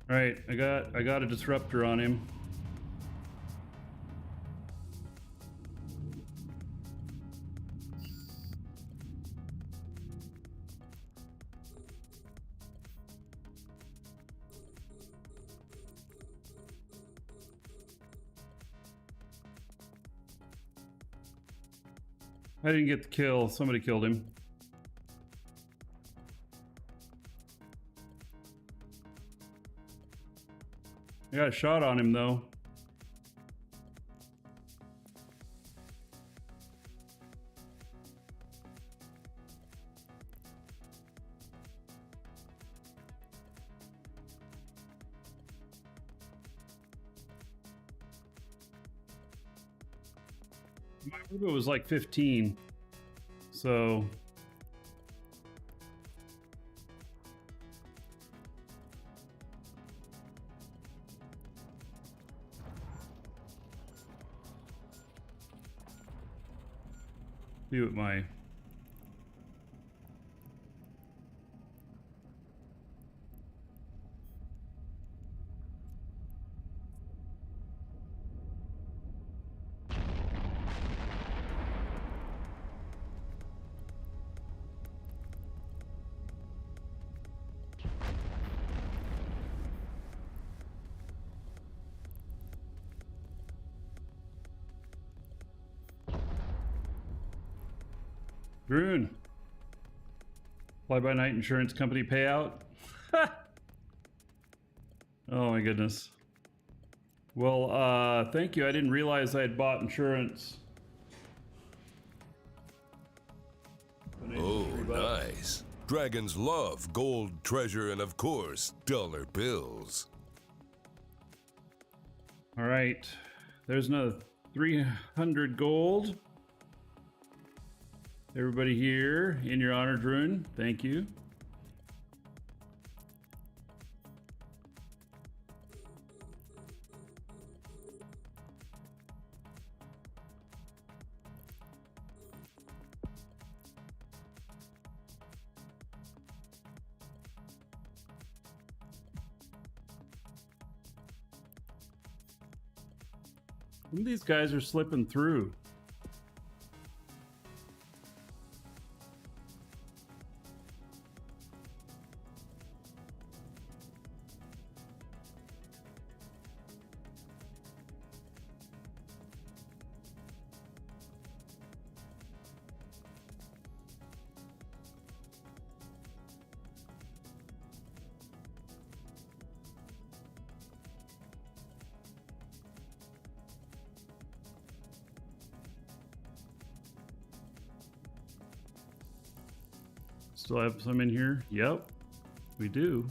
All right, I got a disruptor on him. I didn't get the kill. Somebody killed him. I got a shot on him though. My Rubo was like 15, so see what my Rune. Fly-by-night insurance company payout. Oh my goodness. Well, thank you. I didn't realize I had bought insurance. Oh, nice. Dragons love gold, treasure, and of course, dollar bills. All right. There's another 300 gold. Everybody here in your honor, Druin. Thank you. Some of these guys are slipping through. Still have some in here? Yep, we do.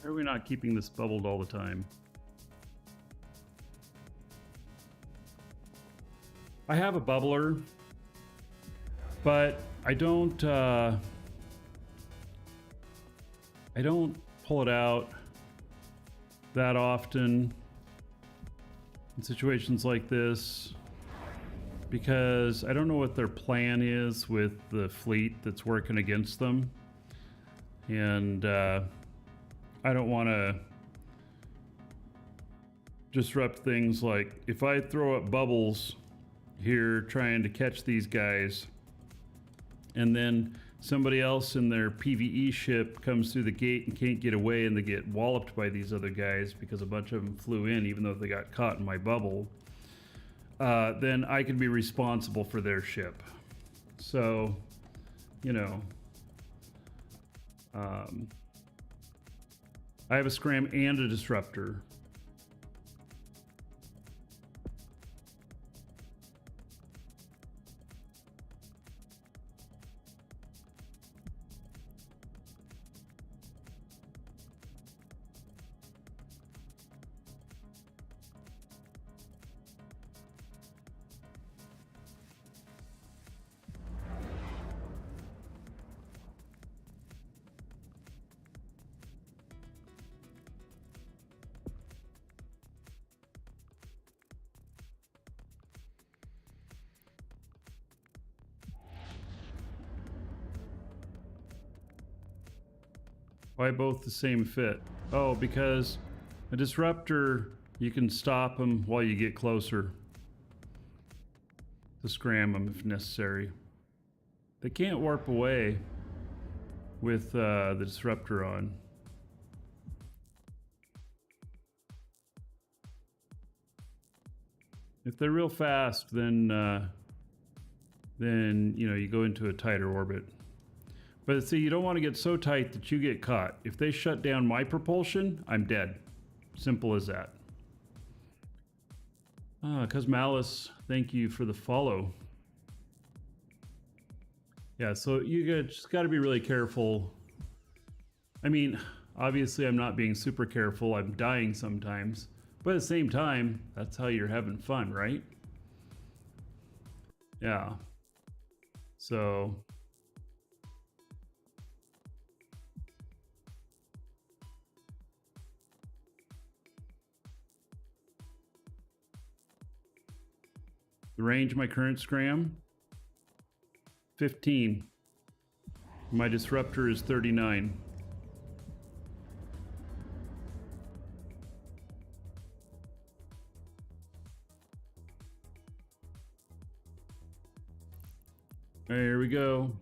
Why are we not keeping this bubbled all the time? I have a bubbler, but I don't pull it out that often in situations like this, because I don't know what their plan is with the fleet that's working against them. And I don't want to disrupt things. Like if I throw up bubbles here trying to catch these guys, and then somebody else in their PvE ship comes through the gate and can't get away, and they get walloped by these other guys because a bunch of them flew in even though they got caught in my bubble, then I could be responsible for their ship. So, you know, I have a scram and a disruptor. Why both the same fit? Oh, because a disruptor, you can stop them while you get closer to scram them if necessary. They can't warp away with the disruptor on. If they're real fast, then you know, you go into a tighter orbit. But see, you don't want to get so tight that you get caught. If they shut down my propulsion, I'm dead. Simple as that. Cause Malice, thank you for the follow. Yeah, so you just got to be really careful. I mean, obviously I'm not being super careful. I'm dying sometimes. But at the same time, that's how you're having fun, right? Yeah. So... the range of my current scram, 15. My disruptor is 39. There we go.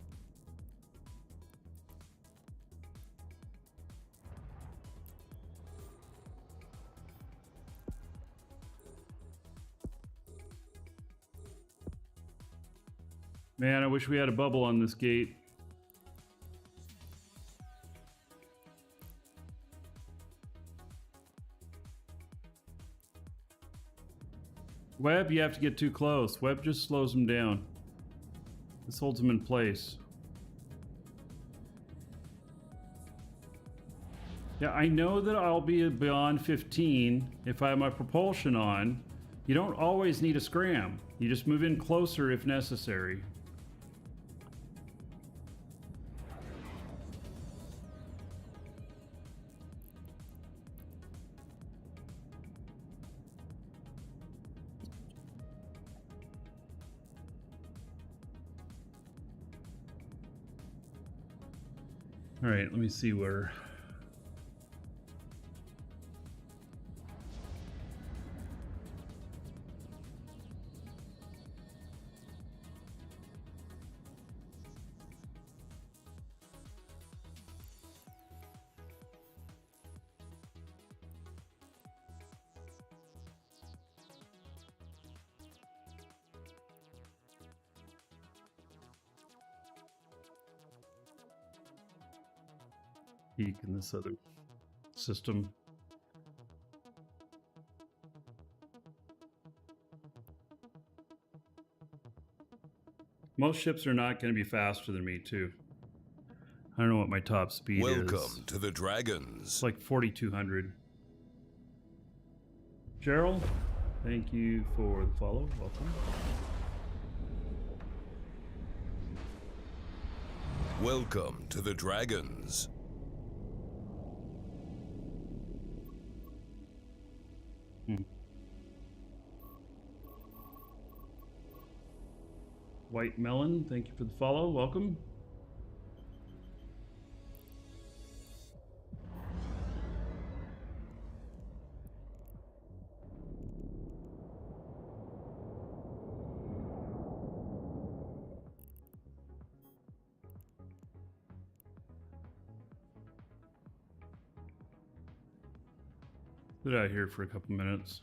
Man, I wish we had a bubble on this gate. Web, you have to get too close. Web just slows them down. This holds them in place. Yeah, I know that I'll be beyond 15 if I have my propulsion on. You don't always need a scram. You just move in closer if necessary. All right, let me see where. Peek in this other system. Most ships are not going to be faster than me, too. I don't know what my top speed is. Welcome to the Dragons. It's like 4,200. Gerald, thank you for the follow. Welcome. Welcome to the Dragons. White Melon, thank you for the follow. Welcome. Sit out here for a couple minutes.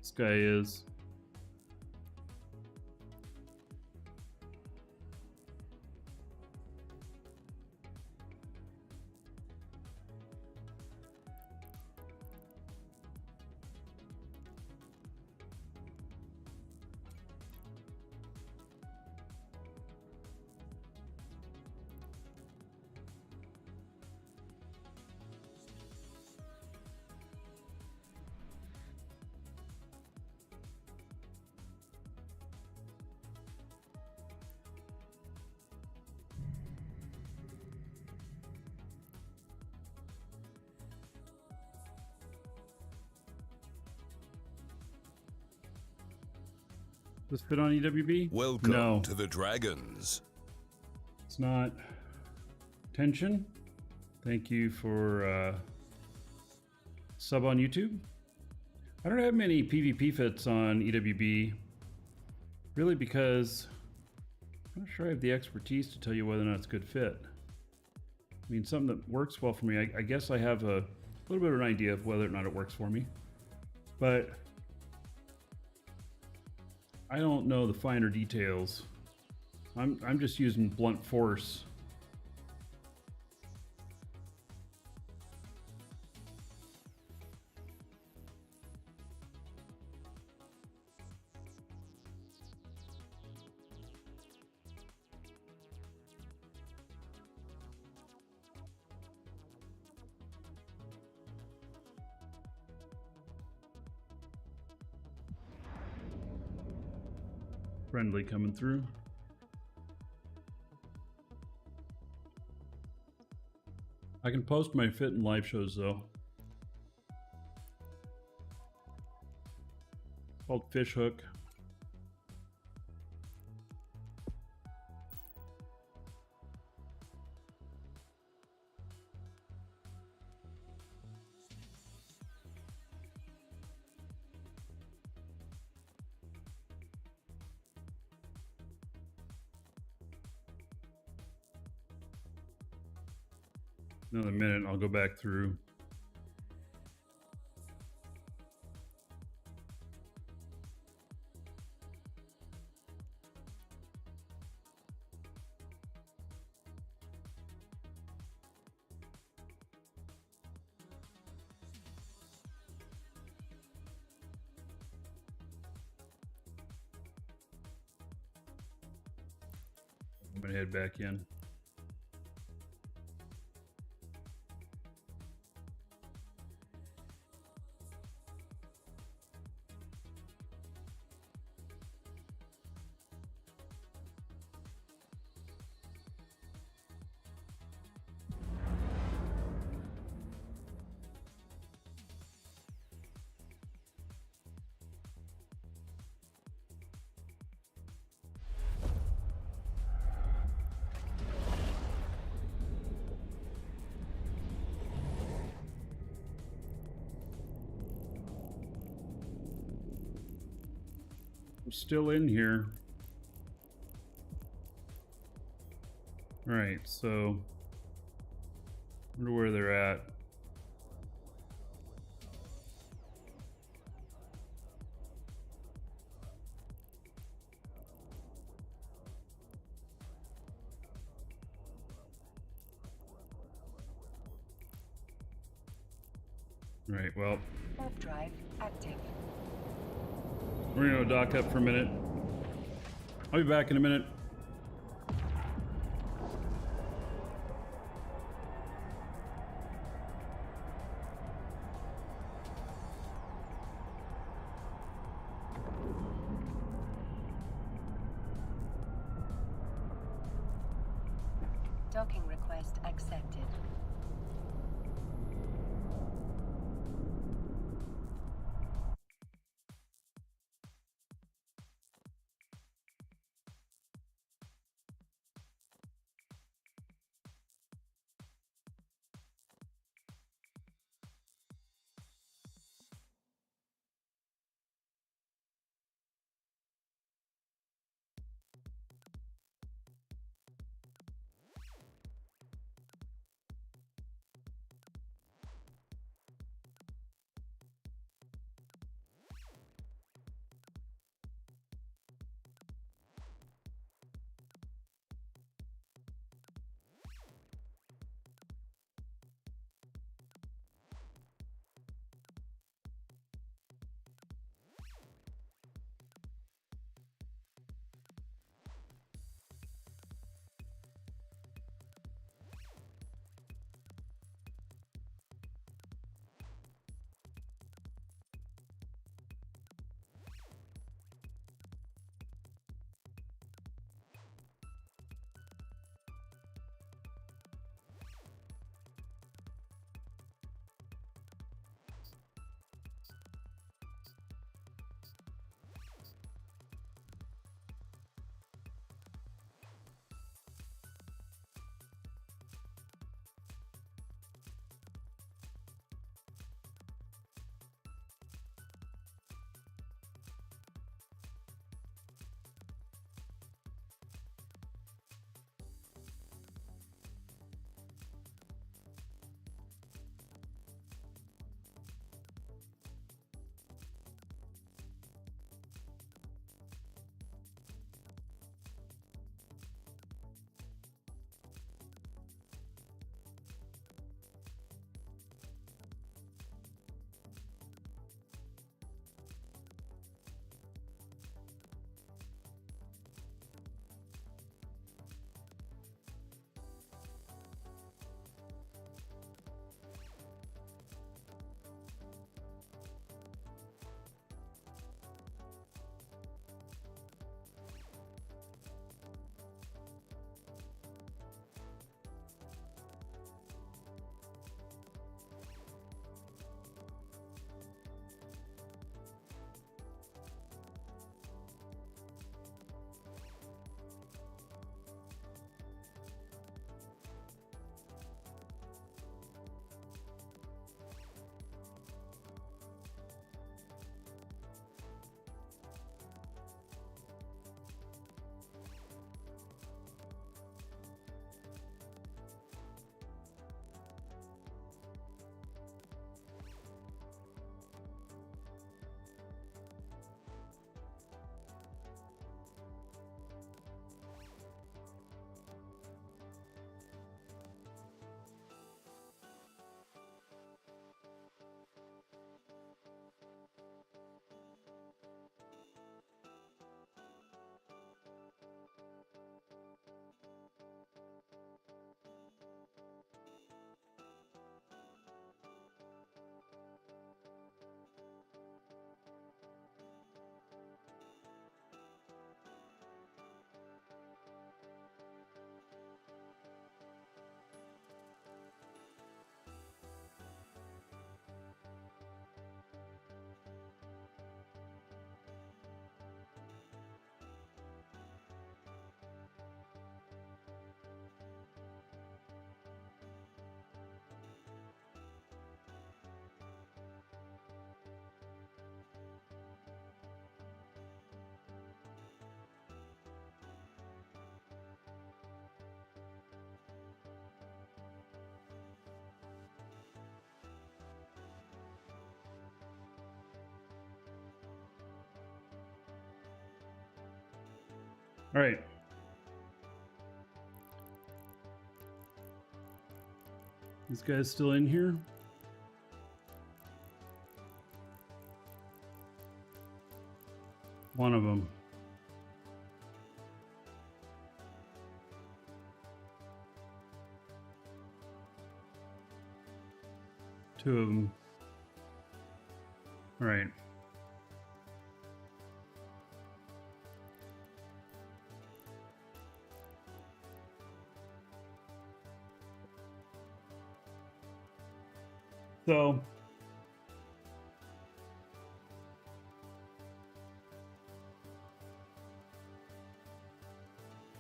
This guy is. Does this fit on EWB? Welcome to the Dragons. It's not. Tension, thank you for sub on YouTube. I don't have many PvP fits on EWB, really, because I'm not sure I have the expertise to tell you whether or not it's a good fit. I mean, something that works well for me, I guess I have a little bit of an idea of whether or not it works for me, but I don't know the finer details. I'm just using blunt force. Friendly coming through. I can post my fit in live shows though. Called Fish Hook. Another minute, I'll go back through. I'm gonna head back in. I'm still in here. All right, so I wonder where they're at. All right, well, Warp drive active. we're gonna dock up for a minute. I'll be back in a minute. Docking request accepted. All right. This guy's still in here? One of them. Two of them. All right. So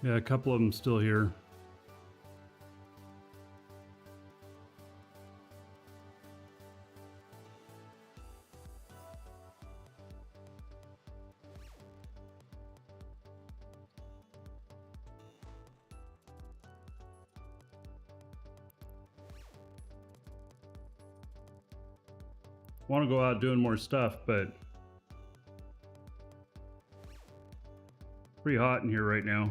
yeah, a couple of them still here. Want to go out doing more stuff, but pretty hot in here right now.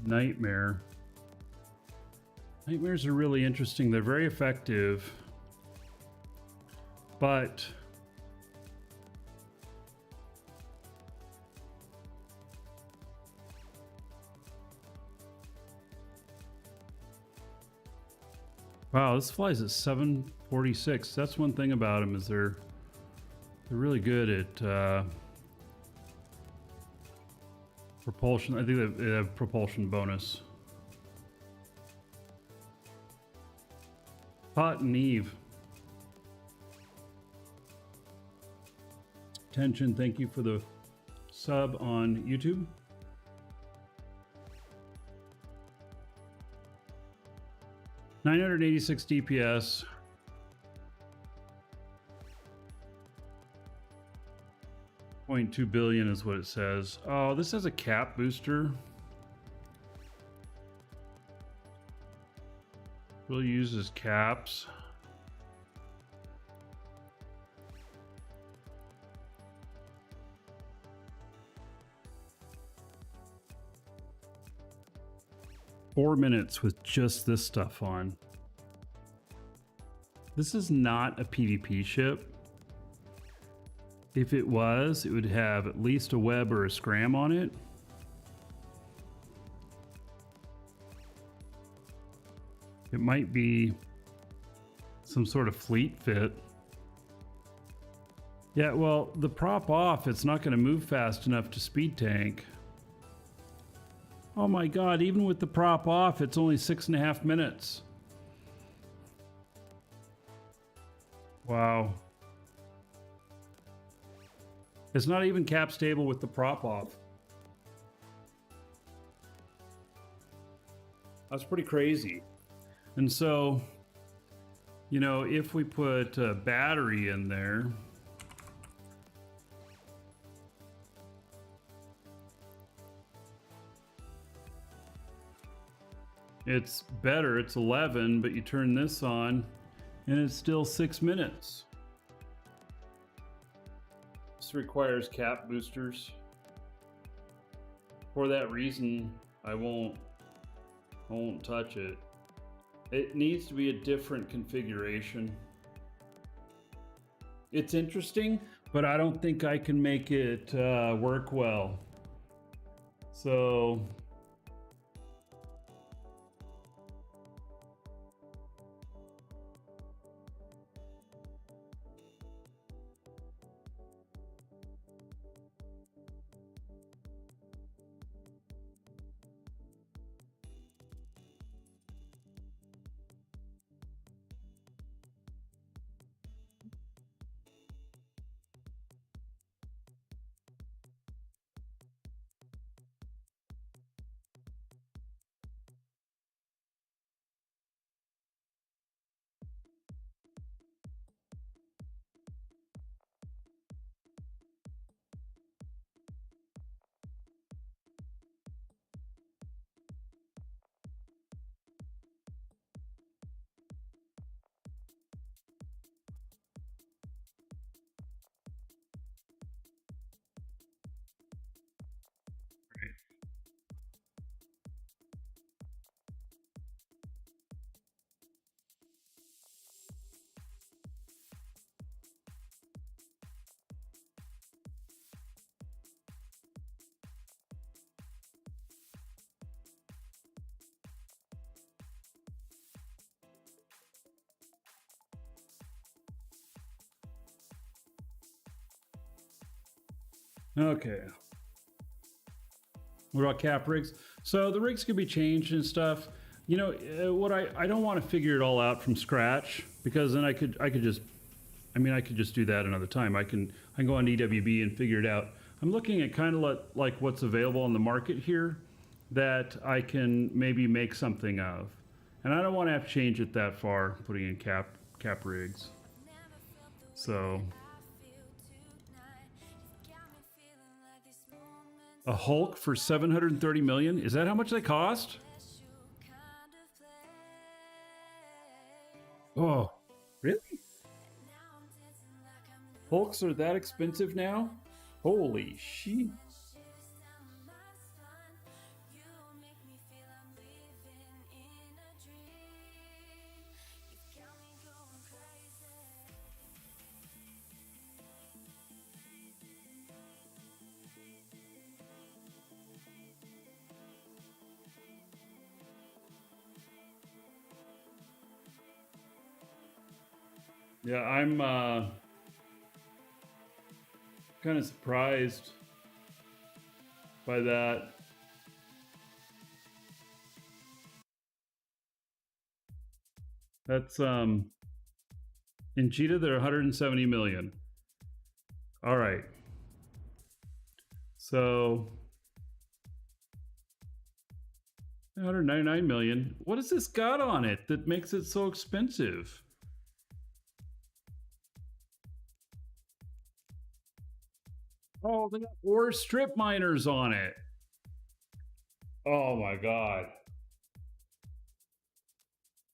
Nightmare. Nightmares are really interesting. They're very effective, but wow, this flies at 746. That's one thing about them, is they're really good at propulsion. I think they have propulsion bonus. Pot and Eve. Tension, thank you for the sub on YouTube. $986 DPS. $0.2 billion is what it says. Oh, this has a cap booster. Really uses caps. Four minutes with just this stuff on. This is not a PvP ship. If it was, it would have at least a web or a scram on it. It might be some sort of fleet fit. Yeah, well, the prop off, it's not going to move fast enough to speed tank. Oh my god, even with the prop off, it's only 6.5 minutes. Wow. It's not even cap stable with the prop off. That's pretty crazy. And so, you know, if we put a battery in there, it's better. It's 11, but you turn this on and it's still 6 minutes. This requires cap boosters. For that reason, I won't touch it. It needs to be a different configuration. It's interesting, but I don't think I can make it work well. So Okay. What about cap rigs? So the rigs could be changed and stuff. You know, what I don't want to figure it all out from scratch, because then I could just, I mean, I could just do that another time. I can go on EWB and figure it out. I'm looking at kind of like what's available on the market here that I can maybe make something of. And I don't want to have to change it that far, putting in cap rigs. So a Hulk for 730 million? Is that how much they cost? Oh, really? Hulks are that expensive now? Holy shit. Yeah, I'm kind of surprised by that. That's in Cheetah they're 170 million. All right. So 199 million. What has this got on it that makes it so expensive? Oh, they got 4 strip miners on it. Oh my god.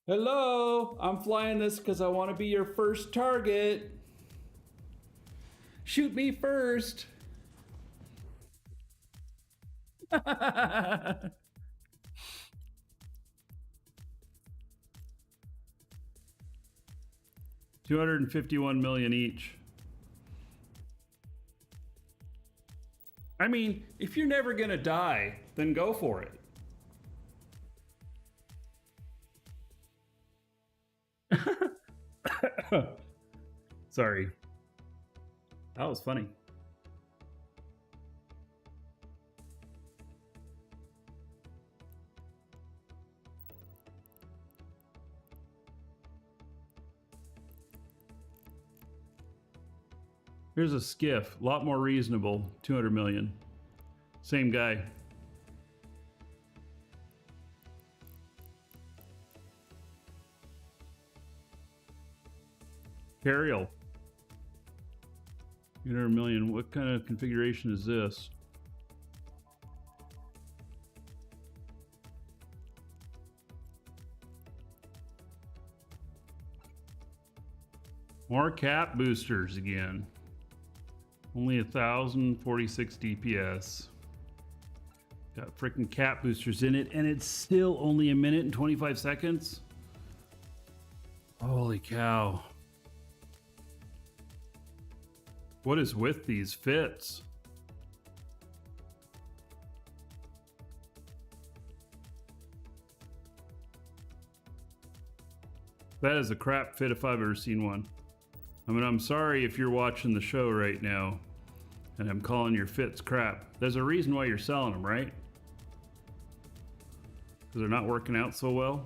Hello, I'm flying this because I want to be your first target. Shoot me first. $251 million each. I mean, if you're never gonna die, then go for it. Sorry. That was funny. Here's a skiff, a lot more reasonable, 200 million. Same guy. Cariel. 200 million. What kind of configuration is this? More cap boosters again. Only 1,046 DPS. Got freaking cap boosters in it, and it's still only 1 minute and 25 seconds. Holy cow. What is with these fits? That is a crap fit if I've ever seen one. I mean, I'm sorry if you're watching the show right now and I'm calling your fits crap. There's a reason why you're selling them, right? Because they're not working out so well.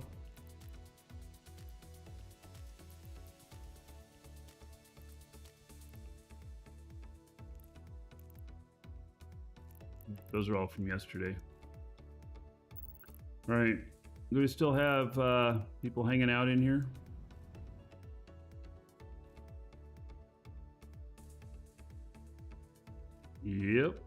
Those are all from yesterday. All right. Do we still have people hanging out in here? Yep.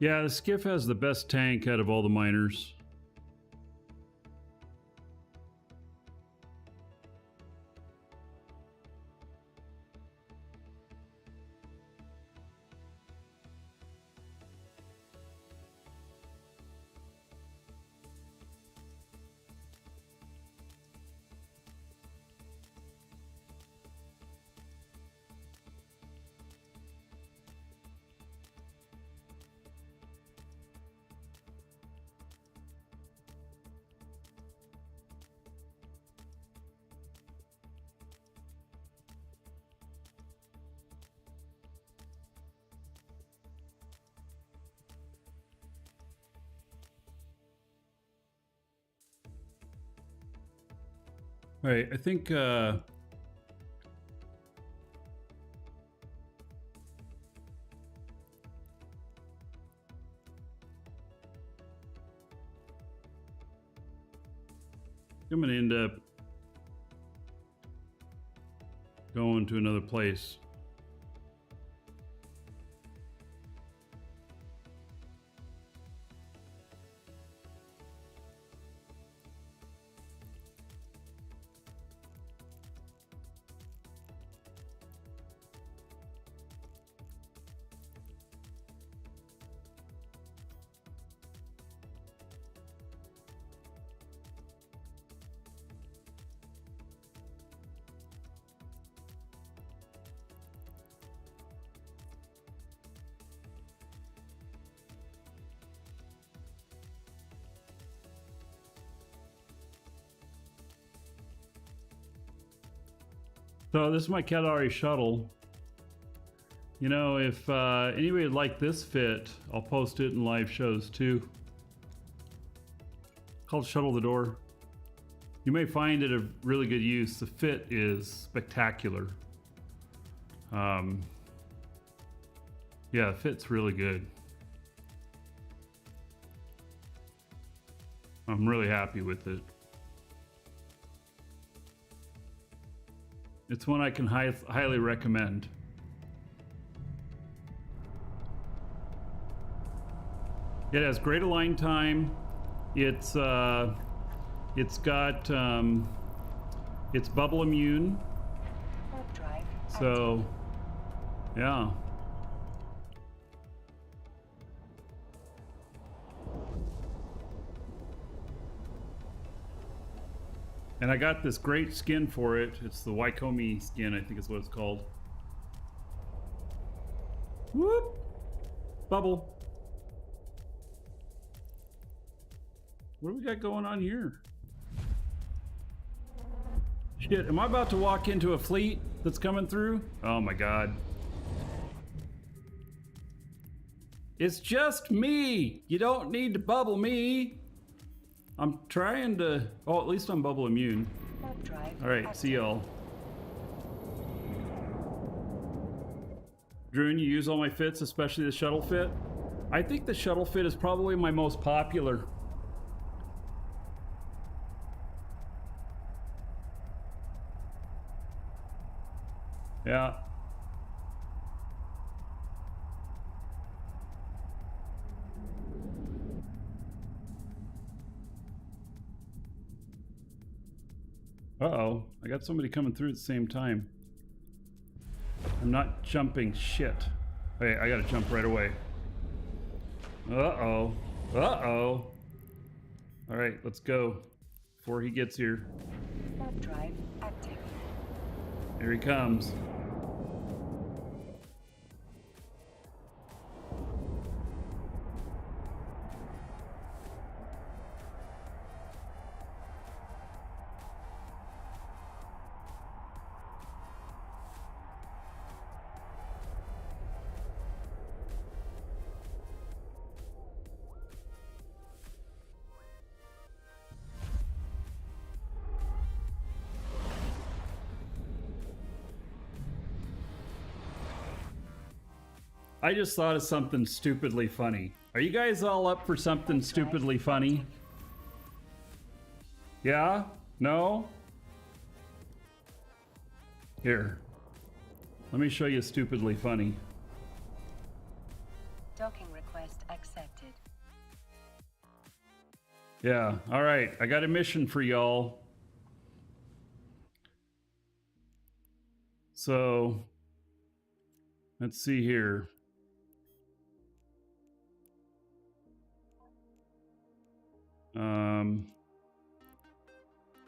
Yeah, the skiff has the best tank out of all the miners. All right, I think I'm gonna end up going to another place. So this is my Kalari shuttle. You know, if anybody would like this fit, I'll post it in live shows too. Called Shuttle the Door. You may find it a really good use. The fit is spectacular. Yeah, the fit's really good. I'm really happy with it. It's one I can highly recommend. It has great align time. It's got it's bubble immune. Drive So yeah. And I got this great skin for it. It's the Wycombe skin, I think is what it's called. Whoop! Bubble. What do we got going on here? Shit, am I about to walk into a fleet that's coming through? Oh my god. It's just me! You don't need to bubble me! I'm trying to... Oh, at least I'm bubble immune. Alright, see y'all. Drune, you use all my fits, especially the shuttle fit? I think the shuttle fit is probably my most popular. Yeah. Uh-oh, I got somebody coming through at the same time. I'm not jumping shit. Hey, I gotta jump right away. Uh-oh. Uh-oh. Alright, let's go. Before he gets here. Drive active. Here he comes. I just thought of something stupidly funny. Are you guys all up for something stupidly funny? Yeah? No? Here. Let me show you stupidly funny. Docking request accepted. Yeah, alright. I got a mission for y'all. So, let's see here.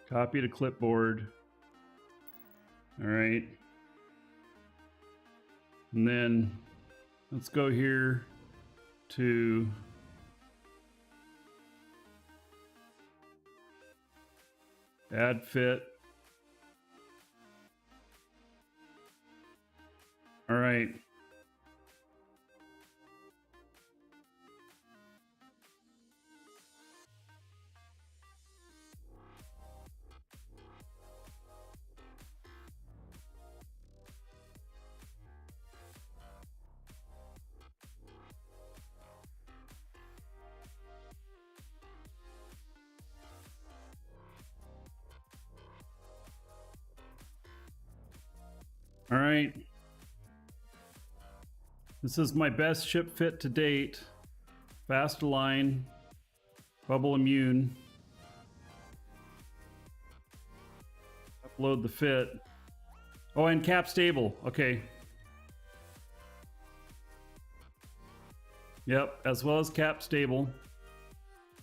Copy to clipboard. All right. And then let's go here to add fit. All right. All right. This is my best ship fit to date. Fast align, bubble immune. Upload the fit. Oh, and cap stable. Okay. Yep, as well as cap stable.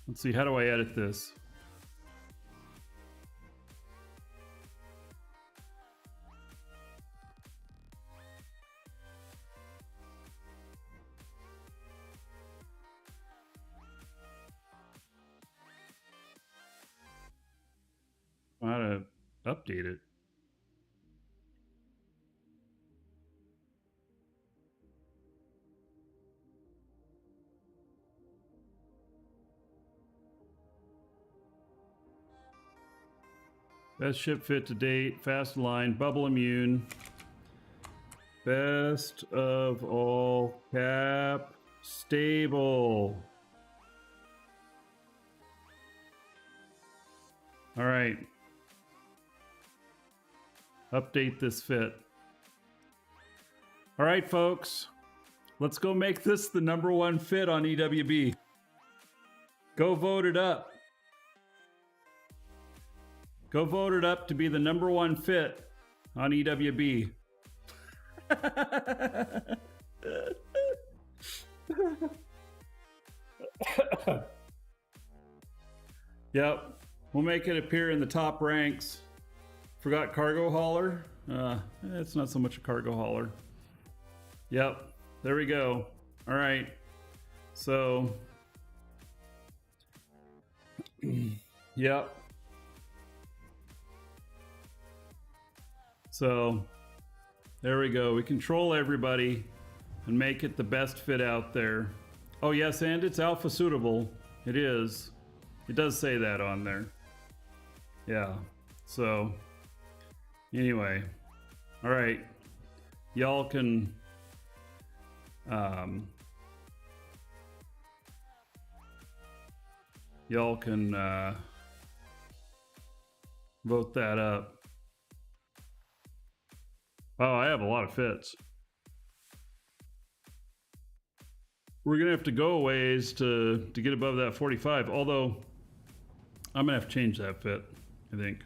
Let's see, how do I edit this? How to update it? Best ship fit to date, fast line, bubble immune. Best of all, cap stable. All right. Update this fit. All right, folks. Let's go make this the #1 fit on EWB. Go vote it up. Go vote it up to be the #1 fit on EWB. Yep, we'll make it appear in the top ranks. Forgot cargo hauler? It's not so much a cargo hauler. Yep, there we go. All right, so yep. So there we go. We control everybody and make it the best fit out there. Oh yes, and it's alpha suitable. It is. It does say that on there. Yeah. So anyway, all right. Y'all can vote that up. Oh, I have a lot of fits. We're gonna have to go a ways to get above that 45, although I'm gonna have to change that fit, I think.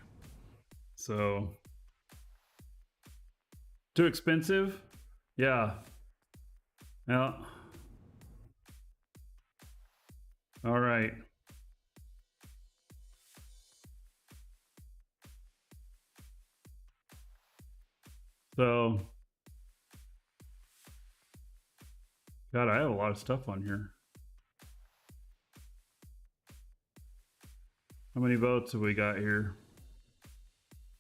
So too expensive? Yeah. Yeah. All right. So, God, I have a lot of stuff on here. How many votes have we got here?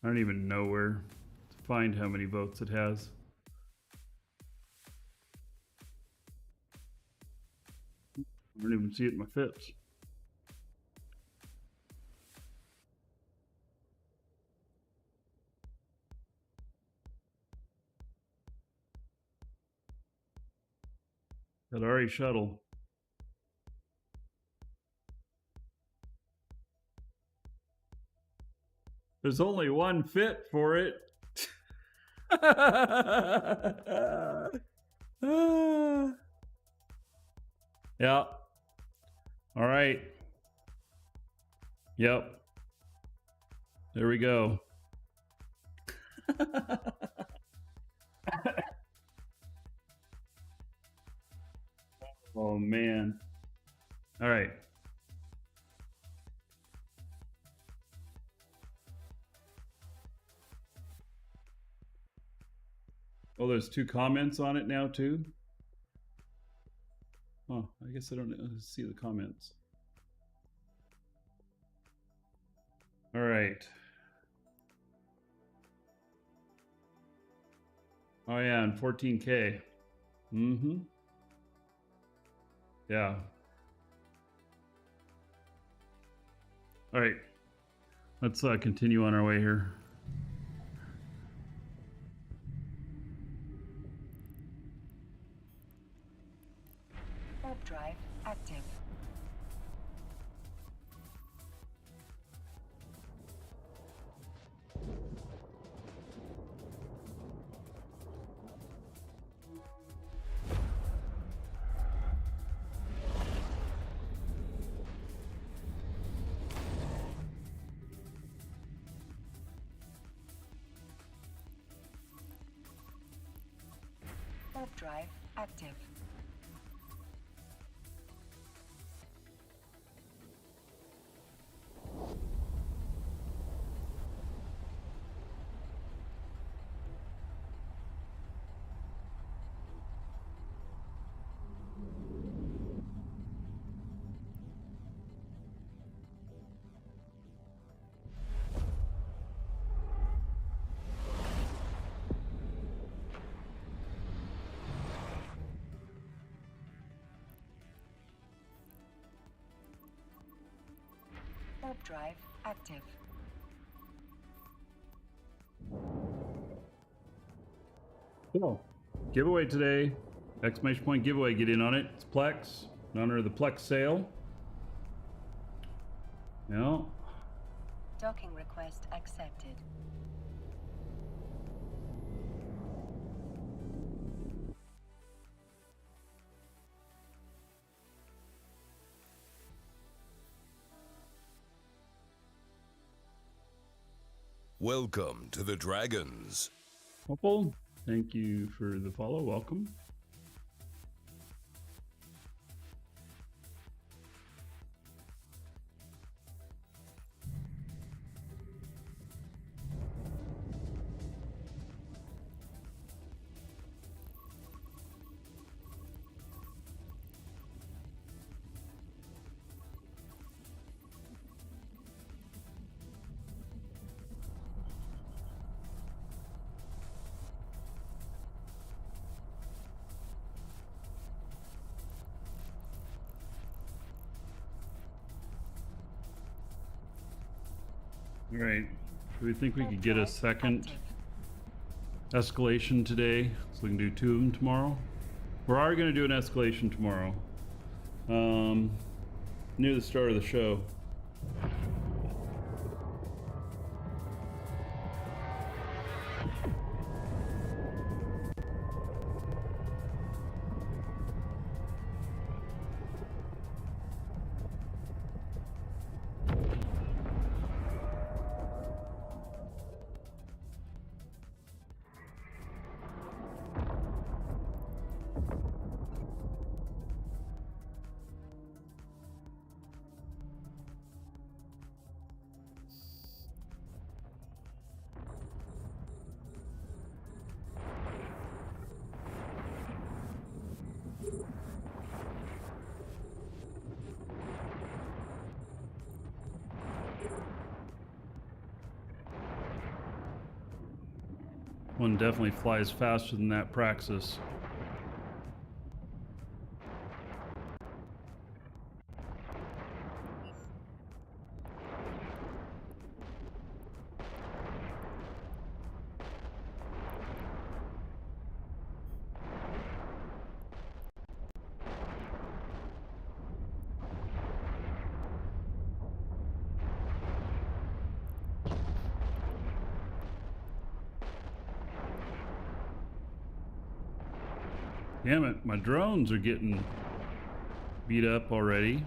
I don't even know where to find how many votes it has. I don't even see it in my fits. That RE shuttle. There's only one fit for it. Yeah. All right. Yep. There we go. Oh man. All right. Oh, there's 2 comments on it now too. Oh, I guess I don't see the comments. All right. Oh yeah, and 14K. Mm-hmm. Yeah. All right. Let's continue on our way here. Warp drive active. drive active. Warp drive active. So, giveaway today. Exclamation point giveaway. Get in on it. It's Plex. In honor of the Plex sale. Yeah. Docking request accepted. Welcome to the Dragons. Hopeful. Thank you for the follow. Welcome. All right. Do we think we could get a second escalation today so we can do 2 of them tomorrow? We are going to do an escalation tomorrow. Near the start of the show. One definitely flies faster than that Praxis. Damn it, my drones are getting beat up already.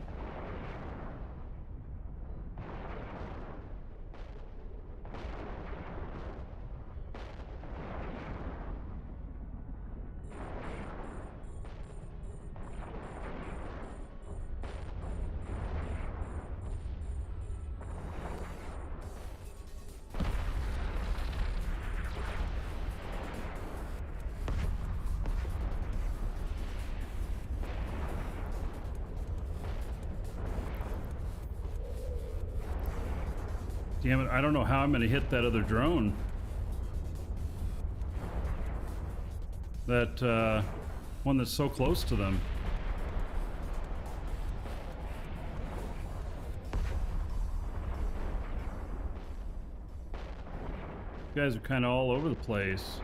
Damn it, I don't know how I'm gonna hit that other drone. That one that's so close to them. You guys are kind of all over the place.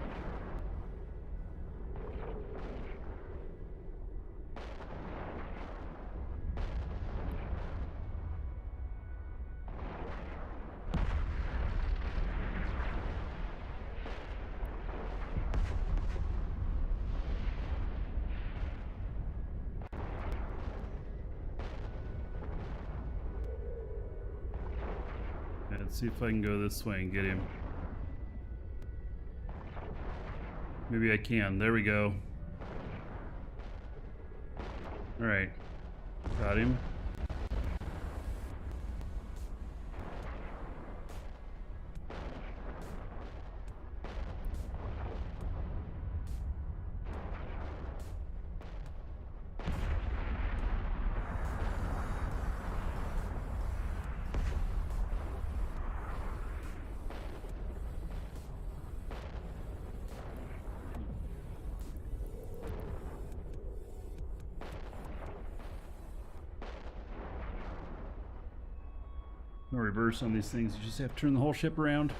Let's see if I can go this way and get him. Maybe I can. There we go. Alright. Got him. No reverse on these things. You just have to turn the whole ship around.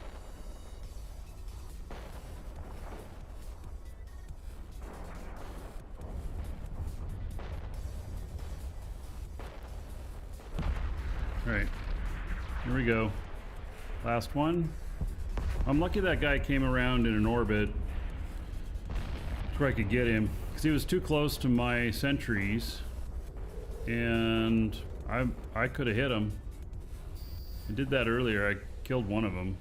Alright. Here we go. Last one. I'm lucky that guy came around in an orbit where I could get him. Because he was too close to my sentries. And I could have hit him. I did that earlier. I killed one of them.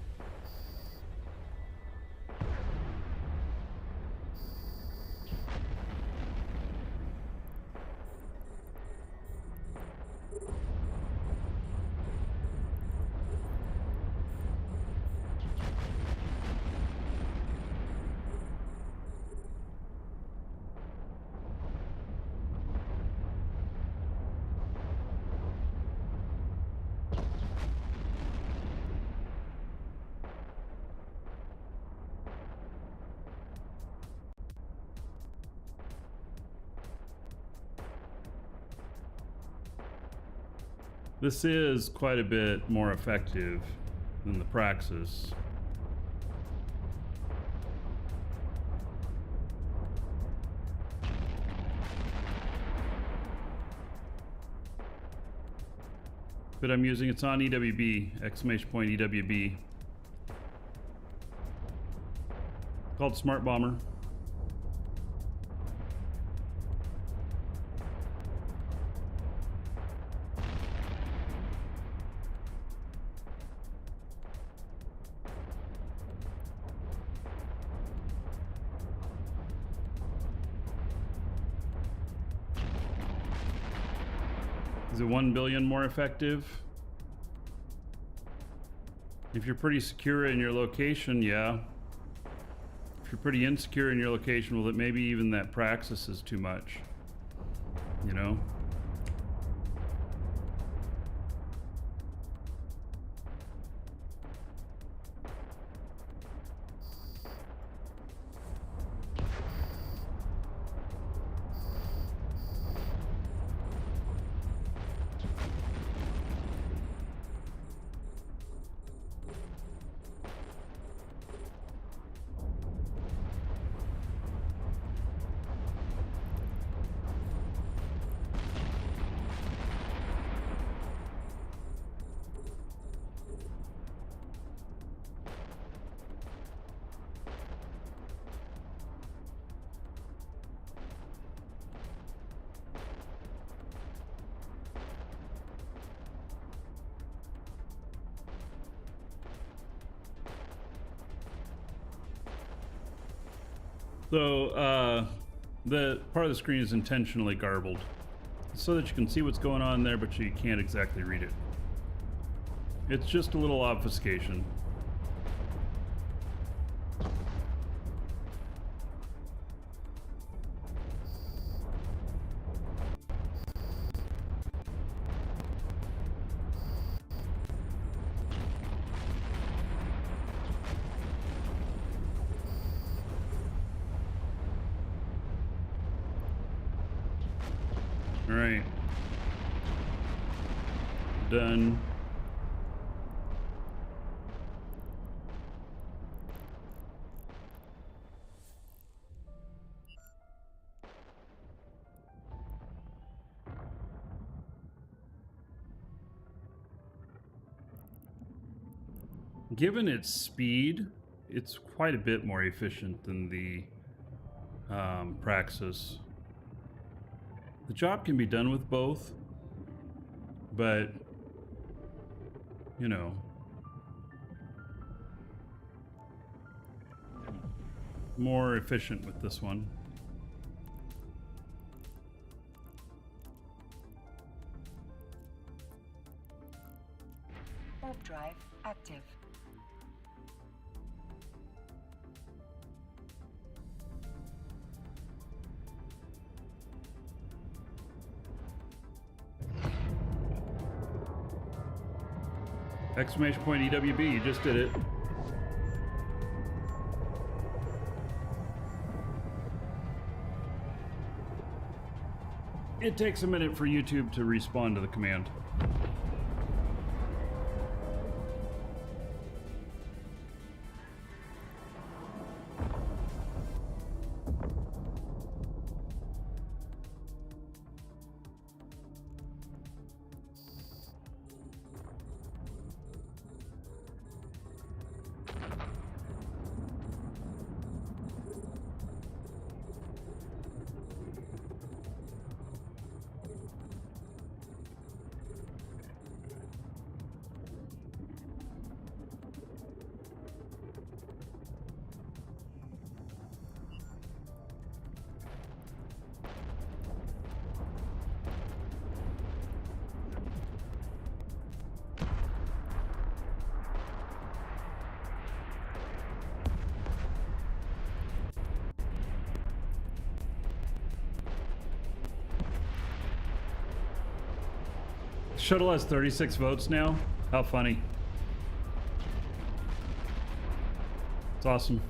This is quite a bit more effective than the Praxis. But I'm using, it's on EWB, exclamation point EWB. Called Smart Bomber. Is it 1 billion more effective? If you're pretty secure in your location, yeah. If you're pretty insecure in your location, well, that maybe even that Praxis is too much. You know? So, the part of the screen is intentionally garbled so that you can see what's going on there, but you can't exactly read it. It's just a little obfuscation. All right. Done. Given its speed, it's quite a bit more efficient than the Praxis. The job can be done with both, but, you know, more efficient with this one. Exclamation point EWB, you just did it. It takes a minute for YouTube to respond to the command. Shuttle has 36 votes now. How funny. It's awesome.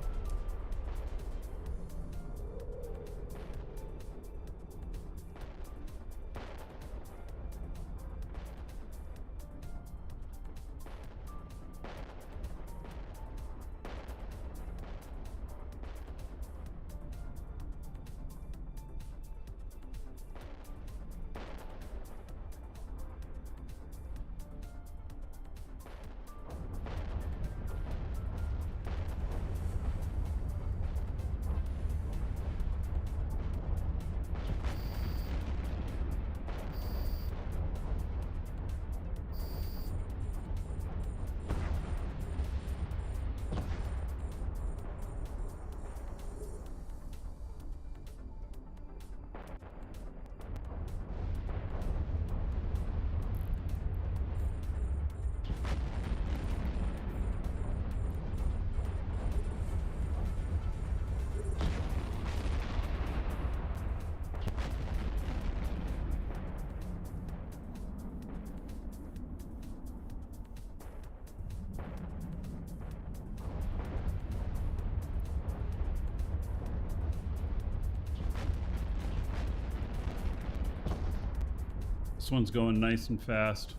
This one's going nice and fast.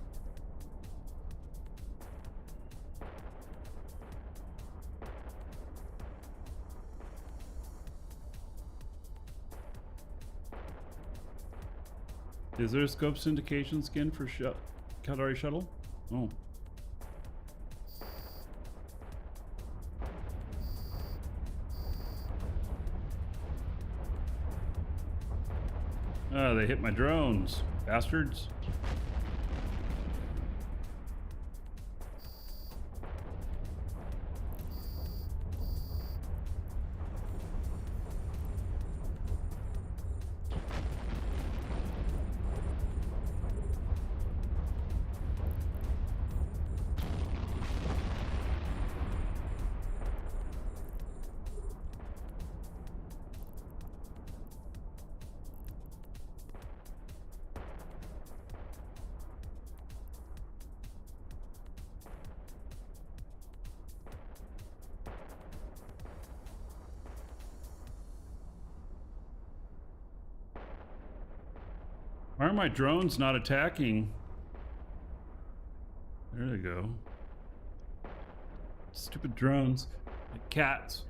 Is there a scope syndication skin for Caldari Shuttle? Oh. Oh, they hit my drones. Bastards. Why are my drones not attacking? There they go. Stupid drones. Like cats.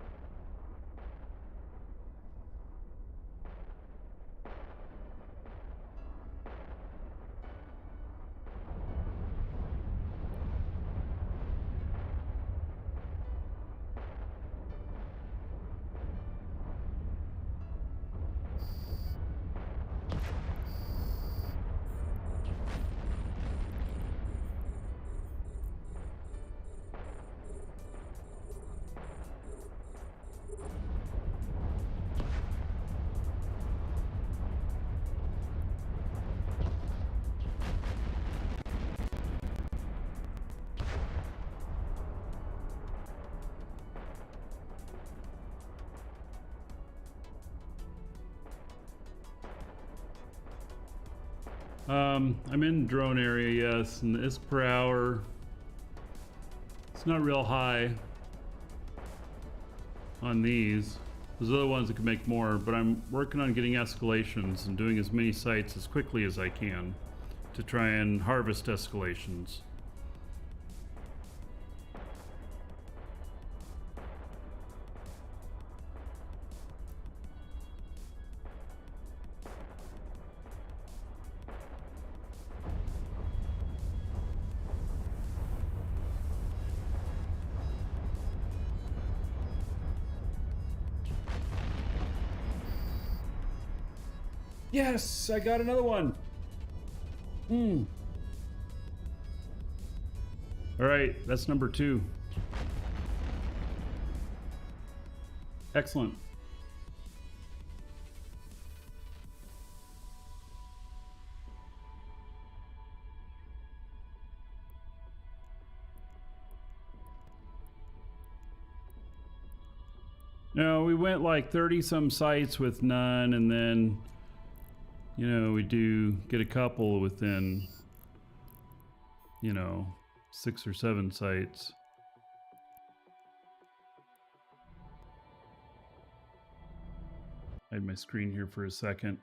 I'm in drone area, yes, and the ISK per hour It's not real high on these. There's other ones that can make more, but I'm working on getting escalations and doing as many sites as quickly as I can to try and harvest escalations. Yes, I got another one. All right, that's number 2. Excellent. No, we went like 30 some sites with none, and then, you know, we do get a couple within, you know, 6 or 7 sites. Hide my screen here for a second.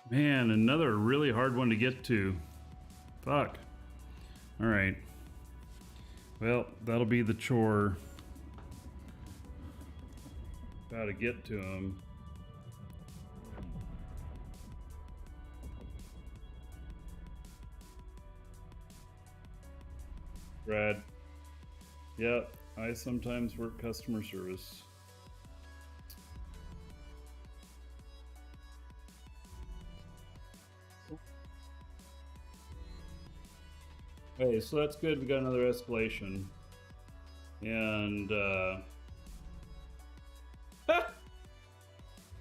Man, another really hard one to get to. Fuck. All right. Well, that'll be the chore. Gotta get to them. Brad. Yep, I sometimes work customer service. Okay, so that's good. We got another escalation. And,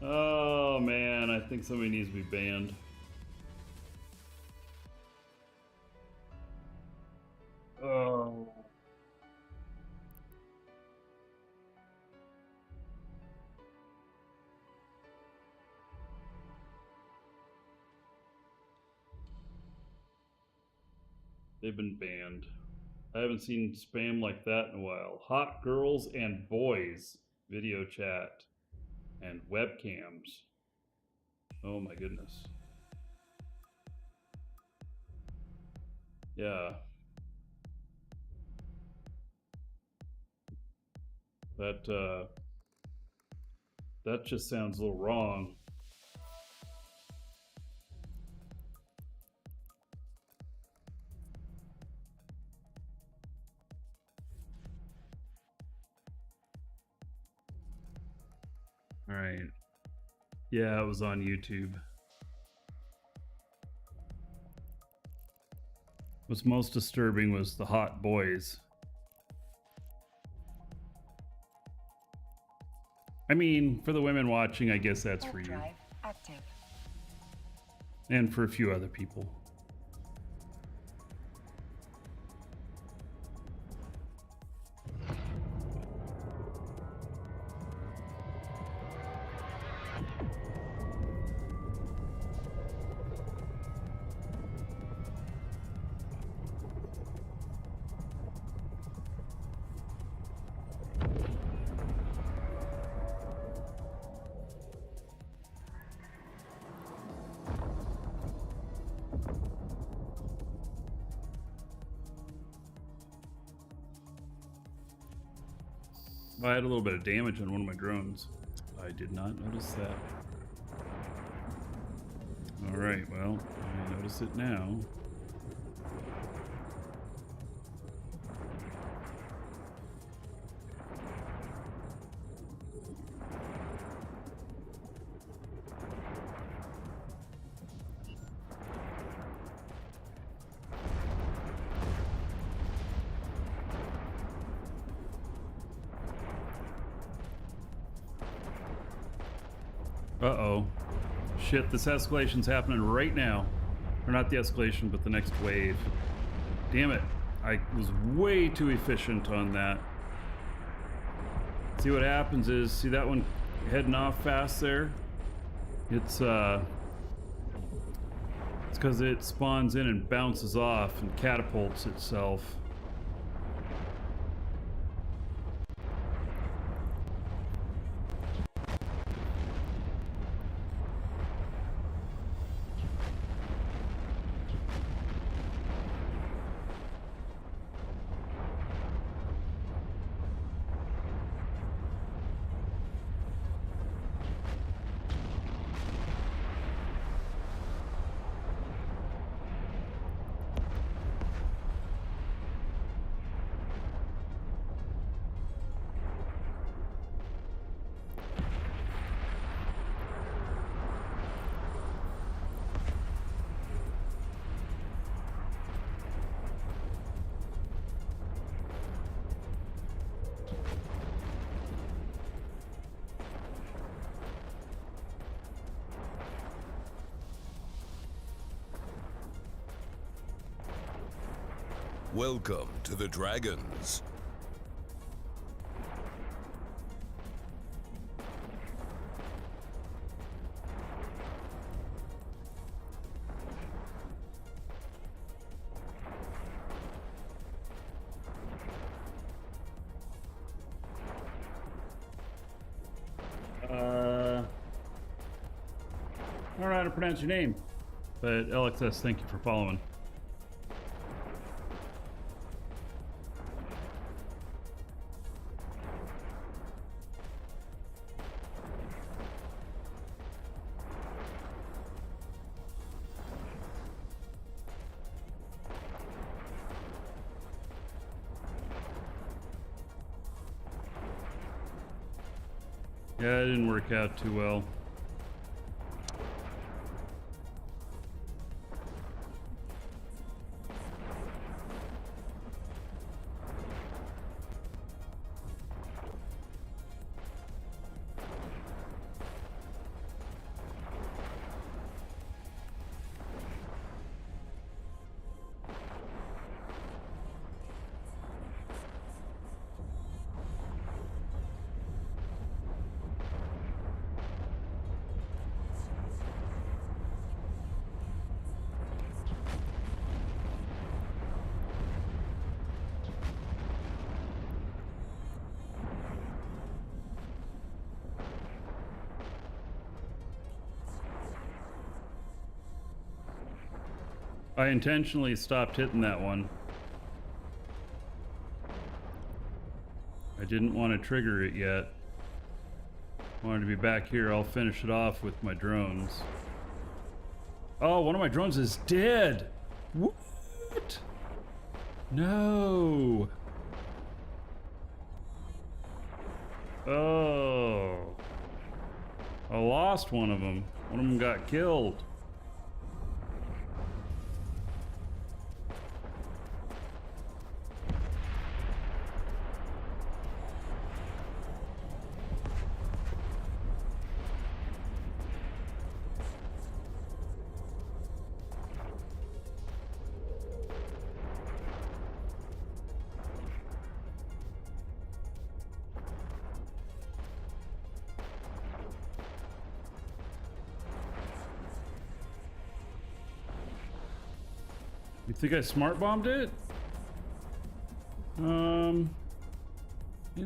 oh man, I think somebody needs to be banned. Oh. They've been banned. I haven't seen spam like that in a while. Hot girls and boys video chat and webcams. Oh my goodness. Yeah. That just sounds a little wrong. All right. Yeah, it was on YouTube. What's most disturbing was the hot boys. I mean, for the women watching, I guess that's for you. Drive active. And for a few other people. I had a little bit of damage on one of my drones. I did not notice that. All right, well, I notice it now. Uh-oh. Shit, this escalation's happening right now. Or not the escalation, but the next wave. Damn it. I was way too efficient on that. See what happens is, see that one heading off fast there? It's because it spawns in and bounces off and catapults itself. Welcome to the Dragons. I don't know how to pronounce your name, but LXS, thank you for following. Yeah, it didn't work out too well. I intentionally stopped hitting that one. I didn't want to trigger it yet. Wanted to be back here. I'll finish it off with my drones. Oh, one of my drones is dead. What? No. Oh. I lost one of them. One of them got killed. You think I smart bombed it? Didn't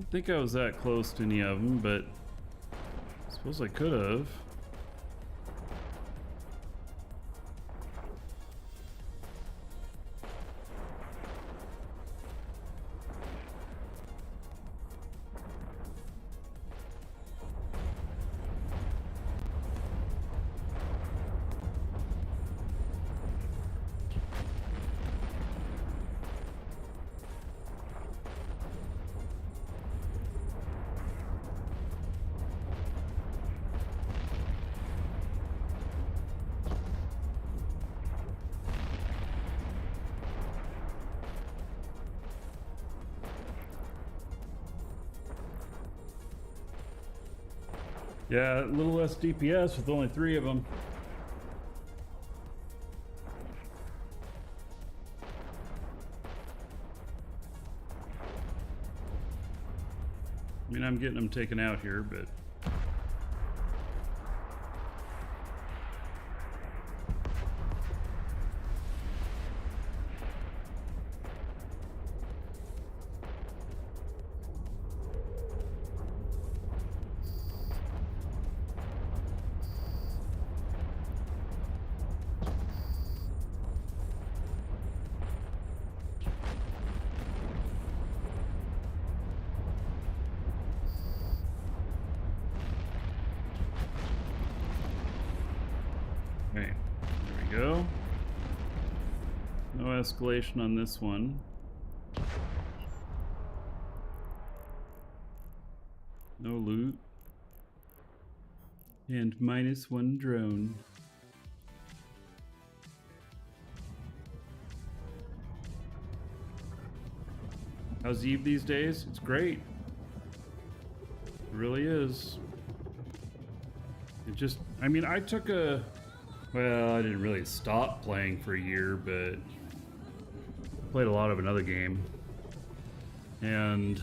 think I was that close to any of them, but I suppose I could have. Yeah, a little less DPS with only 3 of them. I mean, I'm getting them taken out here, but... Okay, there we go. No escalation on this one. No loot. And -1 drone. How's Eve these days? It's great. It really is. It just, I mean, I took a, well, I didn't really stop playing for a year, but played a lot of another game. And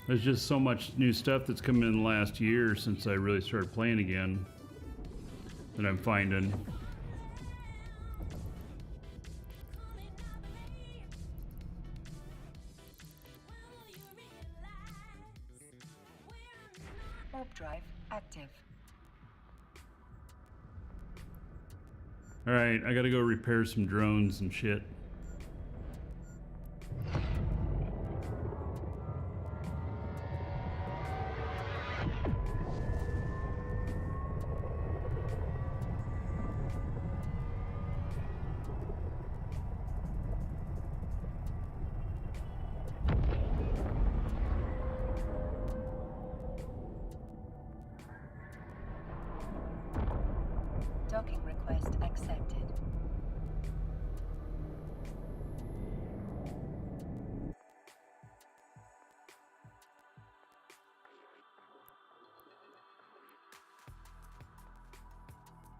there's just so much new stuff that's come in the last year since I really started playing again that I'm finding. Warp drive active. Alright, I gotta go repair some drones and shit. Docking request accepted.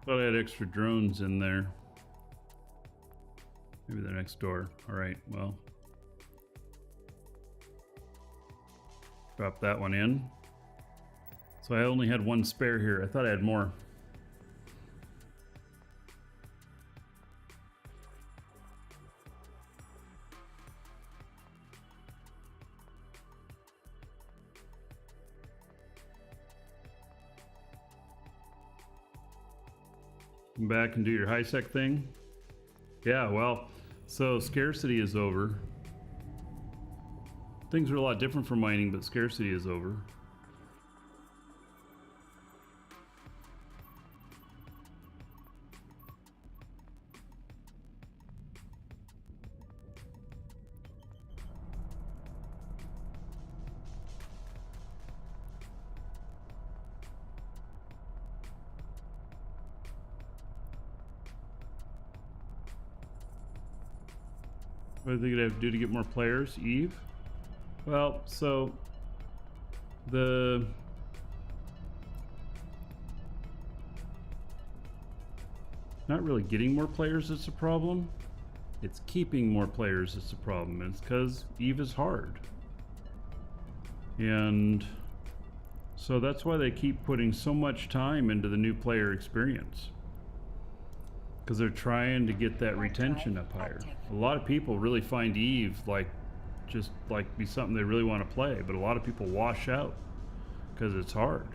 Thought I had extra drones in there. Maybe they're next door. Alright, well. Drop that one in. So I only had 1 spare here. I thought I had more. Come back and do your high sec thing. Yeah, well, so scarcity is over. Things are a lot different from mining, but scarcity is over. What do you think I'd have to do to get more players, Eve? Well, so the not really getting more players that's a problem. It's keeping more players that's a problem. And it's because Eve is hard. And so that's why they keep putting so much time into the new player experience. Because they're trying to get that retention up higher. A lot of people really find Eve just be something they really want to play, but a lot of people wash out because it's hard.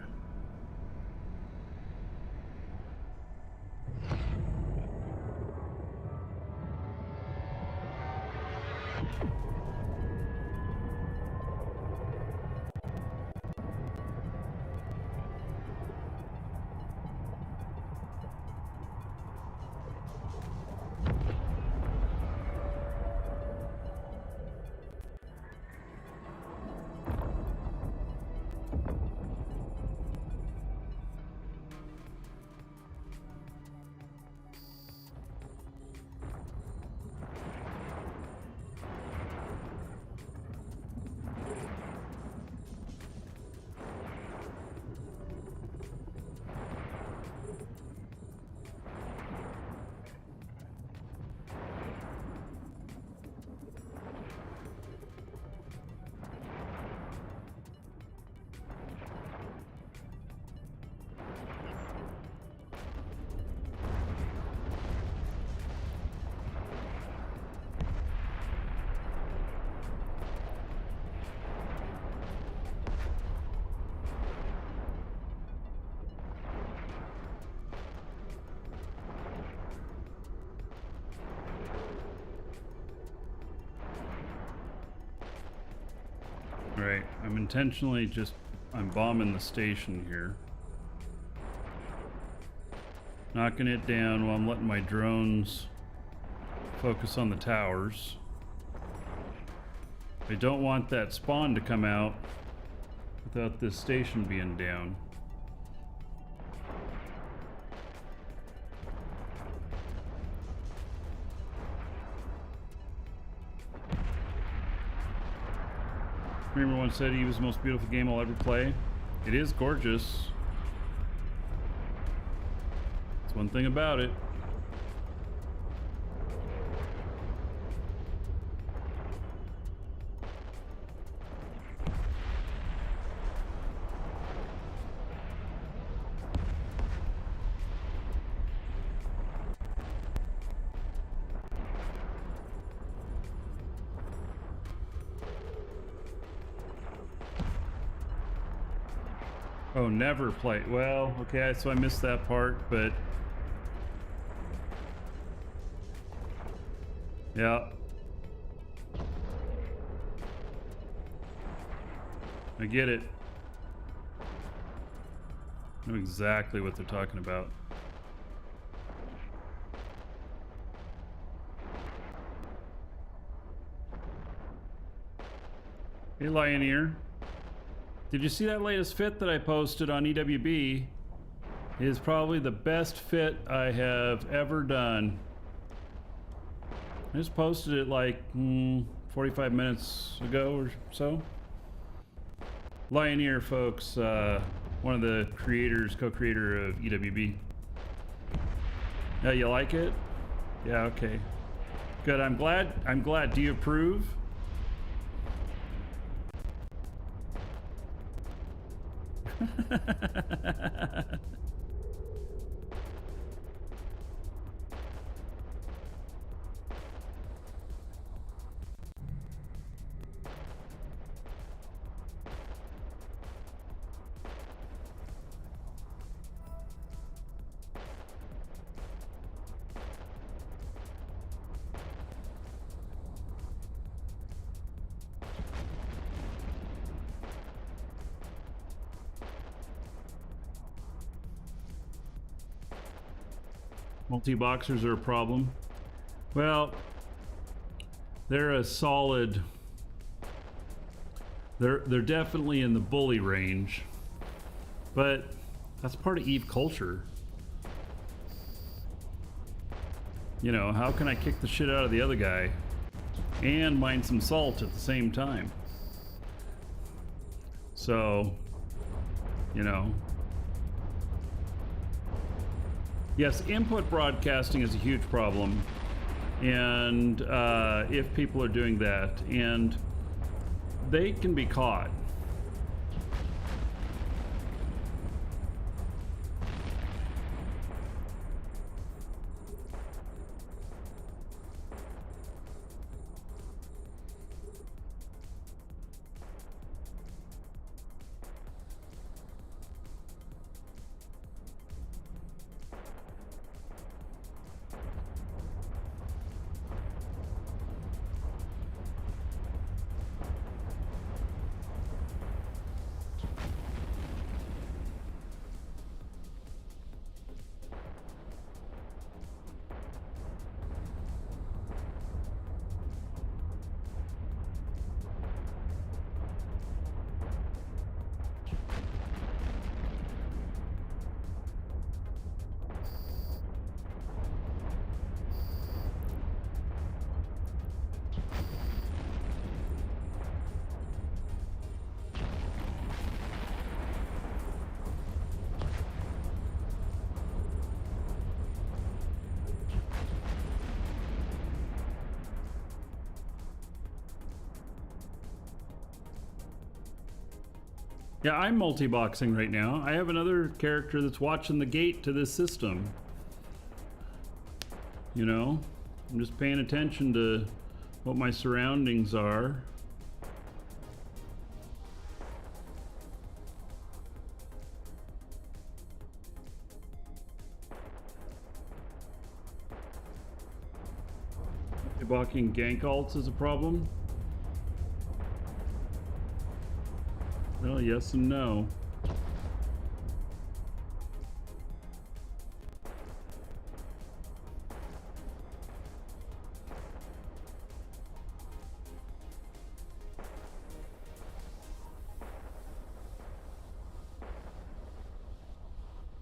Alright, I'm intentionally just... I'm bombing the station here. Knocking it down while I'm letting my drones focus on the towers. I don't want that spawn to come out without this station being down. Remember once said he was the most beautiful game I'll ever play. It is gorgeous. That's one thing about it. Oh, never play. Well, okay, so I missed that part, but yeah. I get it. I know exactly what they're talking about. Hey, Lioneer. Did you see that latest fit that I posted on EWB? It is probably the best fit I have ever done. I just posted it like 45 minutes ago or so. Lioneer, folks, one of the creators, co-creator of EWB. Yeah, you like it? Yeah, okay. Good, I'm glad. Do you approve? Multi-boxers are a problem. Well, they're a solid... They're definitely in the bully range. But that's part of EVE culture. You know, how can I kick the shit out of the other guy and mine some salt at the same time? So, you know... Yes, input broadcasting is a huge problem, and if people are doing that, and they can be caught. Yeah, I'm multi-boxing right now. I have another character that's watching the gate to this system. You know, I'm just paying attention to what my surroundings are. Blocking gank alts is a problem. yes and no.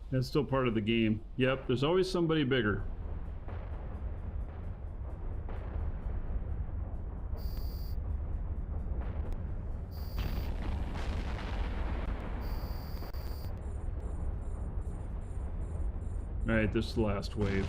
That's still part of the game. Yep, there's always somebody bigger. Alright, this is the last wave.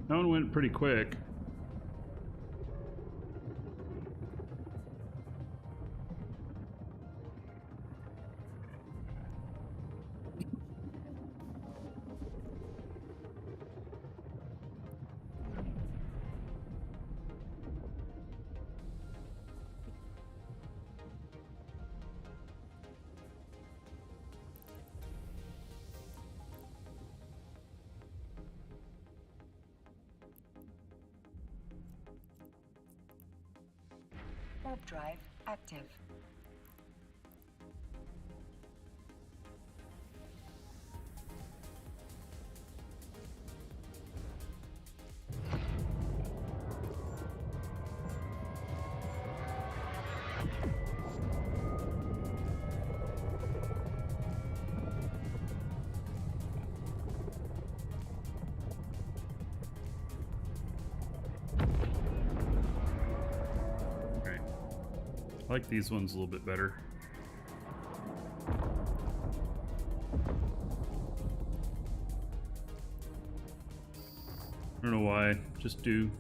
That one went pretty quick. Warp drive active. I like these ones a little bit better. I don't know why, just do.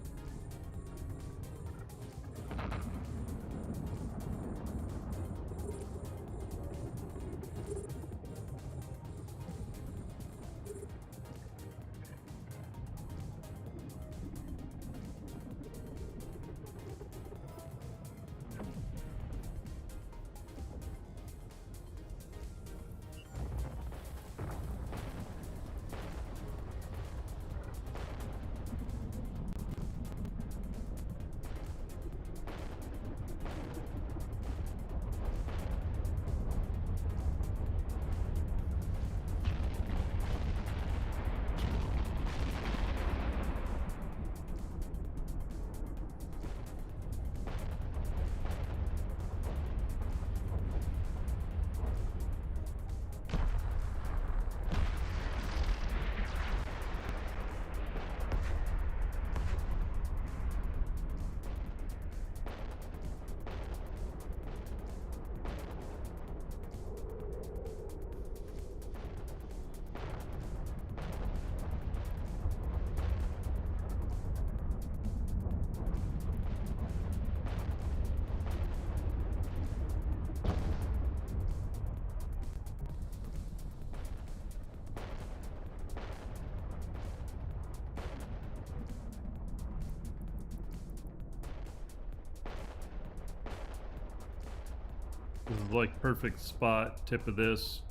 This is like perfect spot, tip of this.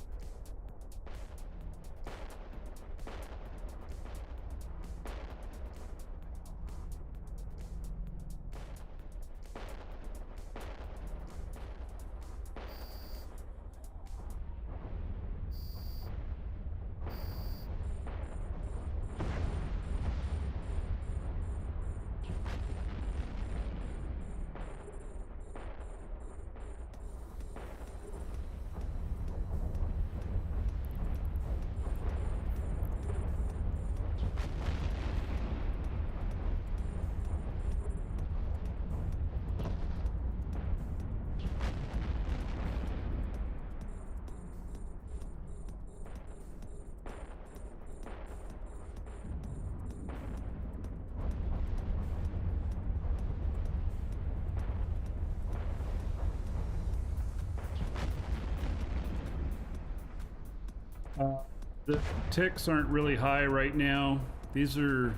The ticks aren't really high right now. These are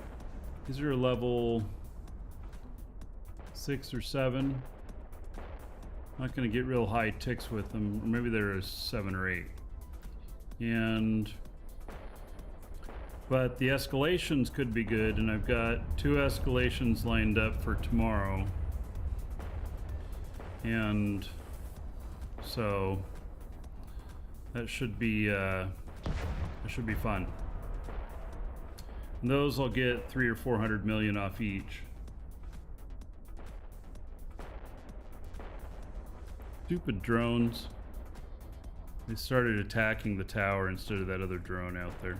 level 6 or 7. Not going to get real high ticks with them. Maybe they're a 7 or 8. But the escalations could be good, and I've got 2 escalations lined up for tomorrow. And so that should be fun. And those I'll get 300 or 400 million off each. Stupid drones. They started attacking the tower instead of that other drone out there.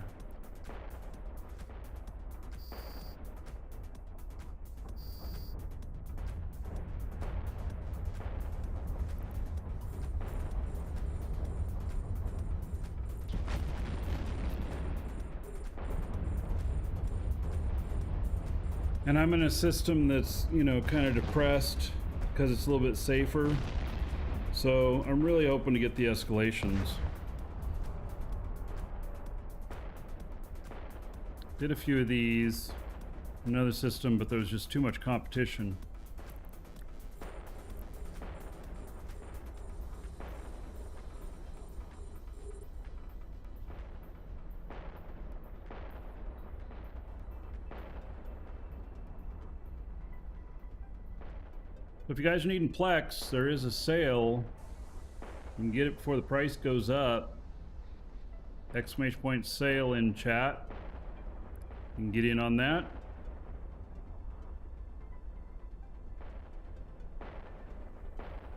And I'm in a system that's, you know, kind of depressed because it's a little bit safer. So I'm really hoping to get the escalations. Did a few of these, another system, but there was just too much competition. If you guys are needing Plex, there is a sale. You can get it before the price goes up. Exclamation point sale in chat. You can get in on that.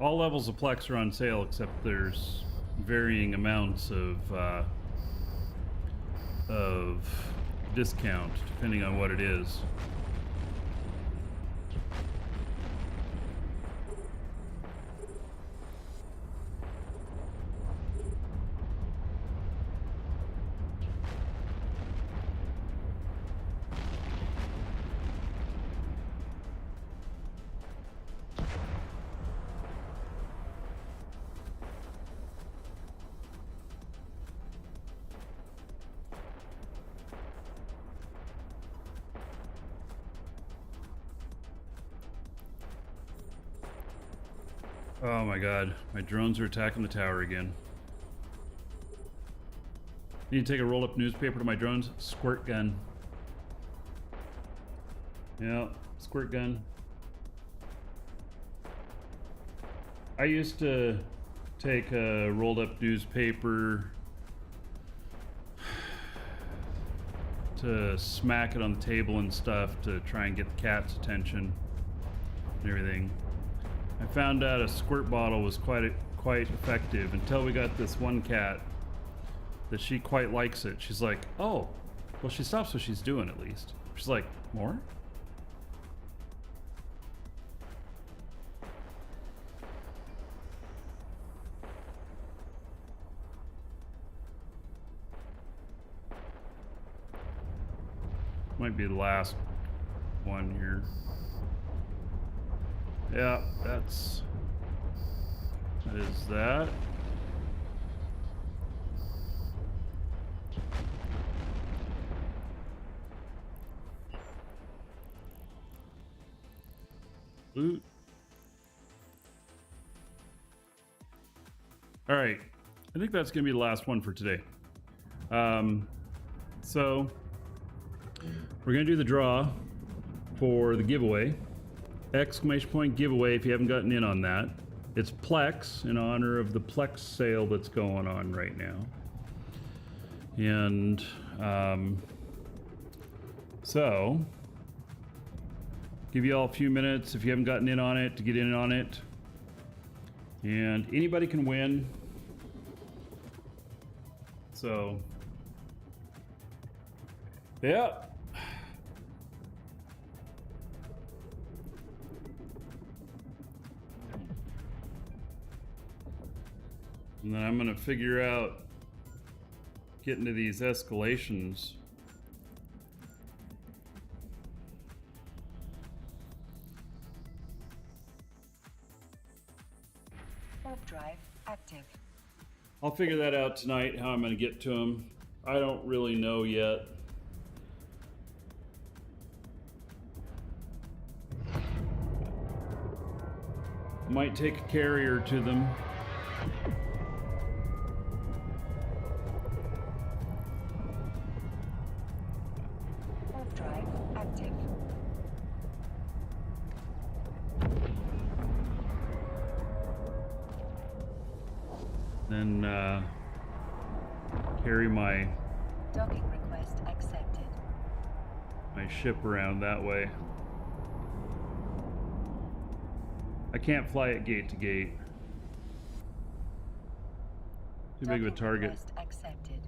All levels of Plex are on sale, except there's varying amounts of discount depending on what it is. Oh my god, my drones are attacking the tower again. Need to take a roll up newspaper to my drones. Squirt gun. Yeah, squirt gun. I used to take a rolled up newspaper to smack it on the table and stuff to try and get the cat's attention and everything. I found out a squirt bottle was quite effective until we got this one cat that she quite likes it. She's like, oh, well, she stops what she's doing at least. She's like, more? Might be the last one here. Yeah, that is that. Loot. All right, I think that's gonna be the last one for today. So we're gonna do the draw for the giveaway. Exclamation point giveaway if you haven't gotten in on that. It's Plex in honor of the Plex sale that's going on right now. And so give you all a few minutes if you haven't gotten in on it to get in on it. And anybody can win. So yeah. And then I'm gonna figure out getting to these escalations. Warp drive active. I'll figure that out tonight, how I'm gonna get to them. I don't really know yet. Might take a carrier to them. Warp drive active. Then carry my Docking request accepted. ship around that way. I can't fly it gate to gate. Too big of a Docking target. request accepted.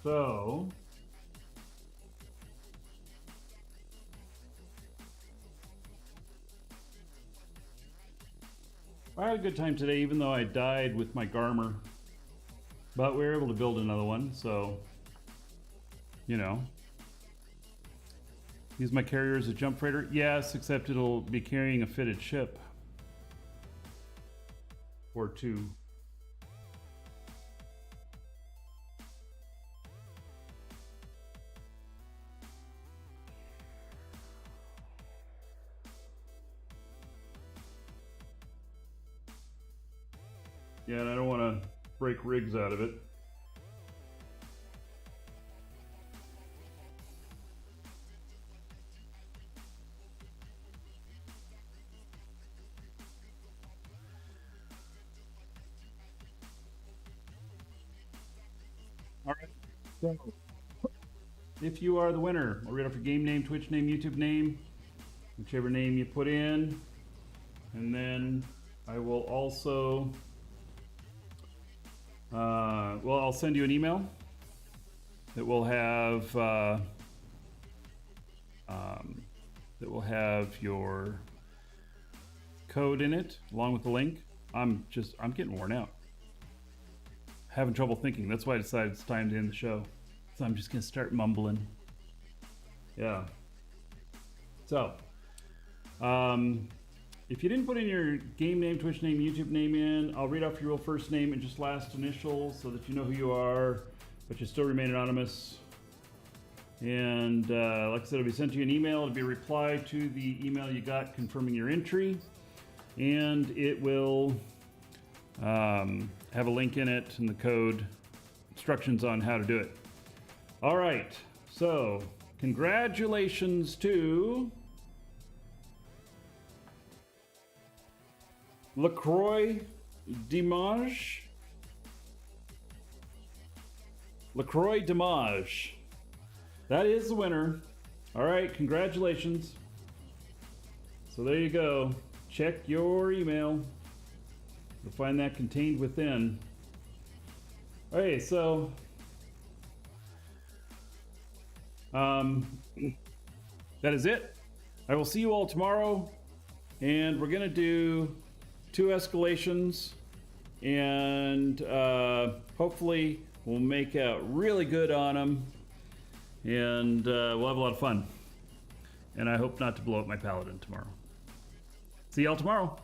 So I had a good time today, even though I died with my Garmer. But we were able to build another one, so you know. Use my carrier as a jump freighter? Yes, except it'll be carrying a fitted ship. Or two. Yeah, and I don't want to break rigs out of it. All right. So, if you are the winner, I'll read off your game name, Twitch name, YouTube name, whichever name you put in, and then I will also. Well, I'll send you an email that will have your code in it along with the link. I'm getting worn out. Having trouble thinking. That's why I decided it's time to end the show. So I'm just gonna start mumbling. Yeah. So, if you didn't put in your game name, Twitch name, YouTube name in, I'll read off your real first name and just last initials so that you know who you are, but you still remain anonymous. And like I said, it'll be sent to you an email. It'll be a reply to the email you got confirming your entry. And it will have a link in it and the code, instructions on how to do it. All right, so congratulations to LaCroix Dimage. LaCroix Dimage. That is the winner. All right, congratulations. So there you go. Check your email. You'll find that contained within. Okay, so that is it. I will see you all tomorrow, and we're gonna do 2 escalations, and hopefully we'll make out really good on them, and we'll have a lot of fun. And I hope not to blow up my paladin tomorrow. See y'all tomorrow.